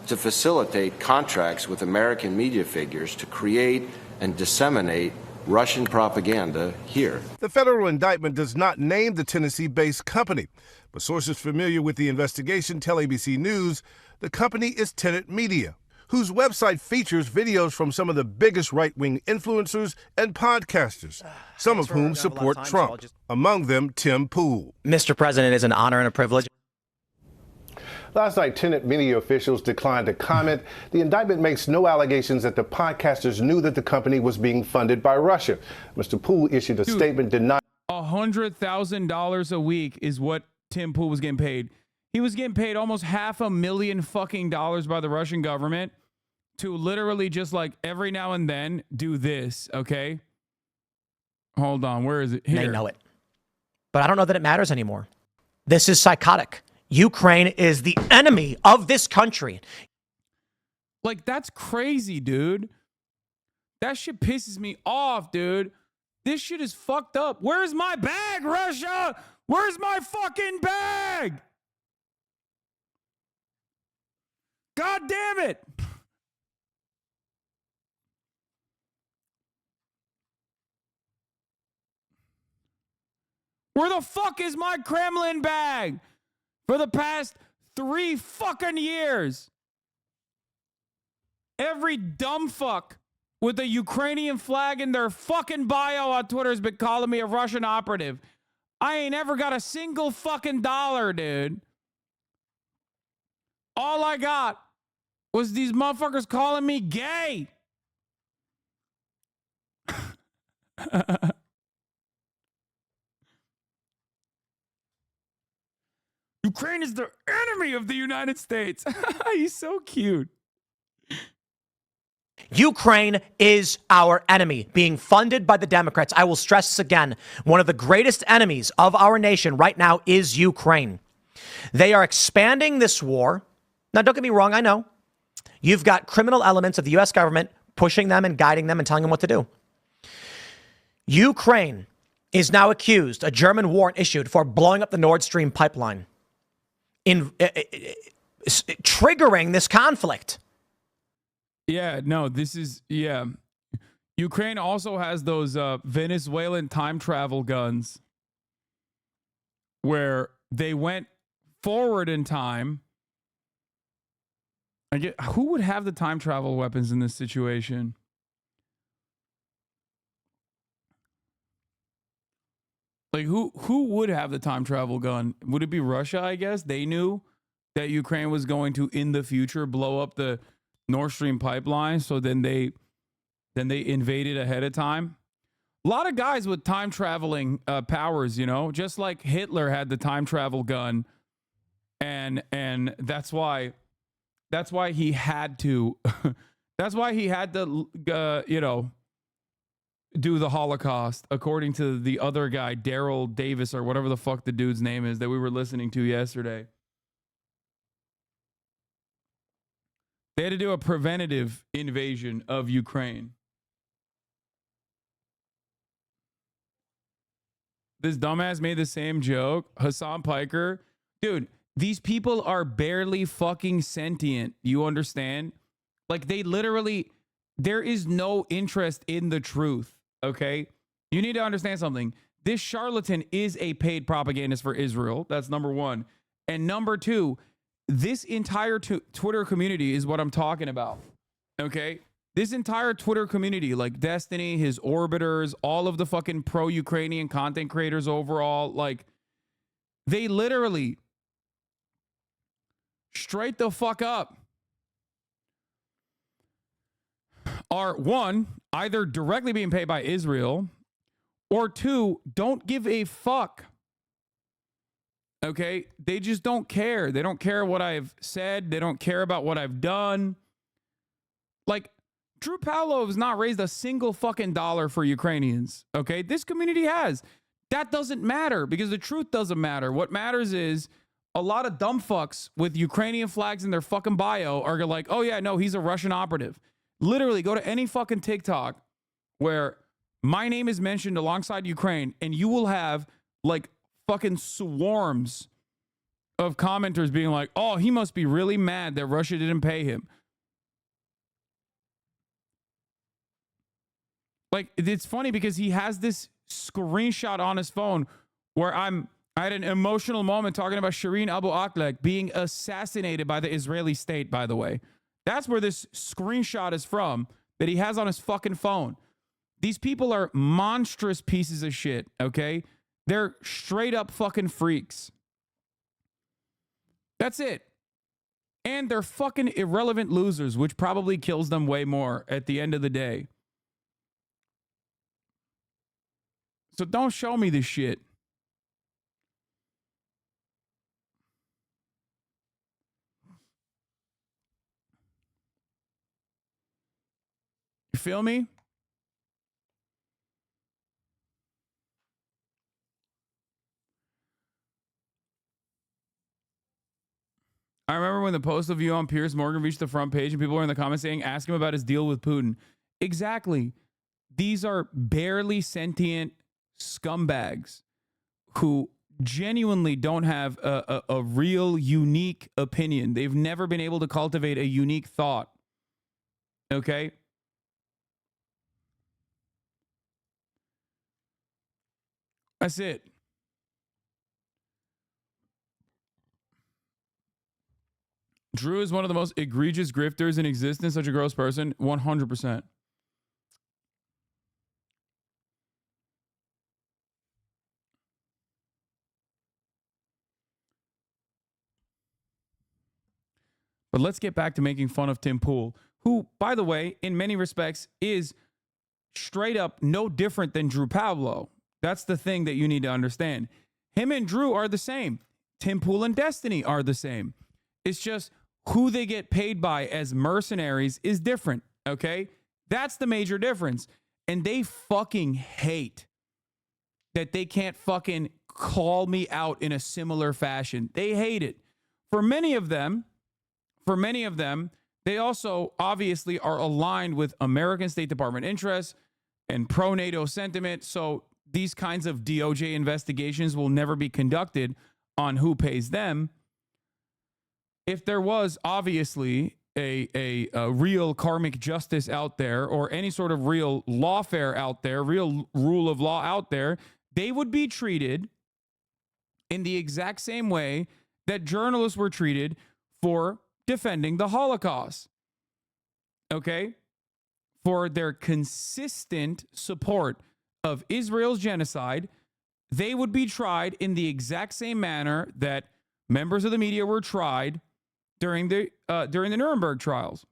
to facilitate contracts with American media figures to create and disseminate Russian propaganda here. The federal indictment does not name the Tennessee-based company, but sources familiar with the investigation tell ABC News the company is Tenet Media, whose website features videos from some of the biggest right-wing influencers and podcasters, some of whom support Trump, among them Tim Pool. Mr. President, is an honor and a privilege. Last night, Tenet Media officials declined to comment. The indictment makes no allegations that the podcasters knew that the company was being funded by Russia. Mr. Pool issued a statement denying. $100,000 a week is what Tim Pool was getting paid. He was getting paid almost $500,000 fucking dollars by the Russian government to literally just like every now and then do this, okay? Hold on, where is it? Here. They know it. But I don't know that it matters anymore. This is psychotic. Ukraine is the enemy of this country. Like, that's crazy, dude. That shit pisses me off, dude. This shit is fucked up. Where's my bag, Russia? Where's my fucking bag? God damn it. Where the fuck is my Kremlin bag? For the past 3 fucking years. Every dumb fuck with a Ukrainian flag in their fucking bio on Twitter has been calling me a Russian operative. I ain't ever got a single fucking dollar, dude. All I got was these motherfuckers calling me gay. Ukraine is the enemy of the United States. He's so cute. Ukraine is our enemy, being funded by the Democrats. I will stress this again. One of the greatest enemies of our nation right now is Ukraine. They are expanding this war. Now, don't get me wrong. I know you've got criminal elements of the U.S. government pushing them and guiding them and telling them what to do. Ukraine is now accused, a German warrant issued for blowing up the Nord Stream pipeline, triggering this conflict. Yeah, no, this is, yeah. Ukraine also has those Venezuelan time travel guns where they went forward in time. Who would have the time travel weapons in this situation? Like, who would have the time travel gun? Would it be Russia, I guess? They knew that Ukraine was going to, in the future, blow up the Nord Stream pipeline, so then they invaded ahead of time. A lot of guys with time traveling powers, you know, just like Hitler had the time travel gun, and that's why he had to. That's why he had to, do the Holocaust, according to the other guy, Daryl Davis, or whatever the fuck the dude's name is that we were listening to yesterday. They had to do a preventative invasion of Ukraine. This dumbass made the same joke. Hasan Piker. Dude, these people are barely fucking sentient. You understand? Like, they literally, there is no interest in the truth, okay? You need to understand something. This charlatan is a paid propagandist for Israel. That's number one. And number two, this entire Twitter community is what I'm talking about, okay? This entire Twitter community, like Destiny, his orbiters, all of the fucking pro-Ukrainian content creators overall, like, they literally straight the fuck up are, one, either directly being paid by Israel, or two, don't give a fuck. Okay? They just don't care. They don't care what I've said. They don't care about what I've done. Like, Drew Pavlov has not raised a single fucking dollar for Ukrainians. Okay? This community has. That doesn't matter because the truth doesn't matter. What matters is a lot of dumb fucks with Ukrainian flags in their fucking bio are like, oh yeah, no, he's a Russian operative. Literally, go to any fucking TikTok where my name is mentioned alongside Ukraine and you will have like fucking swarms of commenters being like, oh, he must be really mad that Russia didn't pay him. Like, it's funny because he has this screenshot on his phone where I had an emotional moment talking about Shireen Abu Akleh being assassinated by the Israeli state, by the way. That's where this screenshot is from that he has on his fucking phone. These people are monstrous pieces of shit, okay? They're straight up fucking freaks. That's it. And they're fucking irrelevant losers, which probably kills them way more at the end of the day. So don't show me this shit. You feel me? I remember when the postal view on Piers Morgan reached the front page and people were in the comments saying, ask him about his deal with Putin. Exactly. These are barely sentient scumbags who genuinely don't have a real unique opinion. They've never been able to cultivate a unique thought. Okay? That's it. Drew is one of the most egregious grifters in existence, such a gross person, 100%. But let's get back to making fun of Tim Pool, who, by the way, in many respects is straight up no different than Drew Pavlov. That's the thing that you need to understand. Him and Drew are the same. Tim Pool and Destiny are the same. It's just who they get paid by as mercenaries is different, okay? That's the major difference. And they fucking hate that they can't fucking call me out in a similar fashion. They hate it. For many of them, they also obviously are aligned with American State Department interests and pro-NATO sentiment. So these kinds of DOJ investigations will never be conducted on who pays them. If there was obviously a real karmic justice out there or any sort of real lawfare out there, real rule of law out there, they would be treated in the exact same way that journalists were treated for defending the Holocaust. Okay? For their consistent support of Israel's genocide, they would be tried in the exact same manner that members of the media were tried during the Nuremberg trials.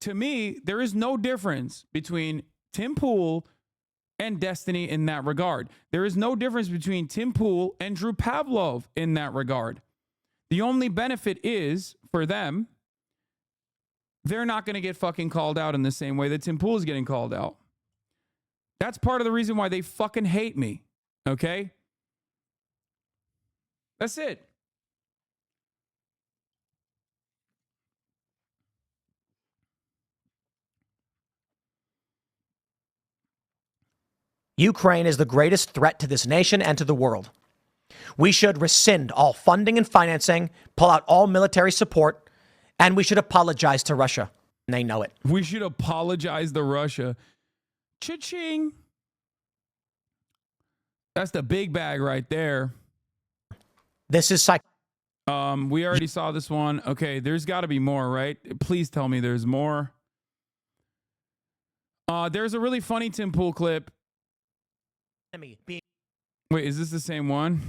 To me, there is no difference between Tim Pool and Destiny in that regard. There is no difference between Tim Pool and Drew Pavlov in that regard. The only benefit is, for them, they're not going to get fucking called out in the same way that Tim Pool is getting called out. That's part of the reason why they fucking hate me. Okay? That's it. Ukraine is the greatest threat to this nation and to the world. We should rescind all funding and financing, pull out all military support, and we should apologize to Russia. And they know it. We should apologize to Russia. Cha-ching. That's the big bag right there. This is we already saw this one. Okay, there's got to be more, right? Please tell me there's more. There's a really funny Tim Pool clip. Wait, is this the same one?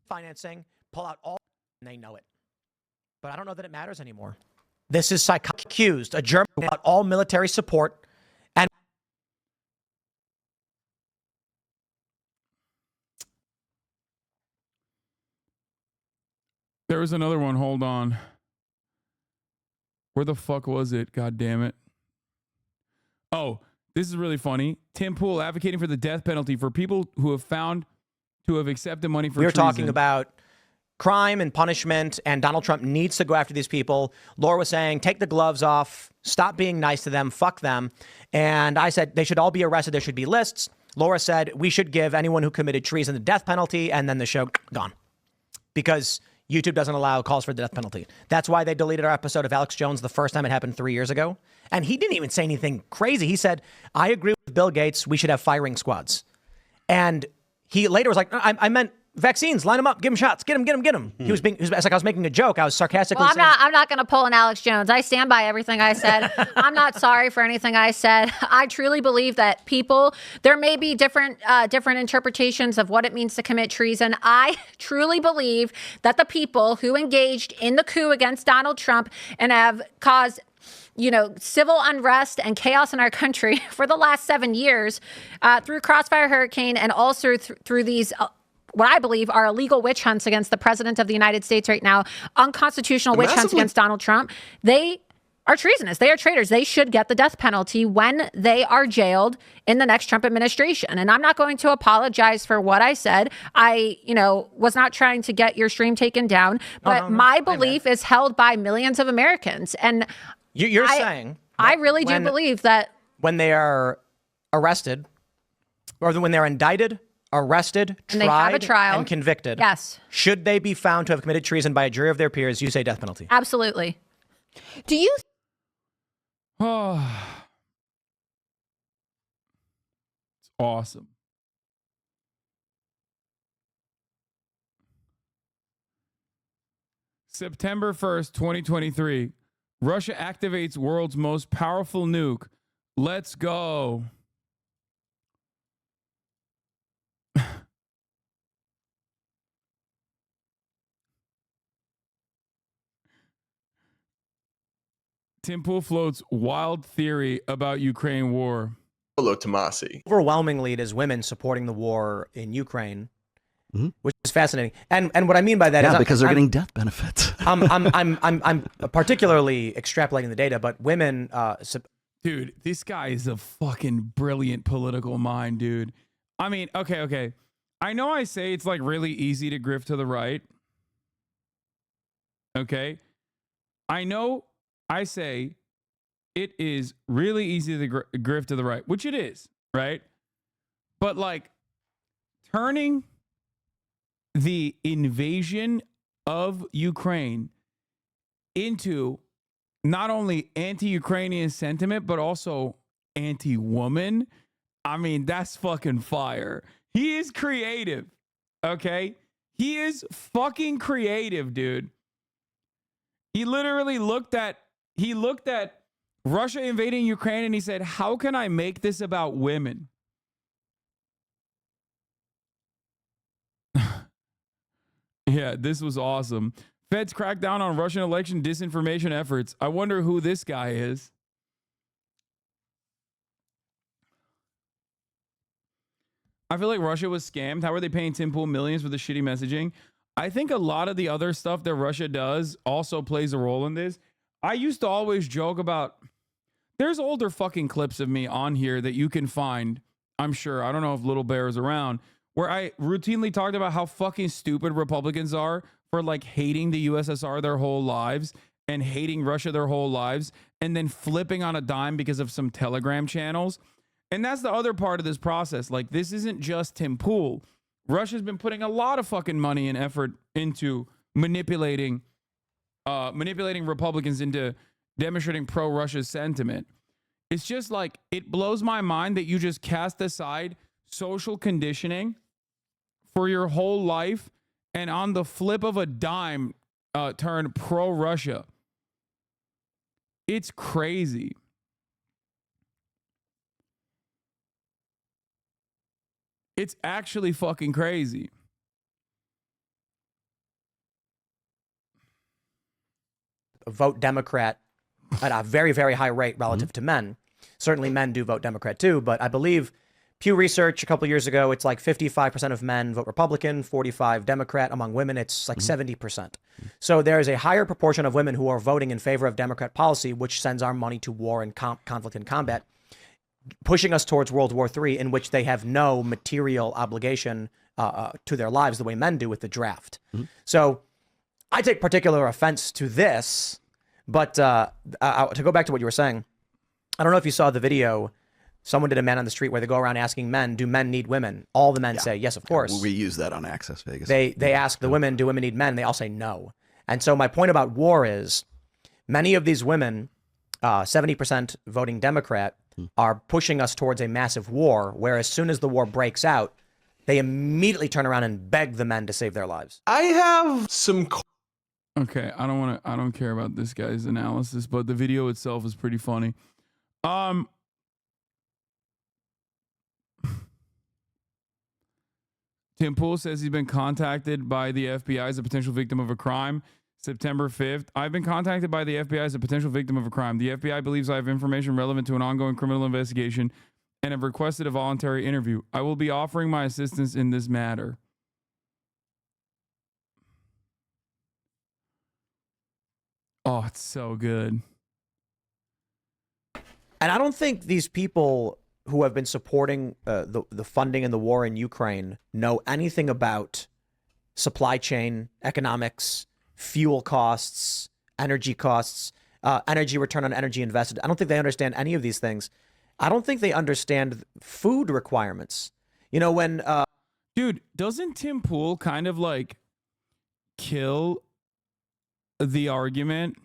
Financing, pull out all, and they know it. But I don't know that it matters anymore. This is accused, a German, about all military support, and there was another one. Hold on. Where the fuck was it? God damn it. Oh, this is really funny. Tim Pool advocating for the death penalty for people who have found to have accepted money for we were treason. talking about crime and punishment, and Donald Trump needs to go after these people. Laura was saying, take the gloves off, stop being nice to them, fuck them. And I said, they should all be arrested. There should be lists. Laura said, we should give anyone who committed treason the death penalty, and then the show gone. Because YouTube doesn't allow calls for the death penalty. That's why they deleted our episode of Alex Jones the first time it happened 3 years ago. And he didn't even say anything crazy. He said, I agree with Bill Gates. We should have firing squads. And he later was like, I meant vaccines. Line them up. Give them shots. Get them. He was like I was making a joke. I was sarcastically Well, saying. I'm not going to pull an Alex Jones. I stand by everything I said. I'm not sorry for anything I said. I truly believe that there may be different interpretations of what it means to commit treason. I truly believe that the people who engaged in the coup against Donald Trump and have caused civil unrest and chaos in our country for the last 7 years through Crossfire Hurricane and also through these what I believe are illegal witch hunts against the president of the United States right now, unconstitutional witch hunts against Donald Trump. They are treasonous. They are traitors. They should get the death penalty when they are jailed in the next Trump administration. And I'm not going to apologize for what I said. I, was not trying to get your stream taken down, but my belief is held by millions of Americans. And You're saying I really do believe that when they are arrested, or when they're indicted, arrested, and they have a tried, trial and convicted, yes, should they be found to have committed treason by a jury of their peers, you say death penalty. Absolutely. Do you? Oh, it's awesome. September 1st, 2023. Russia activates world's most powerful nuke. Let's go. Tim Pool floats wild theory about Ukraine war. Hello, Tomasi. Overwhelmingly, it is women supporting the war in Ukraine, which is fascinating. And what I mean by that is because they're getting death benefits. I'm particularly extrapolating the data, but women. Dude, this guy is a fucking brilliant political mind, dude. I mean, okay. I know I say it's like really easy to grift to the right. Okay. I know I say it is really easy to grift to the right, which it is, right? But like turning the invasion of Ukraine into not only anti-Ukrainian sentiment, but also anti-woman. I mean, that's fucking fire. He is creative, okay? He is fucking creative, dude. He literally looked at Russia invading Ukraine and he said, how can I make this about women? Yeah, this was awesome. Feds crack down on Russian election disinformation efforts. I wonder who this guy is. I feel like Russia was scammed. How are they paying Tim Pool millions for the shitty messaging? I think a lot of the other stuff that Russia does also plays a role in this. I used to always joke about, there's older fucking clips of me on here that you can find, I'm sure. I don't know if Little Bear is around, where I routinely talked about how fucking stupid Republicans are for like hating the USSR their whole lives and hating Russia their whole lives and then flipping on a dime because of some Telegram channels. And that's the other part of this process. Like, this isn't just Tim Pool. Russia's been putting a lot of fucking money and effort into manipulating Republicans into demonstrating pro-Russia sentiment. It's just like, it blows my mind that you just cast aside social conditioning for your whole life and on the flip of a dime turn pro-Russia. It's crazy. It's actually fucking crazy. Vote Democrat at a very, very high rate relative to men. Certainly men do vote Democrat too, but I believe Pew Research a couple of years ago, it's like 55% of men vote Republican, 45 Democrat. Among women, it's like 70%. So there is a higher proportion of women who are voting in favor of Democrat policy, which sends our money to war and conflict and combat, pushing us towards World War III, in which they have no material obligation to their lives the way men do with the draft. So I take particular offense to this, but to go back to what you were saying, I don't know if you saw the video. Someone did a Man on the Street where they go around asking men, do men need women? All the men say, yes, of course. We use that on Access Vegas. They ask the women, do women need men? They all say no. And so my point about war is many of these women, 70% voting Democrat, are pushing us towards a massive war, where as soon as the war breaks out, they immediately turn around and beg the men to save their lives. I have some... Okay, I don't care about this guy's analysis, but the video itself is pretty funny. Tim Pool says he's been contacted by the FBI as a potential victim of a crime. September 5th. I've been contacted by the FBI as a potential victim of a crime. The FBI believes I have information relevant to an ongoing criminal investigation and have requested a voluntary interview. I will be offering my assistance in this matter. Oh, it's so good. And I don't think these people who have been supporting the funding and the war in Ukraine know anything about supply chain economics, fuel costs, energy return on energy invested. I don't think they understand any of these things. I don't think they understand food requirements. You know, when... Dude, doesn't Tim Pool kind of like kill the argument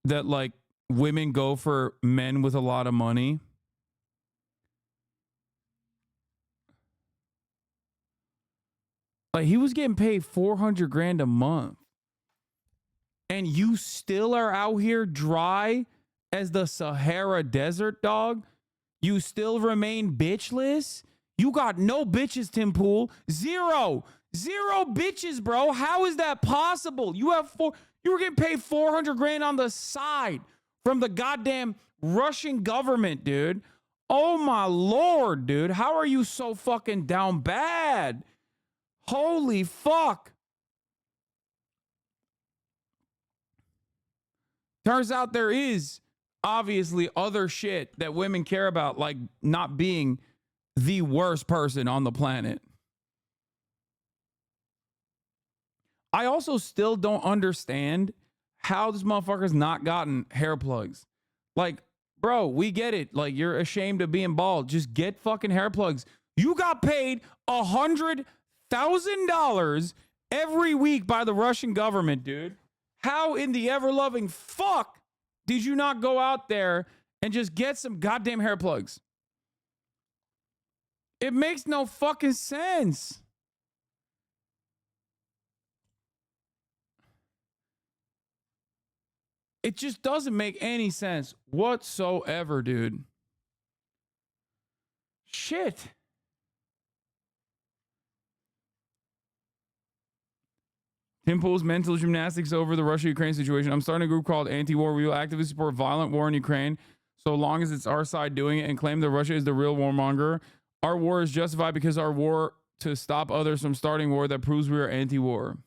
that like women go for men with a lot of money? Like, he was getting paid $400,000 a month, and you still are out here dry as the Sahara Desert, dog. You still remain bitchless. You got no bitches, Tim Pool. Zero bitches, bro. How is that possible? You were getting paid $400,000 on the side from the goddamn Russian government, dude. Oh my Lord, dude. How are you so fucking down bad? Holy fuck. Turns out there is obviously other shit that women care about, like not being the worst person on the planet. I also still don't understand how this motherfucker's not gotten hair plugs. Like, bro, we get it. Like, you're ashamed of being bald. Just get fucking hair plugs. You got paid $100,000 every week by the Russian government, dude. How in the ever-loving fuck did you not go out there and just get some goddamn hair plugs? It makes no fucking sense. It just doesn't make any sense whatsoever, dude. Shit. Tim Pool's mental gymnastics over the Russia-Ukraine situation. I'm starting a group called Anti-War. We will actively support violent war in Ukraine so long as it's our side doing it and claim that Russia is the real warmonger. Our war is justified because our war to stop others from starting war that proves we are anti-war.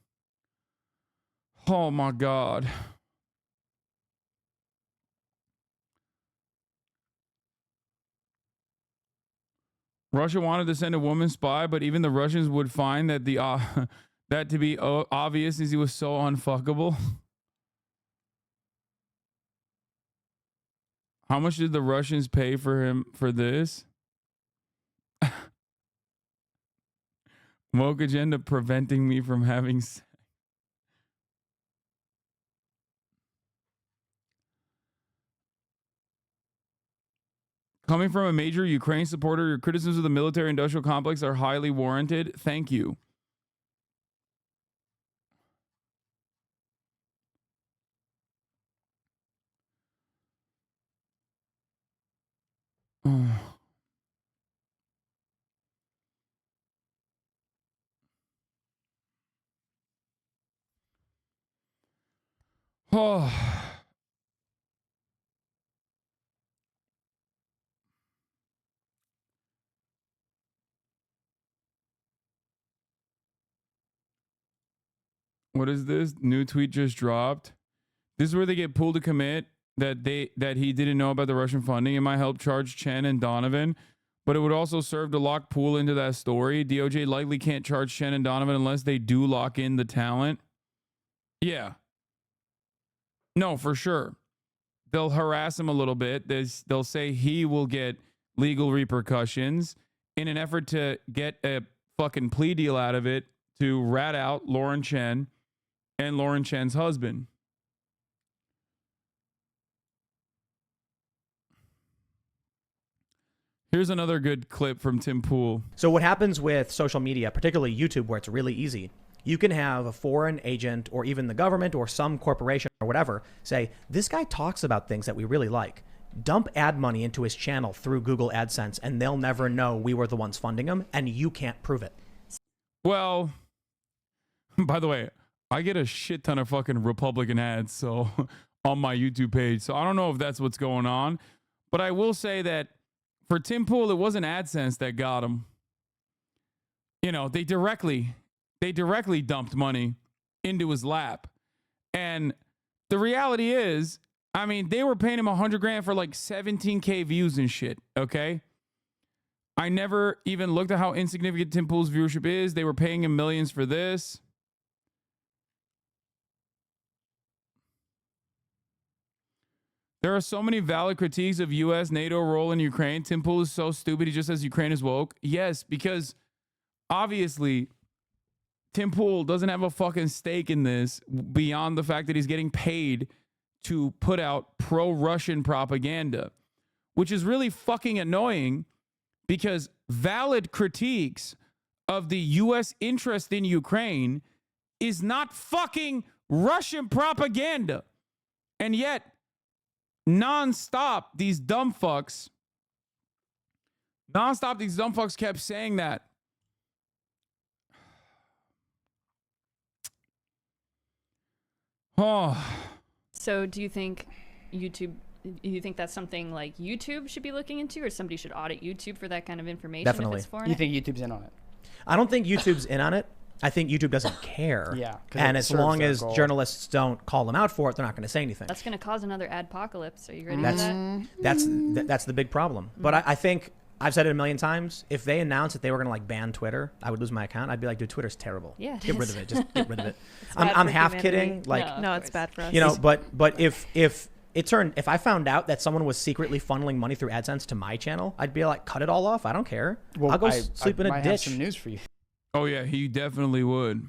Oh my God. Russia wanted to send a woman spy, but even the Russians would find that that to be obvious as he was so unfuckable. How much did the Russians pay for him for this? Woke agenda preventing me from having sex. Coming from a major Ukraine supporter, your criticisms of the military-industrial complex are highly warranted. Thank you. Oh. What is this? New tweet just dropped. This is where they get pulled to commit that he didn't know about the Russian funding. It might help charge Chen and Donovan, but it would also serve to lock Poole into that story. DOJ likely can't charge Chen and Donovan unless they do lock in the talent. Yeah. No, for sure. They'll harass him a little bit. They'll say he will get legal repercussions in an effort to get a fucking plea deal out of it to rat out Lauren Chen and Lauren Chen's husband. Here's another good clip from Tim Pool. So what happens with social media, particularly YouTube, where it's really easy, you can have a foreign agent or even the government or some corporation or whatever say, this guy talks about things that we really like. Dump ad money into his channel through Google AdSense and they'll never know we were the ones funding him and you can't prove it. Well, by the way, I get a shit ton of fucking Republican ads so on my YouTube page. So I don't know if that's what's going on, but I will say that for Tim Pool, it wasn't AdSense that got him. You know, they directly dumped money into his lap. And the reality is, I mean, they were paying him $100,000 for like 17K views and shit. Okay. I never even looked at how insignificant Tim Pool's viewership is. They were paying him millions for this. There are so many valid critiques of U.S. NATO role in Ukraine. Tim Pool is so stupid. He just says Ukraine is woke. Yes, because obviously Tim Pool doesn't have a fucking stake in this beyond the fact that he's getting paid to put out pro-Russian propaganda, which is really fucking annoying because valid critiques of the U.S. interest in Ukraine is not fucking Russian propaganda. And yet, nonstop, these dumb fucks kept saying that. Oh. So do you think that's something like YouTube should be looking into, or somebody should audit YouTube for that kind of information? Definitely. If it's foreign? You think YouTube's in on it? I don't think YouTube's in on it. I think YouTube doesn't care. Yeah. And as long as journalists don't call them out for it, they're not going to say anything. That's going to cause another adpocalypse. Are you ready for that? That's the big problem. But I think I've said it a million times. If they announced that they were going to like ban Twitter, I would lose my account. I'd be like, dude, Twitter's terrible. Yeah, get rid of it. Just get rid of it. bad I'm for half humanity. kidding. Like, No, it's bad for us. You know, but if I found out that someone was secretly funneling money through AdSense to my channel, I'd be like, cut it all off. I don't care. Well, I'll go sleep in a might ditch. have some news for you. Oh yeah, he definitely would.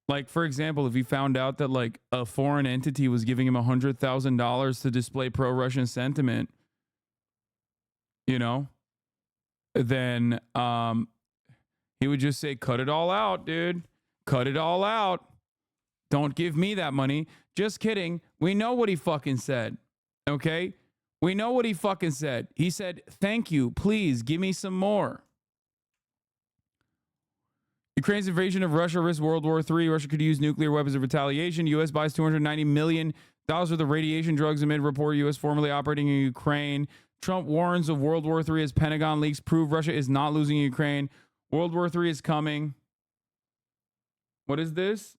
Like, for example, if he found out that like a foreign entity was giving him $100,000 to display pro-Russian sentiment, you know, then he would just say, cut it all out, dude. Cut it all out. Don't give me that money. Just kidding. We know what he fucking said. Okay? We know what he fucking said. He said, thank you. Please give me some more. Ukraine's invasion of Russia risks World War III. Russia could use nuclear weapons of retaliation. U.S. buys $290 million worth of radiation drugs amid report U.S. formally operating in Ukraine. Trump warns of World War III as Pentagon leaks prove Russia is not losing Ukraine. World War III is coming. What is this?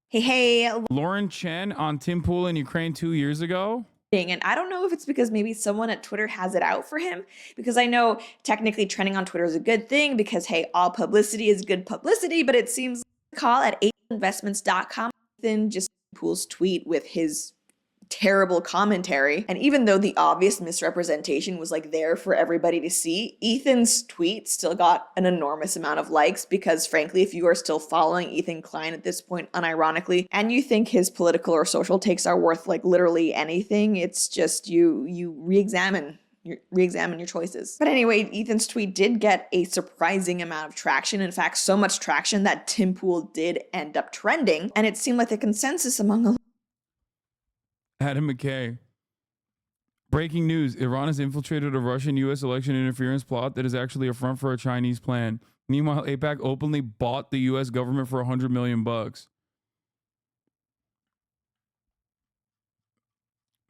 Hey, Lauren Chen on Tim Pool in Ukraine 2 years ago. and I don't know if it's because maybe someone at Twitter has it out for him, because I know technically trending on Twitter is a good thing because, hey, all publicity is good publicity, but it seems like call at investments.com, Ethan just Pool's tweet with his terrible commentary. And even though the obvious misrepresentation was like there for everybody to see, Ethan's tweet still got an enormous amount of likes because frankly, if you are still following Ethan Klein at this point unironically, and you think his political or social takes are worth like literally anything, it's just you re-examine your choices. But anyway, Ethan's tweet did get a surprising amount of traction. In fact, so much traction that Tim Pool did end up trending. And it seemed like the consensus among a Adam McKay. Breaking news. Iran has infiltrated a Russian-U.S. election interference plot that is actually a front for a Chinese plan. Meanwhile, AIPAC openly bought the U.S. government for $100 million.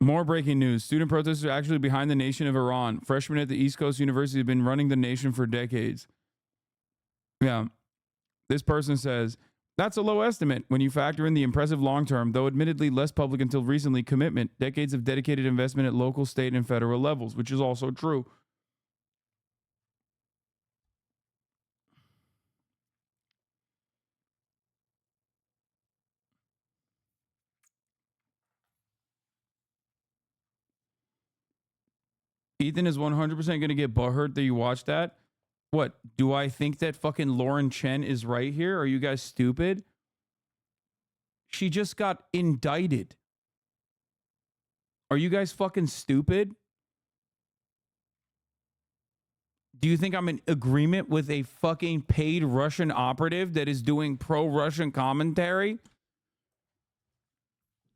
More breaking news. Student protesters are actually behind the nation of Iran. Freshmen at the East Coast University have been running the nation for decades. Yeah. This person says, that's a low estimate when you factor in the impressive long-term, though admittedly less public until recently, commitment, decades of dedicated investment at local, state, and federal levels, which is also true. Ethan is 100% going to get butthurt that you watch that. What, do I think that fucking Lauren Chen is right here? Are you guys stupid? She just got indicted. Are you guys fucking stupid? Do you think I'm in agreement with a fucking paid Russian operative that is doing pro-Russian commentary?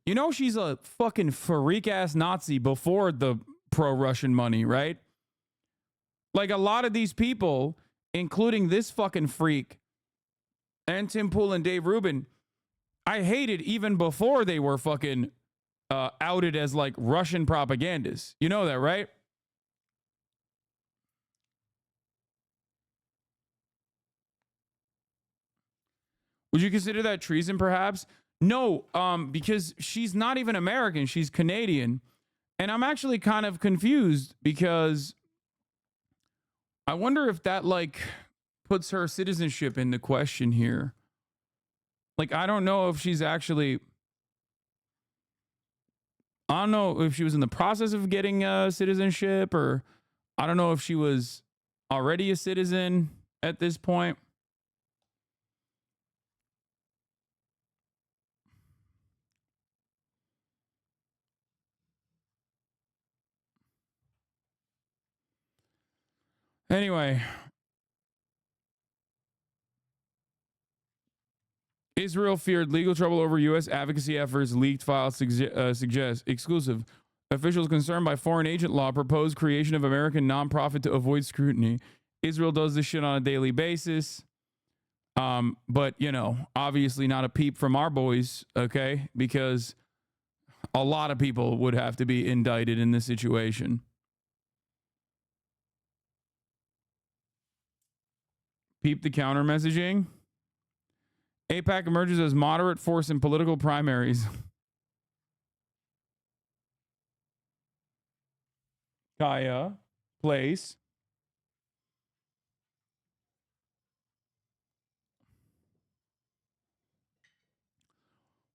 You know she's a fucking freak-ass Nazi before the pro-Russian money, right? Like a lot of these people, including this fucking freak and Tim Pool and Dave Rubin, I hated even before they were fucking outed as like Russian propagandists. You know that, right? Would you consider that treason, perhaps? No, because she's not even American. She's Canadian. And I'm actually kind of confused because I wonder if that, like, puts her citizenship into question here. Like, I don't know if she's actually... I don't know if she was in the process of getting citizenship, or I don't know if she was already a citizen at this point. Anyway, Israel feared legal trouble over U.S. advocacy efforts. Leaked files suggest. Exclusive. Officials concerned by foreign agent law propose creation of American nonprofit to avoid scrutiny. Israel does this shit on a daily basis. But, you know, obviously not a peep from our boys, okay? Because a lot of people would have to be indicted in this situation. Peep the counter messaging. AIPAC emerges as moderate force in political primaries. Kaya, place.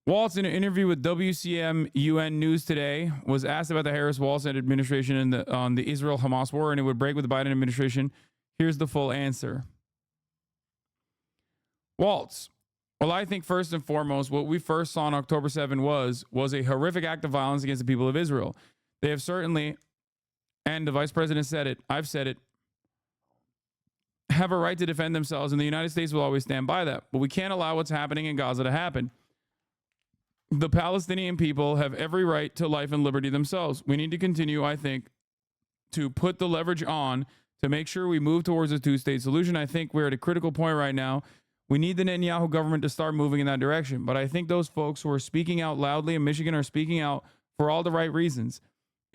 Waltz, in an interview with WCM UN News Today, was asked about the Harris-Waltz administration and on the Israel-Hamas war, and it would break with the Biden administration. Here's the full answer. Waltz. Well, I think first and foremost, what we first saw on October 7 was a horrific act of violence against the people of Israel. They have certainly, and the vice president said it, I've said it, have a right to defend themselves, and the United States will always stand by that. But we can't allow what's happening in Gaza to happen. The Palestinian people have every right to life and liberty themselves. We need to continue, I think, to put the leverage on to make sure we move towards a two-state solution. I think we're at a critical point right now. We need the Netanyahu government to start moving in that direction. But I think those folks who are speaking out loudly in Michigan are speaking out for all the right reasons.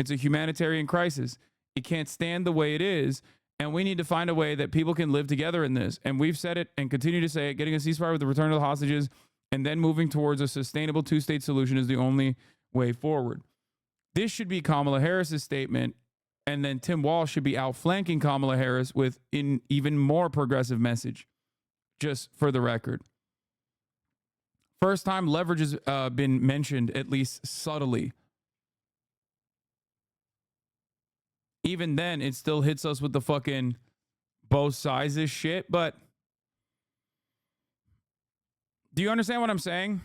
It's a humanitarian crisis. It can't stand the way it is. And we need to find a way that people can live together in this. And we've said it and continue to say it. Getting a ceasefire with the return of the hostages and then moving towards a sustainable two-state solution is the only way forward. This should be Kamala Harris's statement, and then Tim Walz should be outflanking Kamala Harris with an even more progressive message, just for the record. First time leverage has been mentioned, at least subtly. Even then, it still hits us with the fucking both sides of shit. But do you understand what I'm saying?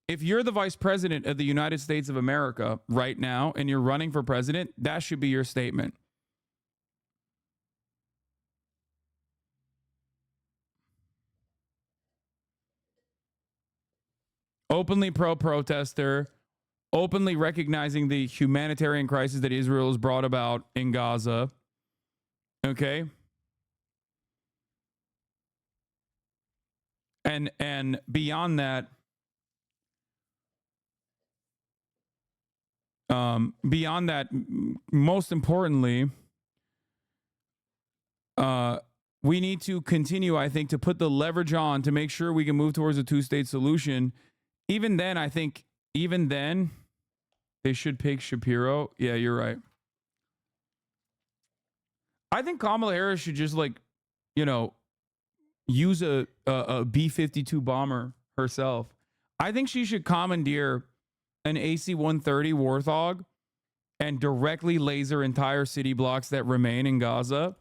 If you're the vice president of the United States of America right now and you're running for president, that should be your statement. Openly pro-protester, openly recognizing the humanitarian crisis that Israel has brought about in Gaza. Okay? And beyond that, most importantly, we need to continue, I think, to put the leverage on to make sure we can move towards a two-state solution. Even then, I think, they should pick Shapiro. Yeah, you're right. I think Kamala Harris should just, like, you know, use a B-52 bomber herself. I think she should commandeer an AC-130 Warthog and directly laser entire city blocks that remain in Gaza.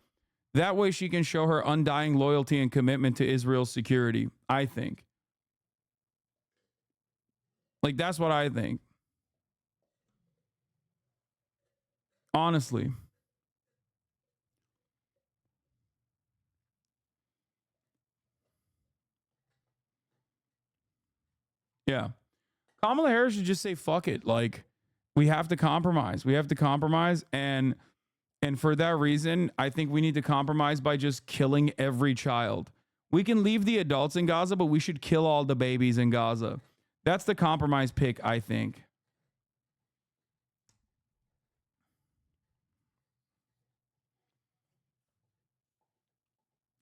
That way she can show her undying loyalty and commitment to Israel's security, I think. Like, that's what I think. Honestly. Yeah. Kamala Harris should just say, fuck it. Like, we have to compromise. We have to compromise. And for that reason, I think we need to compromise by just killing every child. We can leave the adults in Gaza, but we should kill all the babies in Gaza. That's the compromise pick, I think.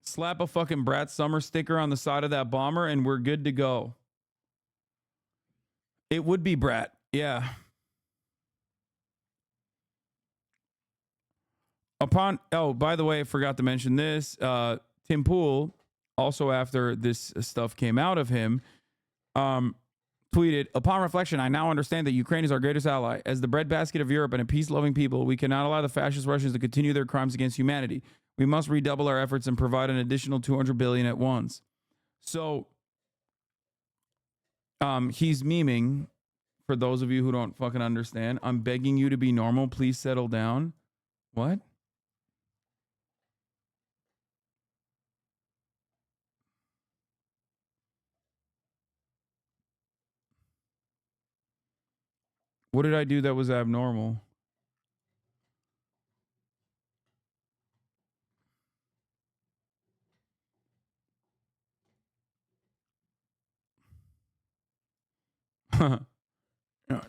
Slap a fucking Brat Summer sticker on the side of that bomber and we're good to go. It would be Brat. Yeah. By the way, I forgot to mention this. Tim Pool, also after this stuff came out of him, tweeted, upon reflection, I now understand that Ukraine is our greatest ally. As the breadbasket of Europe and a peace-loving people, we cannot allow the fascist Russians to continue their crimes against humanity. We must redouble our efforts and provide an additional $200 billion at once. So, he's memeing. For those of you who don't fucking understand, I'm begging you to be normal. Please settle down. What? What did I do that was abnormal?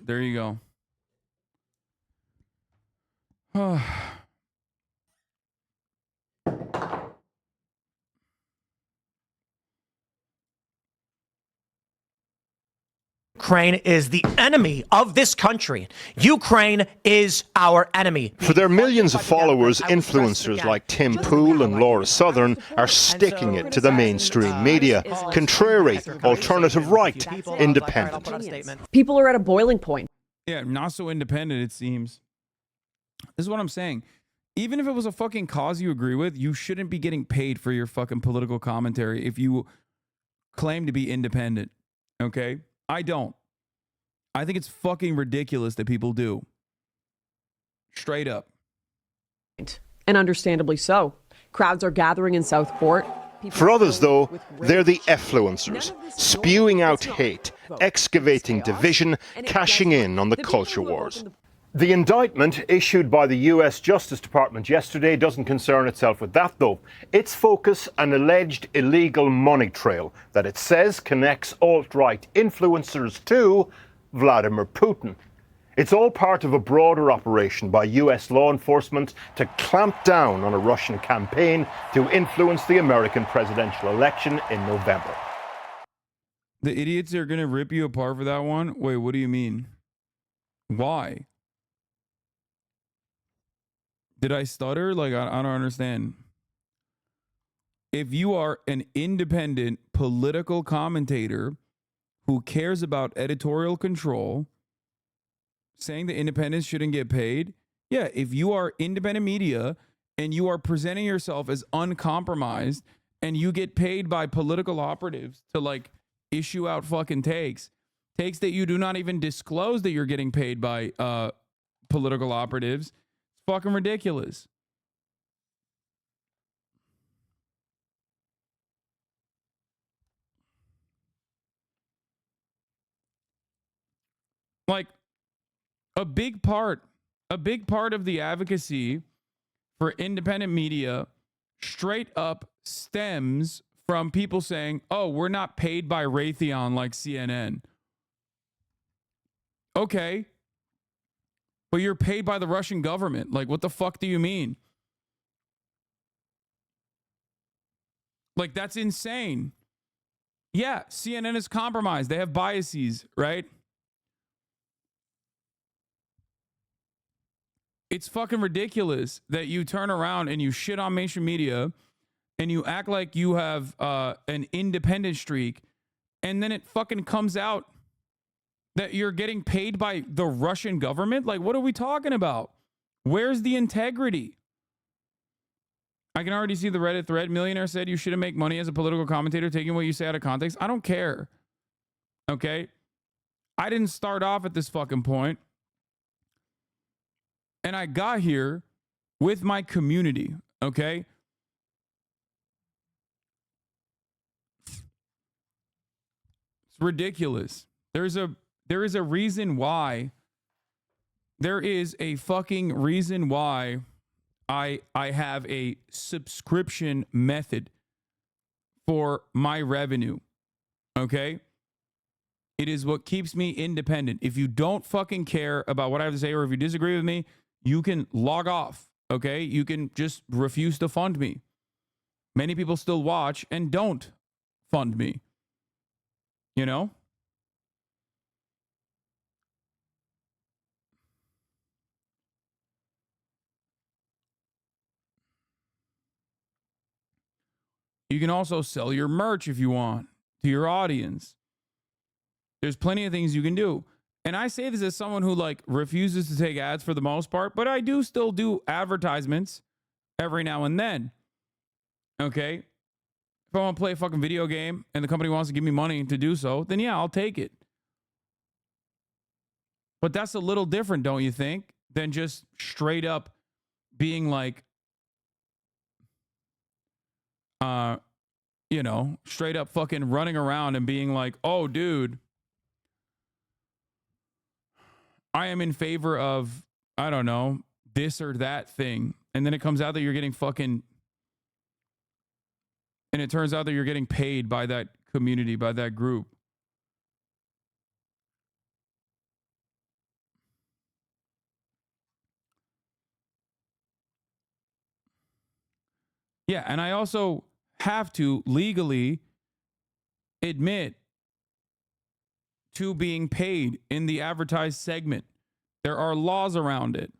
There you go. Ukraine is the enemy of this country. Ukraine is our enemy. For their millions of followers, influencers like Tim Pool and Laura Southern are sticking it to the mainstream media. Contrary, alternative right, independent. People are at a boiling point. Yeah, not so independent, it seems. This is what I'm saying. Even if it was a fucking cause you agree with, you shouldn't be getting paid for your fucking political commentary if you claim to be independent. Okay? I don't. I think it's fucking ridiculous that people do. Straight up. And understandably so. Crowds are gathering in Southport. For others, though, they're the effluencers, spewing out hate, excavating division, cashing in on the culture wars. The indictment issued by the US Justice Department yesterday doesn't concern itself with that, though. Its focus, an alleged illegal money trail that it says connects alt-right influencers to Vladimir Putin. It's all part of a broader operation by US law enforcement to clamp down on a Russian campaign to influence the American presidential election in November. The idiots are going to rip you apart for that one? Wait, what do you mean? Why? Did I stutter? Like, I don't understand. If you are an independent political commentator who cares about editorial control, saying that independents shouldn't get paid, yeah, if you are independent media and you are presenting yourself as uncompromised and you get paid by political operatives to like issue out fucking takes that you do not even disclose that you're getting paid by political operatives, it's fucking ridiculous. Like a big part of the advocacy for independent media straight up stems from people saying, oh, we're not paid by Raytheon like CNN. Okay. But you're paid by the Russian government. Like, what the fuck do you mean? Like, that's insane. Yeah, CNN is compromised. They have biases, right? It's fucking ridiculous that you turn around and you shit on mainstream media and you act like you have an independent streak, and then it fucking comes out that you're getting paid by the Russian government? Like, what are we talking about? Where's the integrity? I can already see the Reddit thread. Millionaire said you shouldn't make money as a political commentator taking what you say out of context. I don't care. Okay? I didn't start off at this fucking point. And I got here with my community, okay? It's ridiculous. There is a reason why. There is a fucking reason why I have a subscription method for my revenue, okay? It is what keeps me independent. If you don't fucking care about what I have to say, or if you disagree with me, you can log off, okay? You can just refuse to fund me. Many people still watch and don't fund me. You know? You can also sell your merch if you want to your audience. There's plenty of things you can do. And I say this as someone who like refuses to take ads for the most part, but I do still do advertisements every now and then. Okay? If I want to play a fucking video game and the company wants to give me money to do so, then yeah, I'll take it. But that's a little different, don't you think, than just straight up being like, you know, straight up fucking running around and being like, oh, dude, I am in favor of, I don't know, this or that thing. And then it comes out that you're getting fucking, and it turns out that you're getting paid by that community, by that group. Yeah, and I also have to legally admit to being paid in the advertised segment. There are laws around it.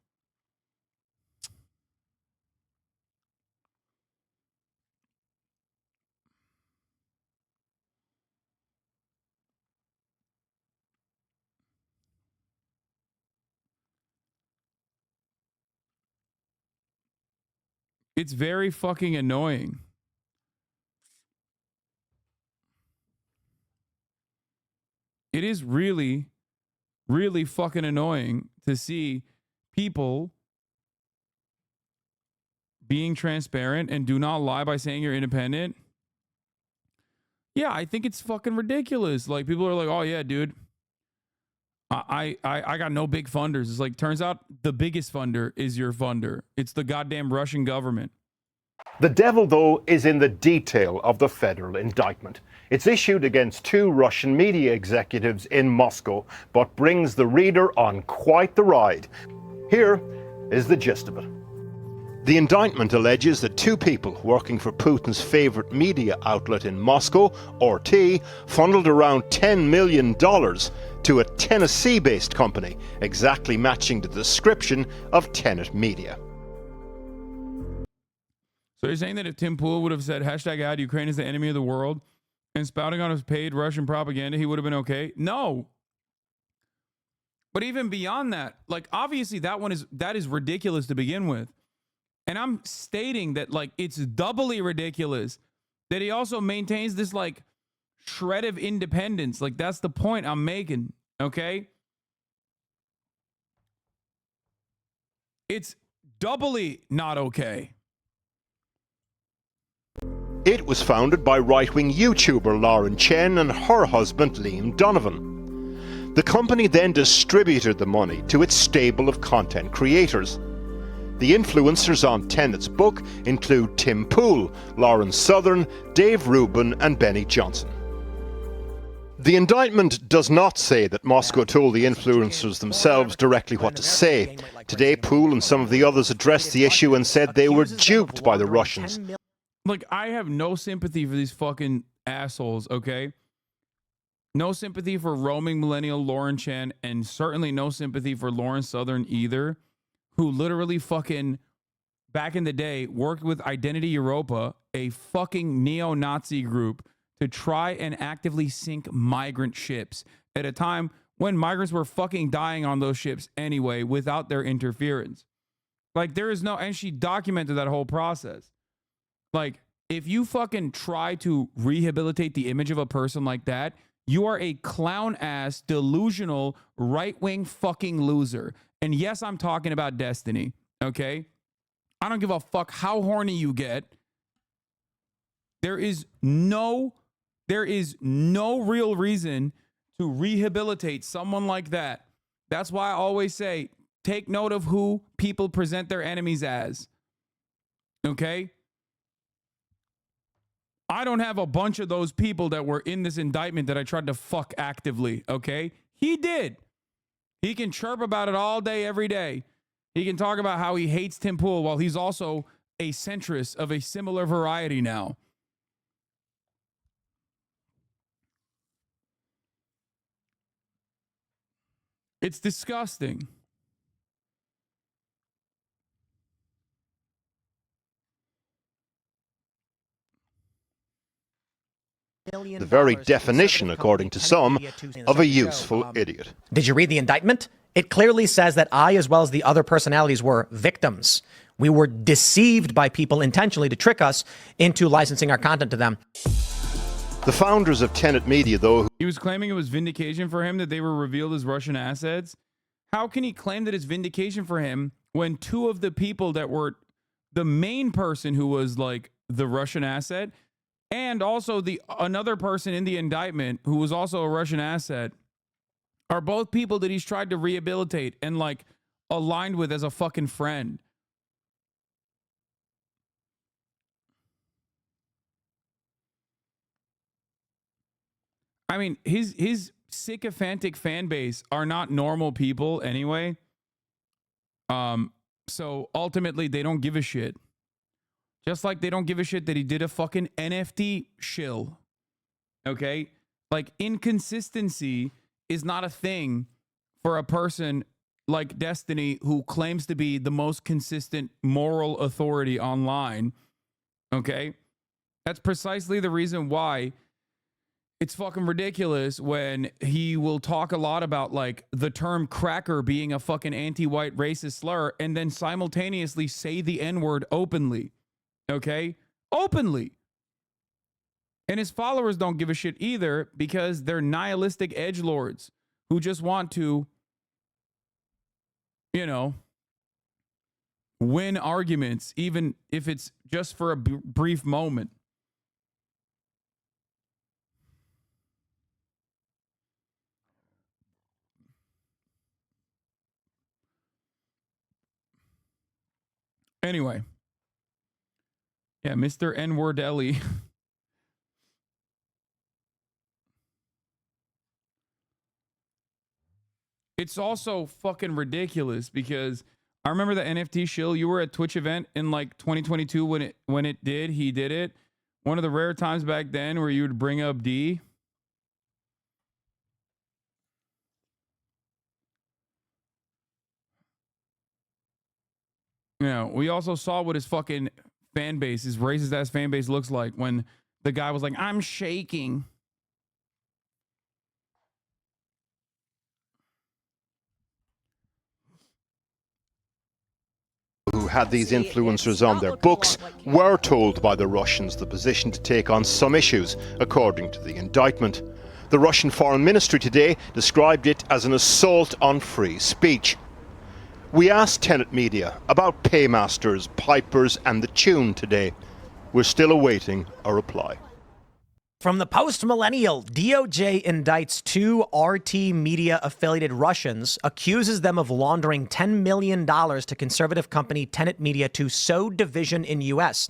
It's very fucking annoying. It is really, really fucking annoying to see people being transparent and do not lie by saying you're independent. Yeah, I think it's fucking ridiculous. Like, people are like, oh yeah, dude, I got no big funders. It's like, turns out the biggest funder is your funder. It's the goddamn Russian government. The devil, though, is in the detail of the federal indictment. It's issued against 2 Russian media executives in Moscow, but brings the reader on quite the ride. Here is the gist of it. The indictment alleges that two people working for Putin's favorite media outlet in Moscow, RT, funneled around $10 million to a Tennessee-based company, exactly matching the description of Tenet Media. So you're saying that if Tim Pool would have said #ad Ukraine is the enemy of the world and spouting on his paid Russian propaganda, he would have been okay? No. But even beyond that, like, obviously that is ridiculous to begin with. And I'm stating that, like, it's doubly ridiculous that he also maintains this, like, shred of independence. Like, that's the point I'm making, okay? It's doubly not okay. It was founded by right-wing YouTuber Lauren Chen and her husband Liam Donovan. The company then distributed the money to its stable of content creators. The influencers on Tenet's book include Tim Pool, Lauren Southern, Dave Rubin and Benny Johnson. The indictment does not say that Moscow told the influencers themselves directly what to say. Today, Pool and some of the others addressed the issue and said they were duped by the Russians. Like, I have no sympathy for these fucking assholes, okay? No sympathy for roaming millennial Lauren Chen, and certainly no sympathy for Lauren Southern either, who literally fucking, back in the day, worked with Identity Europa, a fucking neo-Nazi group, to try and actively sink migrant ships at a time when migrants were fucking dying on those ships anyway without their interference. Like, there is no, and she documented that whole process. Like, if you fucking try to rehabilitate the image of a person like that, you are a clown-ass, delusional, right-wing fucking loser. And yes, I'm talking about Destiny, okay? I don't give a fuck how horny you get. There is no real reason to rehabilitate someone like that. That's why I always say, take note of who people present their enemies as, okay? I don't have a bunch of those people that were in this indictment that I tried to fuck actively, okay? He did. He can chirp about it all day, every day. He can talk about how he hates Tim Pool while he's also a centrist of a similar variety now. It's disgusting. The very definition, according to some, of a useful idiot. Did you read the indictment? It clearly says that I, as well as the other personalities, were victims. We were deceived by people intentionally to trick us into licensing our content to them. The founders of Tenet Media, though... He was claiming it was vindication for him that they were revealed as Russian assets. How can he claim that it's vindication for him when two of the people that were the main person who was like the Russian asset and also the another person in the indictment who was also a Russian asset are both people that he's tried to rehabilitate and like aligned with as a fucking friend? I mean, his sycophantic fan base are not normal people anyway. So ultimately they don't give a shit. Just like they don't give a shit that he did a fucking NFT shill. Okay? Like, inconsistency is not a thing for a person like Destiny who claims to be the most consistent moral authority online. Okay? That's precisely the reason why it's fucking ridiculous when he will talk a lot about like the term cracker being a fucking anti-white racist slur and then simultaneously say the N-word openly. Okay? Openly. And his followers don't give a shit either because they're nihilistic edgelords who just want to, you know, win arguments, even if it's just for a brief moment. Anyway. Yeah, Mr. N-Wordelli. It's also fucking ridiculous because I remember the NFT shill. You were at Twitch event in like 2022 when he did it. One of the rare times back then where you would bring up D. You know, we also saw what his fucking fan base, his racist ass fan base looks like when the guy was like, I'm shaking. Who had these influencers on their books were told by the Russians the position to take on some issues, according to the indictment. The Russian Foreign Ministry today described it as an assault on free speech. We asked Tenet Media about paymasters, pipers and the tune today. We're still awaiting a reply. From the post-millennial, DOJ indicts 2 RT Media affiliated Russians, accuses them of laundering $10 million to conservative company Tenet Media to sow division in U.S.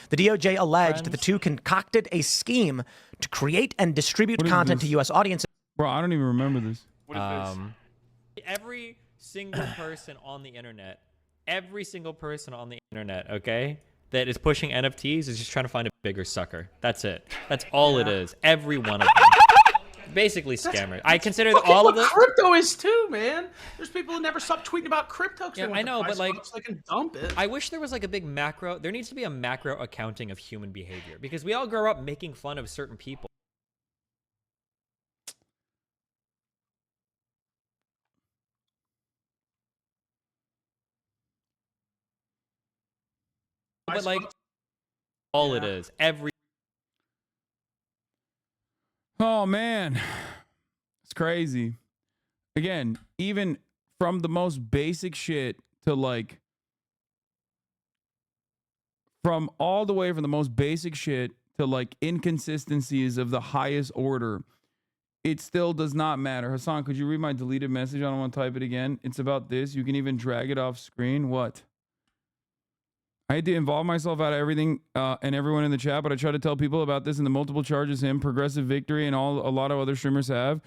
The DOJ alleged that the 2 concocted a scheme to create and distribute content to U.S. audiences. Bro, I don't even remember this. What is this? Every single person on the internet, okay, that is pushing NFTs is just trying to find a bigger sucker. That's it. That's all it is. Every one of them. Basically scammers. I consider all of them. Crypto is too, man. There's people who never stop tweeting about crypto. Yeah, I know, but like, so they can dump it. I wish there was like a big macro. There needs to be a macro accounting of human behavior because we all grow up making fun of certain people. But like, all it is. Oh man, it's crazy. Again, even from the most basic shit to like, from all the way from the most basic shit to like inconsistencies of the highest order, it still does not matter. Hasan, could you read my deleted message? I don't want to type it again. It's about this. You can even drag it off screen. What? I had to involve myself out of everything and everyone in the chat, but I try to tell people about this and the multiple charges him, Progressive Victory, and a lot of other streamers have.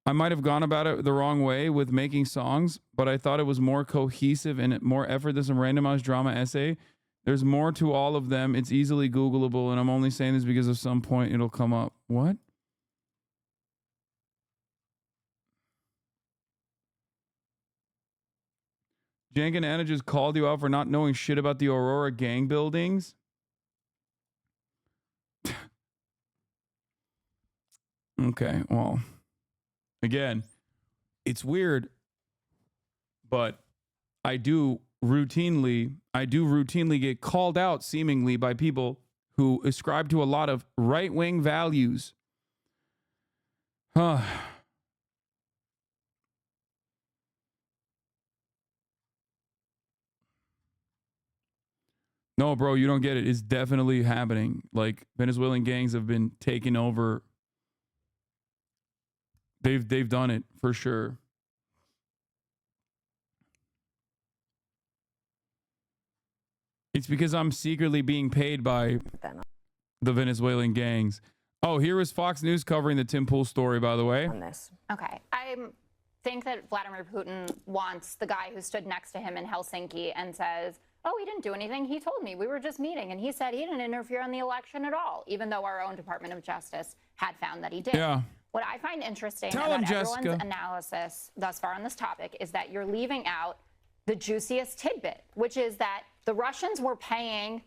I might have gone about it the wrong way with making songs, but I thought it was more cohesive and more effort than some randomized drama essay. There's more to all of them. It's easily Googleable, and I'm only saying this because at some point it'll come up. What? Jank and Anna just called you out for not knowing shit about the Aurora gang buildings. Okay, well, again, it's weird, but I do routinely get called out seemingly by people who ascribe to a lot of right-wing values. No, bro, you don't get it. It's definitely happening. Like, Venezuelan gangs have been taking over. They've done it for sure. It's because I'm secretly being paid by the Venezuelan gangs. Oh, here is Fox News covering the Tim Pool story, by the way. Okay. I think that Vladimir Putin wants the guy who stood next to him in Helsinki and says, oh, he didn't do anything. He told me we were just meeting. And he said he didn't interfere in the election at all, even though our own Department of Justice had found that he did. Yeah. What I find interesting Tell him, about everyone's Jessica. analysis thus far on this topic is that you're leaving out the juiciest tidbit, which is that the Russians were paying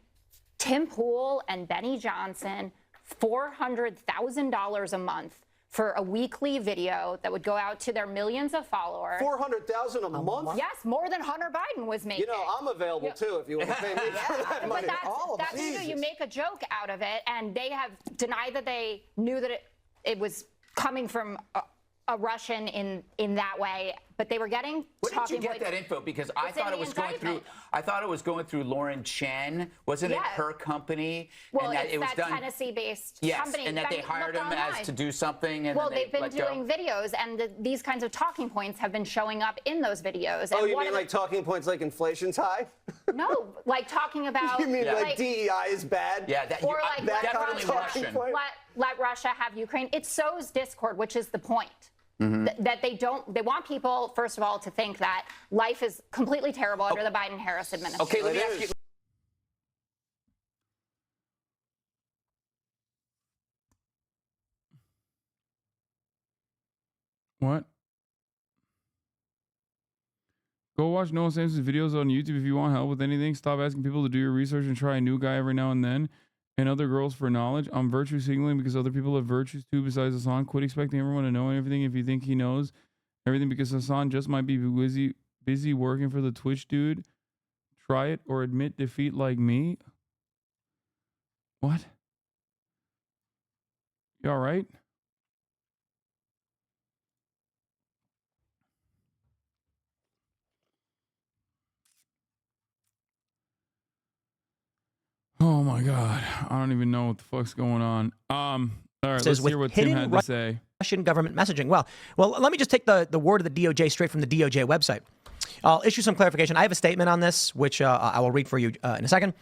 Tim Pool and Benny Johnson $400,000 a month for a weekly video that would go out to their millions of followers. $400,000 a month? Yes, more than Hunter Biden was making. You know, I'm available too if you want to pay me for that money. But that's you make a joke out of it, and they have denied that they knew that it was coming from a Russian in that way, but they were getting. Where did you get that info? Because I thought it was going through. I thought it was going through Lauren Chen. Wasn't it her company? Well, and that it's it was that done, Tennessee-based company. And that they hired him as to do something. And well, then they've been doing videos, and these kinds of talking points have been showing up in those videos. Oh, and you mean like talking points like inflation's high? No, like talking about. You mean like DEI is bad? Yeah, that, or like definitely Russian. let Russia have Ukraine. It sows discord, which is the point. That they want people, first of all, to think that life is completely terrible under the Biden-Harris administration. Okay, let me ask you. What? Go watch Noah Samson's videos on YouTube if you want help with anything. Stop asking people to do your research and try a new guy every now and then. And other girls for knowledge. I'm virtue signaling because other people have virtues too besides Hasan. Quit expecting everyone to know everything if you think he knows everything because Hasan just might be busy working for the Twitch dude. Try it or admit defeat like me. What? You all right? Oh my God. I don't even know what the fuck's going on. All right, let's hear what Tim had to say. Russian government messaging. Well, let me just take the word of the DOJ straight from the DOJ website. I'll issue some clarification. I have a statement on this, which I will read for you in a second.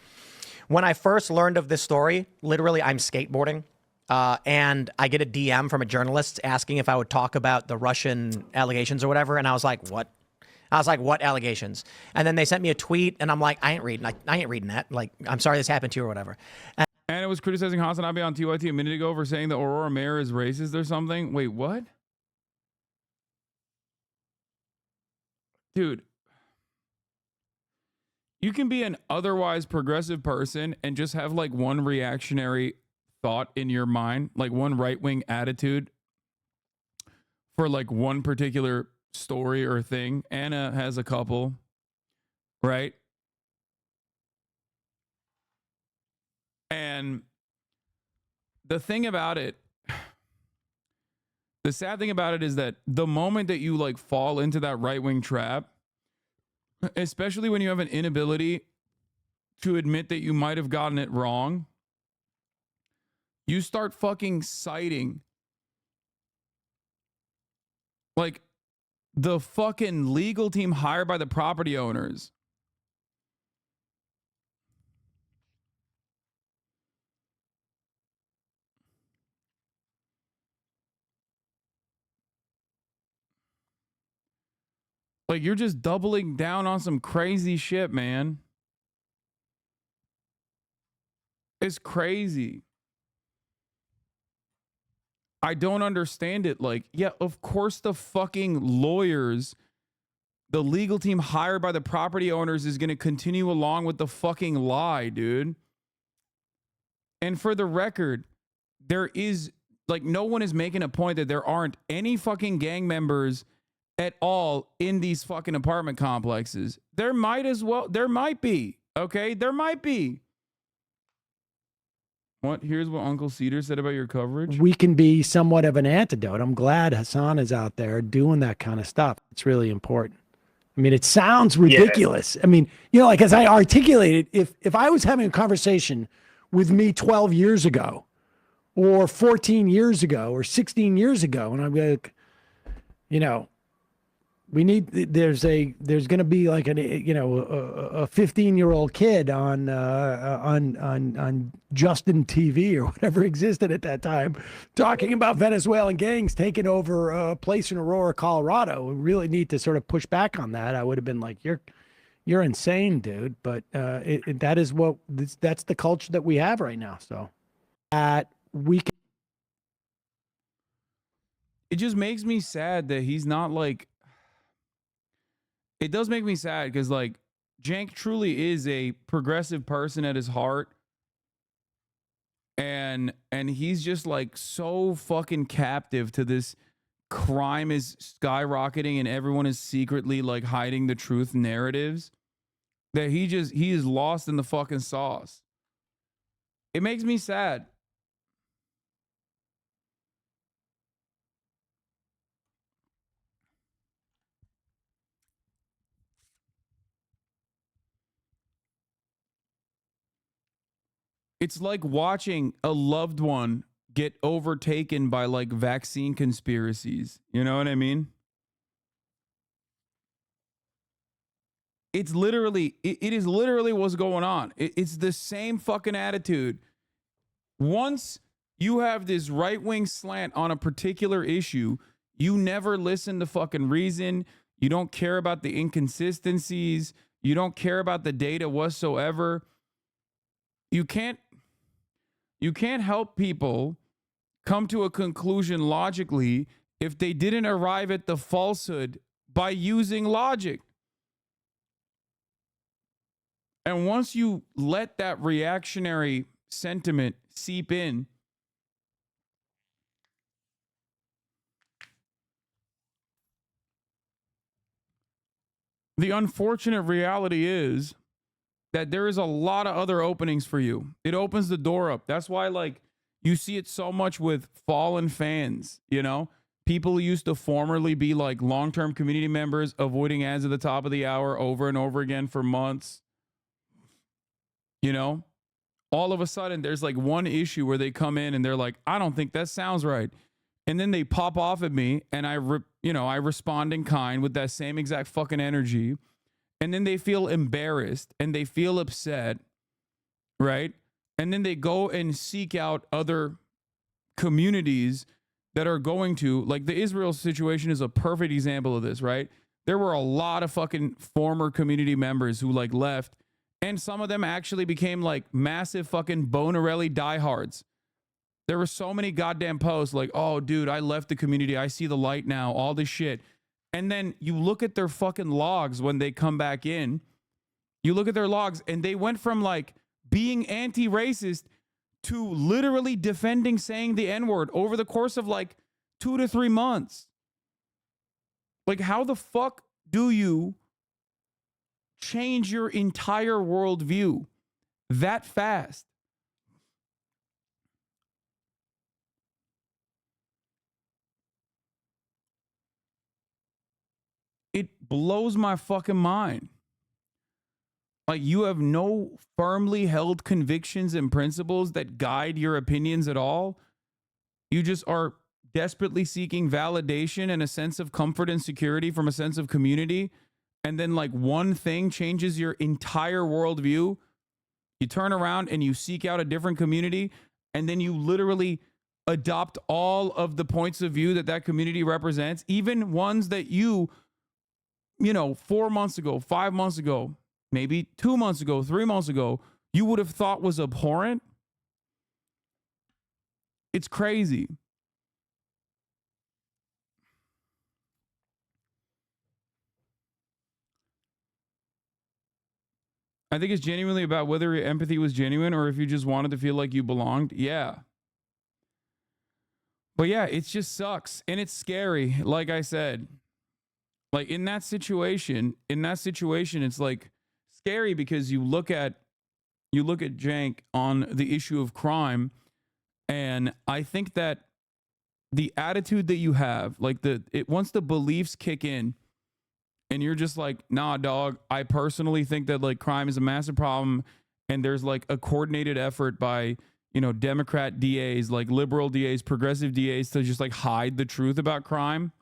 When I first learned of this story, literally I'm skateboarding, and I get a DM from a journalist asking if I would talk about the Russian allegations or whatever, and I was like, what? I was like, what allegations? And then they sent me a tweet, and I'm like, I ain't reading that. Like, I'm sorry this happened to you or whatever. And it was criticizing Hasan Abi on TYT a minute ago for saying the Aurora mayor is racist or something. Wait, what? Dude. You can be an otherwise progressive person and just have like one reactionary thought in your mind, like one right-wing attitude for like one particular story or thing. Anna has a couple, right? And the thing about it, the sad thing about it is that the moment that you like fall into that right-wing trap, especially when you have an inability to admit that you might have gotten it wrong, you start fucking citing like the fucking legal team hired by the property owners. Like you're just doubling down on some crazy shit, man. It's crazy. I don't understand it. Like, yeah, of course the fucking lawyers, the legal team hired by the property owners is going to continue along with the fucking lie, dude. And for the record, there is, like, no one is making a point that there aren't any fucking gang members at all in these fucking apartment complexes. There might be, okay? There might be. What? Here's what Uncle Cedar said about your coverage. We can be somewhat of an antidote. I'm glad Hasan is out there doing that kind of stuff. It's really important. I mean, it sounds ridiculous. I mean, you know, like as I articulated, if I was having a conversation with me 12 years ago or 14 years ago or 16 years ago, and I'm like, you know, there's going to be like a 15-year-old kid on Justin TV or whatever existed at that time, talking about Venezuelan gangs taking over a place in Aurora, Colorado. We really need to sort of push back on that. I would have been like, you're insane, dude. But that's the culture that we have right now. So it just makes me sad that he's not like. It does make me sad because, like, Cenk truly is a progressive person at his heart. And he's just, like, so fucking captive to this crime is skyrocketing and everyone is secretly, like, hiding the truth narratives that he is lost in the fucking sauce. It makes me sad. It's like watching a loved one get overtaken by like vaccine conspiracies. You know what I mean? It is literally what's going on. It's the same fucking attitude. Once you have this right-wing slant on a particular issue, You never listen to fucking reason. You don't care about the inconsistencies. You don't care about the data whatsoever. You can't help people come to a conclusion logically if they didn't arrive at the falsehood by using logic. And once you let that reactionary sentiment seep in, the unfortunate reality is that there is a lot of other openings for you. It opens the door up. That's why, like, you see it so much with fallen fans, you know? People who used to formerly be like long-term community members, avoiding ads at the top of the hour over and over again for months. You know? All of a sudden, there's like one issue where they come in and they're like, I don't think that sounds right. And then they pop off at me and I respond in kind with that same exact fucking energy. And then they feel embarrassed and they feel upset, right? And then they go and seek out other communities that are going to, like, the Israel situation is a perfect example of this, right? There were a lot of fucking former community members who like left, and some of them actually became like massive fucking Bonarelli diehards. There were so many goddamn posts like, oh, dude, I left the community. I see the light now, all this shit. And then you look at their fucking logs when they come back in. You look at their logs and they went from like being anti-racist to literally defending saying the N-word over the course of like 2 to 3 months. Like, how the fuck do you change your entire worldview that fast? It blows my fucking mind. Like, you have no firmly held convictions and principles that guide your opinions at all. You just are desperately seeking validation and a sense of comfort and security from a sense of community. And then like one thing changes your entire worldview. You turn around and you seek out a different community. And then you literally adopt all of the points of view that that community represents, even ones that you know, 4 months ago, 5 months ago, maybe 2 months ago, 3 months ago, you would have thought was abhorrent. It's crazy. I think it's genuinely about whether your empathy was genuine or if you just wanted to feel like you belonged. Yeah. But yeah, it just sucks. And it's scary. Like I said, like in that situation, it's like scary because you look at Jank on the issue of crime. And I think that the attitude that you have, like once the beliefs kick in, and you're just like, nah, dog, I personally think that like crime is a massive problem. And there's like a coordinated effort by, you know, Democrat DAs, like liberal DAs, progressive DAs to just like hide the truth about crime.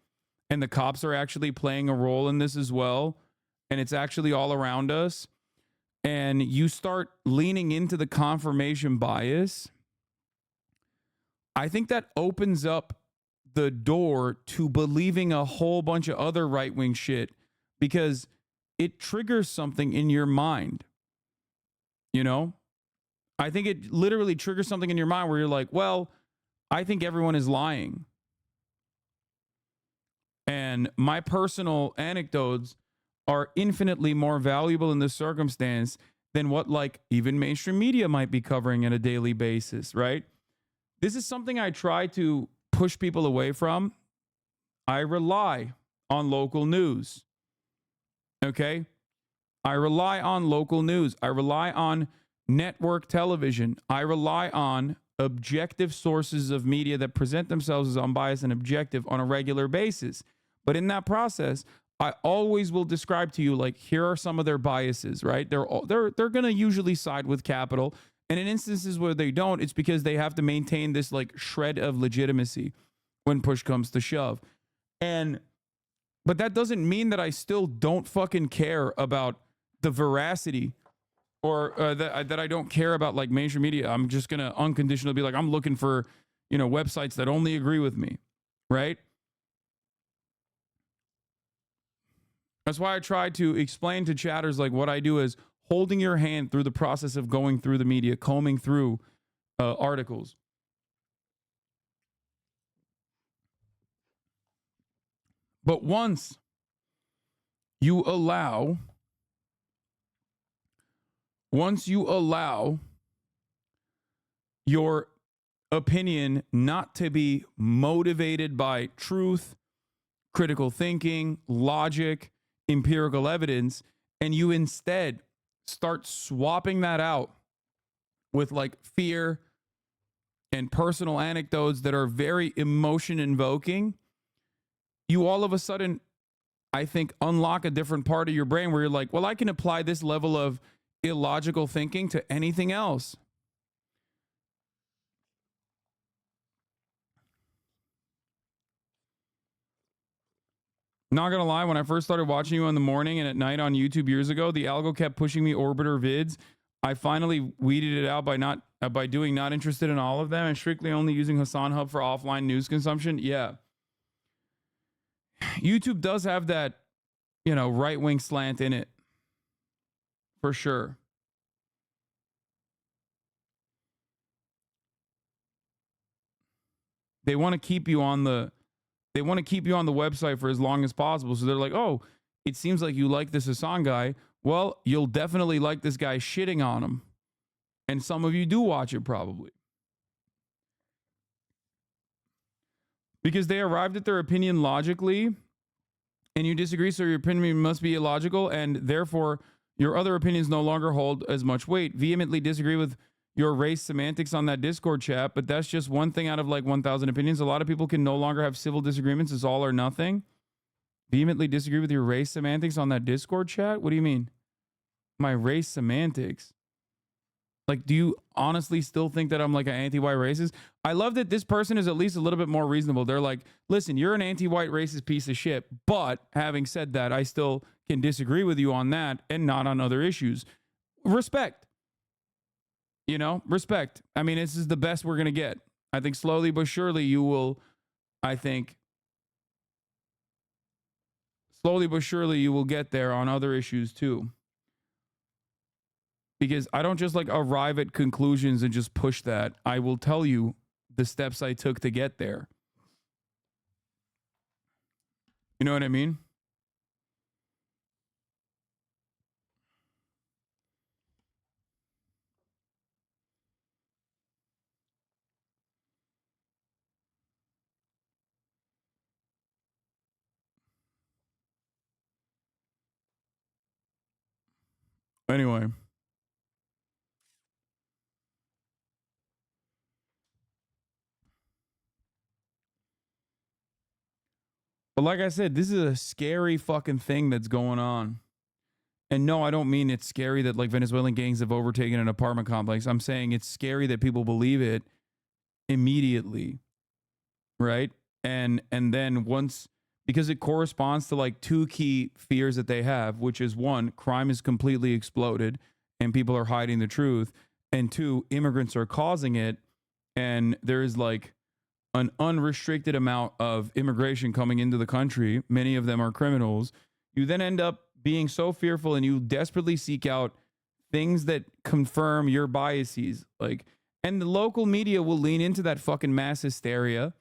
And the cops are actually playing a role in this as well. And it's actually all around us. And you start leaning into the confirmation bias. I think that opens up the door to believing a whole bunch of other right-wing shit, because it triggers something in your mind. You know, I think it literally triggers something in your mind where you're like, well, I think everyone is lying. And my personal anecdotes are infinitely more valuable in this circumstance than what like even mainstream media might be covering on a daily basis, right? This is something I try to push people away from. I rely on local news. Okay? I rely on local news. I rely on network television. I rely on objective sources of media that present themselves as unbiased and objective on a regular basis. But in that process, I always will describe to you, like, here are some of their biases, right? They're going to usually side with capital. And in instances where they don't, it's because they have to maintain this like shred of legitimacy when push comes to shove. But that doesn't mean that I still don't fucking care about the veracity, or that I don't care about like mainstream media. I'm just going to unconditionally be like, I'm looking for, you know, websites that only agree with me, right? That's why I try to explain to chatters like what I do is holding your hand through the process of going through the media, combing through articles. But once you allow your opinion not to be motivated by truth, critical thinking, logic, empirical evidence, and you instead start swapping that out with like fear and personal anecdotes that are very emotion invoking, you all of a sudden, I think, unlock a different part of your brain where you're like, well, I can apply this level of illogical thinking to anything else. Not gonna lie, when I first started watching you in the morning and at night on YouTube years ago, the algo kept pushing me orbiter vids. I finally weeded it out by doing not interested in all of them and strictly only using Hasan Hub for offline news consumption. Yeah. YouTube does have that, you know, right-wing slant in it. For sure. They want to keep you on the website for as long as possible. So they're like, oh, it seems like you like this Hasan guy. Well, you'll definitely like this guy shitting on him. And some of you do watch it probably. Because they arrived at their opinion logically and you disagree, so your opinion must be illogical, and therefore your other opinions no longer hold as much weight. Vehemently disagree with your race semantics on that Discord chat, but that's just one thing out of like 1,000 opinions. A lot of people can no longer have civil disagreements. It's all or nothing. Vehemently disagree with your race semantics on that Discord chat? What do you mean? My race semantics? Like, do you honestly still think that I'm like an anti-white racist? I love that this person is at least a little bit more reasonable. They're like, listen, you're an anti-white racist piece of shit, but having said that, I still can disagree with you on that and not on other issues. Respect. You know, respect. I mean, this is the best we're going to get. I think slowly but surely you will, slowly but surely you will get there on other issues too. Because I don't just like arrive at conclusions and just push that. I will tell you the steps I took to get there. You know what I mean? Anyway. But like I said, this is a scary fucking thing that's going on. And no, I don't mean it's scary that like Venezuelan gangs have overtaken an apartment complex. I'm saying it's scary that people believe it immediately. Right? And then once, because it corresponds to like two key fears that they have, which is one, crime is completely exploded and people are hiding the truth. And two, immigrants are causing it. And there is like an unrestricted amount of immigration coming into the country. Many of them are criminals. You then end up being so fearful and you desperately seek out things that confirm your biases. Like, and the local media will lean into that fucking mass hysteria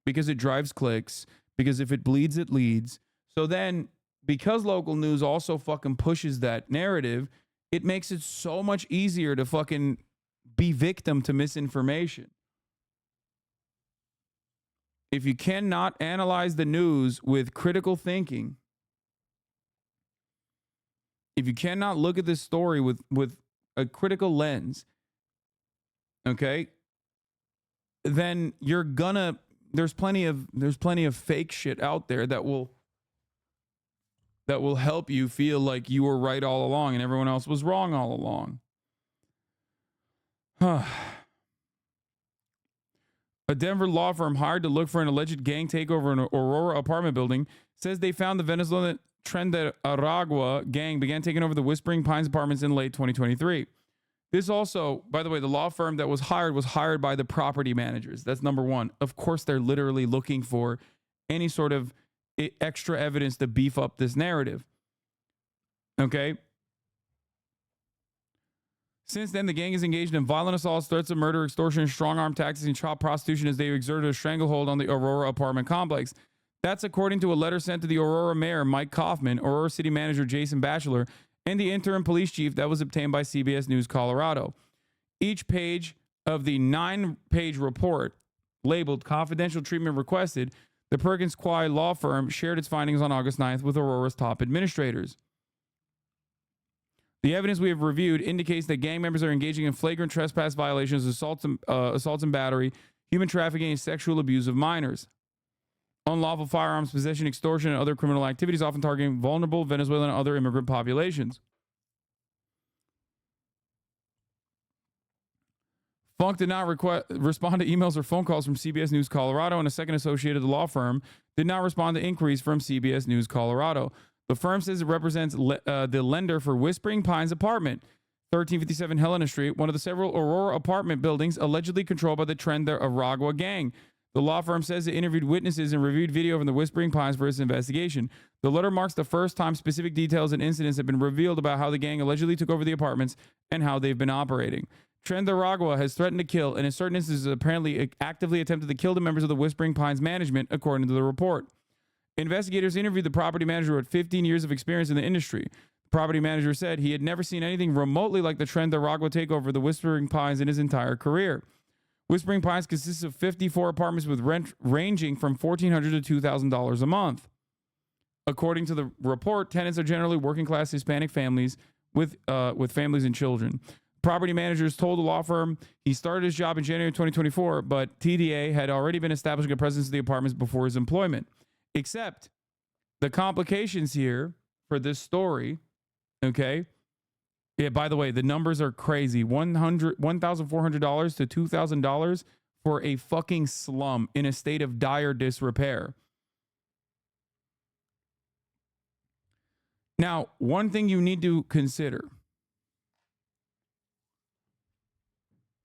because it drives clicks, because if it bleeds, it leads. So then, because local news also fucking pushes that narrative, it makes it so much easier to fucking be victim to misinformation. If you cannot analyze the news with critical thinking, if you cannot look at this story with a critical lens, okay, then you're gonna, there's plenty of fake shit out there that will help you feel like you were right all along and everyone else was wrong all along. A Denver law firm hired to look for an alleged gang takeover in an Aurora apartment building says they found the Venezuelan Tren de Aragua gang began taking over the Whispering Pines apartments in late 2023. This also, by the way, the law firm that was hired by the property managers. That's number one. Of course, they're literally looking for any sort of extra evidence to beef up this narrative. Okay. Since then, the gang is engaged in violent assaults, threats of murder, extortion, strong-arm tactics, and child prostitution as they exerted a stranglehold on the Aurora apartment complex. That's according to a letter sent to the Aurora mayor, Mike Kaufman, Aurora city manager, Jason Batchelor, and the interim police chief that was obtained by CBS News Colorado. Each page of the 9-page report, labeled Confidential Treatment Requested, the Perkins Coie law firm shared its findings on August 9th with Aurora's top administrators. The evidence we have reviewed indicates that gang members are engaging in flagrant trespass violations, assaults and battery, human trafficking, and sexual abuse of minors. Unlawful firearms possession, extortion, and other criminal activities, often targeting vulnerable Venezuelan and other immigrant populations. Funk did not respond to emails or phone calls from CBS News Colorado, and a second associated law firm did not respond to inquiries from CBS News Colorado. The firm says it represents the lender for Whispering Pines apartment, 1357 Helena Street, one of the several Aurora apartment buildings allegedly controlled by the Tren de Aragua gang. The law firm says it interviewed witnesses and reviewed video from the Whispering Pines for its investigation. The letter marks the first time specific details and incidents have been revealed about how the gang allegedly took over the apartments and how they've been operating. Tren de Aragua has threatened to kill and in certain instances apparently actively attempted to kill the members of the Whispering Pines management, according to the report. Investigators interviewed the property manager with 15 years of experience in the industry. The property manager said he had never seen anything remotely like the Tren de Aragua takeover of the Whispering Pines in his entire career. Whispering Pines consists of 54 apartments with rent ranging from $1,400 to $2,000 a month. According to the report, tenants are generally working-class Hispanic families with families and children. Property managers told the law firm he started his job in January 2024, but TDA had already been establishing a presence in the apartments before his employment. Except the complications here for this story, okay? Yeah, by the way, the numbers are crazy. $1,400 to $2,000 for a fucking slum in a state of dire disrepair. Now, one thing you need to consider.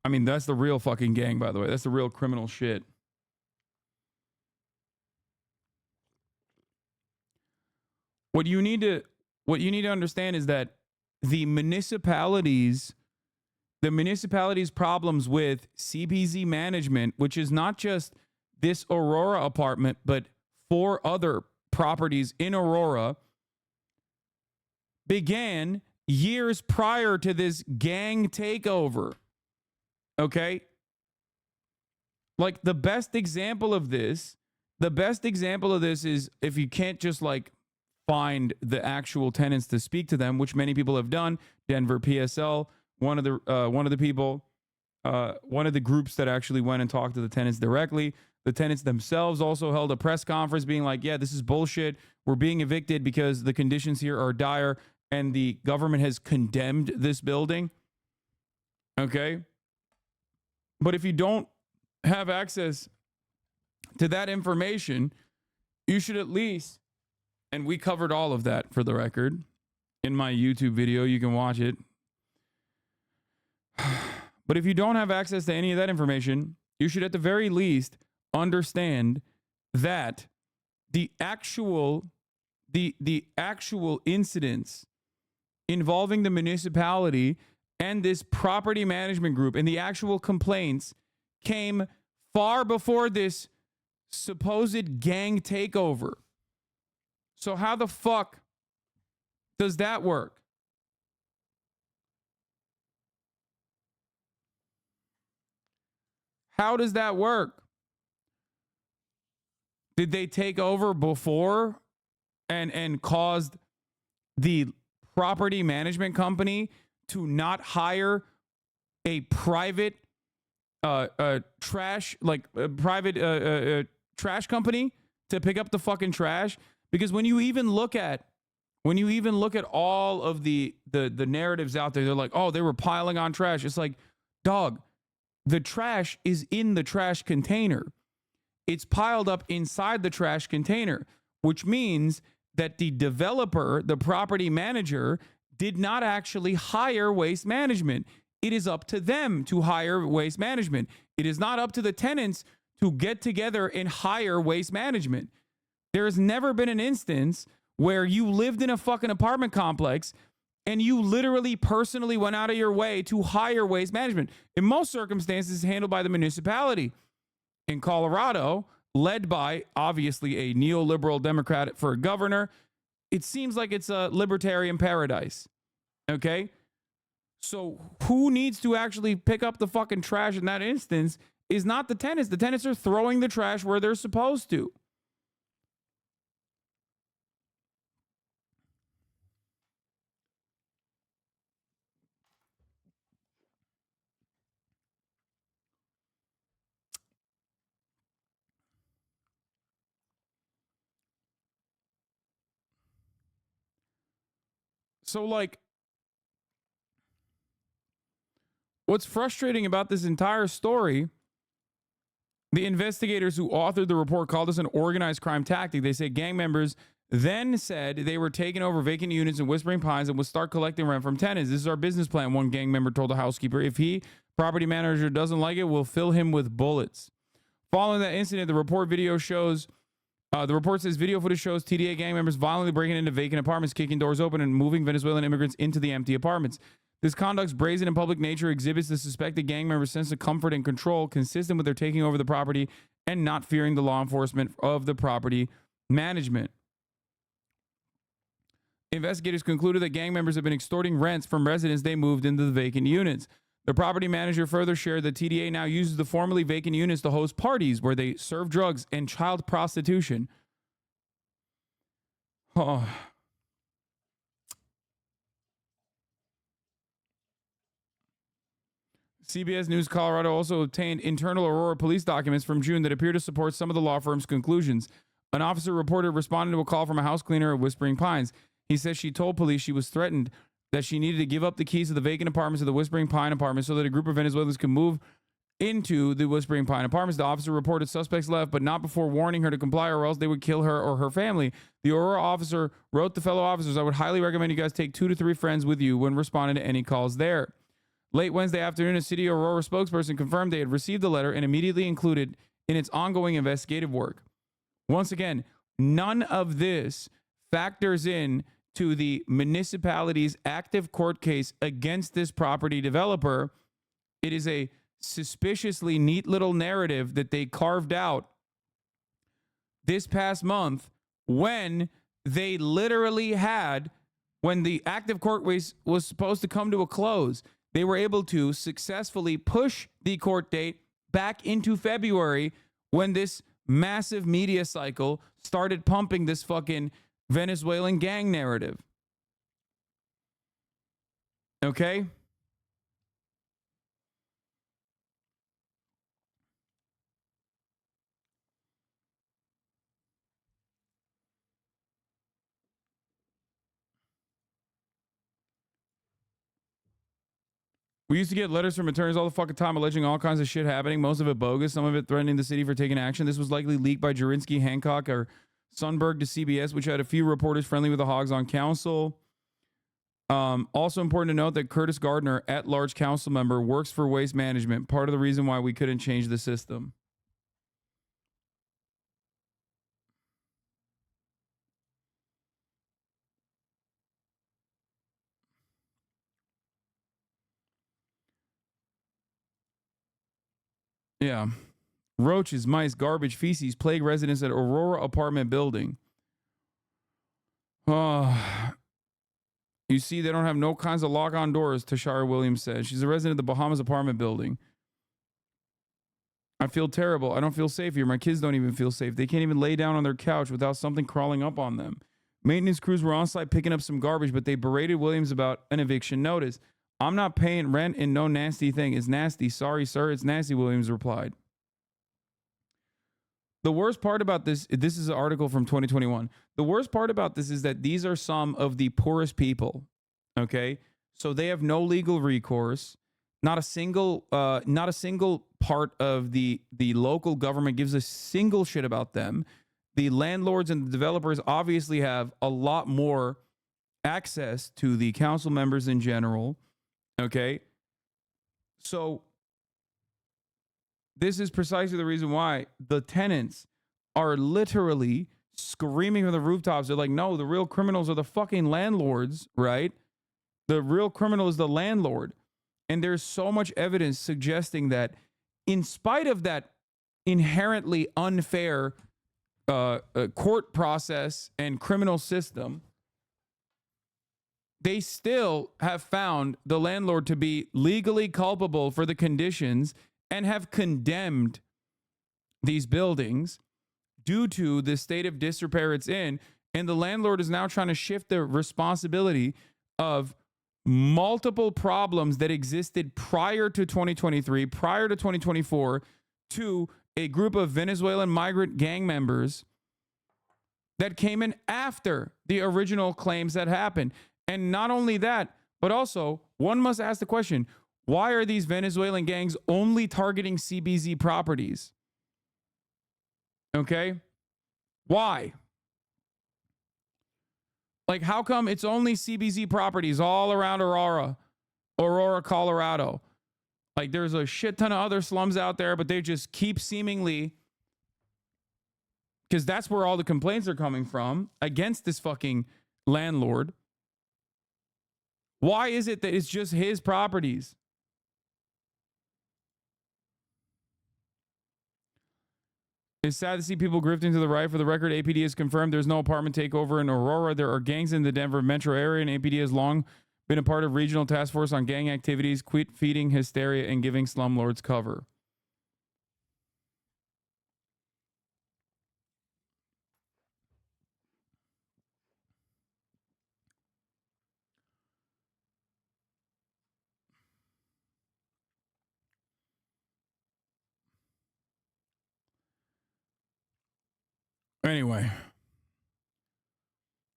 I mean, that's the real fucking gang, by the way. That's the real criminal shit. What you need to understand is that the municipalities' problems with CPZ management, which is not just this Aurora apartment, but 4 other properties in Aurora, began years prior to this gang takeover. Okay? Like the best example of this is if you can't just like find the actual tenants to speak to them, which many people have done. Denver PSL, one of the groups that actually went and talked to the tenants directly. The tenants themselves also held a press conference being like, yeah, this is bullshit. We're being evicted because the conditions here are dire and the government has condemned this building. Okay? But if you don't have access to that information, you should at least, and we covered all of that for the record in my YouTube video, you can watch it. But if you don't have access to any of that information, you should at the very least understand that the actual incidents involving the municipality and this property management group and the actual complaints came far before this supposed gang takeover. So how the fuck does that work? How does that work? Did they take over before and caused the property management company to not hire a private trash company to pick up the fucking trash? Because when you even look at all of the narratives out there, they're like, oh, they were piling on trash. It's like, dog, the trash is in the trash container. It's piled up inside the trash container, which means that the developer, the property manager, did not actually hire waste management. It is up to them to hire waste management. It is not up to the tenants to get together and hire waste management. There has never been an instance where you lived in a fucking apartment complex and you literally personally went out of your way to hire waste management. In most circumstances, handled by the municipality. In Colorado, led by obviously a neoliberal Democrat for a governor, it seems like it's a libertarian paradise. Okay? So who needs to actually pick up the fucking trash in that instance is not the tenants. The tenants are throwing the trash where they're supposed to. So, like, what's frustrating about this entire story, the investigators who authored the report called this an organized crime tactic. They say gang members then said they were taking over vacant units in Whispering Pines and would start collecting rent from tenants. This is our business plan, one gang member told the housekeeper. If he, property manager, doesn't like it, we'll fill him with bullets. Following that incident, the report says video footage shows TDA gang members violently breaking into vacant apartments, kicking doors open, and moving Venezuelan immigrants into the empty apartments. This conduct's brazen and public nature exhibits the suspected gang members' sense of comfort and control, consistent with their taking over the property and not fearing the law enforcement of the property management. Investigators concluded that gang members have been extorting rents from residents they moved into the vacant units. The property manager further shared that TDA now uses the formerly vacant units to host parties where they serve drugs and child prostitution. Oh. CBS News Colorado also obtained internal Aurora police documents from June that appear to support some of the law firm's conclusions. An officer reporter responded to a call from a house cleaner at Whispering Pines. He says she told police she was threatened, that she needed to give up the keys to the vacant apartments of the Whispering Pine apartment so that a group of Venezuelans could move into the Whispering Pine apartments. The officer reported suspects left, but not before warning her to comply or else they would kill her or her family. The Aurora officer wrote to fellow officers, I would highly recommend you guys take 2 to 3 friends with you when responding to any calls there. Late Wednesday afternoon, a City Aurora spokesperson confirmed they had received the letter and immediately included in its ongoing investigative work. Once again, none of this factors in to the municipality's active court case against this property developer. It is a suspiciously neat little narrative that they carved out this past month when they literally had, when the active court case was supposed to come to a close, they were able to successfully push the court date back into February when this massive media cycle started pumping this fucking Venezuelan gang narrative. Okay? We used to get letters from attorneys all the fucking time alleging all kinds of shit happening, most of it bogus, some of it threatening the city for taking action. This was likely leaked by Jurinsky, Hancock, or Sundberg to CBS, which had a few reporters friendly with the Hogs on council. Also important to note that Curtis Gardner, at-large council member, works for Waste Management, part of the reason why we couldn't change the system. Yeah. Roaches, mice, garbage, feces plague residents at Aurora apartment building. You see, they don't have no kinds of lock-on doors, Tashara Williams says. She's a resident of the Bahamas apartment building. I feel terrible. I don't feel safe here. My kids don't even feel safe. They can't even lay down on their couch without something crawling up on them. Maintenance crews were on site picking up some garbage, but they berated Williams about an eviction notice. I'm not paying rent and no nasty thing. It's nasty. Sorry, sir. It's nasty, Williams replied. The worst part about this is an article from 2021. The worst part about this is that these are some of the poorest people. Okay? So they have no legal recourse. Not a single part of the local government gives a single shit about them. The landlords and the developers obviously have a lot more access to the council members in general. Okay? So this is precisely the reason why the tenants are literally screaming from the rooftops. They're like, no, the real criminals are the fucking landlords, right? The real criminal is the landlord. And there's so much evidence suggesting that in spite of that inherently unfair court process and criminal system, they still have found the landlord to be legally culpable for the conditions and have condemned these buildings due to the state of disrepair it's in. And the landlord is now trying to shift the responsibility of multiple problems that existed prior to 2023, prior to 2024, to a group of Venezuelan migrant gang members that came in after the original claims that happened. And not only that, but also one must ask the question, why are these Venezuelan gangs only targeting CBZ properties? Okay? Why? Like, how come it's only CBZ properties all around Aurora, Colorado? Like, there's a shit ton of other slums out there, but they just keep seemingly, because that's where all the complaints are coming from against this fucking landlord. Why is it that it's just his properties? It's sad to see people grifting to the right. For the record, APD has confirmed there's no apartment takeover in Aurora. There are gangs in the Denver metro area, and APD has long been a part of regional task force on gang activities, quit feeding hysteria, and giving slumlords cover. Anyway.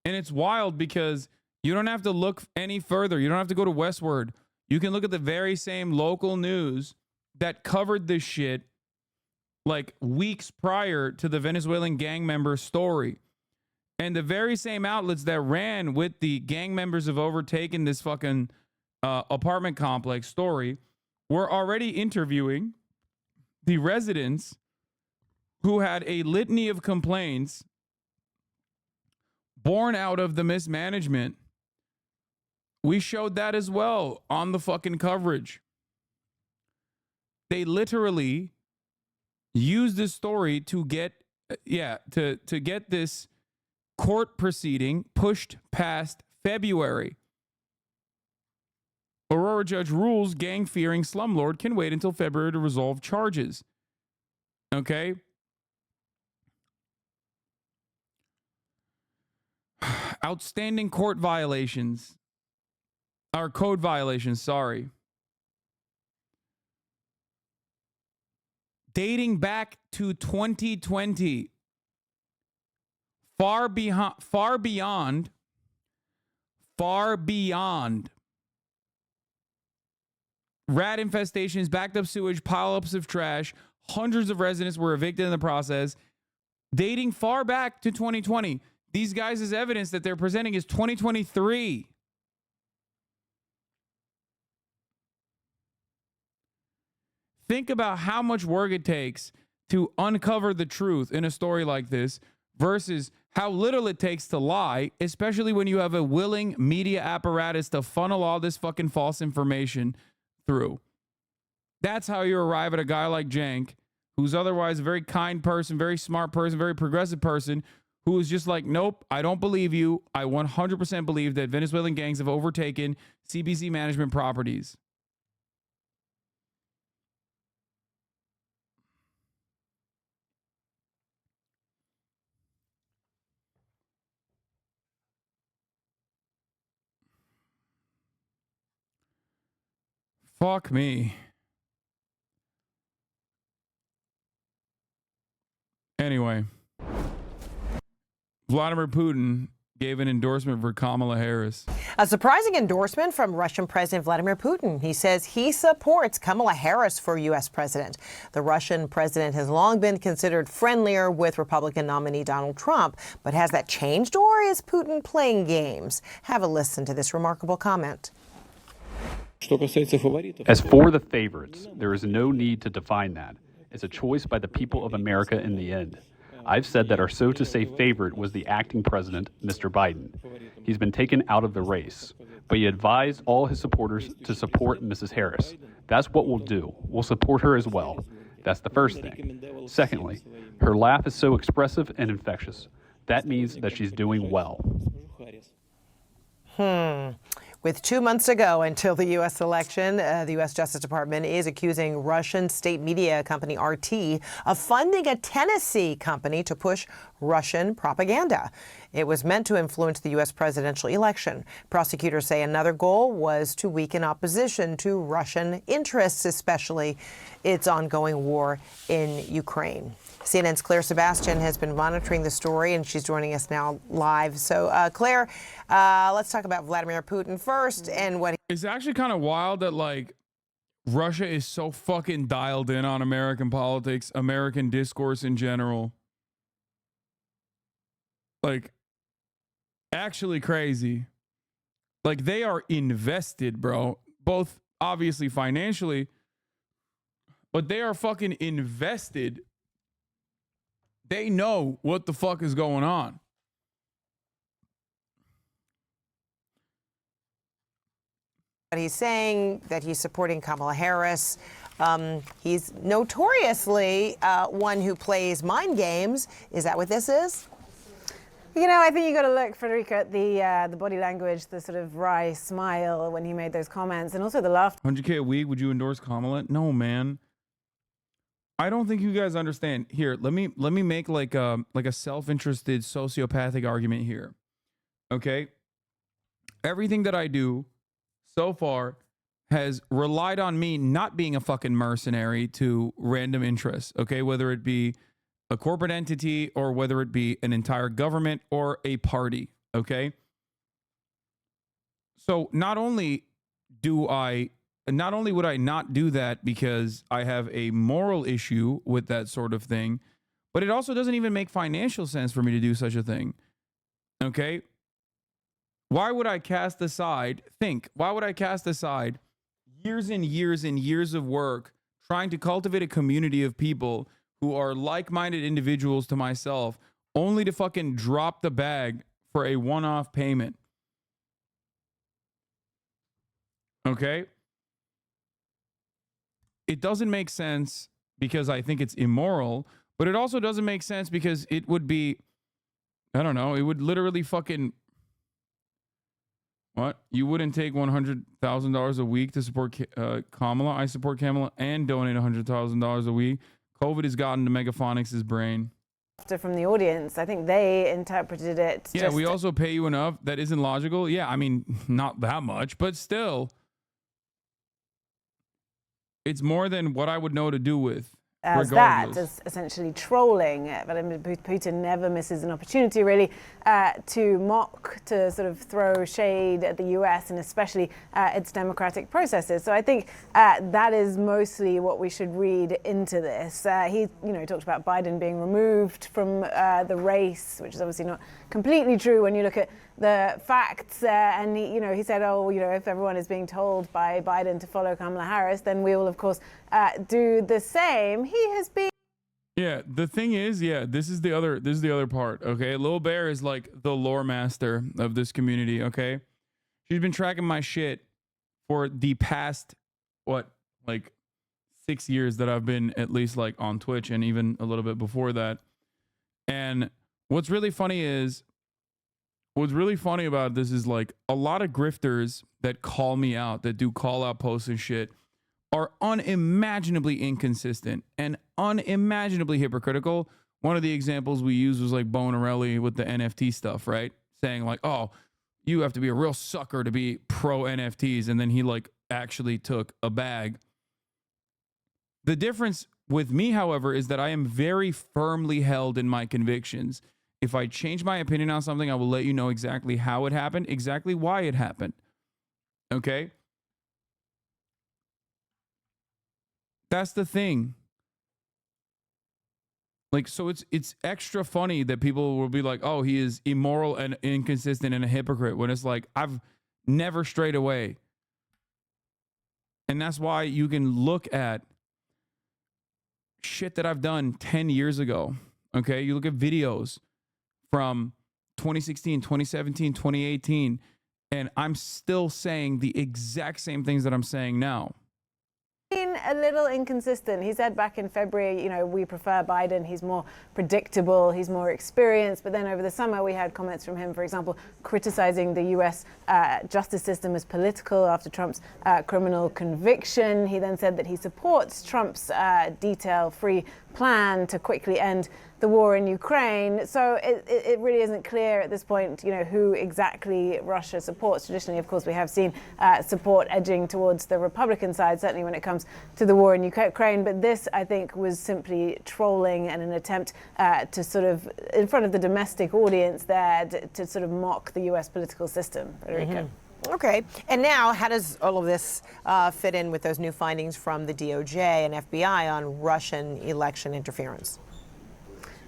And it's wild because you don't have to look any further. You don't have to go to Westward. You can look at the very same local news that covered this shit like weeks prior to the Venezuelan gang member story. And the very same outlets that ran with the gang members have overtaken this fucking apartment complex story were already interviewing the residents who had a litany of complaints born out of the mismanagement. We showed that as well on the fucking coverage. They literally used this story to get, to get this court proceeding pushed past February. Aurora judge rules gang-fearing slumlord can wait until February to resolve charges. Okay? Outstanding court violations. Or code violations, sorry. Dating back to 2020. Far beyond. Rat infestations, backed up sewage, pile-ups of trash. Hundreds of residents were evicted in the process. Dating far back to 2020. These guys' evidence that they're presenting is 2023. Think about how much work it takes to uncover the truth in a story like this versus how little it takes to lie, especially when you have a willing media apparatus to funnel all this fucking false information through. That's how you arrive at a guy like Jank, who's otherwise a very kind person, very smart person, very progressive person, who is just like, nope, I don't believe you. I 100% believe that Venezuelan gangs have overtaken CBZ management properties. Fuck me. Anyway. Vladimir Putin gave an endorsement for Kamala Harris. A surprising endorsement from Russian President Vladimir Putin. He says he supports Kamala Harris for U.S. president. The Russian president has long been considered friendlier with Republican nominee Donald Trump. But has that changed, or is Putin playing games? Have a listen to this remarkable comment. As for the favorites, there is no need to define that. It's a choice by the people of America in the end. I've said that our so-to-say favorite was the acting president, Mr. Biden. He's been taken out of the race, but he advised all his supporters to support Mrs. Harris. That's what we'll do. We'll support her as well. That's the first thing. Secondly, her laugh is so expressive and infectious. That means that she's doing well. With 2 months to go until the U.S. election, the U.S. Justice Department is accusing Russian state media company RT of funding a Tennessee company to push Russian propaganda. It was meant to influence the U.S. presidential election. Prosecutors say another goal was to weaken opposition to Russian interests, especially its ongoing war in Ukraine. CNN's Claire Sebastian has been monitoring the story, and she's joining us now live. So, Claire, let's talk about Vladimir Putin first and what It's actually kind of wild that, like, Russia is so fucking dialed in on American politics, American discourse in general. Like, actually crazy. Like, they are invested, bro. Both, obviously, financially, but they are fucking invested. They know what the fuck is going on. he's saying that he's supporting Kamala Harris. He's notoriously one who plays mind games. Is that what this is? You know, I think you got to look, Federica, at the body language, the sort of wry smile when he made those comments, and also the laughter. 100K a week. Would you endorse Kamala? No, man. I don't think you guys understand. Here, let me make like a self-interested sociopathic argument here. Okay? Everything that I do so far has relied on me not being a fucking mercenary to random interests, okay? Whether it be a corporate entity or whether it be an entire government or a party, okay? So not only would I not do that because I have a moral issue with that sort of thing, but it also doesn't even make financial sense for me to do such a thing. Okay? Why would I cast aside years and years and years of work trying to cultivate a community of people who are like-minded individuals to myself only to fucking drop the bag for a one-off payment? Okay? It doesn't make sense because I think it's immoral, but it also doesn't make sense because it would be, I don't know, it would literally fucking, what? You wouldn't take $100,000 a week to support Kamala? I support Kamala and donate $100,000 a week. COVID has gotten to Megaphonics' brain. From the audience, I think they interpreted it. Yeah, we also pay you enough. That isn't logical. Yeah, I mean, not that much, but still. It's more than what I would know to do with. As regardless. that, as essentially trolling. Vladimir Putin never misses an opportunity, really, to mock, to sort of throw shade at the US and especially its democratic processes. So I think that is mostly what we should read into this. He, talked about Biden being removed from the race, which is obviously not completely true when you look at the facts. And he said, if everyone is being told by Biden to follow Kamala Harris, then we will, of course, do the same. He has been. Yeah, the thing is, this is the other part, okay? Lil Bear is like the lore master of this community, okay? She's been tracking my shit for the past, 6 years that I've been at least like on Twitch and even a little bit before that. And what's really funny about this is like a lot of grifters that call me out, that do call out posts and shit, are unimaginably inconsistent and unimaginably hypocritical. One of the examples we used was like Bonarelli with the NFT stuff, right? Saying like, oh, you have to be a real sucker to be pro NFTs. And then he like actually took a bag. The difference with me, however, is that I am very firmly held in my convictions. If I change my opinion on something, I will let you know exactly how it happened, exactly why it happened. Okay? That's the thing. Like, so it's extra funny that people will be like, oh, he is immoral and inconsistent and a hypocrite, when it's like, I've never strayed away. And that's why you can look at shit that I've done 10 years ago, Okay, you look at videos from 2016, 2017, 2018, and I'm still saying the exact same things that I'm saying now. Been a little inconsistent. He said back in February, we prefer Biden. He's more predictable. He's more experienced. But then over the summer, we had comments from him, for example, criticizing the U.S. Justice system as political after Trump's criminal conviction. He then said that he supports Trump's detail-free plan to quickly end the war in Ukraine. So it really isn't clear at this point, who exactly Russia supports. Traditionally, of course, we have seen support edging towards the Republican side, certainly when it comes to the war in Ukraine. But this, I think, was simply trolling and an attempt to sort of, in front of the domestic audience there, to sort of mock the U.S. political system. Federica. Okay. And now, how does all of this fit in with those new findings from the DOJ and FBI on Russian election interference?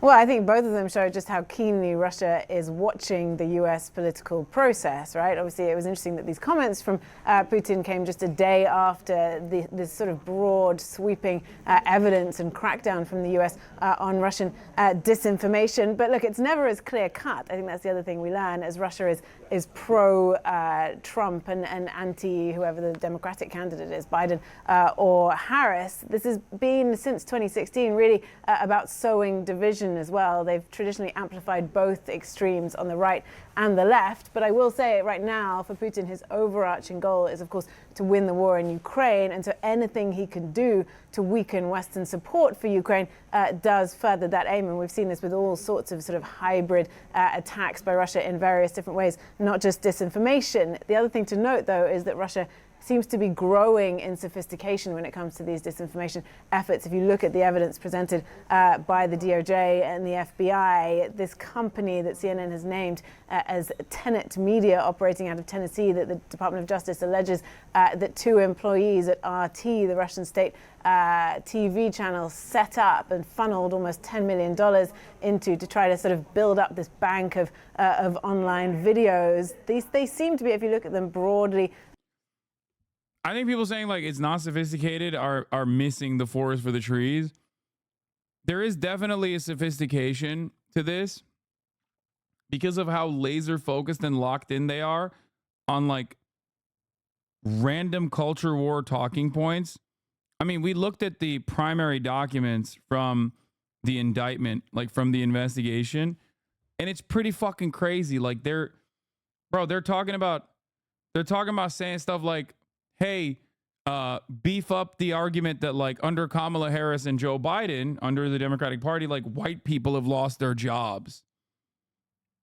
Well, I think both of them show just how keenly Russia is watching the U.S. political process, right? Obviously, it was interesting that these comments from Putin came just a day after this sort of broad, sweeping evidence and crackdown from the U.S. On Russian disinformation. But look, it's never as clear cut. I think that's the other thing we learn, as Russia is pro-Trump and anti whoever the Democratic candidate is, Biden or Harris. This has been, since 2016, really about sowing division as well. They've traditionally amplified both extremes on the right and the left. But I will say right now, for Putin, his overarching goal is, of course, to win the war in Ukraine. And so anything he can do to weaken Western support for Ukraine does further that aim. And we've seen this with all sorts of sort of hybrid attacks by Russia in various different ways, not just disinformation. The other thing to note, though, is that Russia seems to be growing in sophistication when it comes to these disinformation efforts. If you look at the evidence presented by the DOJ and the FBI, this company that CNN has named as Tenet Media, operating out of Tennessee, that the Department of Justice alleges that 2 employees at RT, the Russian state TV channel, set up and funneled almost $10 million into to try to sort of build up this bank of online videos. They seem to be, if you look at them broadly, I think people saying like it's not sophisticated are missing the forest for the trees. There is definitely a sophistication to this because of how laser focused and locked in they are on like random culture war talking points. I mean, we looked at the primary documents from the indictment, like from the investigation, and it's pretty fucking crazy. Like they're talking about saying stuff like, hey, beef up the argument that like under Kamala Harris and Joe Biden, under the Democratic Party, like white people have lost their jobs.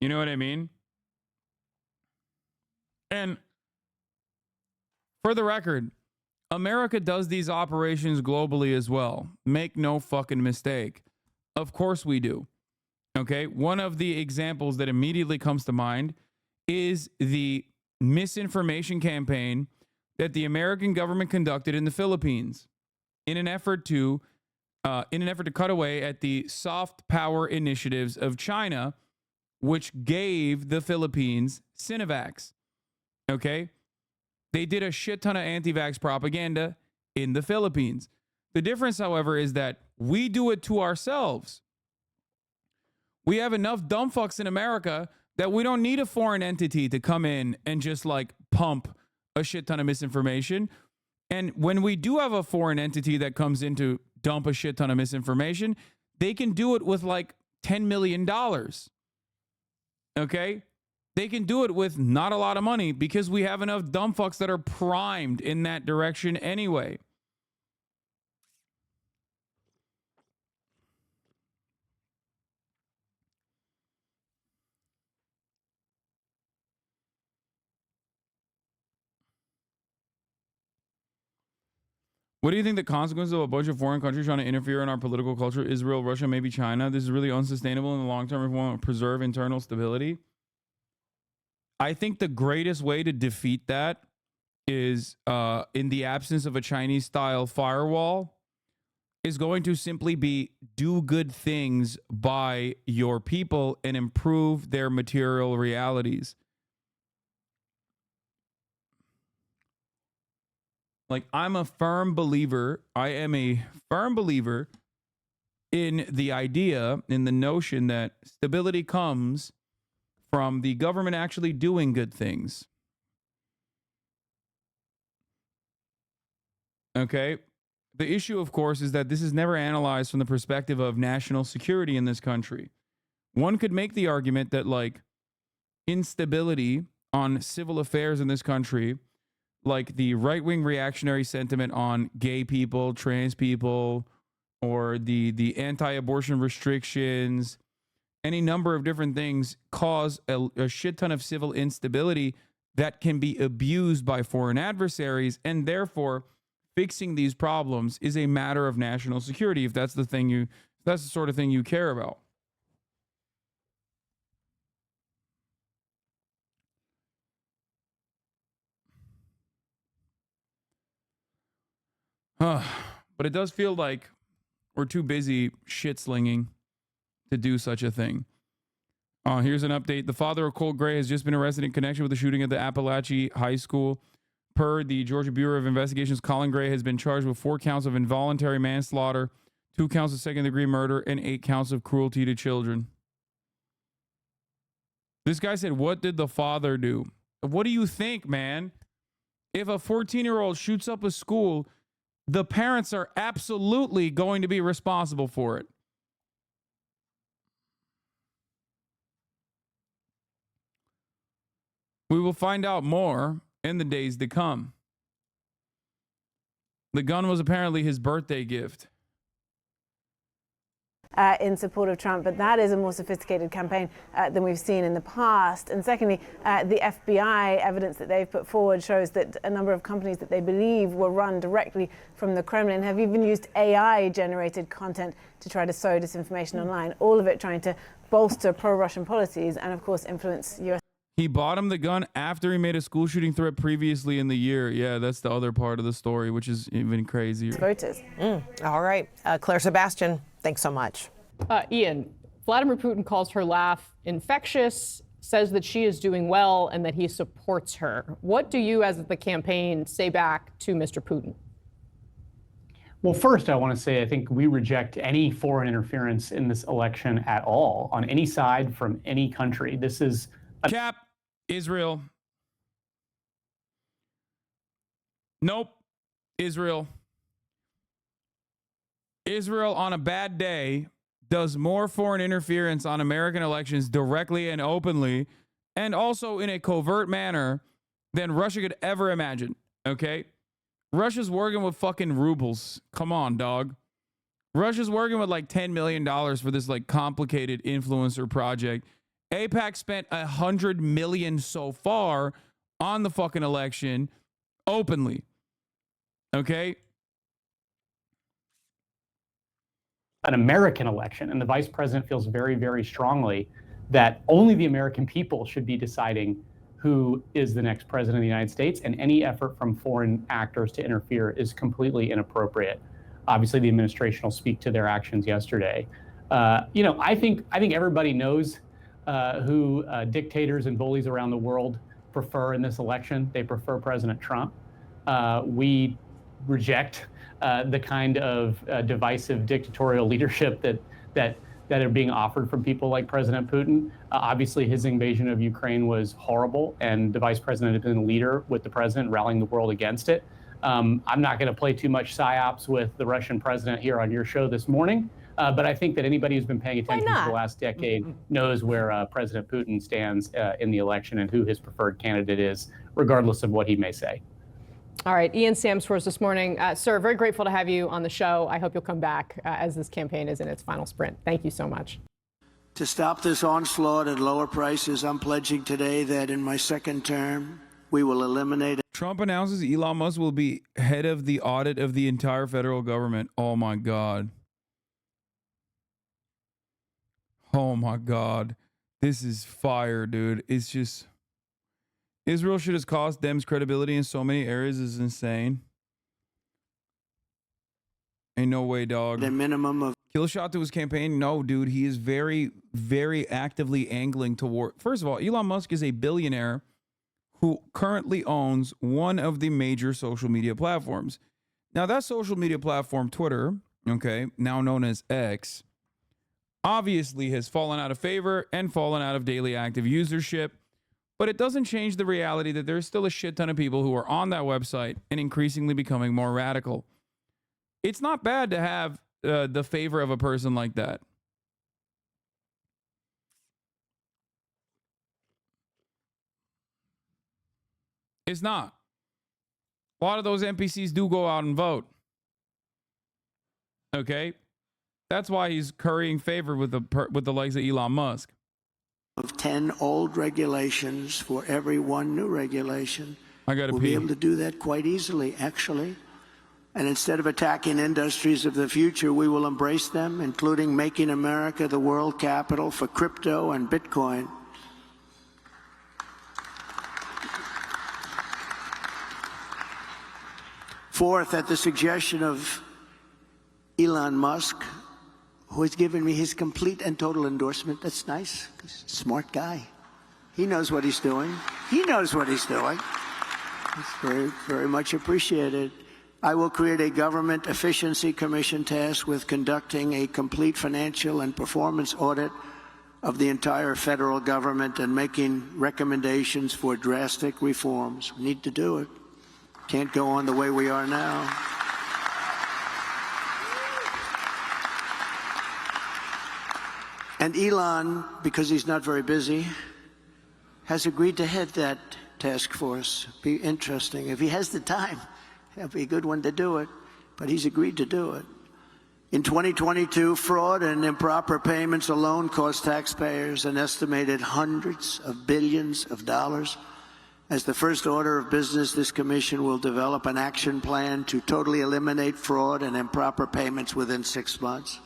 You know what I mean? And for the record, America does these operations globally as well. Make no fucking mistake. Of course we do. Okay? One of the examples that immediately comes to mind is the misinformation campaign that the American government conducted in the Philippines in an effort to cut away at the soft power initiatives of China, which gave the Philippines Sinovacs. Okay? They did a shit ton of anti-vax propaganda in the Philippines. The difference, however, is that we do it to ourselves. We have enough dumb fucks in America that we don't need a foreign entity to come in and just like pump a shit ton of misinformation. And when we do have a foreign entity that comes in to dump a shit ton of misinformation, they can do it with like $10 million. Okay? They can do it with not a lot of money because we have enough dumb fucks that are primed in that direction anyway. What do you think the consequences of a bunch of foreign countries trying to interfere in our political culture? Israel, Russia, maybe China. This is really unsustainable in the long term if we want to preserve internal stability. I think the greatest way to defeat that is in the absence of a Chinese style firewall is going to simply be do good things by your people and improve their material realities. Like, I am a firm believer in the idea, in the notion that stability comes from the government actually doing good things. Okay? The issue, of course, is that this is never analyzed from the perspective of national security in this country. One could make the argument that, like, instability on civil affairs in this country, like the right-wing reactionary sentiment on gay people, trans people, or the anti-abortion restrictions, any number of different things cause a shit ton of civil instability that can be abused by foreign adversaries, and therefore fixing these problems is a matter of national security if that's the sort of thing you care about. But it does feel like we're too busy shit-slinging to do such a thing. Here's an update. The father of Cole Gray has just been arrested in connection with the shooting at the Appalachia High School. Per the Georgia Bureau of Investigations, Colin Gray has been charged with 4 counts of involuntary manslaughter, 2 counts of second-degree murder, and 8 counts of cruelty to children. This guy said, what did the father do? What do you think, man? If a 14-year-old shoots up a school, the parents are absolutely going to be responsible for it. We will find out more in the days to come. The gun was apparently his birthday gift. In support of Trump, but that is a more sophisticated campaign than we've seen in the past. And secondly, the FBI evidence that they've put forward shows that a number of companies that they believe were run directly from the Kremlin have even used AI-generated content to try to sow disinformation online, all of it trying to bolster pro-Russian policies and, of course, influence U.S. He bought him the gun after he made a school shooting threat previously in the year. Yeah, that's the other part of the story, which is even crazier. Voters. All right. Claire Sebastian, thanks so much. Ian, Vladimir Putin calls her laugh infectious, says that she is doing well and that he supports her. What do you, as the campaign, say back to Mr. Putin? Well, first, I want to say I think we reject any foreign interference in this election at all, on any side from any country. This is Cap. Israel. Nope. Israel. Israel on a bad day does more foreign interference on American elections directly and openly, and also in a covert manner, than Russia could ever imagine. Okay? Russia's working with fucking rubles. Come on, dog. Russia's working with like $10 million for this like complicated influencer project. AIPAC spent $100 million so far on the fucking election openly. Okay? An American election, and the vice president feels very, very strongly that only the American people should be deciding who is the next president of the United States, and any effort from foreign actors to interfere is completely inappropriate. Obviously, the administration will speak to their actions yesterday. I think everybody knows who dictators and bullies around the world prefer in this election. They prefer President Trump. We reject the kind of divisive dictatorial leadership that are being offered from people like President Putin. Obviously, his invasion of Ukraine was horrible, and the vice president has been a leader with the president rallying the world against it. I'm not going to play too much psyops with the Russian president here on your show this morning. But I think that anybody who's been paying attention for the last decade knows where President Putin stands in the election and who his preferred candidate is, regardless of what he may say. All right, Ian Samsworth this morning. Sir, very grateful to have you on the show. I hope you'll come back as this campaign is in its final sprint. Thank you so much. To stop this onslaught at lower prices, I'm pledging today that in my second term, we will eliminate. Trump announces Elon Musk will be head of the audit of the entire federal government. Oh my God. Oh my God. This is fire, dude. It's just, Israel should have cost Dems credibility in so many areas is insane. Ain't no way, dog. The minimum of kill shot to his campaign. No, dude. He is very, very actively angling toward. First of all, Elon Musk is a billionaire who currently owns one of the major social media platforms. Now, that social media platform, Twitter, okay, now known as X, obviously has fallen out of favor and fallen out of daily active usership, but it doesn't change the reality that there's still a shit ton of people who are on that website and increasingly becoming more radical. It's not bad to have the favor of a person like that. It's not. A lot of those NPCs do go out and vote. Okay? That's why he's currying favor with the likes of Elon Musk. Of 10 old regulations for every one new regulation. I gotta we'll pee. be able to do that quite easily, actually. And instead of attacking industries of the future, we will embrace them, including making America the world capital for crypto and Bitcoin. Fourth, at the suggestion of Elon Musk, who has given me his complete and total endorsement. That's nice. He's a smart guy. He knows what he's doing. He knows what he's doing. It's very, very much appreciated. I will create a government efficiency commission tasked with conducting a complete financial and performance audit of the entire federal government and making recommendations for drastic reforms. We need to do it. Can't go on the way we are now. And Elon, because he's not very busy, has agreed to head that task force. Be interesting. If he has the time, it'll be a good one to do it, but he's agreed to do it. In 2022, fraud and improper payments alone cost taxpayers an estimated hundreds of billions of dollars. As the first order of business, this commission will develop an action plan to totally eliminate fraud and improper payments within 6 months.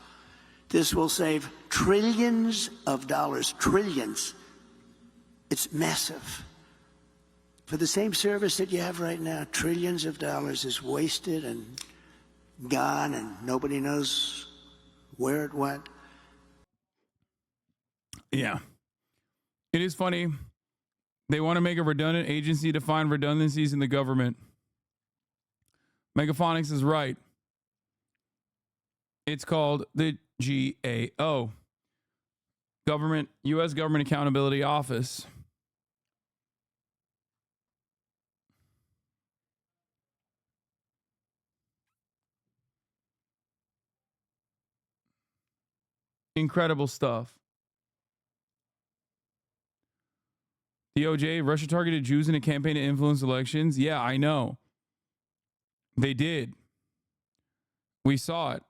This will save trillions of dollars, trillions. It's massive. For the same service that you have right now, trillions of dollars is wasted and gone, and nobody knows where it went. Yeah. It is funny. They want to make a redundant agency to find redundancies in the government. Megaphonics is right. It's called the GAO, Government, U.S. Government Accountability Office. Incredible stuff. DOJ, Russia targeted Jews in a campaign to influence elections. Yeah, I know. They did. We saw it.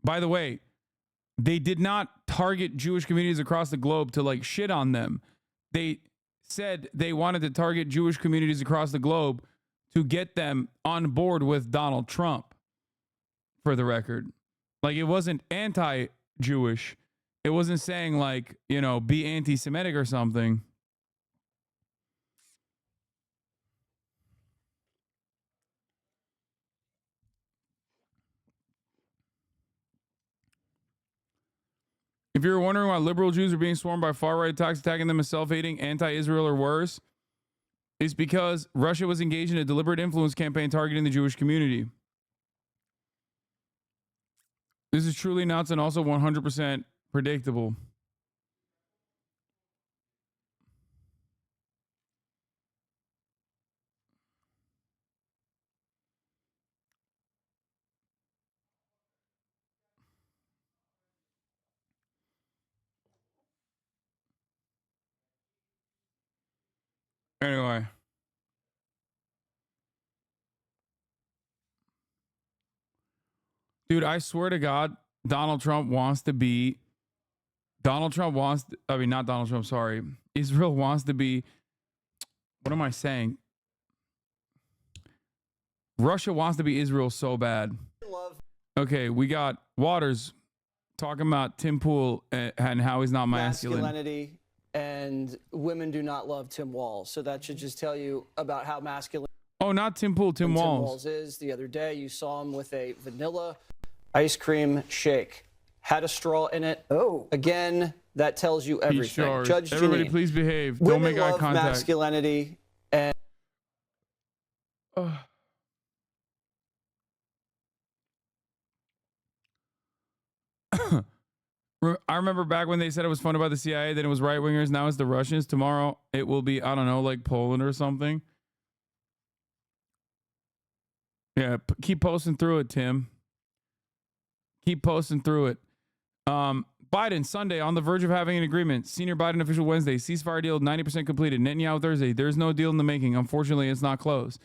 By the way, they did not target Jewish communities across the globe to like shit on them. They said they wanted to target Jewish communities across the globe to get them on board with Donald Trump, for the record. Like, it wasn't anti-Jewish. It wasn't saying like, you know, be anti-Semitic or something. If you're wondering why liberal Jews are being swarmed by far-right attacks attacking them as self-hating, anti-Israel, or worse, it's because Russia was engaged in a deliberate influence campaign targeting the Jewish community. This is truly nuts and also 100% predictable. Anyway. Dude, I swear to God, Israel wants to be, what am I saying? Russia wants to be Israel so bad. Okay, we got Waters talking about Tim Pool and how he's not masculine. Masculinity, and women do not love Tim Walz. So that should just tell you about how masculine Oh, not Tim Pool, Tim Walz. is. The other day, you saw him with a vanilla ice cream shake. Had a straw in it. Oh. Again, that tells you everything. Judge Everybody, Janine, please behave. women Don't make eye love contact. masculinity, and I remember back when they said it was funded by the CIA, then it was right wingers. Now it's the Russians. Tomorrow it will be, I don't know, like Poland or something. Yeah, keep posting through it, Tim. Keep posting through it. Biden, Sunday, on the verge of having an agreement. Senior Biden official Wednesday. Ceasefire deal 90% completed. Netanyahu Thursday. There's no deal in the making. Unfortunately, it's not close.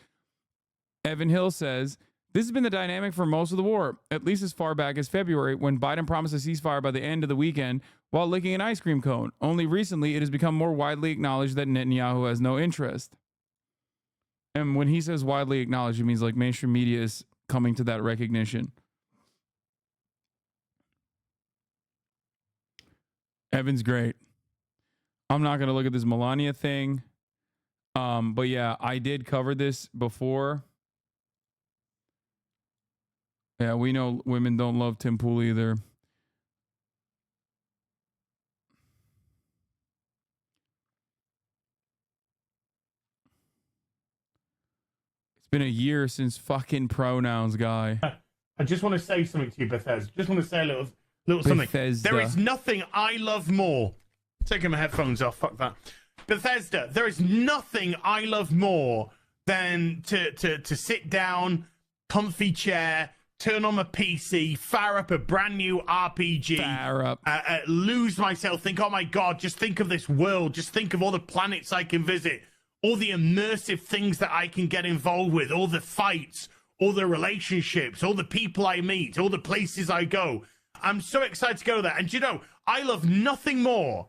Evan Hill says, this has been the dynamic for most of the war, at least as far back as February, when Biden promised a ceasefire by the end of the weekend while licking an ice cream cone. Only recently, it has become more widely acknowledged that Netanyahu has no interest. And when he says widely acknowledged, it means like mainstream media is coming to that recognition. Evan's great. I'm not going to look at this Melania thing. But yeah, I did cover this before. Yeah, we know women don't love Tim Pool either. It's been a year since fucking pronouns, guy. I just want to say something to you, Bethesda. Just want to say a little something. Bethesda. There is nothing I love more. Taking my headphones off. Fuck that. Bethesda. There is nothing I love more than to sit down, comfy chair, turn on my PC, fire up a brand new RPG, fire up, lose myself, think, oh my God, just think of this world, just think of all the planets I can visit, all the immersive things that I can get involved with, all the fights, all the relationships, all the people I meet, all the places I go. I'm so excited to go there. And you know, I love nothing more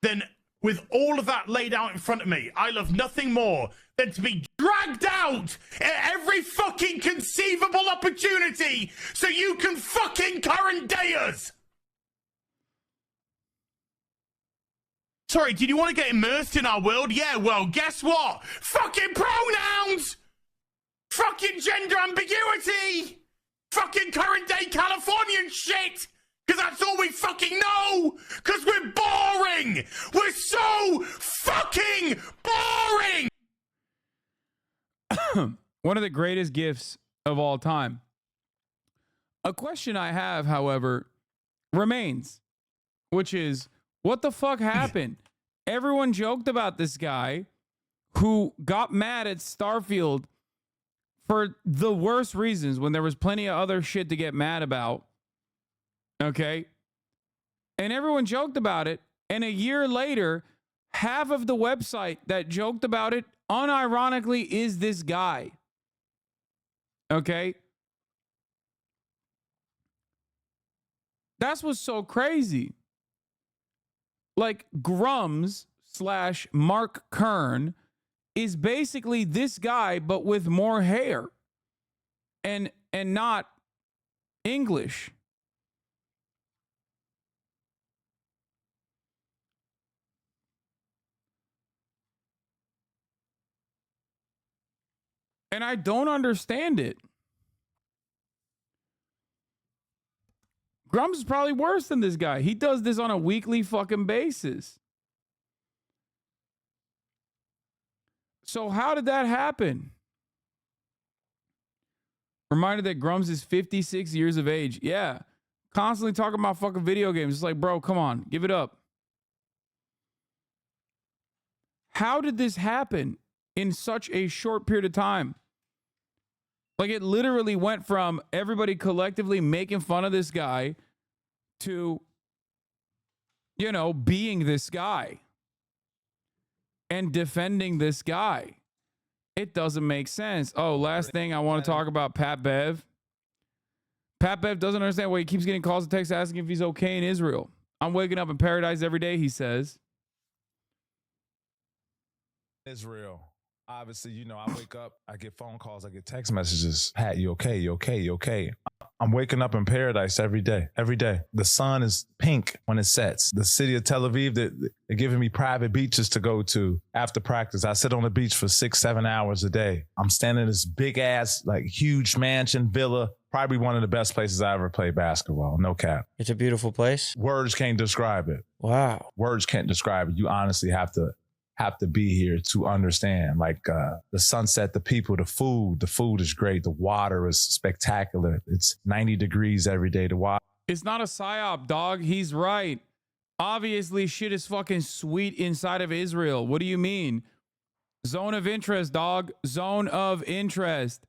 than, with all of that laid out in front of me, I love nothing more than to be dragged out at every fucking conceivable opportunity so you can fucking current day us. Sorry, did you want to get immersed in our world? Yeah, well, guess what? Fucking pronouns! Fucking gender ambiguity! Fucking current day Californian shit! Because that's all we fucking know! Because we're boring! We're so fucking boring! One of the greatest gifts of all time. A question I have, however, remains, which is, what the fuck happened? Everyone joked about this guy who got mad at Starfield for the worst reasons when there was plenty of other shit to get mad about. Okay? And everyone joked about it. And a year later, half of the website that joked about it, unironically, is this guy. Okay? That's what's so crazy. Like, Grums / Mark Kern is basically this guy, but with more hair and not English. And I don't understand it. Grums is probably worse than this guy. He does this on a weekly fucking basis. So how did that happen? Reminded that Grums is 56 years of age. Yeah. Constantly talking about fucking video games. It's like, bro, come on. Give it up. How did this happen in such a short period of time? Like, it literally went from everybody collectively making fun of this guy to, you know, being this guy and defending this guy. It doesn't make sense. Oh, last thing I want to talk about, Pat Bev. Pat Bev doesn't understand why he keeps getting calls and texts asking if he's okay in Israel. I'm waking up in paradise every day, he says. Israel. Obviously, you know, I wake up, I get phone calls, I get text messages. Pat, you okay? You okay? You okay? I'm waking up in paradise every day. Every day. The sun is pink when it sets. The city of Tel Aviv, they're giving me private beaches to go to after practice. I sit on the beach for 6-7 hours a day. I'm standing in this big ass, like, huge mansion, villa. Probably one of the best places I ever played basketball. No cap. It's a beautiful place. Words can't describe it. Wow. Words can't describe it. You honestly have to be here to understand. Like, the sunset, the people, the food is great. The water is spectacular. It's 90 degrees every day. The water. It's not a psyop, dog. He's right. Obviously, shit is fucking sweet inside of Israel. What do you mean? Zone of interest, dog. Zone of interest.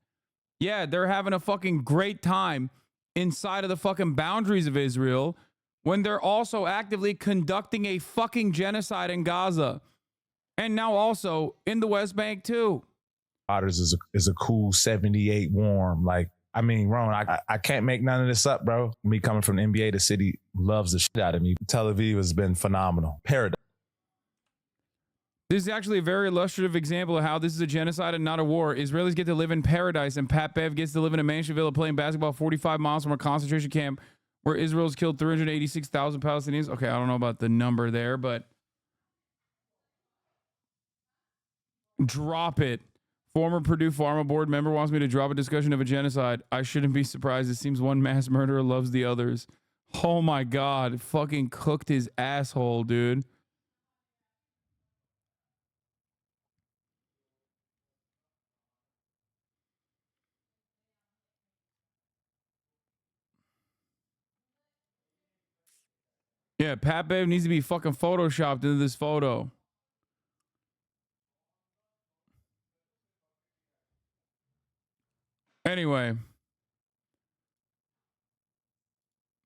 Yeah, they're having a fucking great time inside of the fucking boundaries of Israel when they're also actively conducting a fucking genocide in Gaza. And now also in the West Bank too. Otters is a cool 78 warm. Like, I mean, Ron, I can't make none of this up, bro. Me coming from the NBA, the city loves the shit out of me. Tel Aviv has been phenomenal. Paradise. This is actually a very illustrative example of how this is a genocide and not a war. Israelis get to live in paradise, and Pat Bev gets to live in a mansion villa playing basketball 45 miles from a concentration camp where Israel's killed 386,000 Palestinians. Okay, I don't know about the number there, but drop it. Former Purdue Pharma board member wants me to drop a discussion of a genocide. I shouldn't be surprised. It seems one mass murderer loves the others. Oh my God. Fucking cooked his asshole, dude. Yeah, Pat Bev needs to be fucking photoshopped into this photo. Anyway.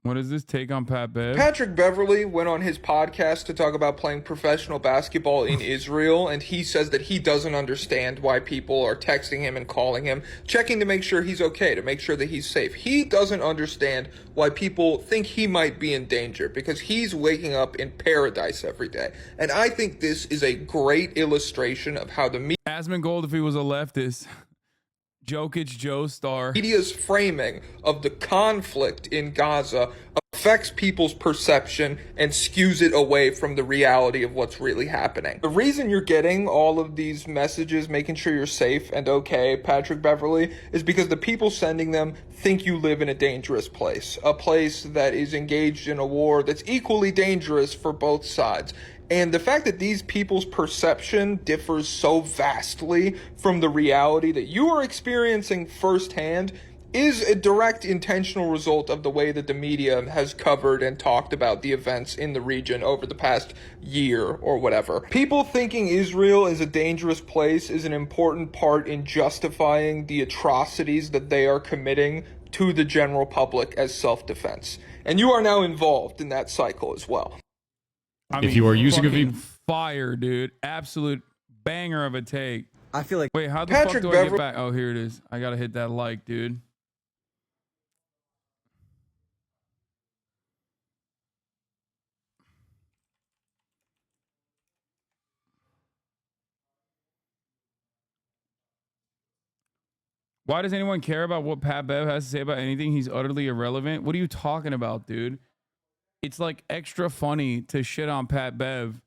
What is this take on Pat Bev? Patrick Beverley went on his podcast to talk about playing professional basketball in Israel, and he says that he doesn't understand why people are texting him and calling him, checking to make sure he's okay, to make sure that he's safe. He doesn't understand why people think he might be in danger, because he's waking up in paradise every day. And I think this is a great illustration of how the media... Asmongold, if he was a leftist. Jokic Joe Star. Media's framing of the conflict in Gaza affects people's perception and skews it away from the reality of what's really happening. The reason you're getting all of these messages, making sure you're safe and okay, Patrick Beverley, is because the people sending them think you live in a dangerous place, a place that is engaged in a war that's equally dangerous for both sides. And the fact that these people's perception differs so vastly from the reality that you are experiencing firsthand is a direct intentional result of the way that the media has covered and talked about the events in the region over the past year or whatever. People thinking Israel is a dangerous place is an important part in justifying the atrocities that they are committing to the general public as self-defense. And you are now involved in that cycle as well. I mean, if you are using a fucking fire, dude. Absolute banger of a take. I feel like Wait, how the Patrick fuck do I Beverley- get back? Oh, here it is. I gotta hit that like, dude. Why does anyone care about what Pat Bev has to say about anything? He's utterly irrelevant. What are you talking about, dude? It's like extra funny to shit on Pat Bev.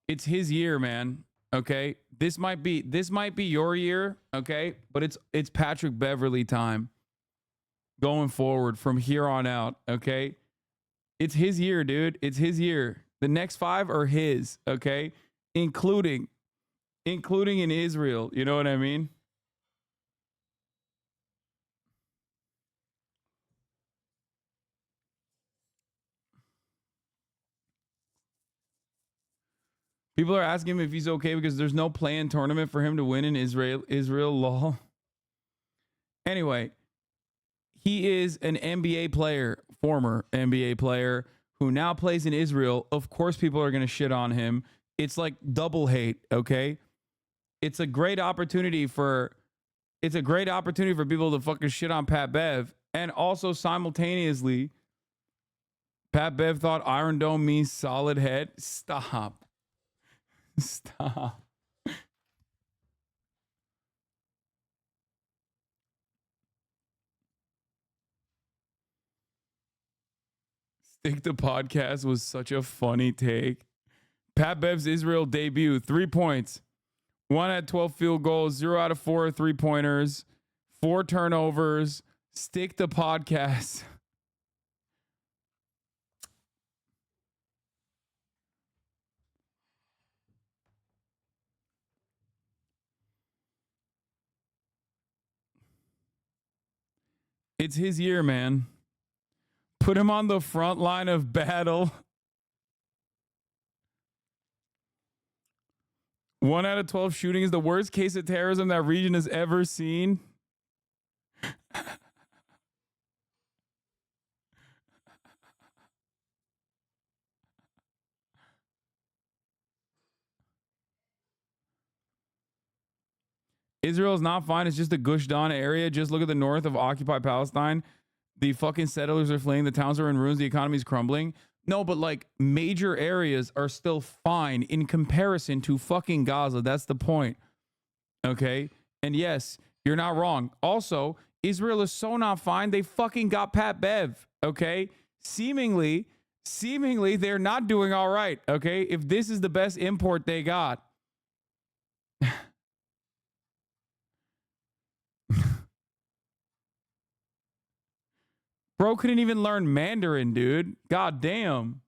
It's his year, man. Okay? This might be your year, okay? But it's Patrick Beverley time going forward from here on out, okay? It's his year, dude. It's his year. The next 5 are his, okay? Including in Israel. You know what I mean? People are asking him if he's okay because there's no play-in tournament for him to win in Israel law. Anyway, he is an NBA player, former NBA player, who now plays in Israel. Of course, people are going to shit on him. It's like double hate, okay? It's a great opportunity for people to fucking shit on Pat Bev. And also simultaneously, Pat Bev thought Iron Dome means solid head. Stop. Stop. Stick to podcast was such a funny take. Pat Bev's Israel debut, 3 points. 1 out of 12 field goals, 0 out of 4 3-pointers, 4 turnovers. Stick to podcast. It's his year, man. Put him on the front line of battle. 1 out of 12 shooting is the worst case of terrorism that region has ever seen. Israel is not fine. It's just the Gush Dan area. Just look at the north of occupied Palestine. The fucking settlers are fleeing. The towns are in ruins. The economy is crumbling. No, but like major areas are still fine in comparison to fucking Gaza. That's the point. Okay. And yes, you're not wrong. Also, Israel is so not fine. They fucking got Pat Bev. Okay. Seemingly, they're not doing all right. Okay. If this is the best import they got. Bro couldn't even learn Mandarin, dude. God damn.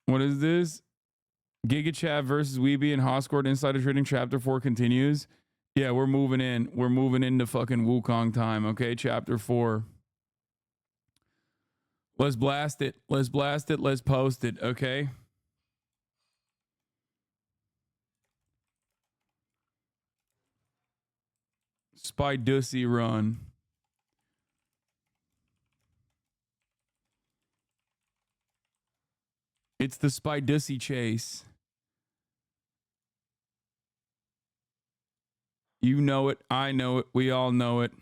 What is this? Giga Chat versus Weeby and Hoscourt Insider Trading Chapter 4 continues. Yeah, we're moving in. We're moving into fucking Wukong time, okay? Chapter 4. Let's blast it. Let's blast it. Let's post it, okay? Spy Dussy run. It's the Spy Dussy chase. You know it. I know it. We all know it.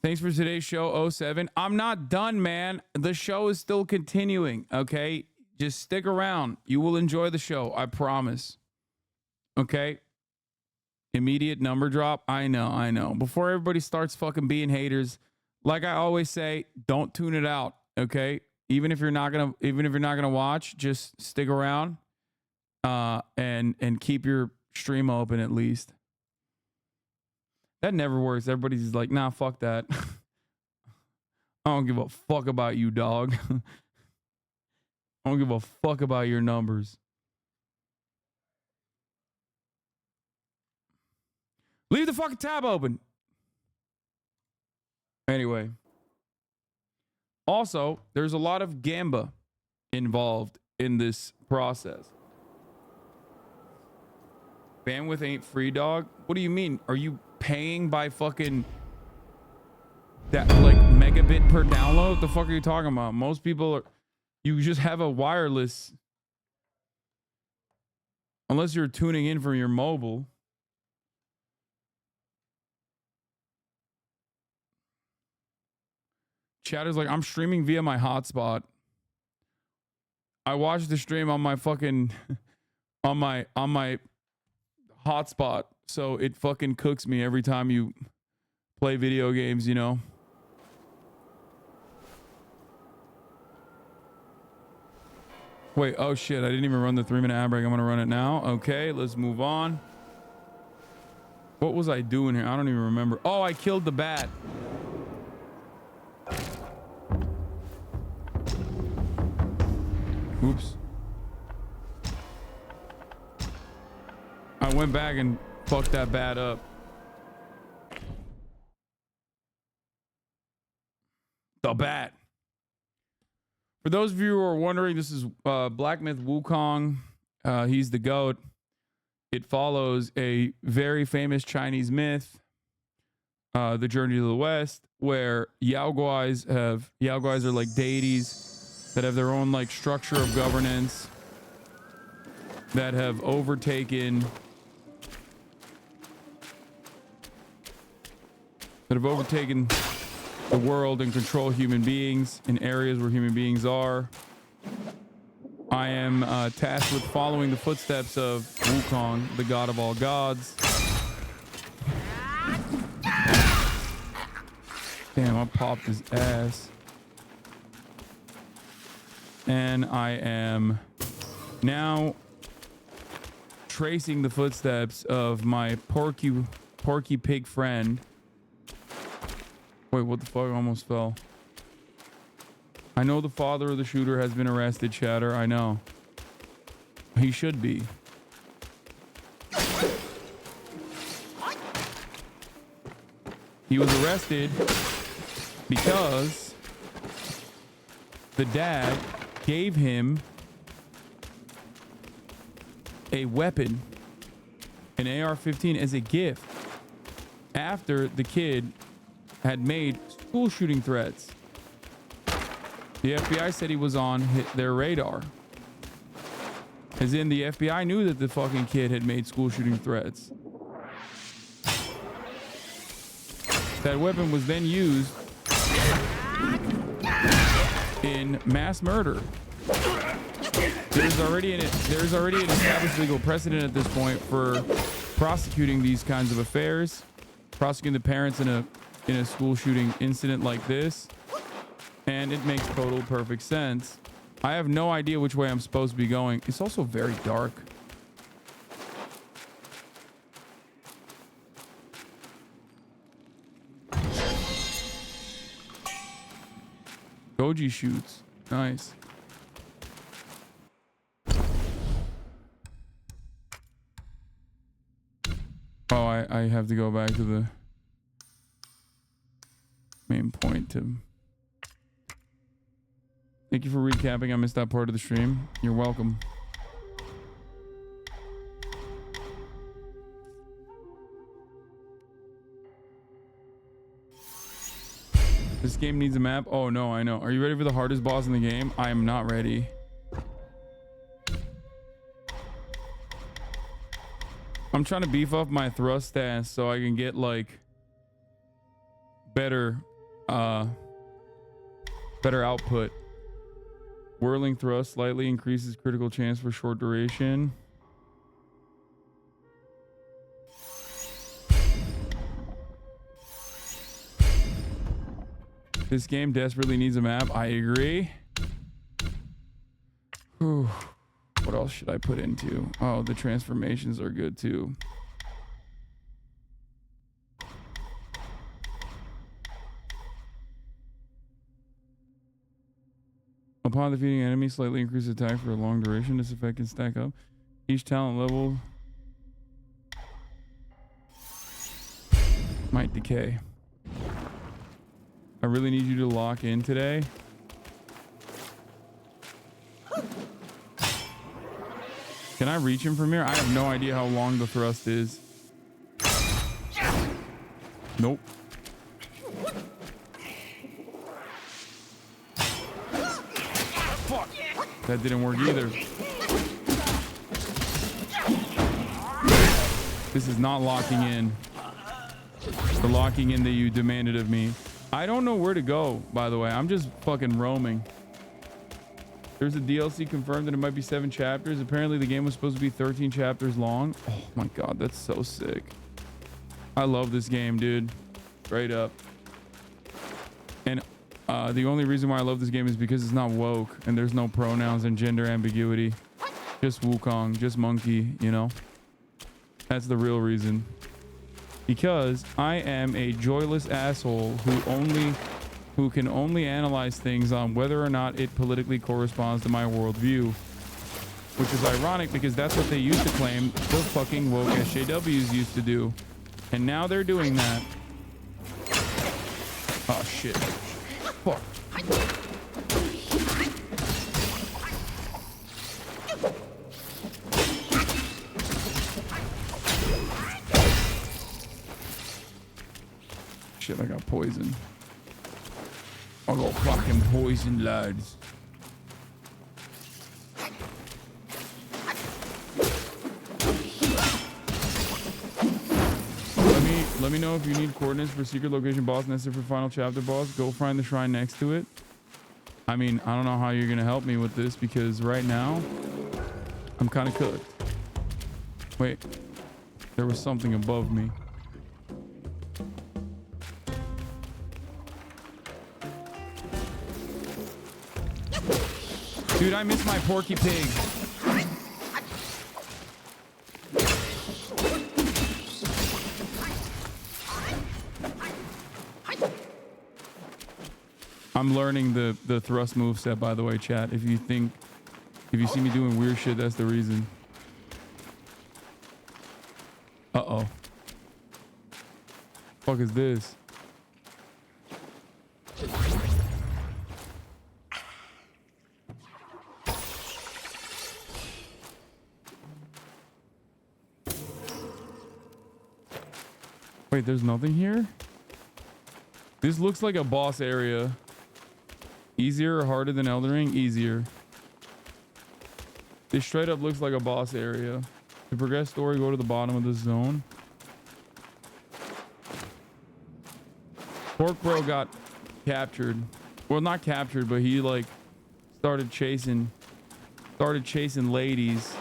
Thanks for today's show, 07. I'm not done, man. The show is still continuing, okay? Just stick around. You will enjoy the show. I promise. Okay? Immediate number drop. I know. Before everybody starts fucking being haters, like I always say, don't tune it out, okay? Even if you're not gonna watch, just stick around and keep your stream open at least. That never works. Everybody's like, nah, fuck that. I don't give a fuck about you, dog. I don't give a fuck about your numbers. Leave the fucking tab open. Anyway. Also, there's a lot of gamba involved in this process. Bandwidth ain't free, dog. What do you mean? Are you paying by fucking that like megabit per download? What the fuck are you talking about? Most people are, you just have a wireless, unless you're tuning in from your mobile. Chatter's like, I'm streaming via my hotspot. I watched the stream on my fucking on my hotspot, so it fucking cooks me every time you play video games, you know. Wait, oh shit, I didn't even run the 3-minute ad break. I'm gonna run it now. Okay, let's move on. What was I doing here? I don't even remember. Oh, I killed the bat. Oops. I went back and fucked that bat up. The bat. For those of you who are wondering, this is Black Myth Wukong. He's the GOAT. It follows a very famous Chinese myth, The Journey to the West, where Yao Guais are like deities that have their own like structure of governance that have overtaken the world and control human beings in areas where human beings are. I am tasked with following the footsteps of Wukong, the god of all gods. Damn, I popped his ass. And I am now tracing the footsteps of my porky pig friend. Wait, what the fuck? I almost fell. I know the father of the shooter has been arrested, Chatter. I know. He should be. He was arrested because the dad gave him a weapon, an AR-15, as a gift after the kid had made school shooting threats. The FBI said he was on their radar. As in, the FBI knew that the fucking kid had made school shooting threats. That weapon was then used in mass murder. There's already an established legal precedent at this point for prosecuting these kinds of affairs, prosecuting the parents in a school shooting incident like this, and it makes total perfect sense. I have no idea which way I'm supposed to be going. It's also very dark. Goji shoots. Nice. Oh, I have to go back to the main point to... Thank you for recapping. I missed that part of the stream. You're welcome. This game needs a map. Oh no, I know. Are you ready for the hardest boss in the game? I am not ready. I'm trying to beef up my thrust stance so I can get like better output. Whirling thrust slightly increases critical chance for short duration. This game desperately needs a map. I agree. Whew. What else should I put into? Oh, the transformations are good too. Upon defeating enemy, slightly increase attack for a long duration. This effect can stack up. Each talent level might decay. I really need you to lock in today. Can I reach him from here? I have no idea how long the thrust is. Nope. That didn't work either. This is not locking in. The locking in that you demanded of me. I don't know where to go, by the way. I'm just fucking roaming. There's a DLC confirmed that it might be 7 chapters. Apparently the game was supposed to be 13 chapters long. Oh my god, that's so sick. I love this game, dude. Straight up. And the only reason why I love this game is because it's not woke and there's no pronouns and gender ambiguity. Just Wukong, just monkey, you know? That's the real reason. Because I am a joyless asshole who can only analyze things on whether or not it politically corresponds to my worldview. Which is ironic because that's what they used to claim the fucking woke SJWs used to do. And now they're doing that. Oh shit. Fuck. Shit, I got poisoned. I got fucking poison, lads. Let me know if you need coordinates for secret location boss necessary for final chapter boss. Go find the shrine next to it. I mean, I don't know how you're gonna help me with this because right now I'm kind of cooked. Wait, there was something above me. Dude, I miss my Porky Pig. I'm learning the thrust move set, by the way, chat. If you see me doing weird shit, that's the reason. Uh-oh. Fuck is this? Wait, there's nothing here? This looks like a boss area. Easier or harder than Elden Ring? Easier. This straight up looks like a boss area. To progress story, go to the bottom of this zone. Pork Bro got captured. Well, not captured, but he like started chasing ladies.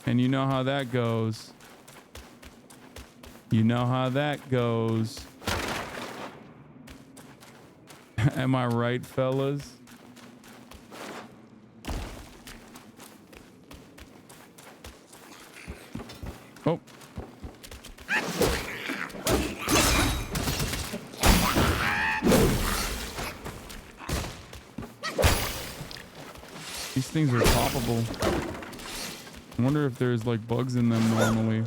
And you know how that goes. You know how that goes. Am I right, fellas? Oh. These things are poppable. I wonder if there's like bugs in them normally.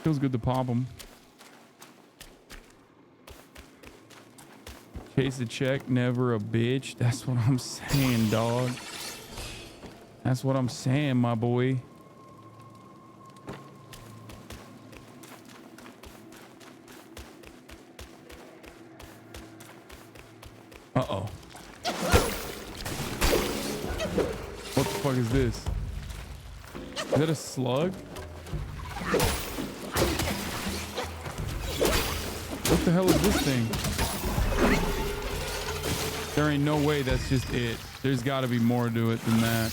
Feels good to pop them. Chase a check, never a bitch. That's what I'm saying, dog. That's what I'm saying, my boy. Uh-oh. What the fuck is this? Is that a slug? What the hell is this thing? There ain't no way that's just it. There's got to be more to it than that.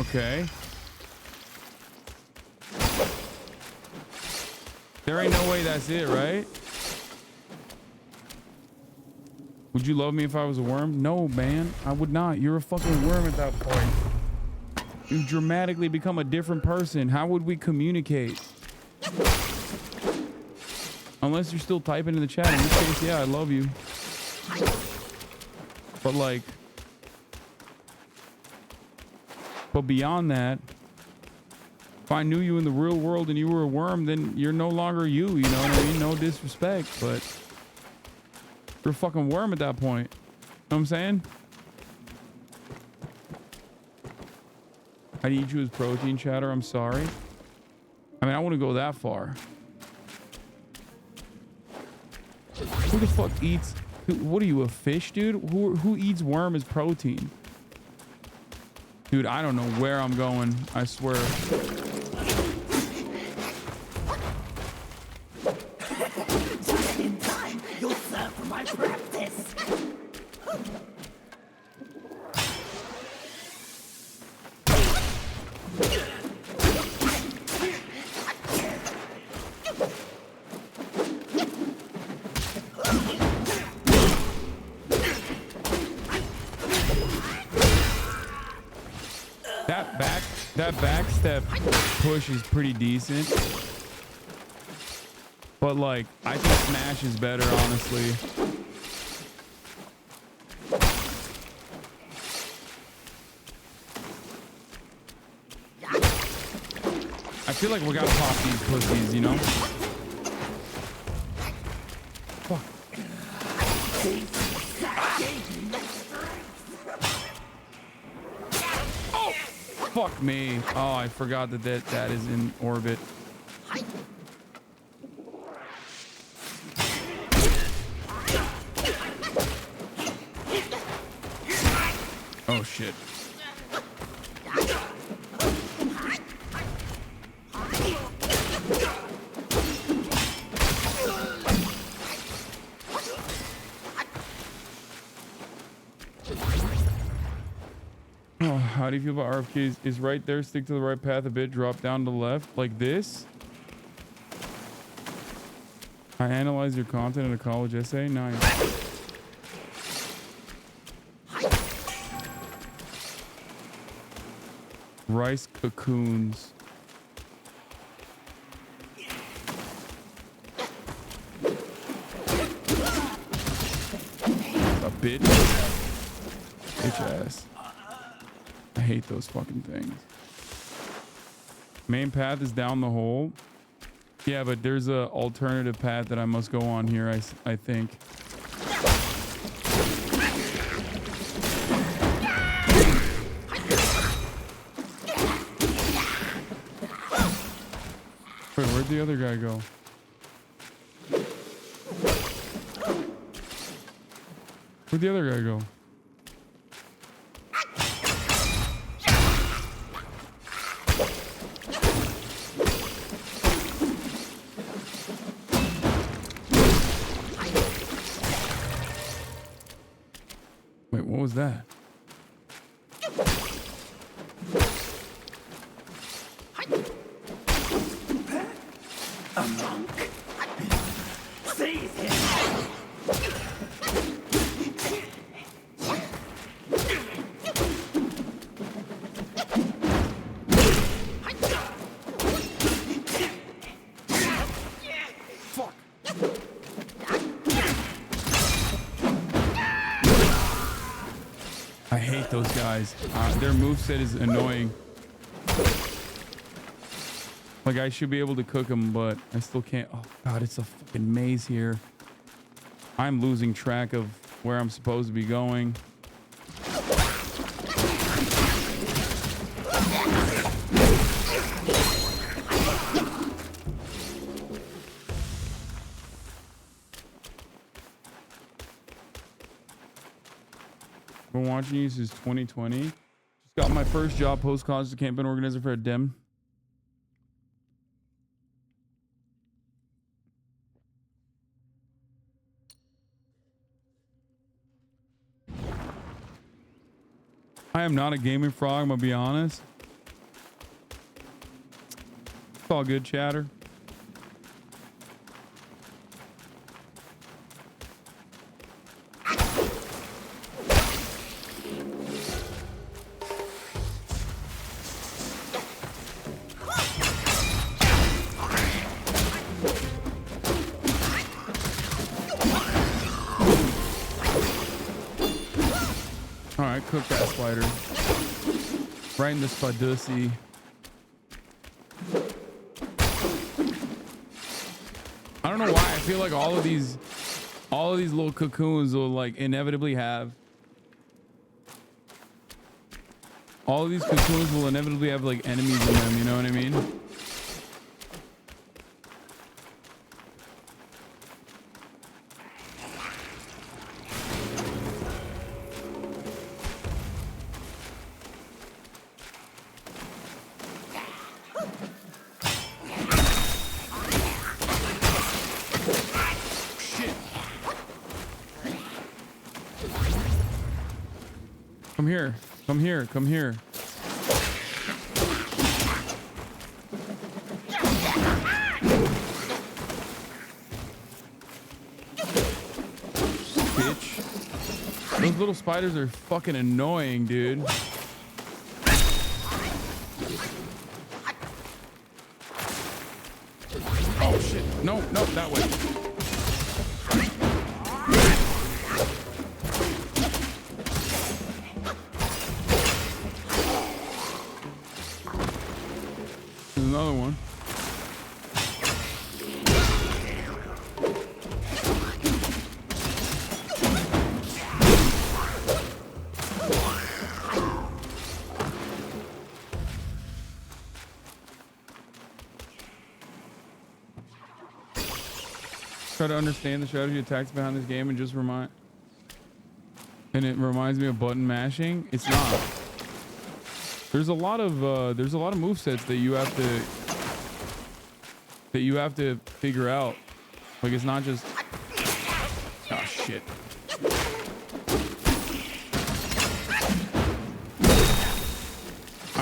Okay. There ain't no way that's it, right? Would you love me if I was a worm? No, man, I would not. You're a fucking worm at that point. You dramatically become a different person. How would we communicate? Unless you're still typing in the chat. In this case, yeah, I love you. But like, but beyond that, if I knew you in the real world and you were a worm, then you're no longer you, you know what I mean? No disrespect, but you're a fucking worm at that point. Know what I'm saying? I'd eat you as protein, chatter. I'm sorry. I mean, I wouldn't go that far. Who the fuck eats? What are you, a fish, dude? Who eats worm as protein? Dude, I don't know where I'm going. I swear. Just in time, you'll serve for my practice. That backstep push is pretty decent. But like, I think smash is better, honestly. I feel like we gotta pop these pussies, you know? Fuck. Fuck me. Oh, I forgot that is in orbit. Oh shit. How do you feel about RFK? Is right there, stick to the right path a bit, drop down to the left, like this? I analyze your content in a college essay. Nice. Rice cocoons. A bitch. Bitch ass. I hate those fucking things. Main path is down the hole. Yeah, but there's a alternative path that I must go on here, I think. Wait, where'd the other guy go? Where'd the other guy go? Wait, what was that? A monk. Seize him. I hate those guys. Their moveset is annoying. Like, I should be able to cook them, but I still can't. Oh, God, it's a fucking maze here. I'm losing track of where I'm supposed to be going. Been watching you since 2020. Just got my first job post-college as a campaign organizer for a Dem. I am not a gaming frog, I'm gonna be honest. It's all good, chatter. Alright, cook that spider. Right in the spadussy. I don't know why. I feel like all of these little cocoons will like inevitably have. All of these cocoons will inevitably have like enemies in them, you know what I mean? Come here. Come here. Come here. Bitch. Those little spiders are fucking annoying, dude. Oh shit. No, no, that way. Another one. Try to understand the strategy of tactics behind this game and just it reminds me of button mashing. It's not. There's a lot of movesets that you have to figure out. Like, it's not just oh shit.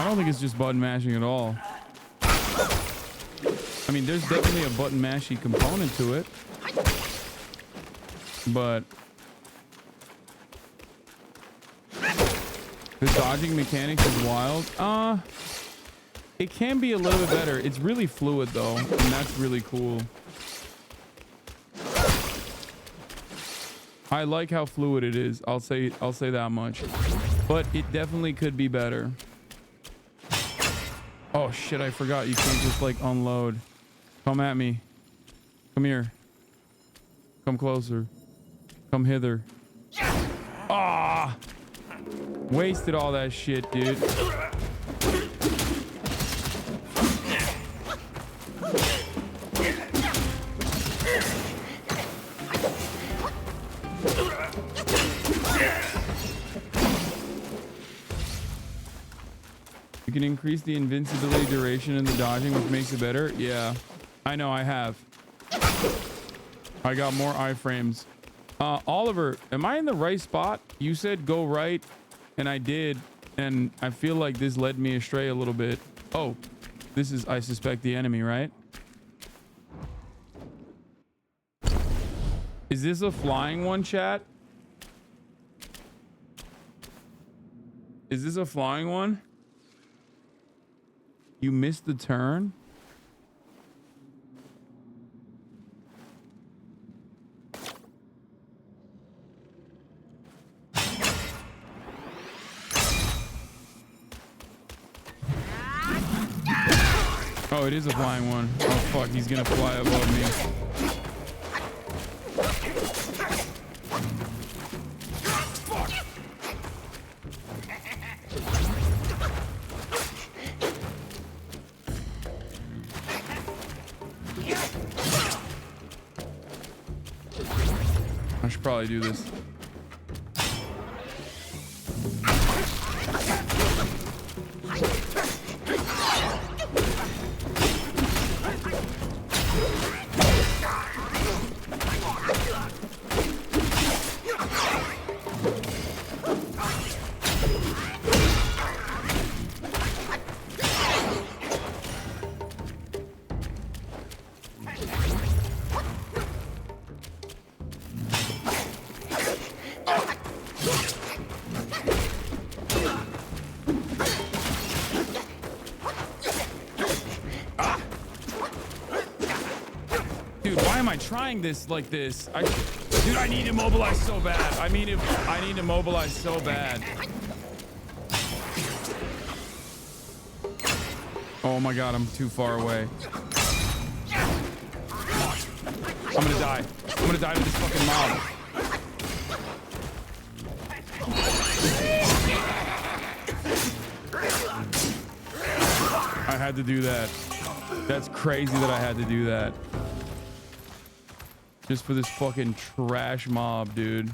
don't think it's just button mashing at all. I mean, there's definitely a button mashy component to it, but the dodging mechanics is wild. It can be a little bit better. It's really fluid though, and that's really cool. I like how fluid it is. I'll say that much. But it definitely could be better. Oh shit, I forgot. You can't just like unload. Come at me. Come here. Come closer. Come hither. Ah! Wasted all that shit, dude. You can increase the invincibility duration and the dodging, which makes it better. Yeah, I know I have. I got more iframes. Oliver, am I in the right spot? You said go right, and I did, and I feel like this led me astray a little bit. Oh, this is, I suspect, the enemy, right? Is this a flying one, chat? Is this a flying one? You missed the turn? Oh, it is a flying one. Oh fuck, he's gonna fly above me. I should probably do this. Trying this like this. Dude, I need to mobilize so bad. I need to mobilize so bad. Oh my god, I'm too far away. I'm gonna die. I'm gonna die to this fucking mob. I had to do that. That's crazy that I had to do that. Just for this fucking trash mob, dude.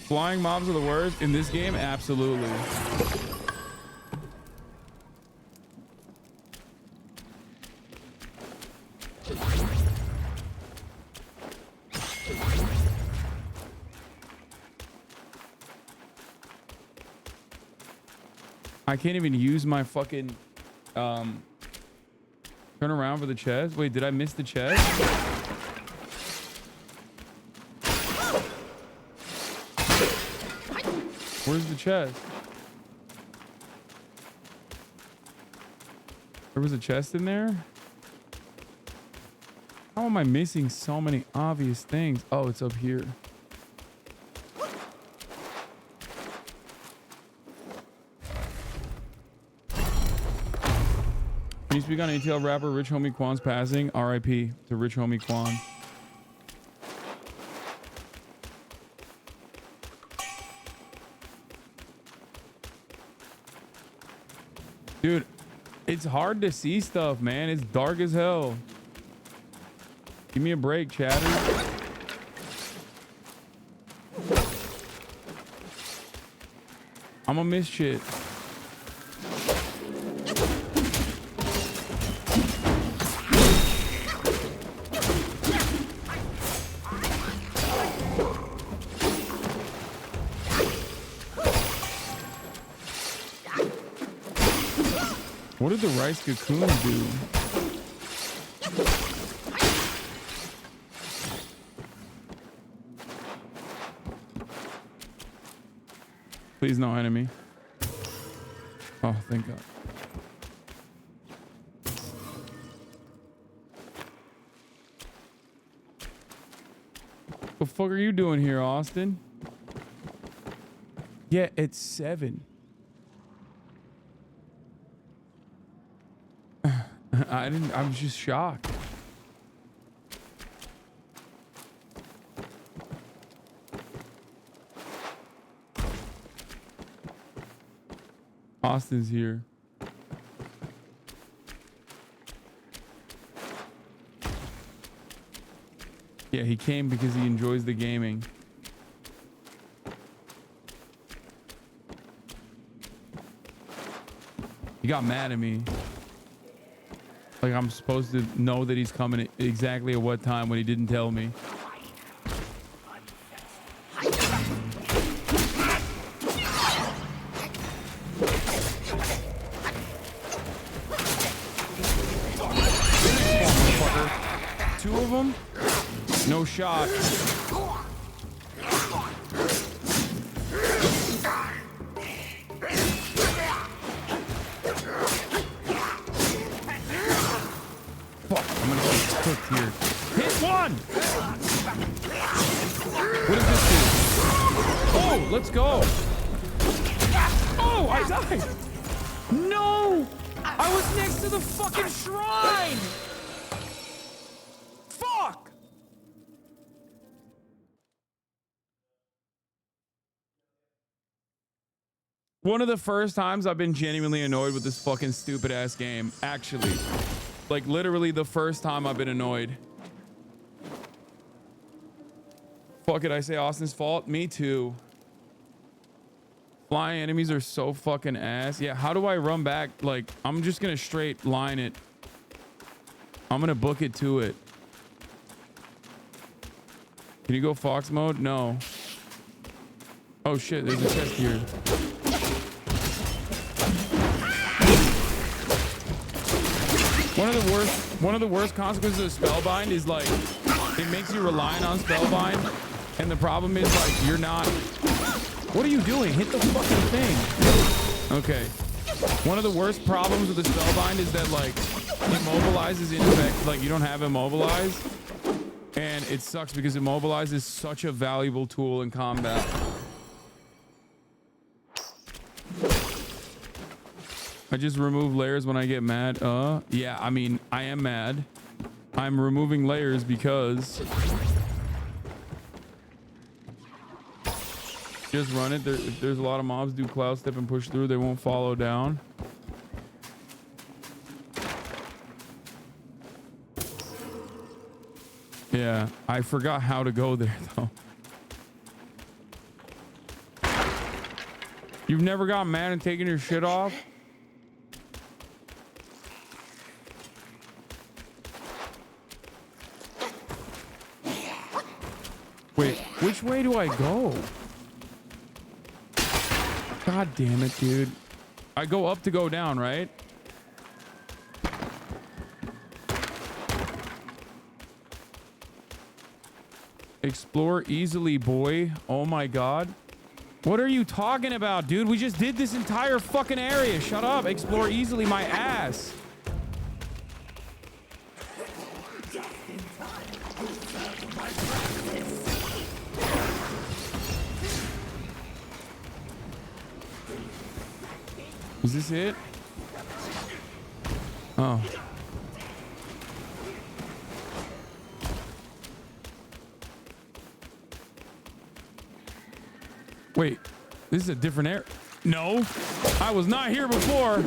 Flying mobs are the worst in this game? Absolutely. I can't even use my fucking turn around for the chest. Wait, did I miss the chest? Where's the chest? There was a chest in there? How am I missing so many obvious things? Oh, it's up here. Can you speak on ATL rapper Rich Homie Quan's passing? RIP to Rich Homie Quan. Dude, it's hard to see stuff, man. It's dark as hell. Give me a break, chatter. I'm gonna miss shit. What did the rice cocoon do? Please no enemy. Oh, thank God. What the fuck are you doing here, Austin? Yeah, it's 7. I was just shocked. Austin's here. Yeah, he came because he enjoys the gaming. He got mad at me. Like I'm supposed to know that he's coming exactly at what time when he didn't tell me. Two of them? No shot. Here. Hit one! What does this do? Oh, let's go. Oh, I died. No! I was next to the fucking shrine! Fuck! One of the first times I've been genuinely annoyed with this fucking stupid ass game. Actually. Like literally the first time I've been annoyed. Fuck it, I say Austin's fault. Me too. Flying enemies are so fucking ass. Yeah, how do I run back? Like, I'm just gonna straight line it. I'm gonna book it to it. Can you go Fox mode? No. Oh shit, there's a chest here. One of the worst consequences of Spellbind is like it makes you reliant on Spellbind, and the problem is like you're not. What are you doing? Hit the fucking thing. Okay. One of the worst problems with the Spellbind is that like Immobilize is in effect, like you don't have Immobilize, and it sucks because Immobilize is such a valuable tool in combat. I just remove layers when I get mad. Yeah, I mean, I am mad. I'm removing layers because... Just run it. If there's a lot of mobs, do cloud step and push through. They won't follow down. Yeah, I forgot how to go there, though. You've never got mad and taken your shit off? Wait, which way do I go? God damn it, dude. I go up to go down, right? Explore easily, boy. Oh my God. What are you talking about, dude? We just did this entire fucking area. Shut up. Explore easily, my ass. Is this it? Oh. Wait, this is a different area. No, I was not here before.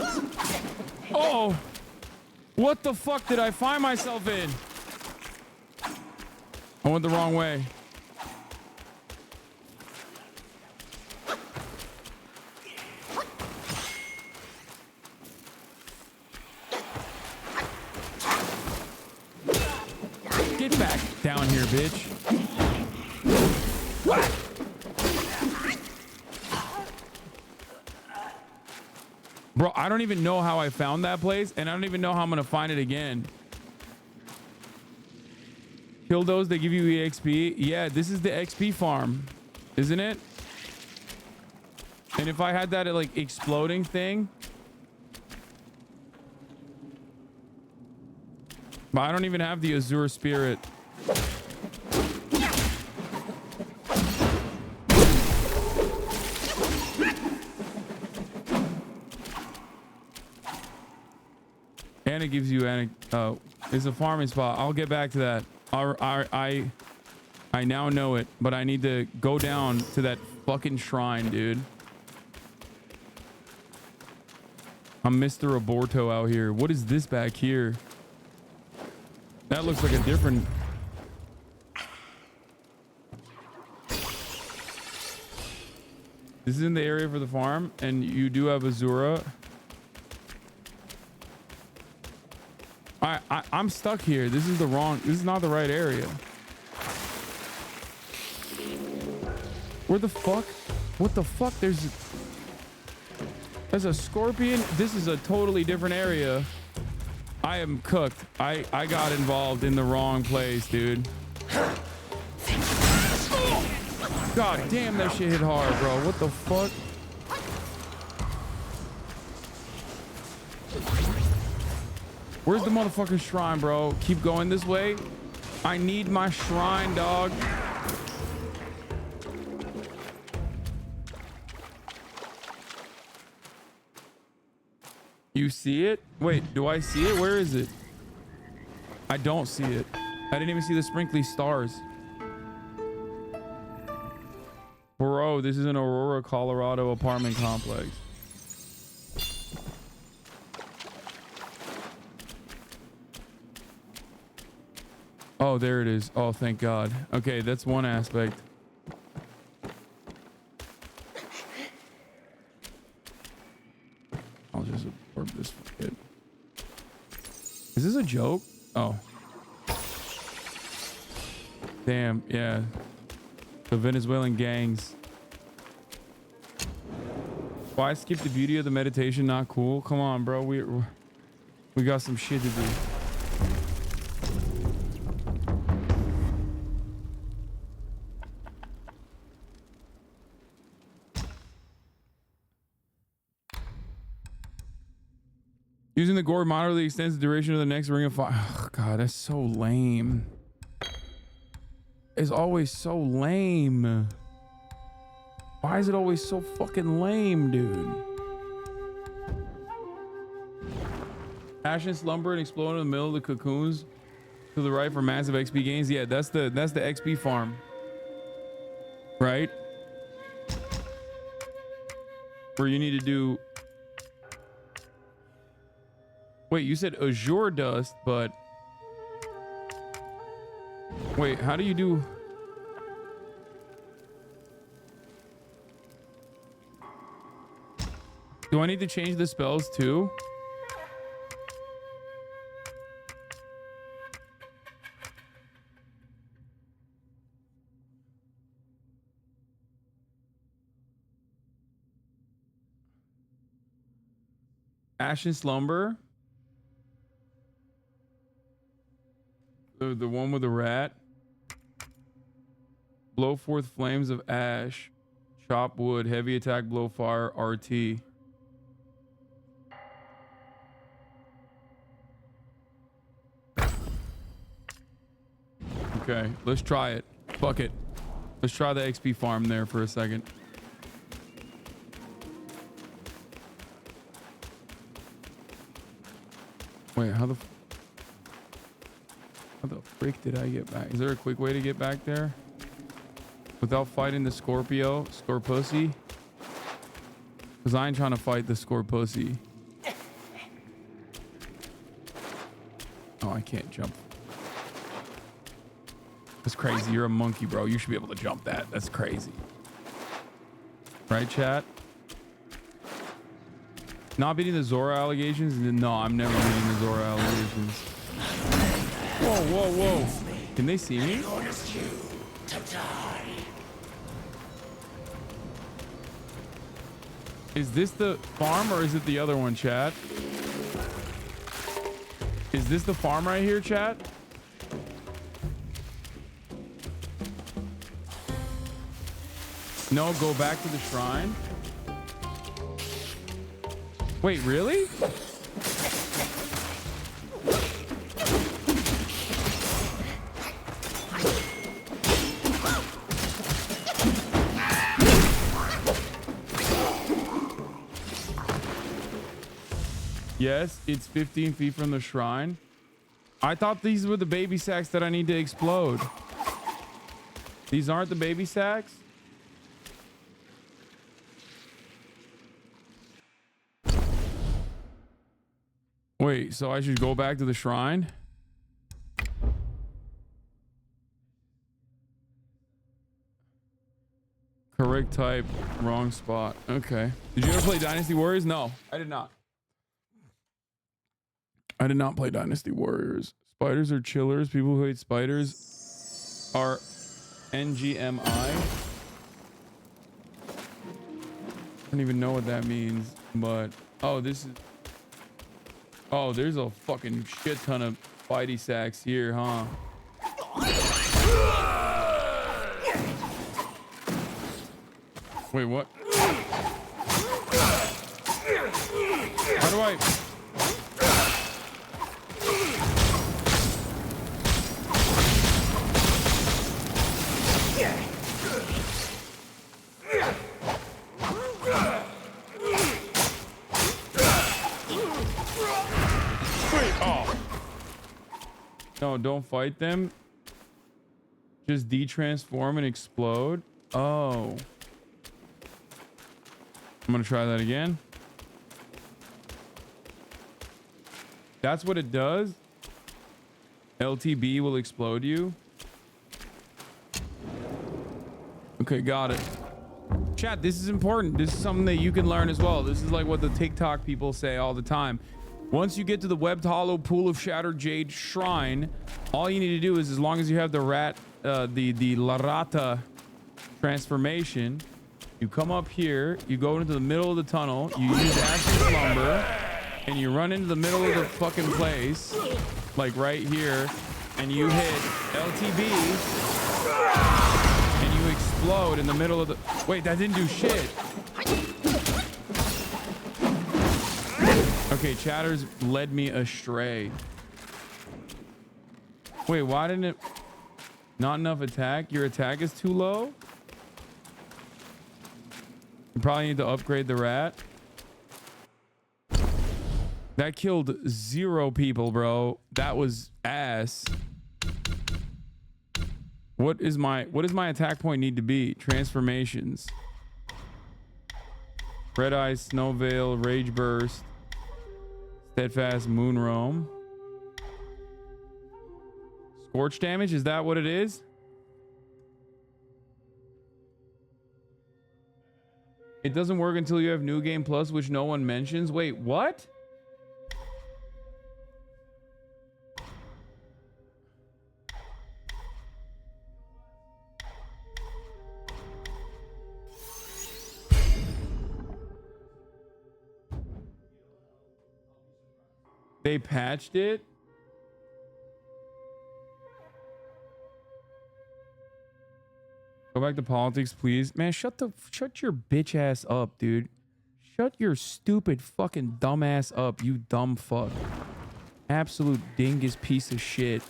Oh, what the fuck did I find myself in? I went the wrong way. Get back down here, bitch. Bro, I don't even know how I found that place, and I don't even know how I'm gonna find it again. Kill those, they give you EXP. Yeah, this is the XP farm, isn't it? And if I had that like exploding thing, but I don't even have the Azure Spirit. And it gives you it's a farming spot. I'll get back to that. I now know it, but I need to go down to that fucking shrine, dude. I'm Mr. Aborto out here. What is this back here? That looks like a different... This is in the area for the farm, and you do have Azura. I'm stuck here. This is not the right area. Where the fuck? What the fuck? There's a scorpion. This is a totally different area. I am cooked. I got involved in the wrong place, dude. God damn, that shit hit hard, bro. What the fuck? Where's the motherfucking shrine, bro? Keep going this way. I need my shrine, dog. You see it? Wait, do I see it? Where is it? I don't see it. I didn't even see the sprinkly stars. Bro, this is an Aurora, Colorado apartment complex. Oh, there it is. Oh, thank God. Okay, that's one aspect. I'll just absorb this kid. Is this a joke? Oh. Damn, yeah. The Venezuelan gangs. Why skip the beauty of the meditation? Not cool. Come on, bro. We got some shit to do. Using the gourd moderately extends the duration of the next ring of fire. Oh, God, that's so lame. It's always so lame. Why is it always so fucking lame, dude? Ash and slumber and explode in the middle of the cocoons to the right for massive XP gains. Yeah, that's the XP farm, right? Where you need to do. Wait, you said Azure dust, but wait, how do you do? Do I need to change the spells too? Ash and slumber. The one with the rat. Blow forth flames of ash. Chop wood. Heavy attack. Blow fire. RT. Okay, let's try it. Fuck it. Let's try the XP farm there for a second. Wait, how the frick did I get back? Is there a quick way to get back there without fighting the Scorpussy? Because I ain't trying to fight the Scorpussy. Oh, I can't jump. That's crazy. You're a monkey, bro. You should be able to jump that. That's crazy. Right, chat? Not beating the Zora allegations? No, I'm never beating the Zora allegations. Whoa, whoa, whoa. Can they see me? Is this the farm or is it the other one, chat? Is this the farm right here, chat? No, go back to the shrine. Wait, really? Yes, it's 15 feet from the shrine. I thought these were the baby sacks that I need to explode. These aren't the baby sacks? Wait, so I should go back to the shrine? Correct type, wrong spot. Okay. Did you ever play Dynasty Warriors? No, I did not. I did not play Dynasty Warriors. Spiders are chillers. People who hate spiders are NGMI. I don't even know what that means, but oh, this is. Oh, there's a fucking shit ton of Spidey sacks here, huh? Wait, what? How do I? No, don't fight them. Just de-transform and explode. Oh. I'm gonna try that again. That's what it does. LTB will explode you. Okay, got it. Chat, this is important. This is something that you can learn as well. This is like what the TikTok people say all the time. Once you get to the webbed hollow pool of shattered jade shrine, all you need to do is, as long as you have the the Larata transformation, you come up here, you go into the middle of the tunnel, you use Ashen Slumber, and you run into the middle of the fucking place, like right here, and you hit LTB, and you explode in the middle of the... Wait, that didn't do shit. Okay, chatters led me astray. Wait, why didn't it... Not enough attack? Your attack is too low? You probably need to upgrade the rat. That killed 0 people, bro. That was ass. What does my attack point need to be? Transformations. Red Eye, Snow Veil, Rage Burst, Steadfast, Moon Roam. Scorch damage, is that what it is? It doesn't work until you have New Game Plus, which no one mentions. Wait, what? They patched it? Go back to politics, please. Man, shut your bitch ass up, dude. Shut your stupid fucking dumb ass up, you dumb fuck. Absolute dingus piece of shit.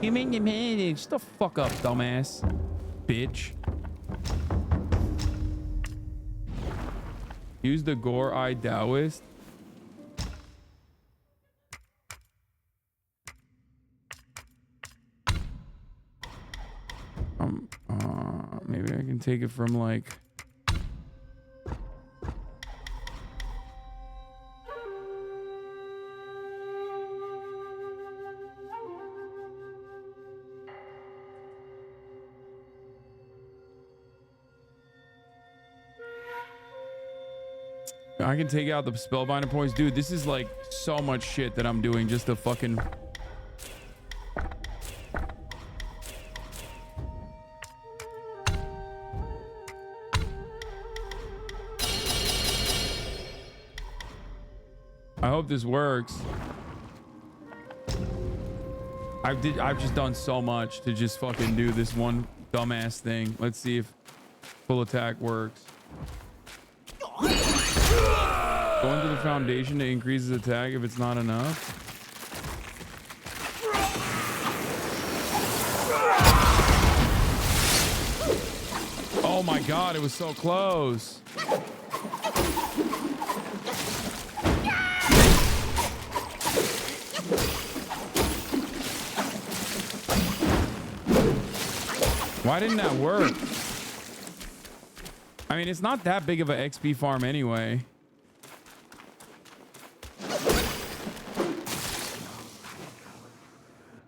Shut the fuck up, dumbass. Bitch. Use the Gore Eye Taoist. Maybe I can take it from like... I can take out the spellbinder points. Dude, this is like so much shit that I'm doing just to fucking... I hope this works. I've just done so much to just fucking do this one dumbass thing. Let's see if full attack works. Go into the foundation to increase his attack if it's not enough. Oh my god, it was so close. Why didn't that work? I mean, it's not that big of an XP farm anyway.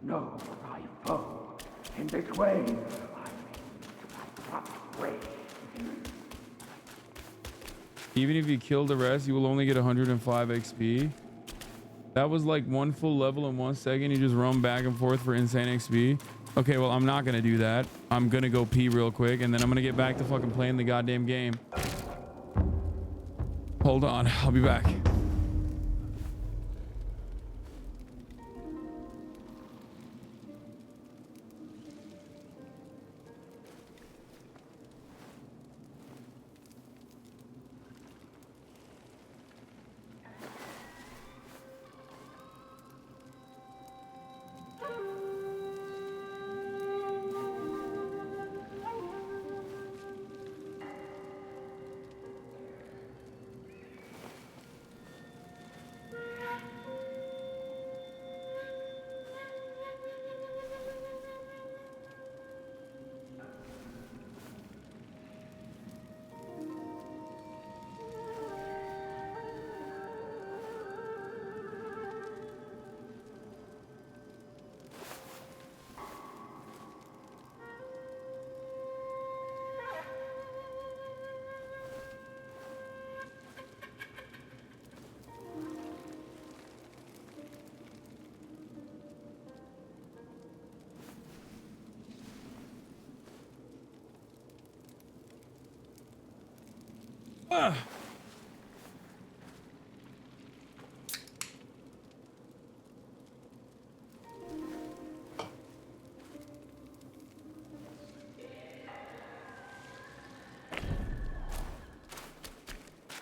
No, my foe. In this way, Even if you kill the rest, you will only get 105 XP. That was like one full level in 1 second. You just run back and forth for insane XP. Okay, well, I'm not gonna do that. I'm gonna go pee real quick, and then I'm gonna get back to fucking playing the goddamn game. Hold on, I'll be back.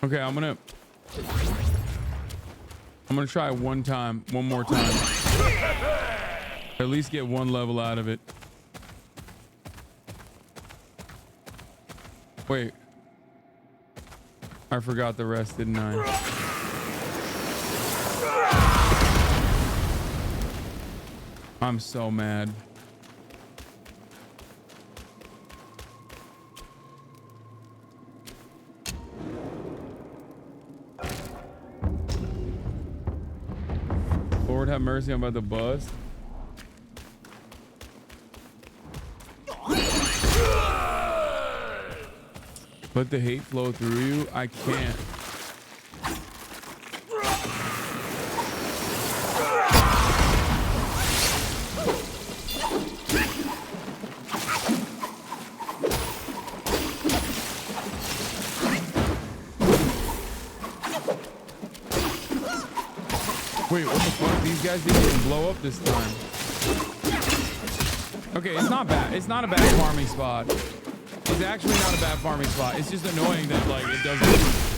Okay, I'm gonna try one more time. At least get one level out of it. Wait. I forgot the rest, didn't I? I'm so mad. Lord have mercy, I'm about to bust. Let the hate flow through you. I can't. Wait, what the fuck? These guys didn't even blow up this time. Okay, it's not bad. It's not a bad farming spot. It's actually not a bad farming spot. It's just annoying that like it doesn't.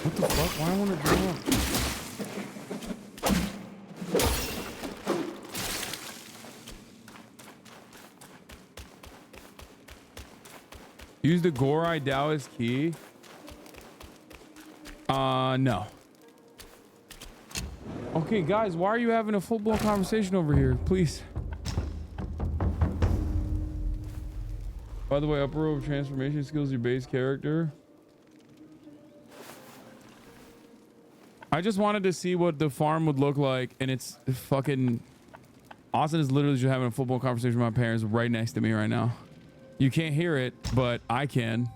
What the fuck? Why do I want to go up? Use the Gorai Taoist key. No. Okay, guys, why are you having a full-blown conversation over here? Please. By the way, upper row of transformation skills, your base character. I just wanted to see what the farm would look like, and it's fucking... Austin is literally just having a full-blown conversation with my parents right next to me right now. You can't hear it, but I can.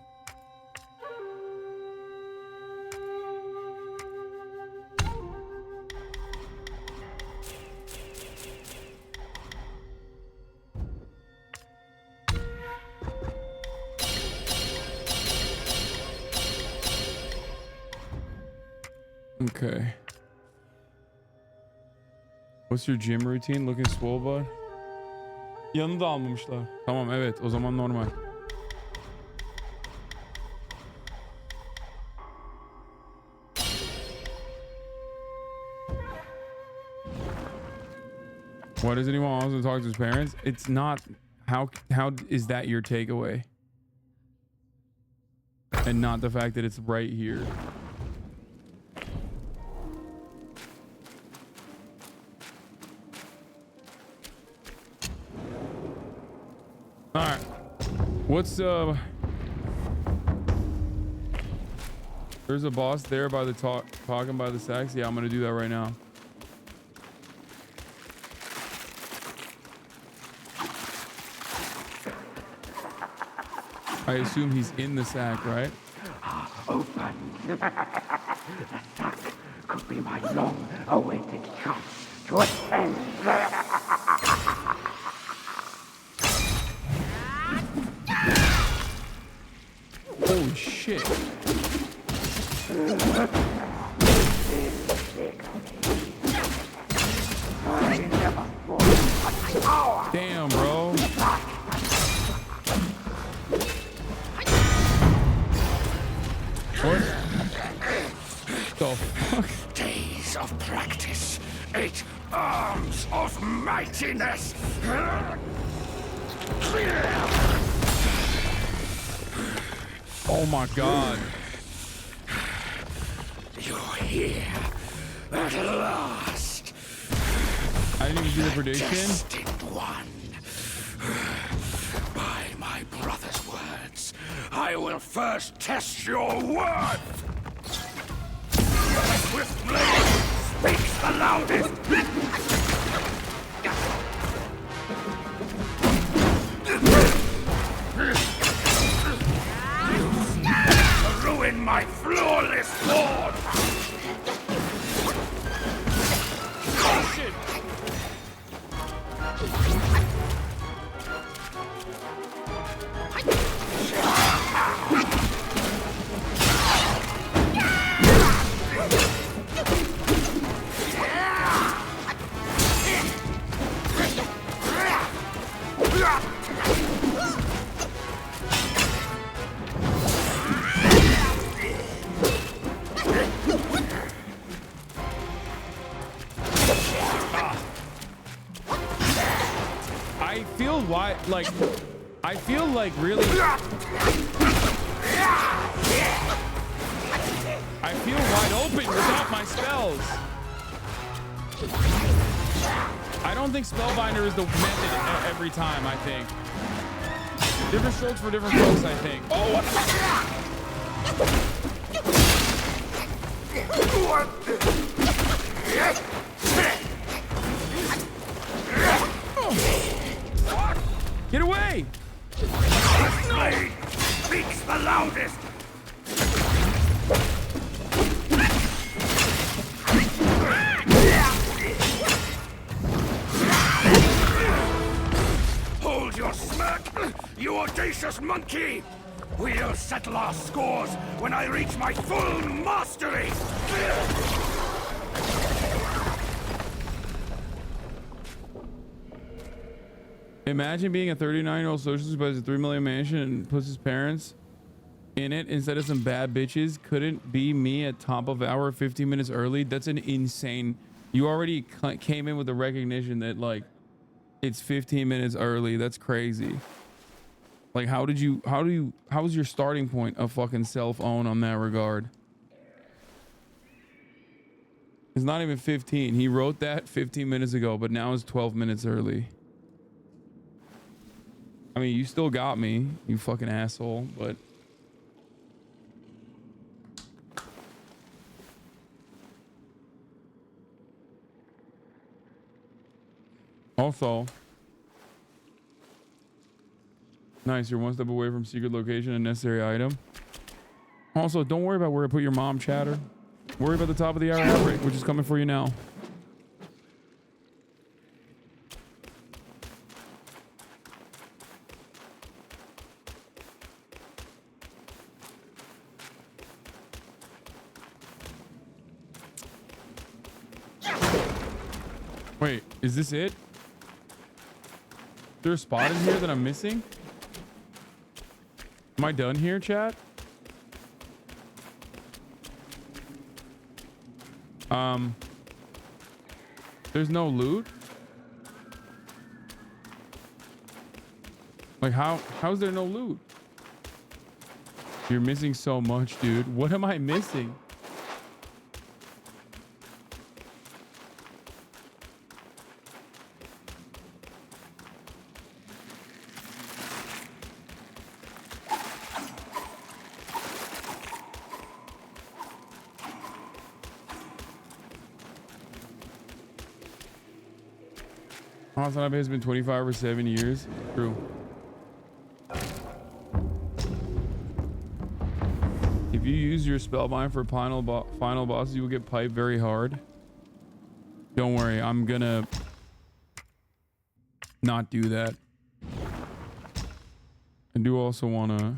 Okay. What's your gym routine? Looking swole, bud? Yanında almamışlar. Tamam, evet, o zaman normal. Why does anyone also talk to his parents? It's not. How is that your takeaway? And not the fact that it's right here. All right. What's There's a boss there by the talking by the stacks. Yeah, I'm gonna do that right now. I assume he's in the sack, right? Open. The sack could be my long-awaited chance to ascend. Holy shit. Damn, bro. What the fuck? Days of practice, 8 arms of mightiness. Oh my god. You're here at last. I didn't even see the prediction. Destined one. By my brother's words, I will first test your worth. The swift blade speaks the loudest. Ruin my flawless sword! Oh shit! I feel like really I feel wide open without my spells. I don't think Spellbinder is the method every time, I think. Different strokes for different folks, I think. Oh, what Get away! This blade speaks the loudest. Hold your smirk, you audacious monkey! We'll settle our scores when I reach my full mastery! Imagine being a 39-year-old socialist who buys a $3 million mansion and puts his parents in it instead of some bad bitches. Couldn't be me at top of hour 15 minutes early. That's an insane. You already came in with the recognition that like it's 15 minutes early. That's crazy. Like how was your starting point of fucking self-own on that regard? It's not even 15. He wrote that 15 minutes ago, but now it's 12 minutes early. I mean, you still got me, you fucking asshole, but also Nice. You're one step away from secret location and necessary item. Also, don't worry about where I put your mom, chatter. Worry about the top of the hour outbreak, which is coming for you now. Wait, is this it? Is there a spot in here that I'm missing? Am I done here, chat? There's no loot? Like how's there no loot? You're missing so much, dude. What am I missing? Hasan has been 25 or 7 years. True. If you use your spellbind for final bosses, you will get piped very hard. Don't worry, I'm gonna not do that. I do also want to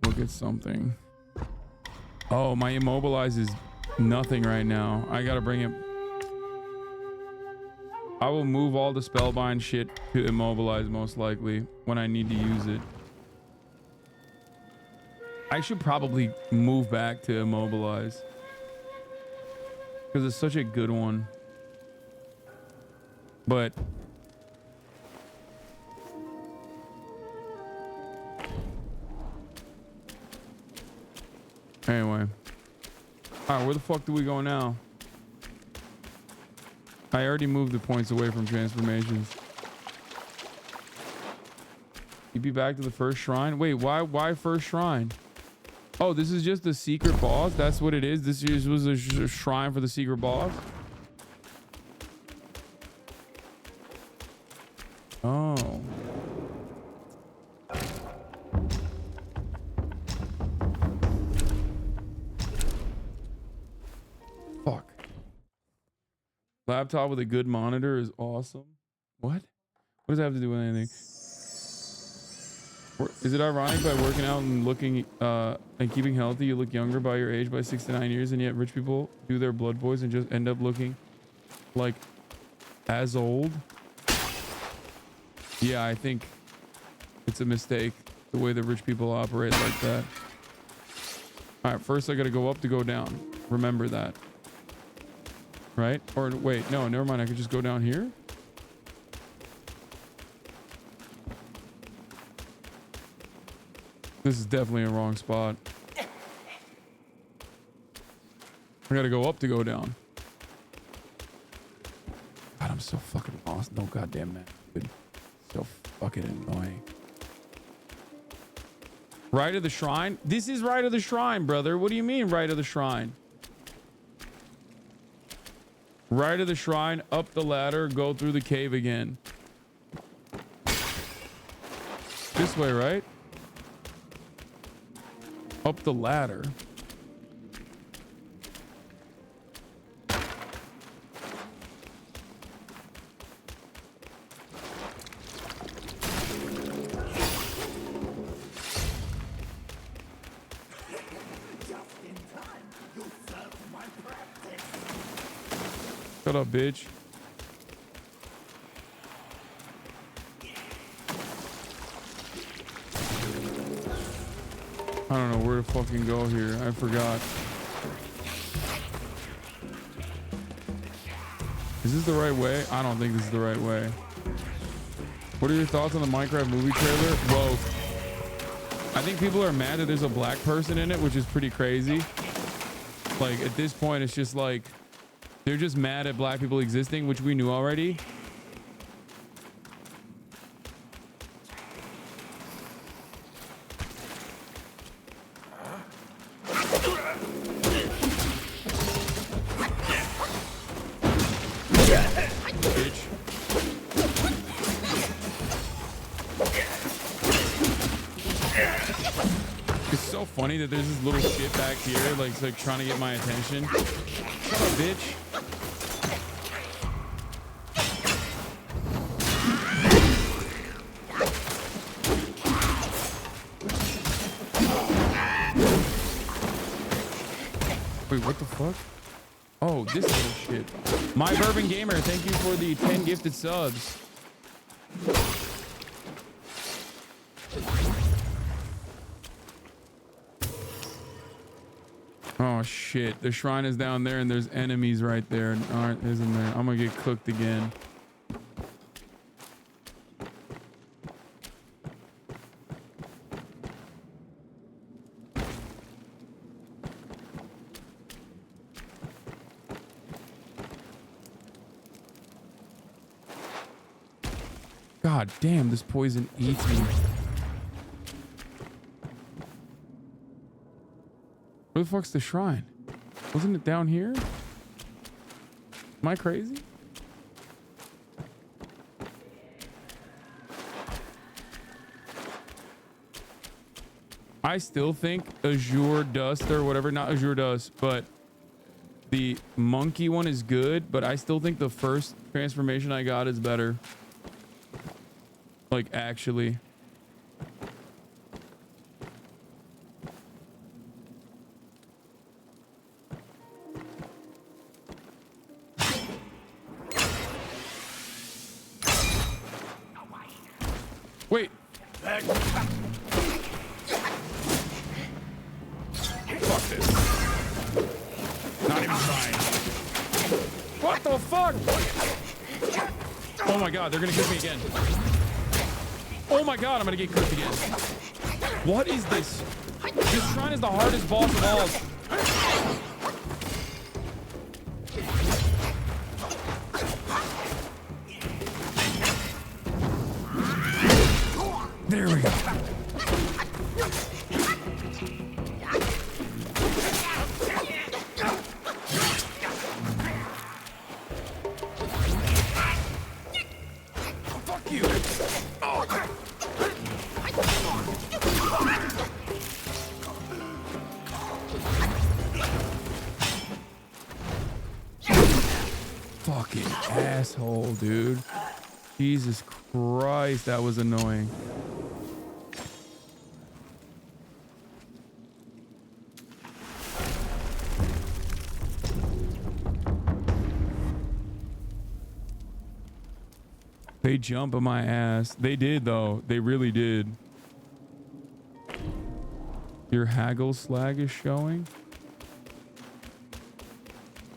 look at something. Oh, my immobilize is nothing right now. I gotta bring it. I will move all the spellbind shit to immobilize most likely when I need to use it. I should probably move back to immobilize because it's such a good one. But anyway, all right, where the fuck do we go now? I already moved the points away from transformations. You be back to the first shrine? Wait, why first shrine? Oh, this is just the secret boss? That's what it is? This was a shrine for the secret boss? Oh. Fuck. Laptop with a good monitor is awesome. What? What does that have to do with anything? Is it ironic by working out and looking and keeping healthy, you look younger by your age by 6 to 9 years, and yet rich people do their blood boys and just end up looking like as old? Yeah, I think it's a mistake the way that rich people operate like that. All right, first I got to go up to go down. Remember that. Right? Or wait, no, never mind. I could just go down here. This is definitely a wrong spot. I gotta go up to go down. God, I'm so fucking lost. No goddamn man. Dude. So fucking annoying. Right of the shrine? This is right of the shrine, brother. What do you mean right of the shrine? Right of the shrine, up the ladder, go through the cave again. This way, right? Up the ladder. Shut up, bitch. I don't know where to fucking go here. I forgot. Is this the right way? I don't think this is the right way. What are your thoughts on the Minecraft movie trailer? Whoa. I think people are mad that there's a black person in it, which is pretty crazy. Like, at this point, it's just like, they're just mad at black people existing, which we knew already. funny that there's this little shit back here, like, it's like trying to get my attention? Shut up, bitch. Wait, what the fuck? Oh, this little shit. My Bourbon Gamer, thank you for the 10 gifted subs. Oh shit, the shrine is down there and there's enemies right there, isn't there? I'm gonna get cooked again. God damn, this poison eats me. Where the fuck's the shrine? Wasn't it down here? Am I crazy? I still think Azure Dust or whatever, not Azure Dust, but the monkey one is good, but I still think the first transformation I got is better. Like, actually. Wait. Fuck this. Not even trying. What the fuck? Oh my god, they're gonna kick me again. Oh my god, I'm gonna get cooked again. What is this? This shrine is the hardest boss of all. There we go. Fuck you. Oh. Fucking asshole, dude. Jesus Christ, that was annoying. They jump on my ass. They did, though. They really did. Your haggle slag is showing.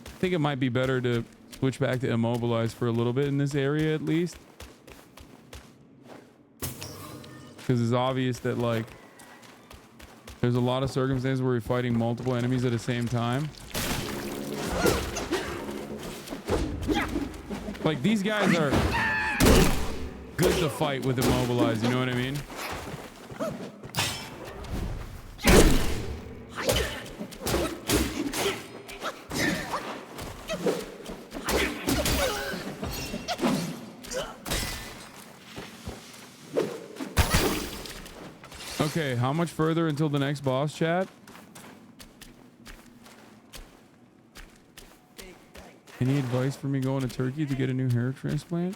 I think it might be better to switch back to immobilize for a little bit in this area, at least. Because it's obvious that, like, there's a lot of circumstances where you're fighting multiple enemies at the same time. Like, these guys are good to fight with immobilize, you know what I mean? Okay, how much further until the next boss, chat? Any advice for me going to Turkey to get a new hair transplant?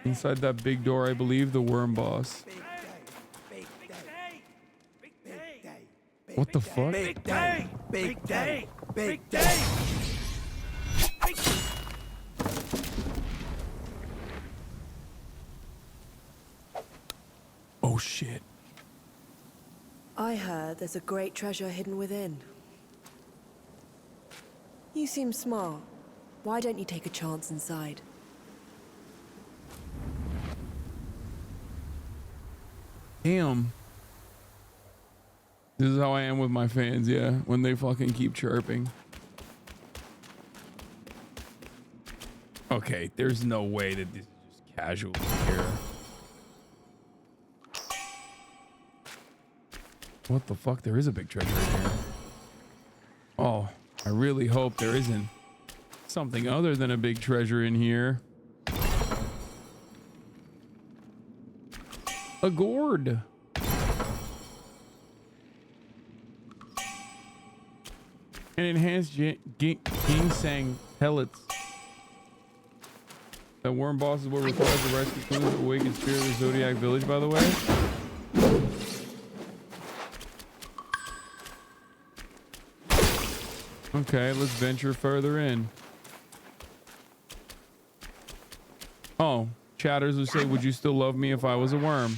Inside that big door, I believe, the worm boss. What the fuck? Big day! Big day! Big day! Oh shit. I heard there's a great treasure hidden within. You seem smart. Why don't you take a chance inside? Damn. This is how I am with my fans, yeah. When they fucking keep chirping. Okay, there's no way that this is just casual here. What the fuck? There is a big treasure in here. Oh, I really hope there isn't something other than a big treasure in here. A gourd. An enhanced ginseng pellets. That worm boss is what requires the rescue clues to awaken spirit of the Zodiac Village, by the way. Okay, let's venture further in. Oh, chatters would say, would you still love me if I was a worm?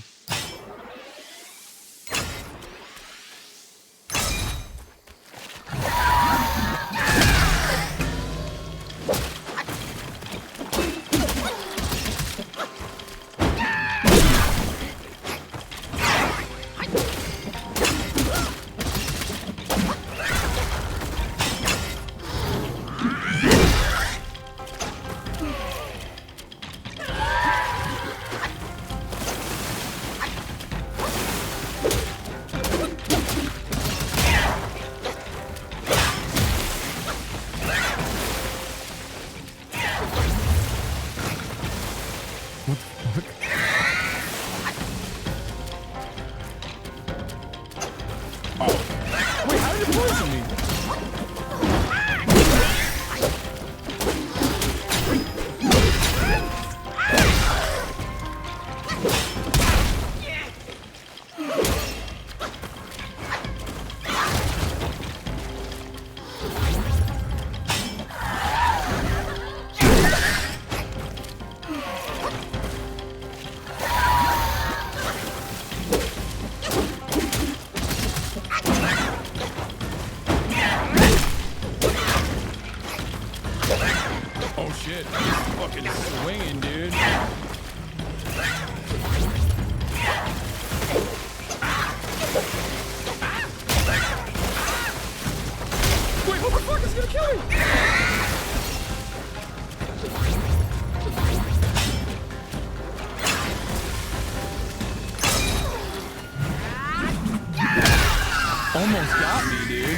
Almost got me, dude.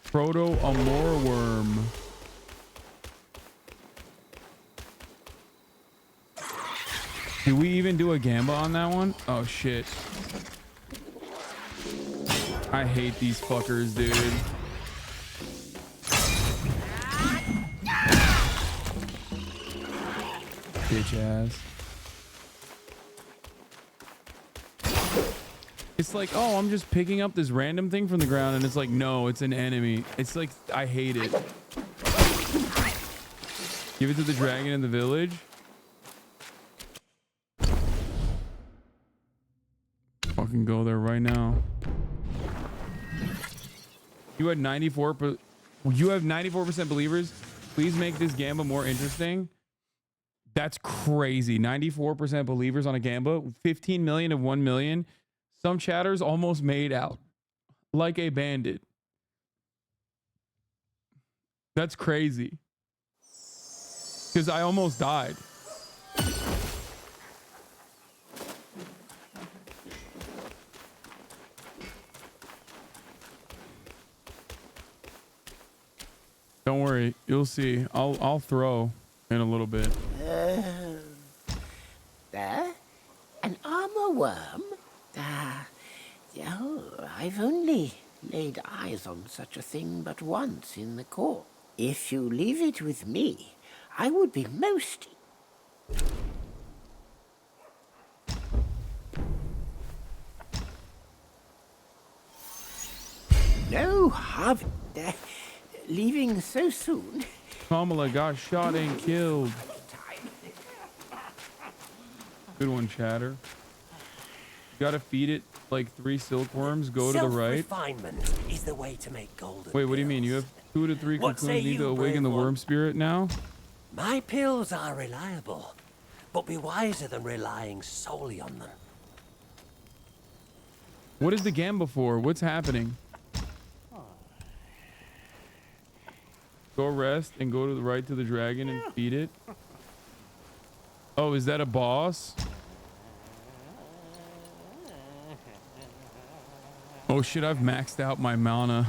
Proto-Amor worm. Did we even do a gamba on that one? Oh shit. I hate these fuckers, dude. Bitch ass. It's like, oh, I'm just picking up this random thing from the ground, and it's like, no, it's an enemy. It's like, I hate it. Give it to the dragon in the village. Fucking go there right now. You had 94%. You have 94% believers. Please make this gamba more interesting. That's crazy. 94% believers on a gamba. 15 million of 1 million. Some chatters almost made out like a bandit. That's crazy. Because I almost died. Don't worry, you'll see. I'll throw in a little bit. There? An armor worm? Oh, I've only laid eyes on such a thing but once in the court. If you leave it with me, I would be most... No, Harvey. Leaving so soon? Kamala got shot and killed. Good one, chatter. You gotta feed it like 3 silkworms. Go to the right. Self-refinement is the way to make golden. Wait, what do you mean? You have 2 to 3 What say cocoons need you, to awaken the brave one? worm spirit now? My pills are reliable, but be wiser than relying solely on them. What is the gamba for? What's happening? Go rest and go to the right to the dragon and feed it. Oh, is that a boss? Oh shit, I've maxed out my mana.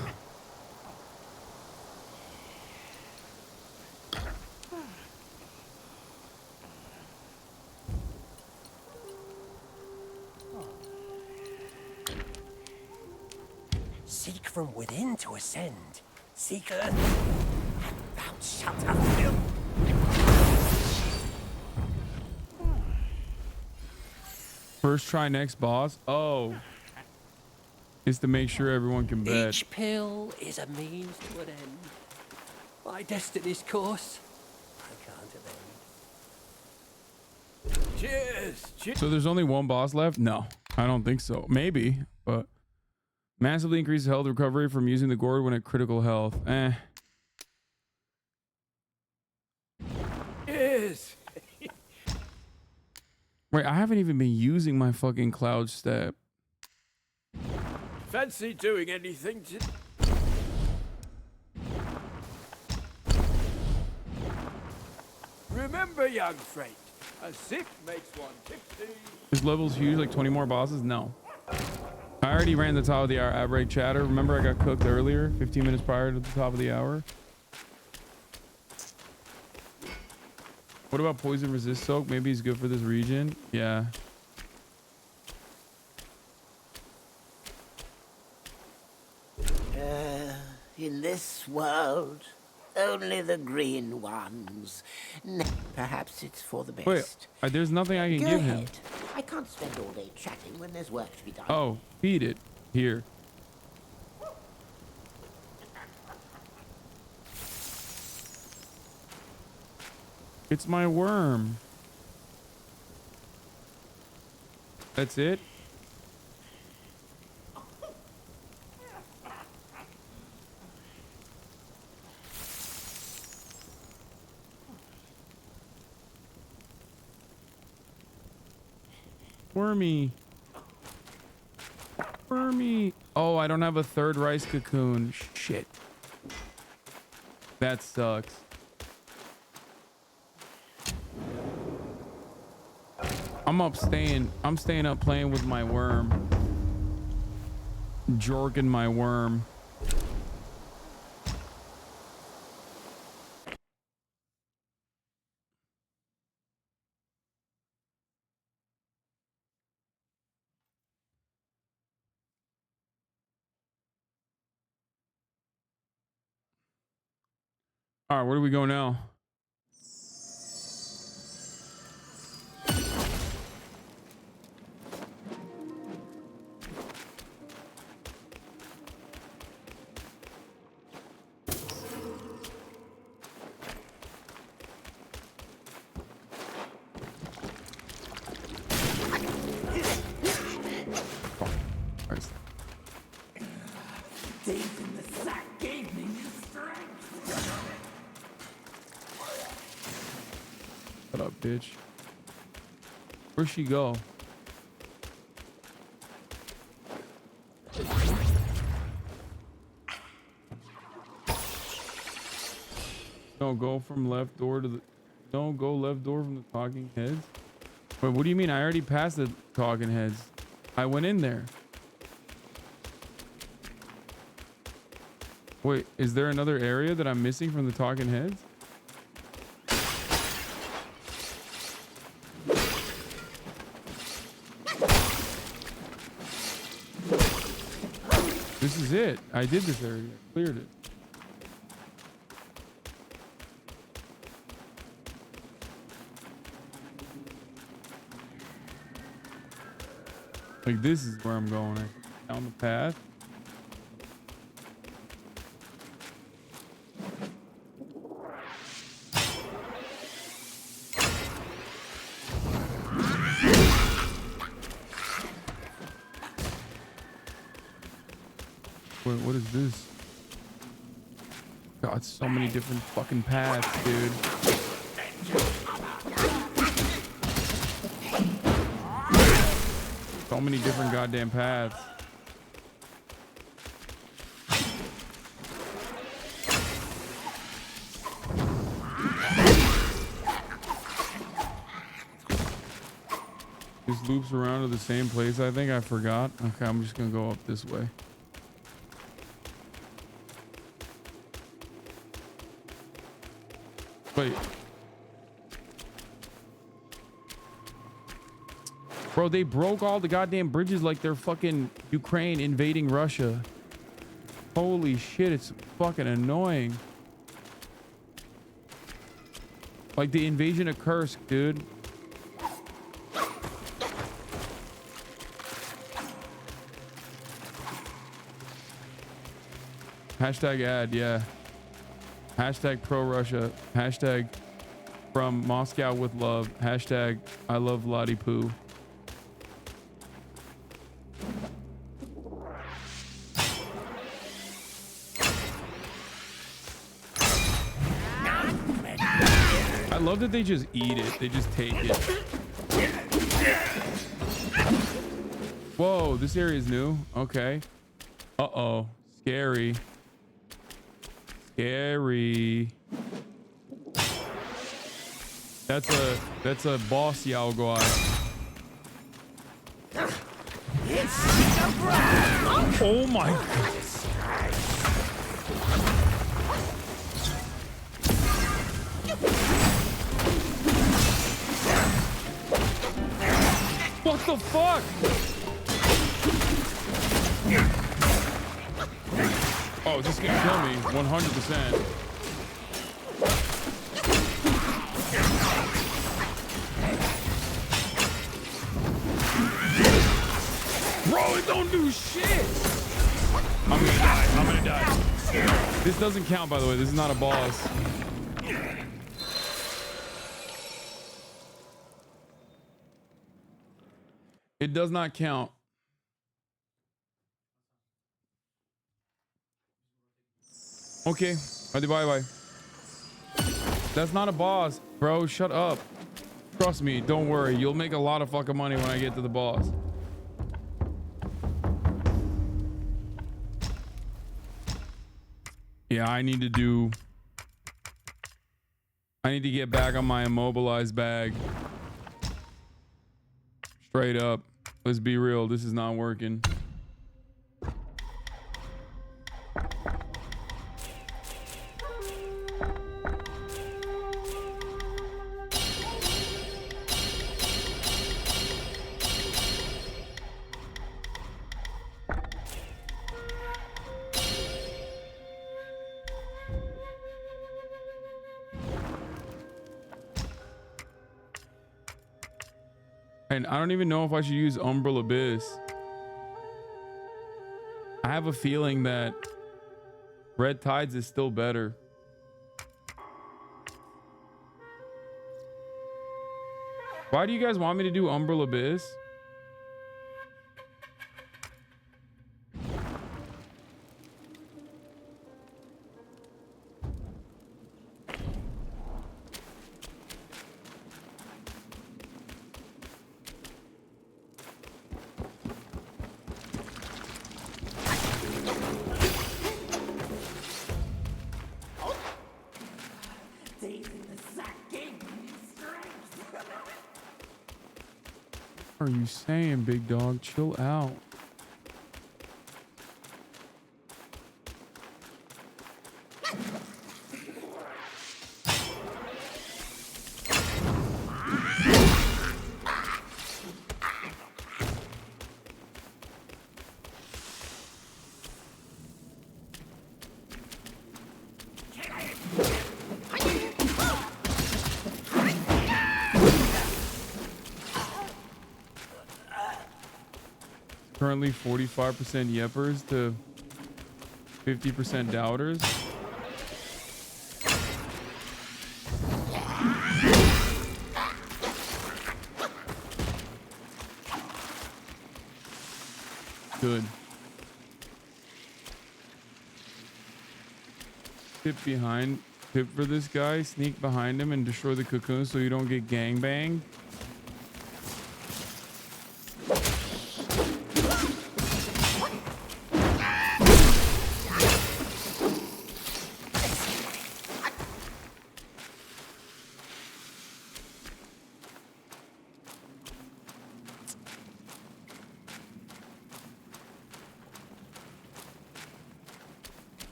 Seek from within to ascend. Seek earth, and thou shalt have will. First try next boss. Oh. Is to make sure everyone can bet. Each pill is a means to an end. My destiny's course, I can't evade. Cheers! Cheers! So there's only one boss left? No, I don't think so. Maybe, but massively increases health recovery from using the gourd when at critical health. Cheers! Wait, I haven't even been using my fucking cloud step. Fancy doing anything to... Remember, young friend, a sip makes one tipsy. This level's huge, like 20 more bosses? No. I already ran the top of the hour ad break chatter. Remember I got cooked earlier, 15 minutes prior to the top of the hour? What about poison resist soak? Maybe he's good for this region. Yeah. In this world, only the green ones. Perhaps it's for the best. Wait, there's nothing I can Go give ahead. him. I can't spend all day chatting when there's work to be done. Oh, feed it. Here. It's my worm. That's it? Wormy. Wormy. Oh, I don't have a third rice cocoon. Shit. That sucks. I'm staying up playing with my worm. Jorking my worm. All right, where do we go now? Deep in the sack gave me new strength. Shut up, bitch. Where'd she go? Don't go from left door to the... Don't go left door from the talking heads? Wait, what do you mean? I already passed the talking heads. I went in there. Wait, is there another area that I'm missing from the talking heads? This is it. I did this area. Cleared it. Like, this is where I'm going. Down the path. Wait, what is this? God, so many different fucking paths, dude. So many different goddamn paths. This loops around to the same place. I think I forgot. Okay, I'm just gonna go up this way. Wait. Bro, they broke all the goddamn bridges like they're fucking Ukraine invading Russia. Holy shit, it's fucking annoying. Like the invasion of Kursk, dude. Hashtag ad, yeah. Hashtag pro-Russia. Hashtag from Moscow with love. Hashtag I love Vladdy Poo. I love that they just eat it. They just take it. Whoa, this area is new. Okay. Uh-oh. Scary. Scary. That's a boss Yao guy. Oh my goodness. What the fuck? Oh, this is gonna kill me 100%. Bro, it don't do shit. I'm gonna die. I'm gonna die. This doesn't count, by the way. This is not a boss. It does not count. Okay. Bye bye. That's not a boss. Bro, shut up. Trust me. Don't worry. You'll make a lot of fucking money when I get to the boss. Yeah, I need to get back on my immobilized bag. Straight up. Let's be real. This is not working. And I don't even know if I should use Umbral Abyss. I have a feeling that Red Tides is still better. Why do you guys want me to do Umbral Abyss? What are you saying, big dog? Chill out. Currently 45% Yeppers to 50% Doubters. Good. Tip for this guy, sneak behind him and destroy the cocoon so you don't get gangbanged.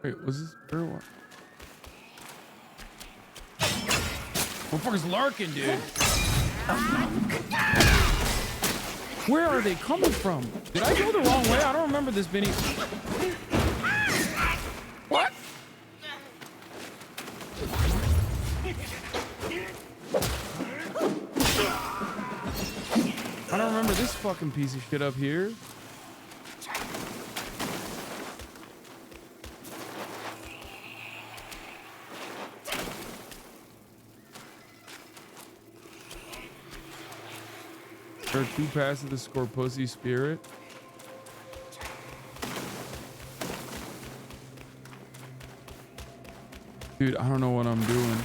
Wait, was this where? Motherfucker's lurking, dude. Where are they coming from? Did I go the wrong way? I don't remember this being. What? I don't remember this fucking piece of shit up here. There are 2 passes of the Scorposi spirit. Dude, I don't know what I'm doing.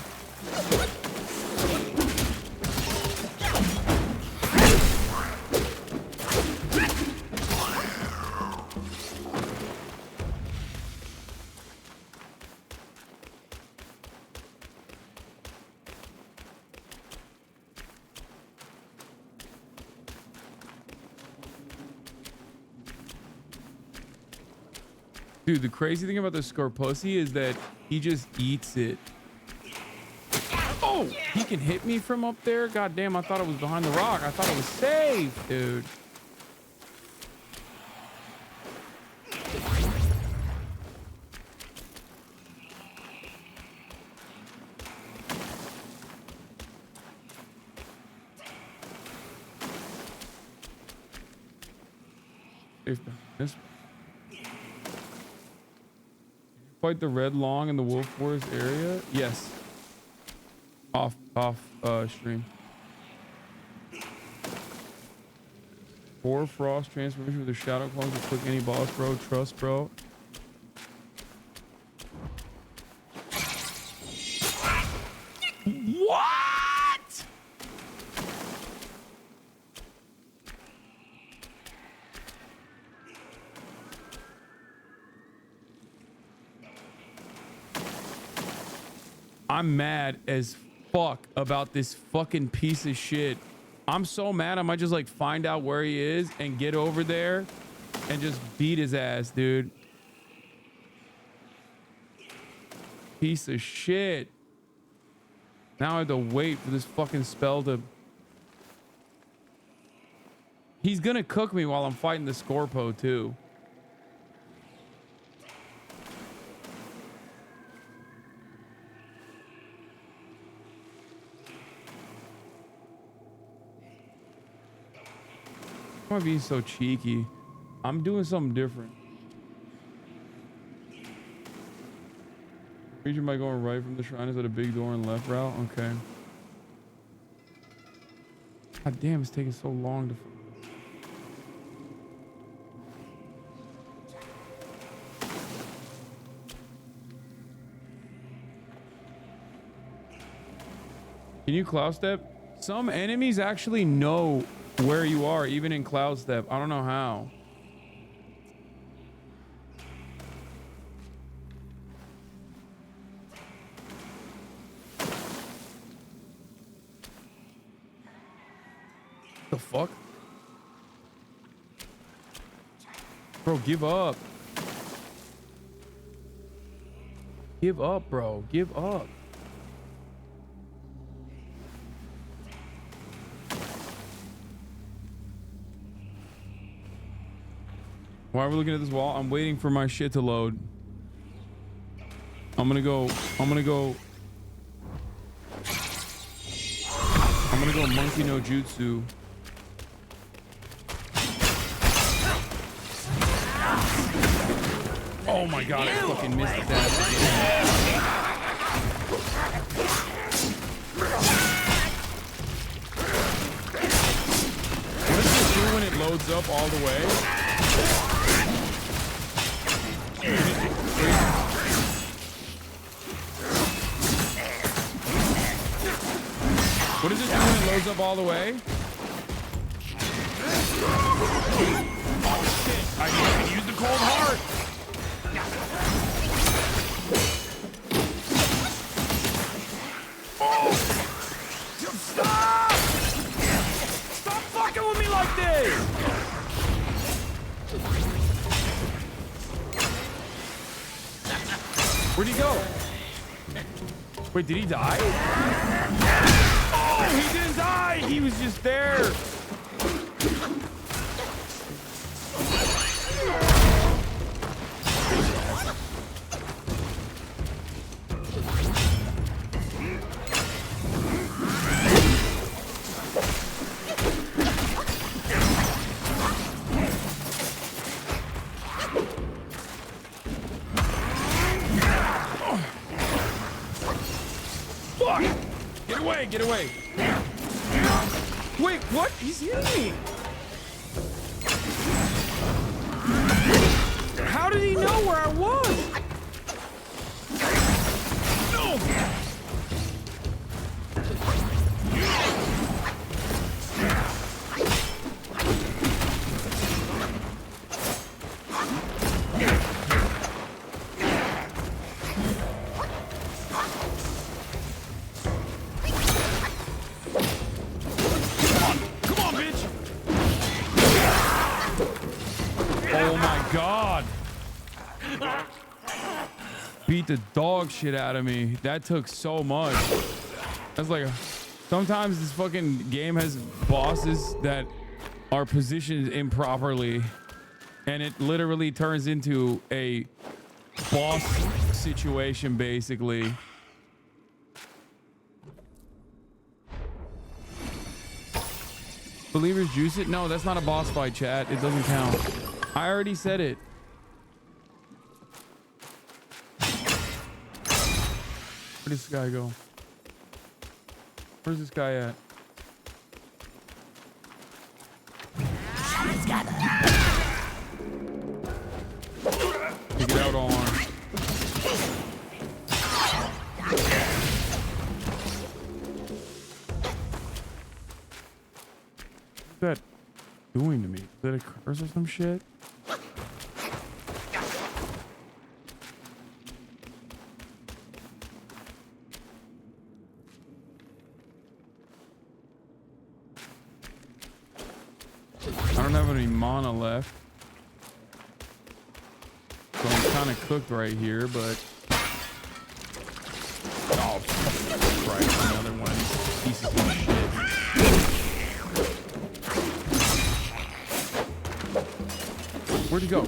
Dude, the crazy thing about the Scorposi is that he just eats it. Oh, he can hit me from up there? God damn, I thought it was behind the rock. I thought it was safe, dude. This fight the red long in the wolf forest area? Yes. Off stream. 4 frost transformation with the shadow clones to click any boss, bro. Trust, bro. What? I'm mad as fuck about this fucking piece of shit. I'm so mad I might just like find out where he is and get over there and just beat his ass, dude. Piece of shit. Now I have to wait for this fucking spell to... He's gonna cook me while I'm fighting the Scorpo too. Why am I being so cheeky? I'm doing something different. Region by going right from the shrine is at a big door and left route. Okay. God damn, it's taking so long to. Can you cloud step? Some enemies actually know where you are, even in cloud step. I don't know how. The fuck? Bro, give up. Give up, bro. Give up. Why are we looking at this wall? I'm waiting for my shit to load. I'm gonna go monkey no jutsu. Oh my god, I fucking missed that. What does it do when it loads up all the way? What does it do when it loads up all the way? Oh shit, I can use the cold heart. Oh! Stop! Stop fucking with me like this! Where'd he go? Wait, did he die? Oh, he didn't die. He was just there. Fuck! Get away, get away. Wait, what? He's hitting me. How did he know where I was? No! Oh my god. Beat the dog shit out of me. That took so much. That's like sometimes this fucking game has bosses that are positioned improperly and it literally turns into a boss situation basically. Believers juice it? No, that's not a boss fight, chat. It doesn't count. I already said it. Where does this guy go? Where's this guy at? Take it out on. What's that doing to me? Is that a curse or some shit? I don't have any mana left. So I'm kind of cooked right here, but... Oh, Christ, another one of these pieces of shit. Where'd he go?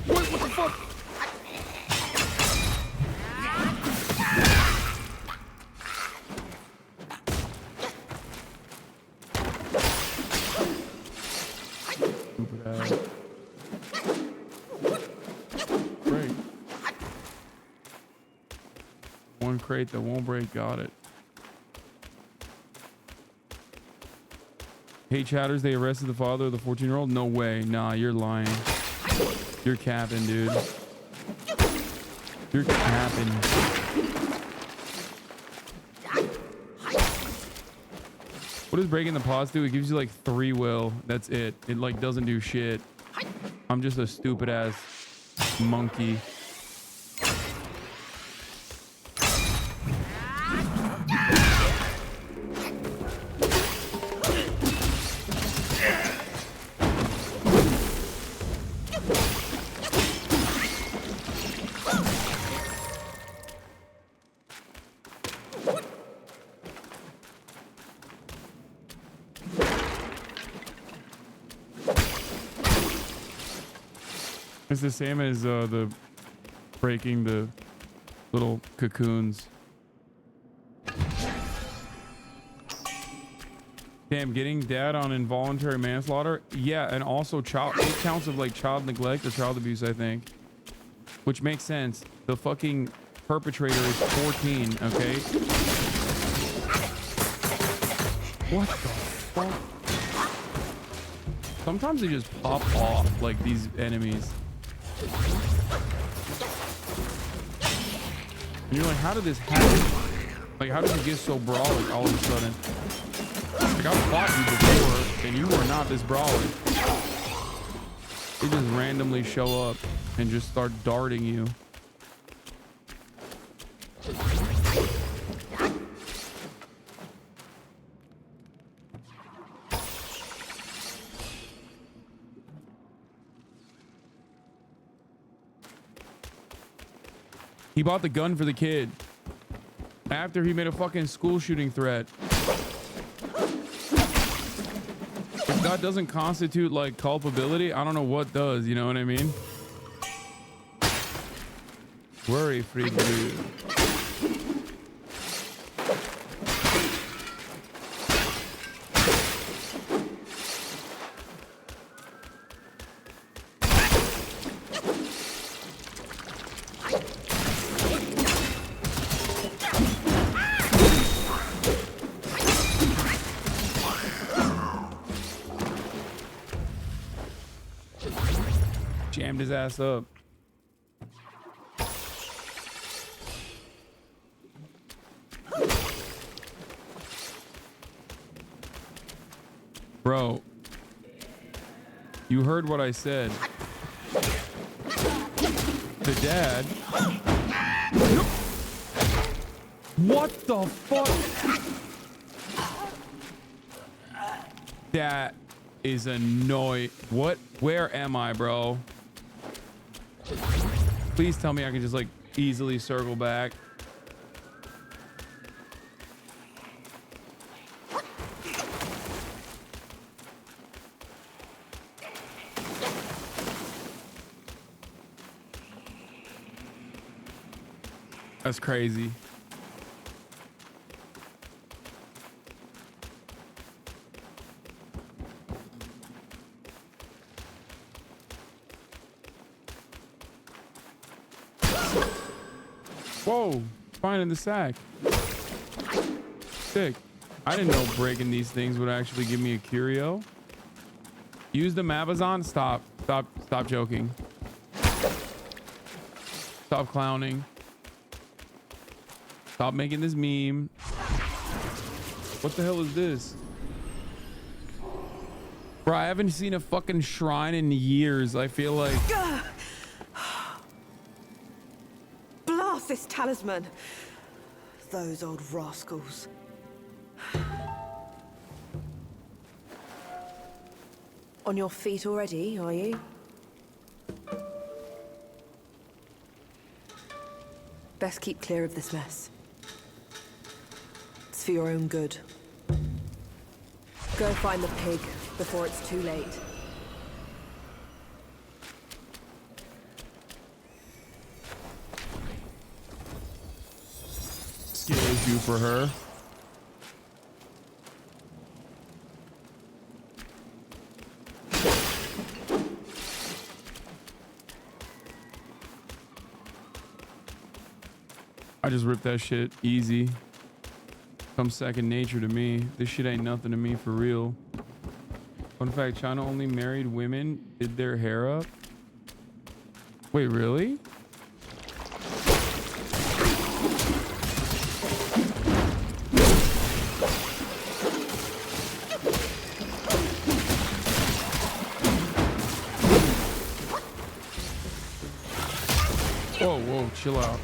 What the fuck? Break. One crate that won't break, got it. Hey chatters, they arrested the father of the 14-year-old? No way. Nah, you're lying. You're capping, dude. You're capping. What does breaking the pods do? It gives you like 3 will. That's it. It like doesn't do shit. I'm just a stupid ass monkey. It's the same as the breaking the little cocoons. Damn, getting dad on involuntary manslaughter. Yeah, and also 8 counts of like child neglect or child abuse, I think. Which makes sense. The fucking perpetrator is 14, okay? What the fuck? Sometimes they just pop off like these enemies. And you're like, how did this happen? Like, how did you get so brawly all of a sudden? Like, I've fought you before, and you were not this brawly. They just randomly show up and just start darting you. He bought the gun for the kid after he made a fucking school shooting threat. If that doesn't constitute like culpability, I don't know what does. You know what I mean? Worry free dude. Jammed his ass up. Bro, you heard what I said. The dad. What the fuck? That is annoying. What? Where am I, bro? Please tell me I can just like easily circle back. That's crazy. Whoa, fine in the sack. Sick. I didn't know breaking these things would actually give me a curio. Use the Amazon. Stop joking. Stop clowning. Stop making this meme. What the hell is this? Bro, I haven't seen a fucking shrine in years. I feel like... Blast this talisman. Those old rascals. On your feet already, are you? Best keep clear of this mess. It's for your own good. Go find the pig before it's too late. Scares you for her. I just ripped that shit easy. Comes second nature to me. This shit ain't nothing to me for real. Fun fact, China only married women did their hair up. Wait, really? Whoa, whoa, chill out.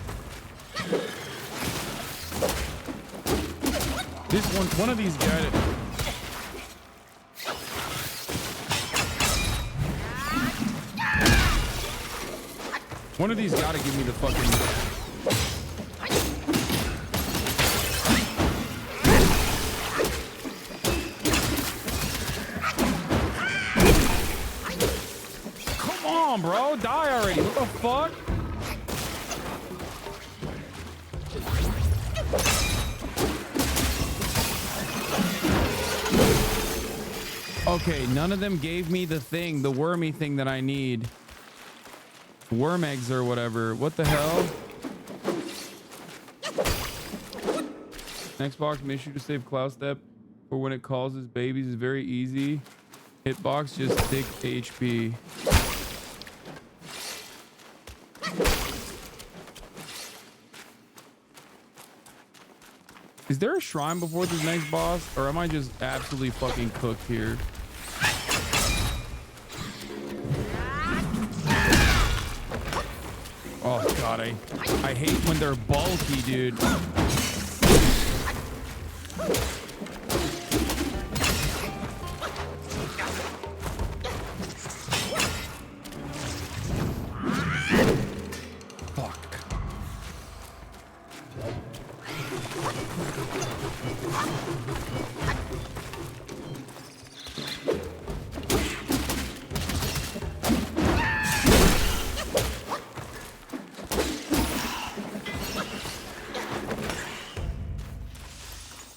This one of these guys. One of these gotta give me the fucking. Come on, bro, die already. What the fuck? Okay, none of them gave me the thing, the wormy thing that I need. Worm eggs or whatever. What the hell? Next box, make sure to save Cloud Step for when it causes babies is very easy. Hitbox, just thick HP. Is there a shrine before this next boss? Or am I just absolutely fucking cooked here? Oh god, I hate when they're bulky, dude. Fuck.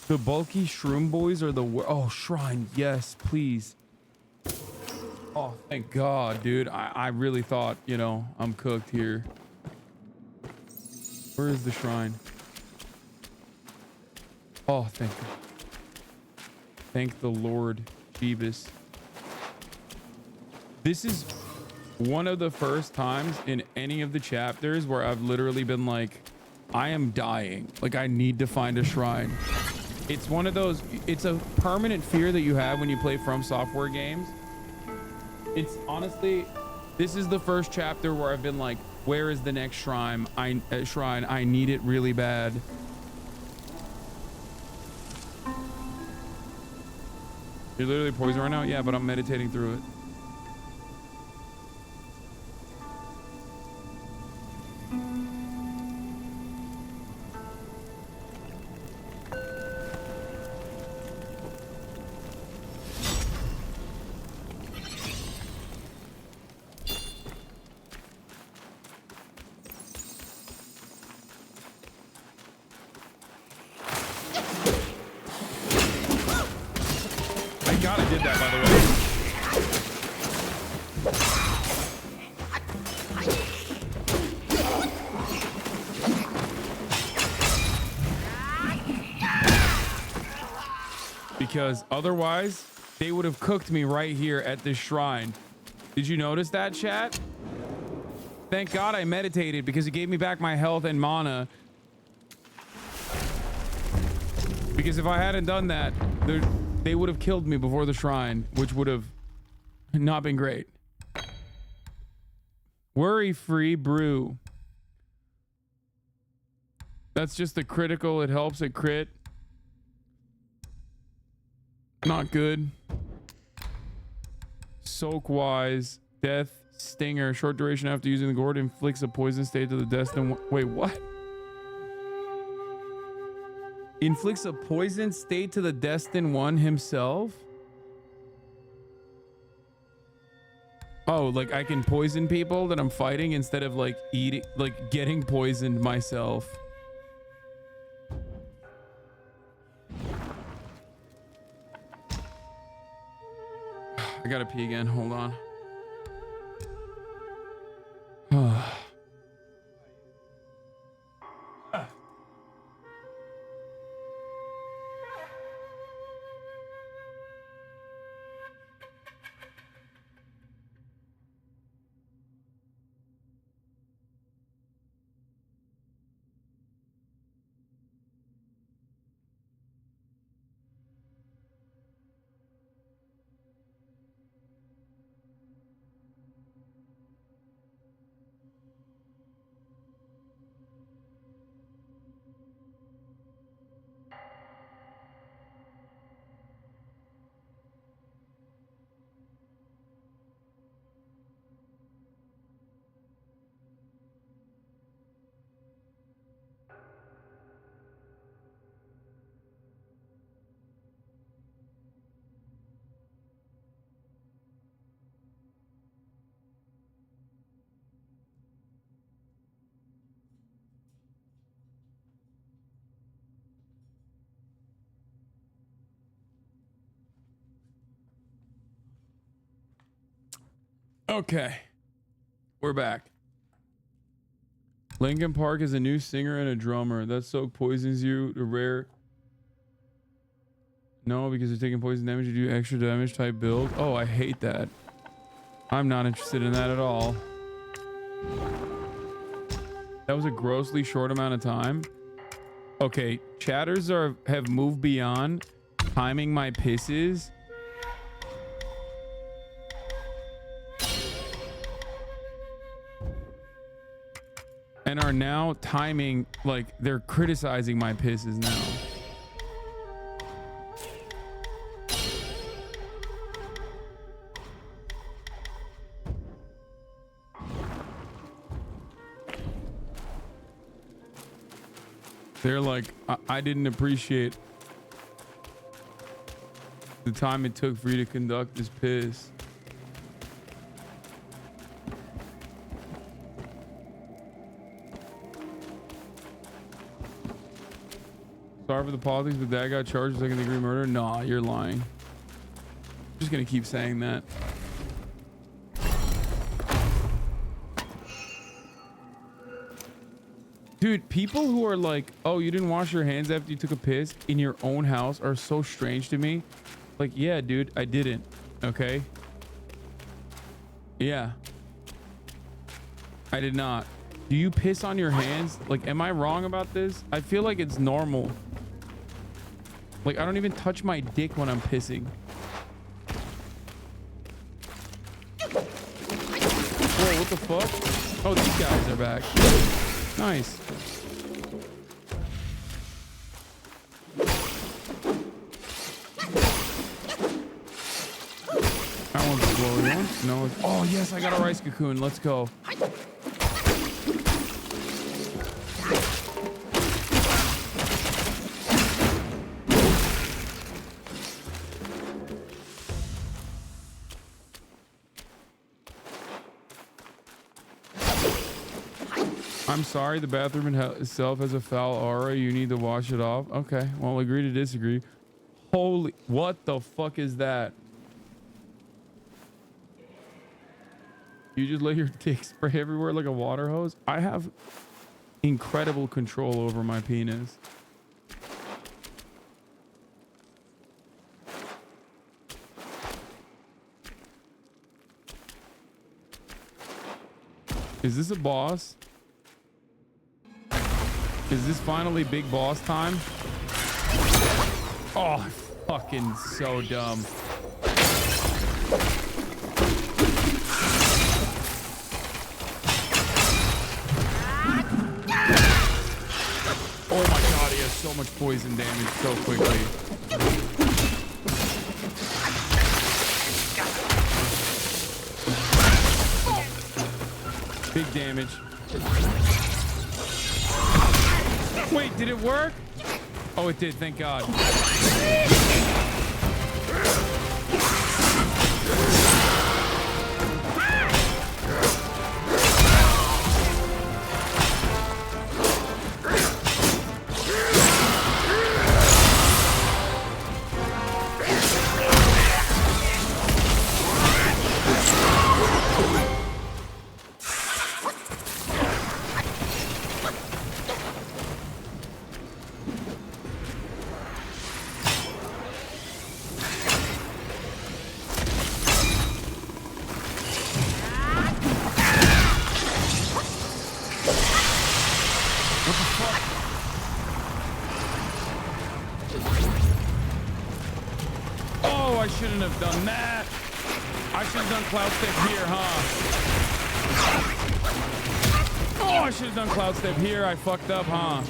The bulky shroom boys are the oh, shrine. Yes, please. Oh, thank God, dude. I really thought, you know, I'm cooked here. Where is the shrine? Oh, thank God. Thank the Lord, Jeebus. This is one of the first times in any of the chapters where I've literally been like, I am dying. Like, I need to find a shrine. It's one of those, it's a permanent fear that you have when you play From Software games. It's honestly, this is the first chapter where I've been like, where is the next shrine? I need it really bad. You're literally poisoned right now? Yeah, but I'm meditating through it. God, I did that, by the way. Because otherwise, they would have cooked me right here at this shrine. Did you notice that, chat? Thank God I meditated because it gave me back my health and mana. Because if I hadn't done that, they would have killed me before the shrine, which would have not been great. Worry-free brew. That's just a critical. It helps at crit. Not good. Soak-wise. Death. Stinger. Short duration after using the gourd. Inflicts a poison state to the destined one. Wait, what? Inflicts a poison state to the destined one himself? Oh, like I can poison people that I'm fighting instead of like eating, like getting poisoned myself. I gotta pee again. Hold on. Okay, we're back. Linkin Park is a new singer and a drummer. That soak poisons you. The rare. No, because you're taking poison damage. You do extra damage type build. Oh, I hate that. I'm not interested in that at all. That was a grossly short amount of time. Okay, chatters have moved beyond timing my pisses. And are now timing, like they're criticizing my pisses now. They're like, I didn't appreciate the time it took for you to conduct this piss. Sorry for the politics, but dad got charged with second degree murder. Nah, you're lying. Just gonna keep saying that. Dude, people who are like, oh, you didn't wash your hands after you took a piss in your own house are so strange to me. Like, yeah, dude, I didn't. Okay. Yeah. I did not. Do you piss on your hands? Like, am I wrong about this? I feel like it's normal. Like, I don't even touch my dick when I'm pissing. Whoa, what the fuck? Oh, these guys are back. Nice. I want the glory one. No. Oh, yes, I got a rice cocoon. Let's go. I'm sorry, the bathroom itself has a foul aura. You need to wash it off. Okay, well, agree to disagree. Holy, what the fuck is that? You just let your dick spray everywhere like a water hose? I have incredible control over my penis. Is this a boss? Is this finally big boss time? Oh, fucking so dumb. Oh my god, he has so much poison damage so quickly. Big damage. Wait, did it work? Oh, it did, thank God. Shouldn't have done that. I should have done cloud step here, huh? Oh, I should have done cloud step here. I fucked up, huh?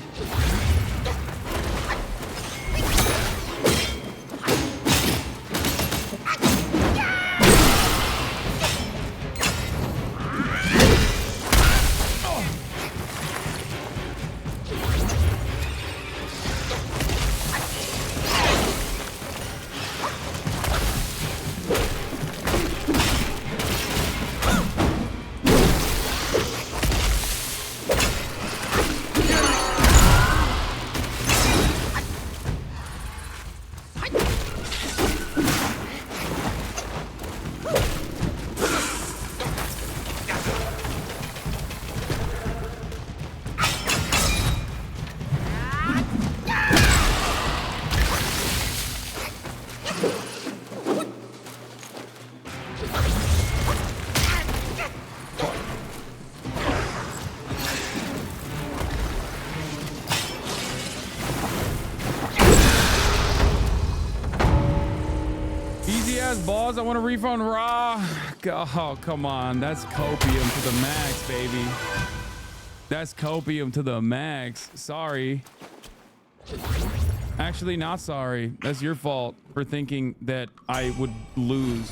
Balls, I want a refund raw. Oh, come on. That's copium to the max, baby. That's copium to the max. Sorry. Actually, not sorry. That's your fault for thinking that I would lose.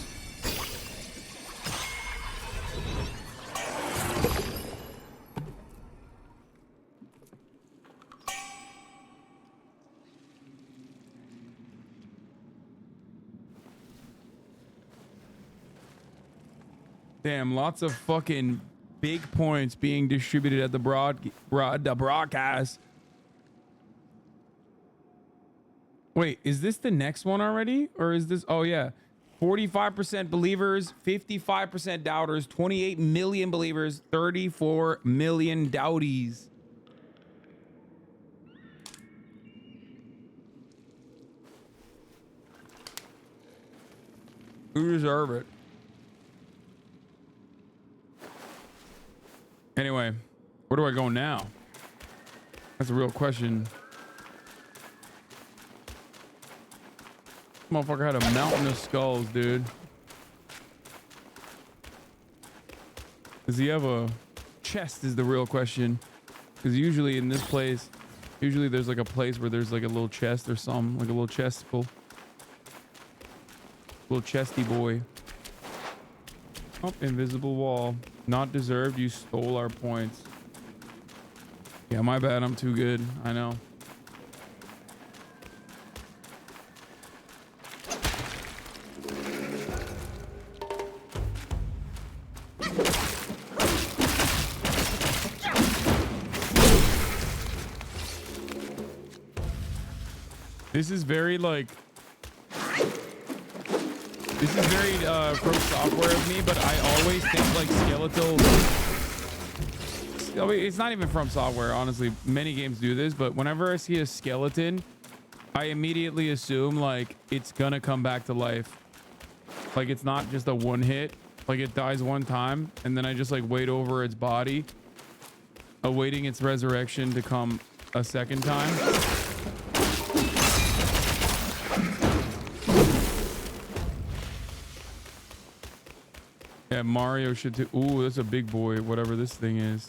Damn, lots of fucking big points being distributed at the broadcast. Wait, is this the next one already? Or is this? Oh, yeah. 45% believers, 55% doubters, 28 million believers, 34 million doubties. Who deserve it? Anyway, where do I go now? That's a real question. Motherfucker had a mountain of skulls, dude. Does he have a chest is the real question. Because usually in this place, usually there's like a place where there's like a little chest or something, like a little chesticle. Little chesty boy. Oh, invisible wall. Not deserved. You stole our points. Yeah, my bad. I'm too good. I know. This is very like. This is very Pro Software of me, but I always think like skeletal. I mean, it's not even From Software, honestly. Many games do this, but whenever I see a skeleton, I immediately assume like it's gonna come back to life. Like it's not just a one hit. Like it dies one time, and then I just like wait over its body, awaiting its resurrection to come a second time. Yeah, Mario should do. Ooh, that's a big boy, whatever this thing is.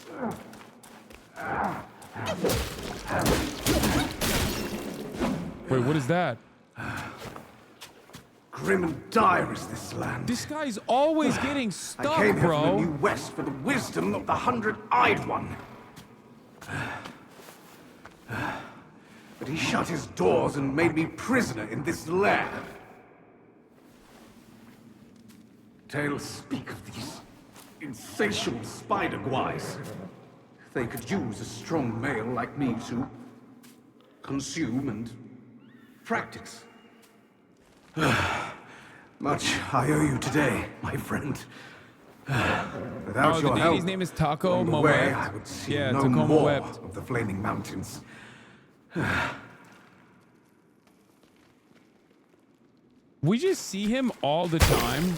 Wait, what is that? Grim and dire is this land. This guy's always getting stuck, I came here bro. from the New West for the wisdom of the 100-eyed one. But he shut his doors and made me prisoner in this lair. Tales speak of these insatiable spider guys. They could use a strong male like me to consume and practice. Much I owe you today, my friend. Without the your help, lady's name is Taco on the way, Moet. I would see Yeah, no Tacoma more wept. of the flaming mountains. We just see him all the time,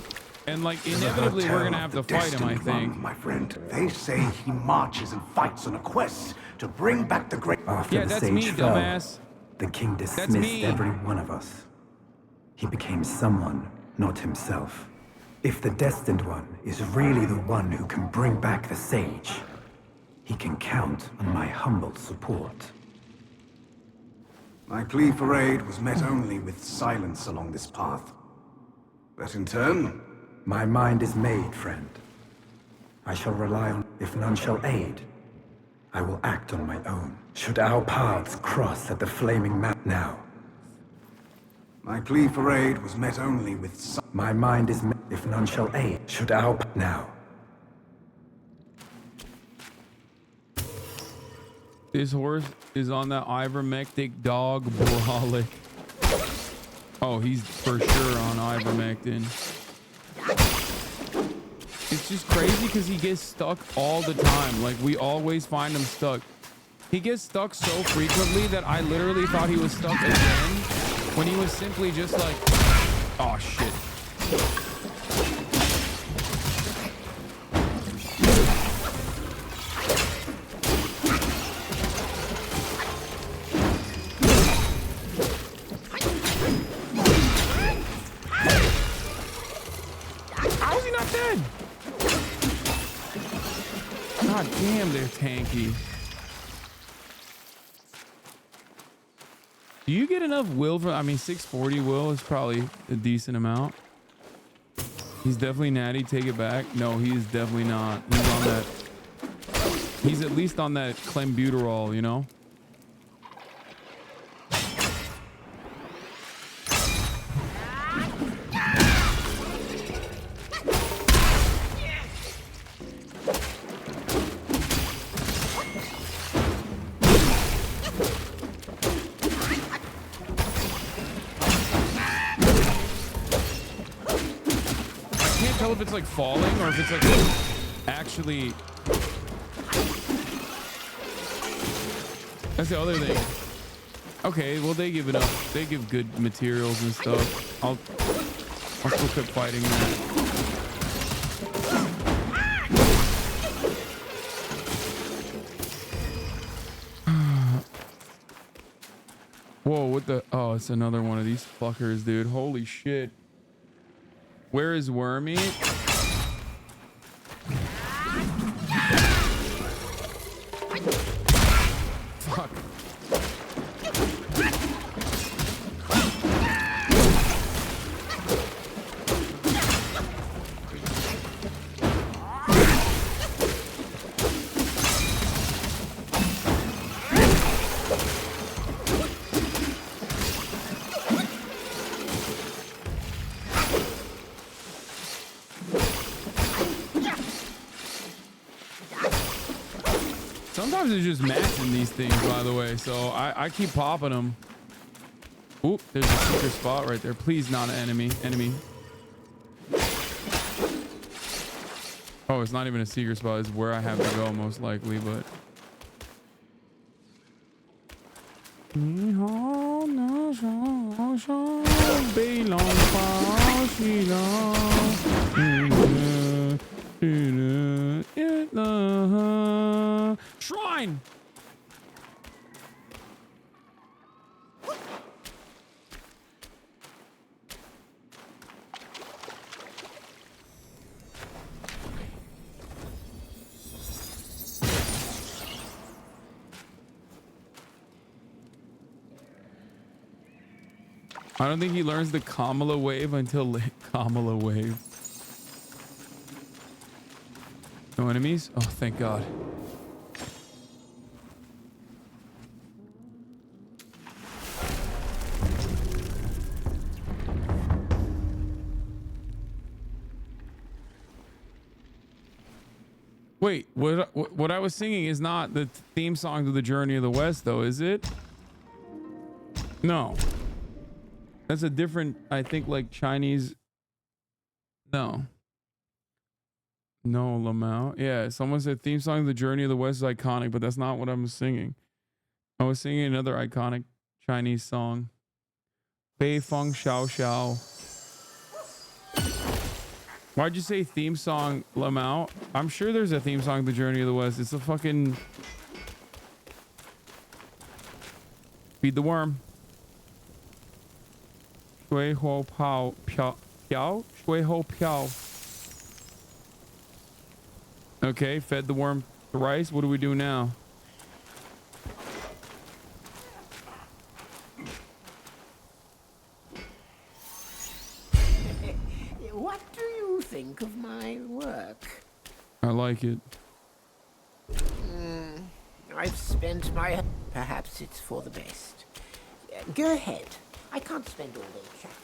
and like inevitably we're gonna have to fight him, I think. My friend, they say he marches and fights on a quest to bring back the great. After Yeah, the that's sage me, fell, dumbass. the king That's dismissed me. every one of us. He became someone, not himself. If the Destined One is really the one who can bring back the sage, he can count on my humble support. My plea for aid was met only with silence along this path. But in turn, my mind is made, friend. I shall rely on, if none shall aid, I will act on my own. Should our paths cross at the flaming map now? my plea for aid was met only with my mind is made, if none shall aid. Should our now? This horse is on that ivermectin dog brolic. Oh, he's for sure on ivermectin. It's just crazy because he gets stuck all the time. Like we always find him stuck. He gets stuck so frequently that I literally thought he was stuck again when he was simply just like, oh shit. How's he not dead? God damn, they're tanky. Do you get enough will for, I mean, 640 will is probably a decent amount. He's definitely natty, take it back. No, he is definitely not. He's on that, he's at least on that clenbuterol, you know? tell if it's like falling or if it's like actually. That's the other thing. Okay, well they give it up. They give good materials and stuff. I'll still keep fighting that. Whoa, what the? Oh, it's another one of these fuckers, dude. Holy shit. Where is Wormy? Fuck. Sometimes it's just matching these things, by the way, so I keep popping them. Oop, there's a secret spot right there. Please, not an enemy. Oh, it's not even a secret spot. It's where I have to go, most likely, but... Shrine! I don't think he learns the Kamala wave until Kamala wave. No enemies? Oh, thank God. Wait, what I was singing is not the theme song to the Journey of the West, though, is it? No. That's a different, I think, like Chinese. No. No, Lamau. Yeah, someone said theme song to the Journey of the West is iconic, but that's not what I was singing. I was singing another iconic Chinese song. Bei Feng Xiao Xiao. Why'd you say theme song, Lamau? I'm sure there's a theme song to the Journey of the West. It's a fucking... Feed the worm. Shui Ho Pao Piao Piao? Shui Ho Piao. Okay, fed the worm thrice. What do we do now? What do you think of my work? I like it. I've spent my... Perhaps it's for the best. Go ahead. I can't spend all day chatting.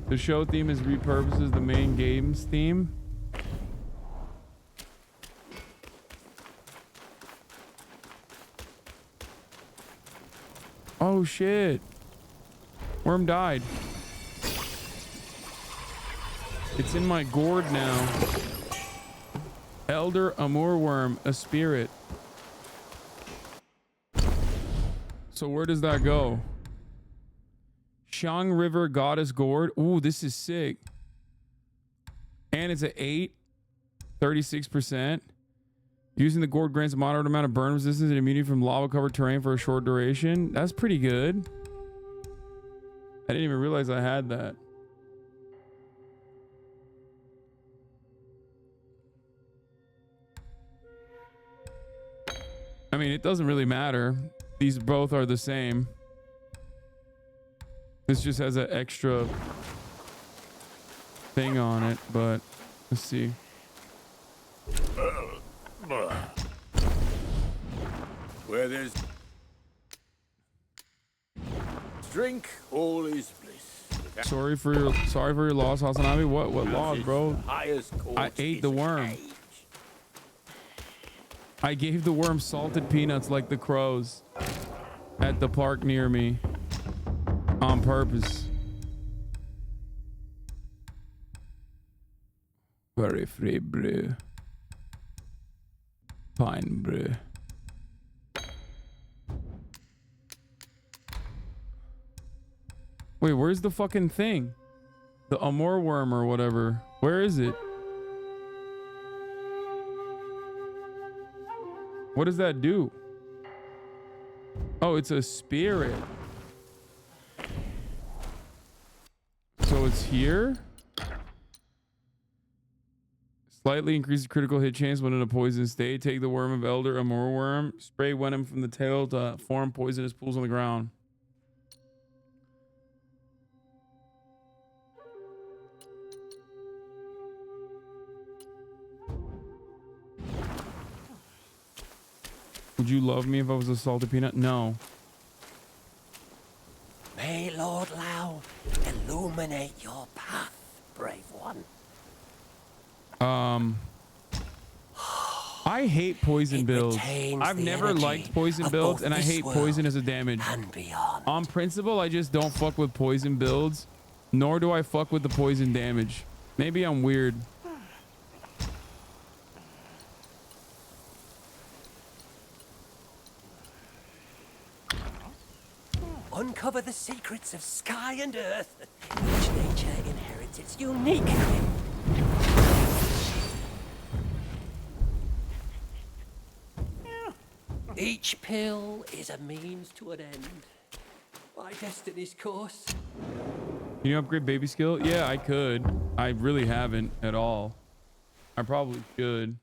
The show theme is repurposes the main game's theme. Oh shit. Worm died. It's in my gourd now. Elder Amur Worm, a spirit. So where does that go? Xiang River Goddess Gourd. Ooh, this is sick. And it's an 8. 36%. Using the gourd grants a moderate amount of burn resistance and immunity from lava-covered terrain for a short duration. That's pretty good. I didn't even realize I had that. I mean, it doesn't really matter. These both are the same. This just has an extra thing on it, but let's see. Where there's drink, all is bliss. Sorry for your loss, Hasanabi. What loss, bro? I ate the worm. I gave the worm salted peanuts like the crows at the park near me on purpose. Very free brew. Pine brew. Wait, where's the fucking thing? The Amor worm or whatever. Where is it? What does that do? Oh, it's a spirit. So it's here? Slightly increases critical hit chance when in a poison state. Take the worm of Elder Amor worm. Spray venom from the tail to form poisonous pools on the ground. Would you love me if I was a salted peanut? No. May Lord Lao illuminate your path, brave one. I hate poison builds. I've never liked poison builds, and I hate poison as a damage. On principle, I just don't fuck with poison builds, nor do I fuck with the poison damage. Maybe I'm weird. Uncover the secrets of sky and earth. Each nature inherits its unique. Each pill is a means to an end. My destiny's course. Can you upgrade baby skill? Yeah, I could. I really haven't at all. I probably should.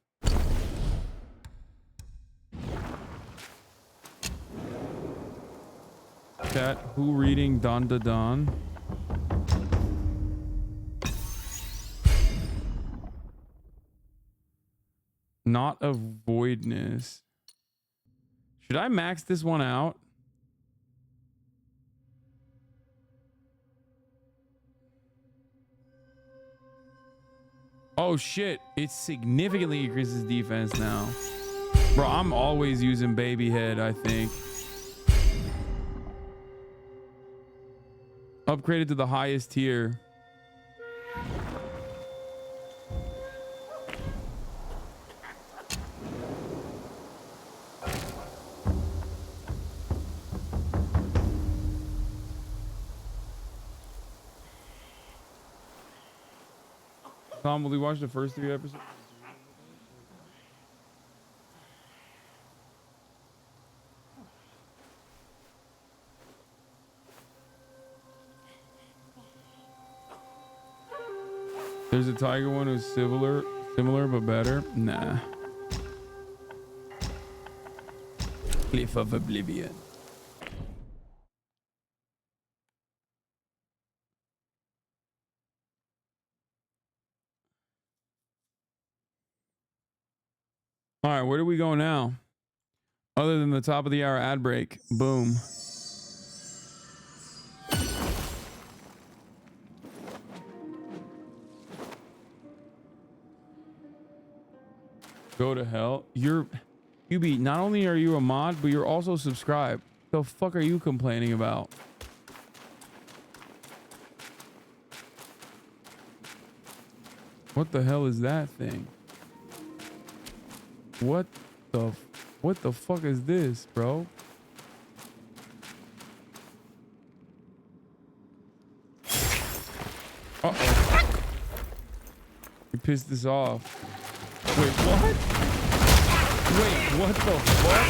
Chat, who reading Don Da Don? Not a voidness. Should I max this one out? Oh shit, it significantly increases defense now. Bro, I'm always using baby head, I think. Upgraded to the highest tier. Tom, will you watch the first 3 episodes? There's a tiger one who's similar but better. Nah. Cliff of Oblivion. All right, where do we go now? Other than the top of the hour ad break. Boom. Go to hell. UB, not only are you a mod, but you're also subscribed. The fuck are you complaining about? What the hell is that thing? What the fuck is this, bro? Uh-oh. You pissed this off. Wait, what? Wait, what the fuck?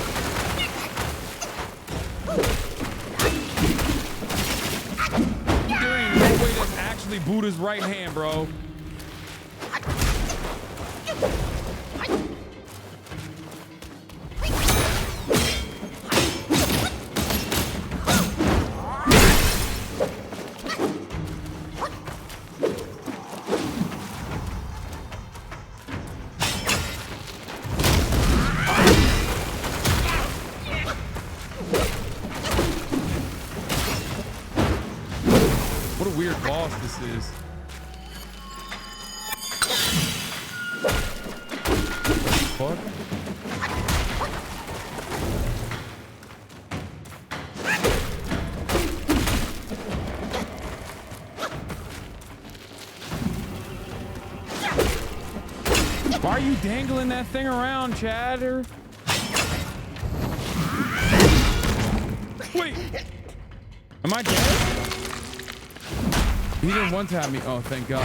There ain't no way that's actually Buddha's right hand, bro. What What a weird boss this is. What? Why are you dangling that thing around, Chatter? Wait. Am I dead? He didn't one-tap me. Oh, thank God.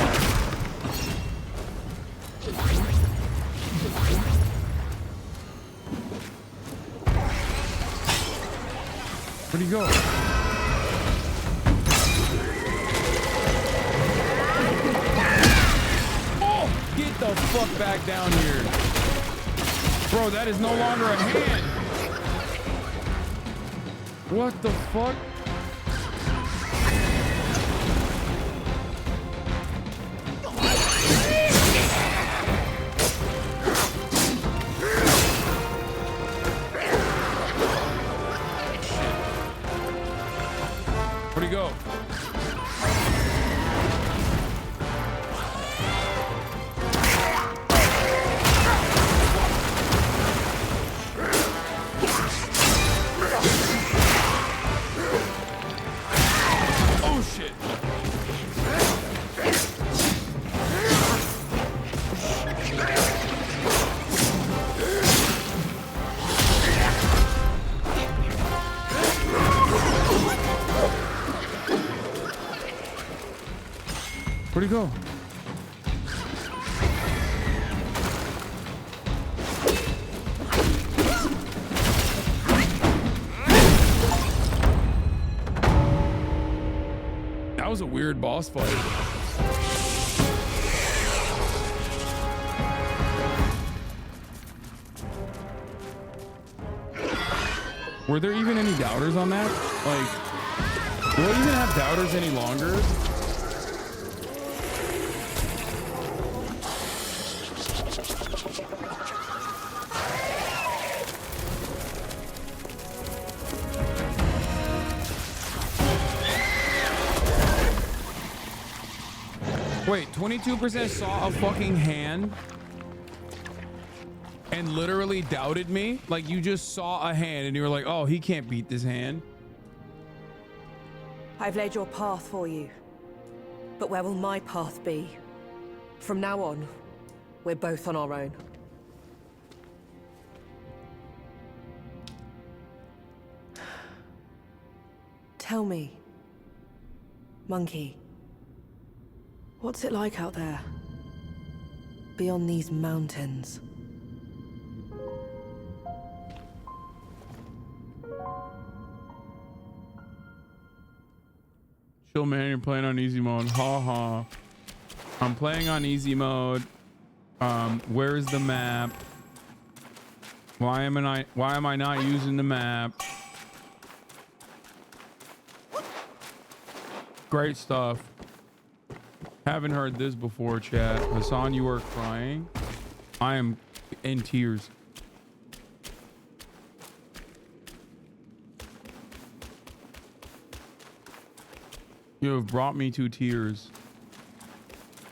Where'd he go? Oh, get the fuck back down here. Bro, that is no longer a hand. What the fuck? Where'd he go? Oh shit. Where'd he go? That was a weird boss fight. Were there even any doubters on that? Like, do I even have doubters any longer? Wait, 22% saw a fucking hand and literally doubted me? Like, you just saw a hand and you were like, oh, he can't beat this hand. I've laid your path for you. But where will my path be? From now on, we're both on our own. Tell me, Monkey, what's it like out there? Beyond these mountains? Chill, man, you're playing on easy mode. Ha ha. I'm playing on easy mode. Where's the map? Why am I not using the map? Great stuff. Haven't heard this before, chat. Hasan, you are crying. I am in tears. You have brought me to tears.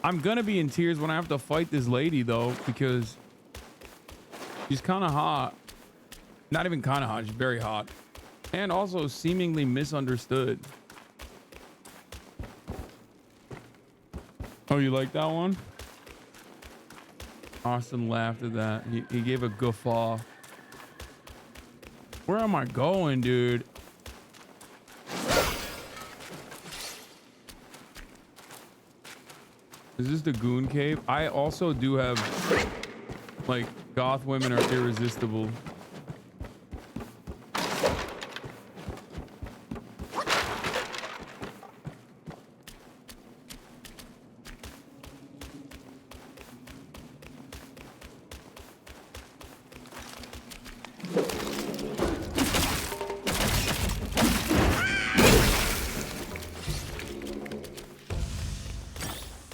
I'm gonna be in tears when I have to fight this lady, though, because she's kind of hot. Not even kind of hot, she's very hot. And also seemingly misunderstood. Oh, you like that one? Austin laughed at that. He gave a guffaw. Where am I going, dude? Is this the Goon Cave? I also do have, like, goth women are irresistible.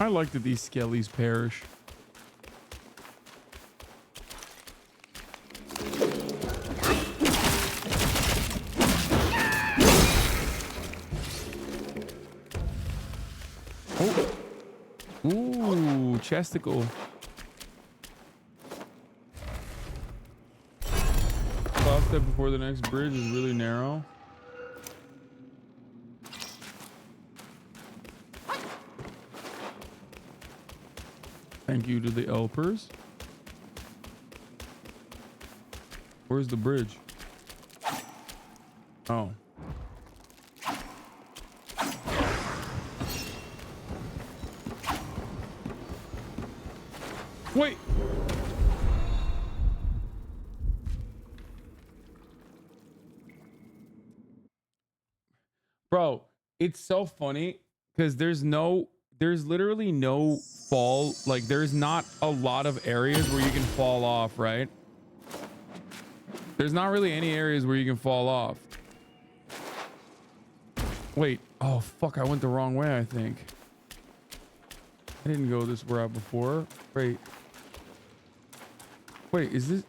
I like that these skellies perish. chesticle. Last step before the next bridge is really narrow. Thank you to the Elpers. Where's the bridge? Oh. Wait. Bro, it's so funny because there's literally no fall. Like, there's not a lot of areas where you can fall off, right? There's not really any areas where you can fall off. Wait. Oh, fuck. I went the wrong way, I think. I didn't go this route before. Wait. Wait, is this...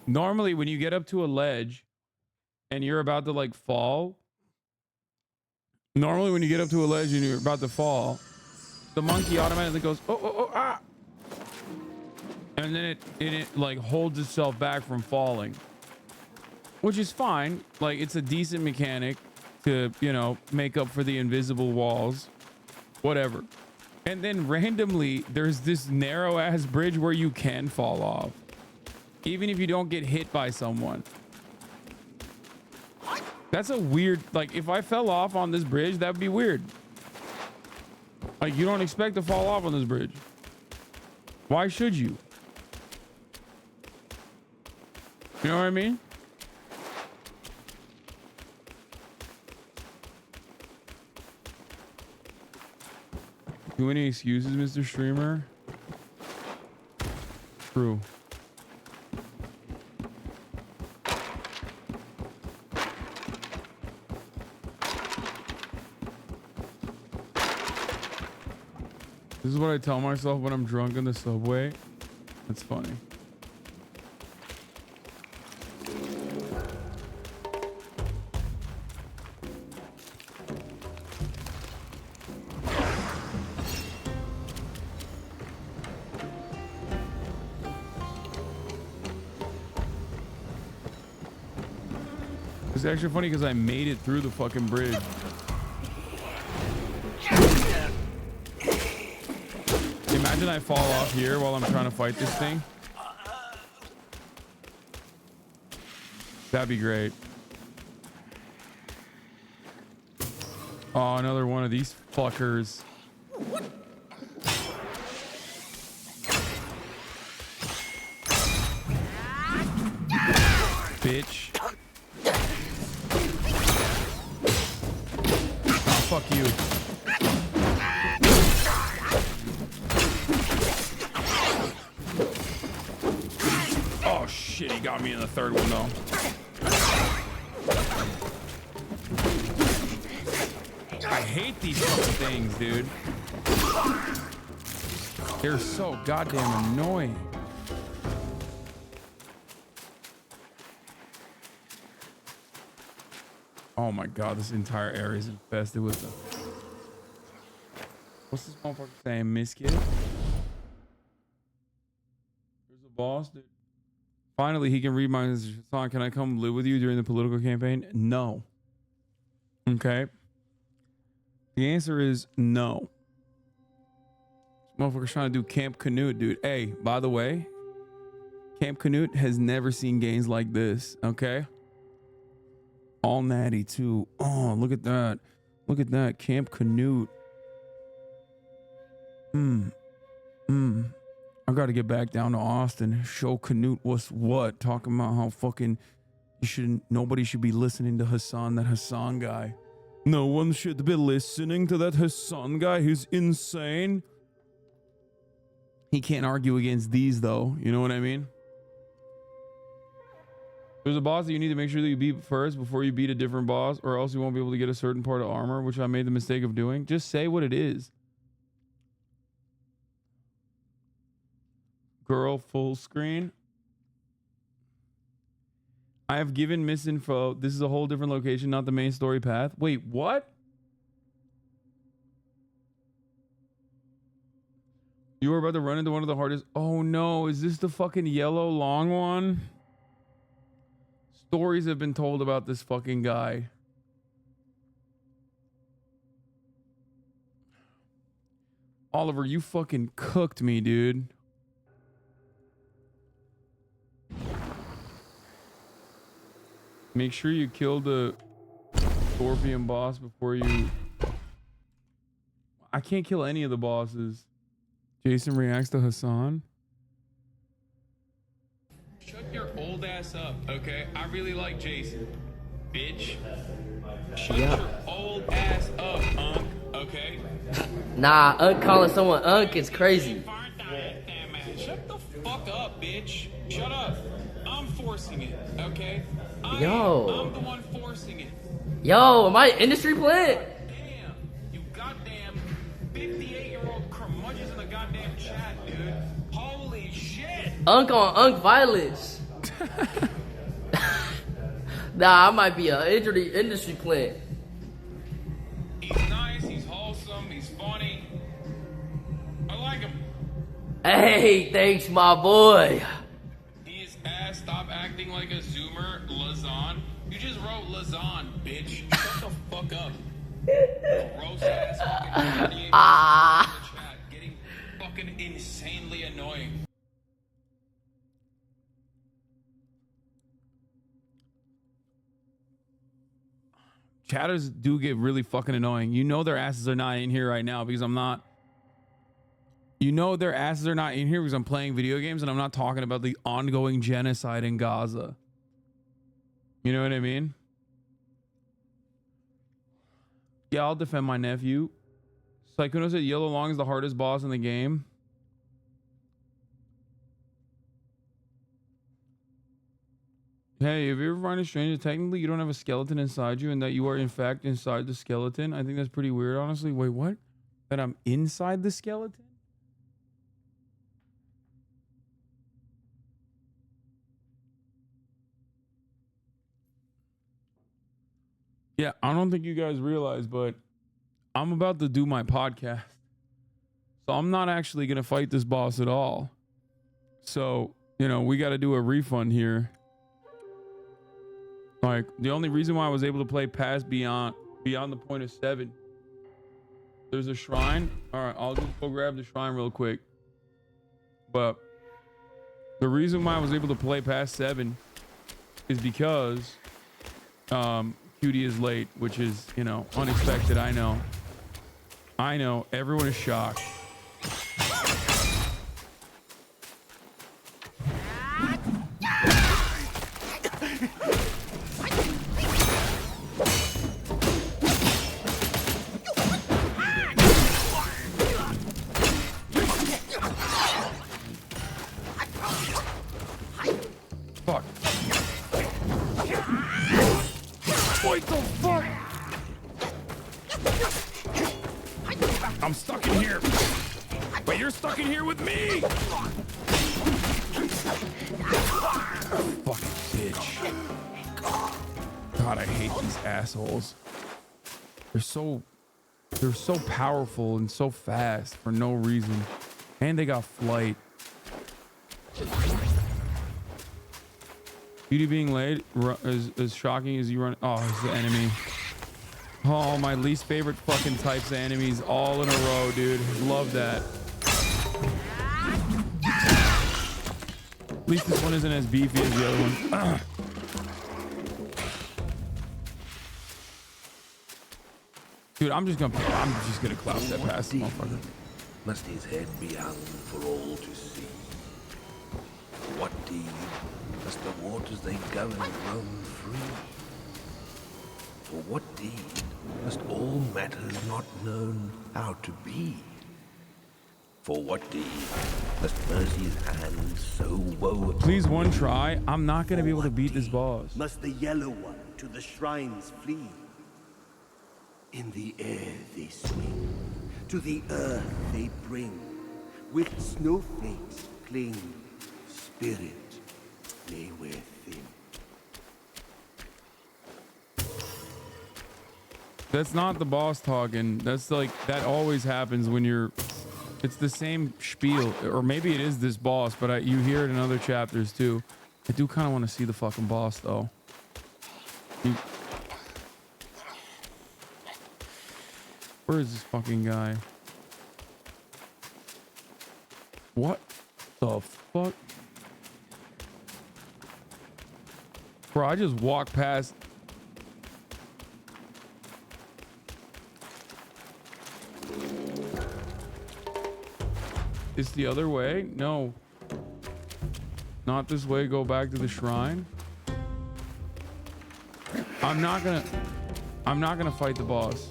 Normally when you get up to a ledge and you're about to like fall, normally when you get up to a ledge and you're about to fall, the monkey automatically goes, ah, and then it like holds itself back from falling, which is fine. Like, it's a decent mechanic to, you know, make up for the invisible walls, whatever. And then randomly there's this narrow ass bridge where you can fall off, even if you don't get hit by someone. That's a weird, like, if I fell off on this bridge, that would be weird. Like, you don't expect to fall off on this bridge. Why should you? You know what I mean? Too many excuses, Mr. Streamer? True. This is what I tell myself when I'm drunk in the subway. That's funny. It's actually funny because I made it through the fucking bridge. Imagine I fall off here while I'm trying to fight this thing. That'd be great. Oh, another one of these fuckers. Bitch. Oh, fuck you. Oh shit, he got me in the third one though. I hate these fucking things, dude. They're so goddamn annoying. Oh my god, this entire area is infested with them. What's this motherfucker saying, Miskit? There's a boss, dude. Finally, he can read my song. Can I come live with you during the political campaign? No. Okay. The answer is no. This motherfucker's trying to do Camp Canute, dude. Hey, by the way, Camp Canute has never seen games like this, okay? All natty, too. Oh, look at that. Look at that. Camp Canute. I gotta get back down to Austin. Show Canute what's what. Talking about how fucking nobody should be listening to Hasan, that Hasan guy. No one should be listening to that Hasan guy. He's insane. He can't argue against these though. You know what I mean? There's a boss that you need to make sure that you beat first before you beat a different boss, or else you won't be able to get a certain part of armor, which I made the mistake of doing. Just say what it is. Girl full screen. I have given misinfo. This is a whole different location, not the main story path. Wait, what? You were about to run into one of the hardest. Oh no, is this the fucking yellow long one? Stories have been told about this fucking guy. Oliver, you fucking cooked me, dude. Make sure you kill the Scorpion boss before you... I can't kill any of the bosses. Jason reacts to Hasan. Shut your old ass up, okay? I really like Jason. Bitch. Shut your old ass up, Unc, okay? Nah, Unc calling someone Unc is crazy. Shut the fuck up, bitch. Shut up. I'm forcing it, okay? I'm the one forcing it. Yo, am I industry plant? Damn, you goddamn 58-year-old curmudgeons in the goddamn chat, dude. Holy shit. Unc on Unc violence. Nah, I might be an industry plant. He's nice, he's wholesome, he's funny. I like him. Hey, thanks, my boy. His ass, stop acting like a Zoomer, Lazan. You just wrote Lazan, bitch. Shut the fuck up. Gross ass fucking chat, getting fucking insanely annoying. Chatters do get really fucking annoying. You know their asses are not in here right now because I'm not. You know their asses are not in here because I'm playing video games and I'm not talking about the ongoing genocide in Gaza. You know what I mean? Yeah, I'll defend my nephew. Sykuno said Yellow Long is the hardest boss in the game. Hey, if you ever find it strange that technically you don't have a skeleton inside you and that you are in fact inside the skeleton, I think that's pretty weird, honestly. Wait, what? That I'm inside the skeleton? Yeah, I don't think you guys realize, but I'm about to do my podcast. So I'm not actually going to fight this boss at all. So, you know, we got to do a refund here. Like, the only reason why I was able to play past beyond the point of 7. There's a shrine. All right, I'll just go grab the shrine real quick. But the reason why I was able to play past 7 is because QD is late, which is, you know, unexpected. I know. Everyone is shocked. Fuck. What the fuck? I'm stuck in here. But you're stuck in here with me. Fucking bitch. God, I hate these assholes. They're so powerful and so fast for no reason. And they got flight. Beauty being late is as shocking as you run. Oh, it's the enemy. Oh, my least favorite fucking types of enemies all in a row, dude. Love that. At least this one isn't as beefy as the other one. Dude, I'm just gonna clout step past the motherfucker. Must his head be hung for all to see? What deed must the waters they govern roam free? For what deed must all matters not known how to be? For what deed must mercy's hand so woe? Please, one try. I'm not gonna be able to beat this boss. Must the yellow one to the shrines flee? In the air they swing, to the earth they bring, with snowflakes cling, spirit lay where thin. That's not the boss talking. That's like, that always happens when you're, it's the same spiel, or maybe it is this boss, but you hear it in other chapters too. I do kind of want to see the fucking boss though. Where is this fucking guy? What the fuck? Bro, I just walked past. It's the other way? No. Not this way. Go back to the shrine. I'm not gonna fight the boss.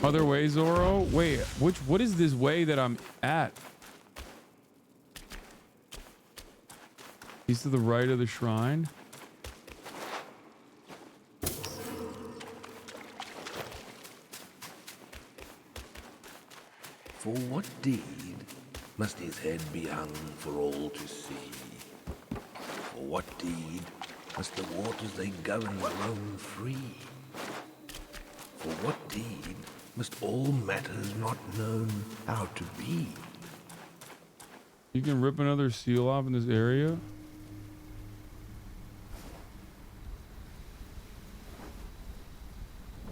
Other way, Zoro? Wait, what is this way that I'm at? He's to the right of the shrine. For what deed must his head be hung for all to see? For what deed must the waters they govern roam free? For what deed must all matters not known how to be? You can rip another seal off in this area.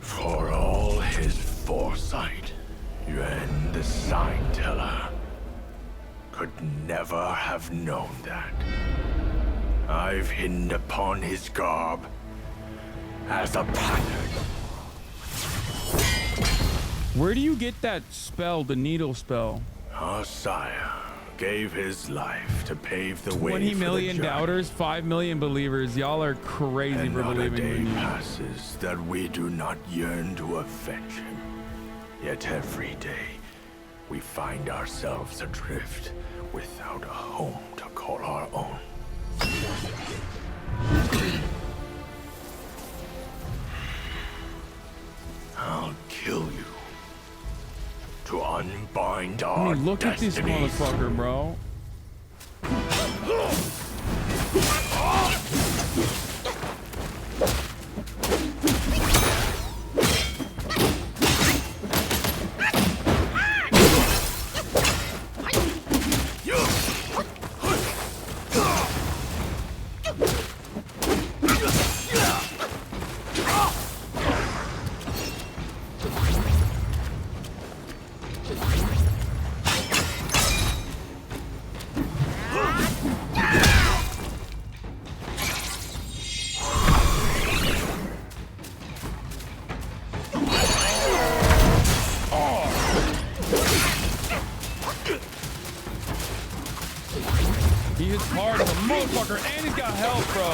For all his foresight, Yuan the sign teller could never have known that. I've hidden upon his garb as a pattern. Where do you get that spell, the needle spell? Our sire gave his life to pave the way 20 for million the doubters, 5 million believers. Y'all are crazy and for not a believing day in me. passes that we do not yearn to avenge him. Yet every day, we find ourselves adrift without a home to call our own. I'll kill you to unbind our I mean, look at this destinies. motherfucker, bro. He hits hard as a motherfucker, and he's got health, bro.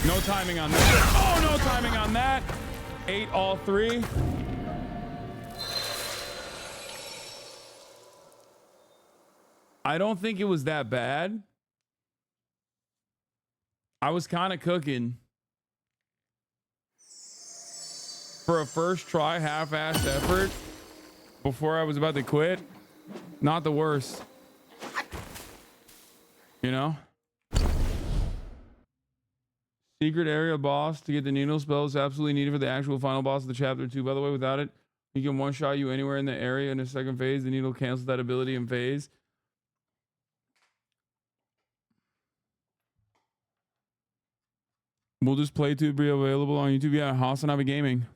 No timing on that. Oh, no timing on that. 8 all 3. I don't think it was that bad. I was kind of cooking. For a first try, half-assed effort before I was about to quit. Not the worst. You know? Secret area boss to get the needle spell is absolutely needed for the actual final boss of the chapter 2. By the way, without it, he can one-shot you anywhere in the area in a second phase. The needle cancels that ability in phase. Will this playthrough be available on YouTube? Yeah, Hasan Abi Gaming.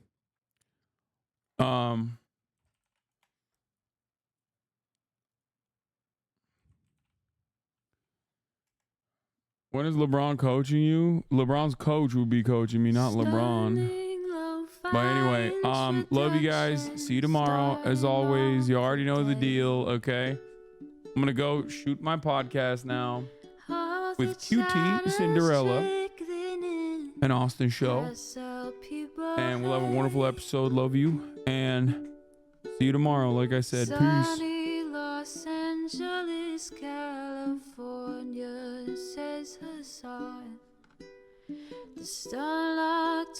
When is LeBron coaching you? LeBron's coach will be coaching me, not LeBron. But anyway, love you guys. See you tomorrow. As always, you already know the deal, okay? I'm going to go shoot my podcast now with QT, Cinderella, and Austin Show. And we'll have a wonderful episode. Love you. And see you tomorrow. Like I said, peace. Sunny Los Angeles, California, says Hasan. The starlock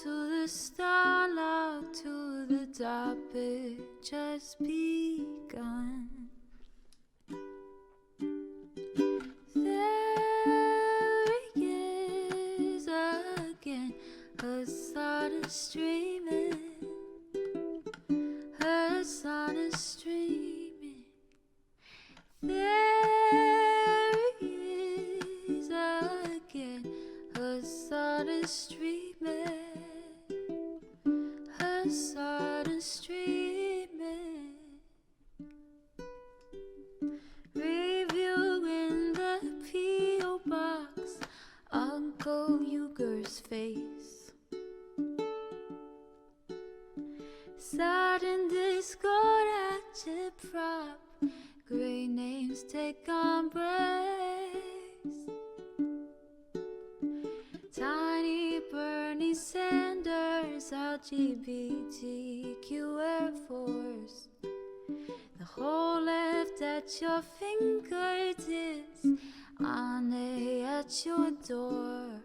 to the topic just begun. There he is again, Hasan is streaming. Hasan is streaming. There he is again, Hasan is streaming. Hasan is streaming. Reviewing the P.O. box, Uncle Uyghur's face. Sudden discord agitprop, great names take embrace. Tiny Bernie Sanders, LGBTQ Air Force. The whole left at your fingertips, Ane at your door.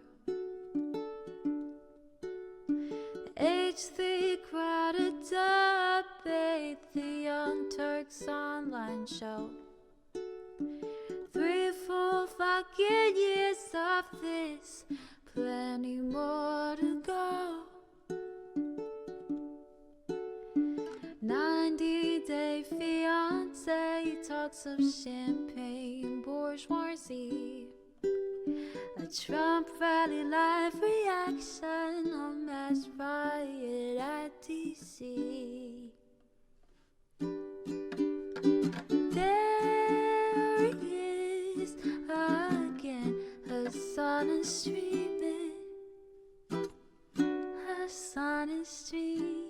H3 crowded debate, the Young Turks online show. 3 full fucking years of this, plenty more to go. 90-day fiance talks of champagne bourgeoisie. A Trump rally live reaction, a mass riot at DC. There he is again, Hasan is streaming. Hasan is streaming.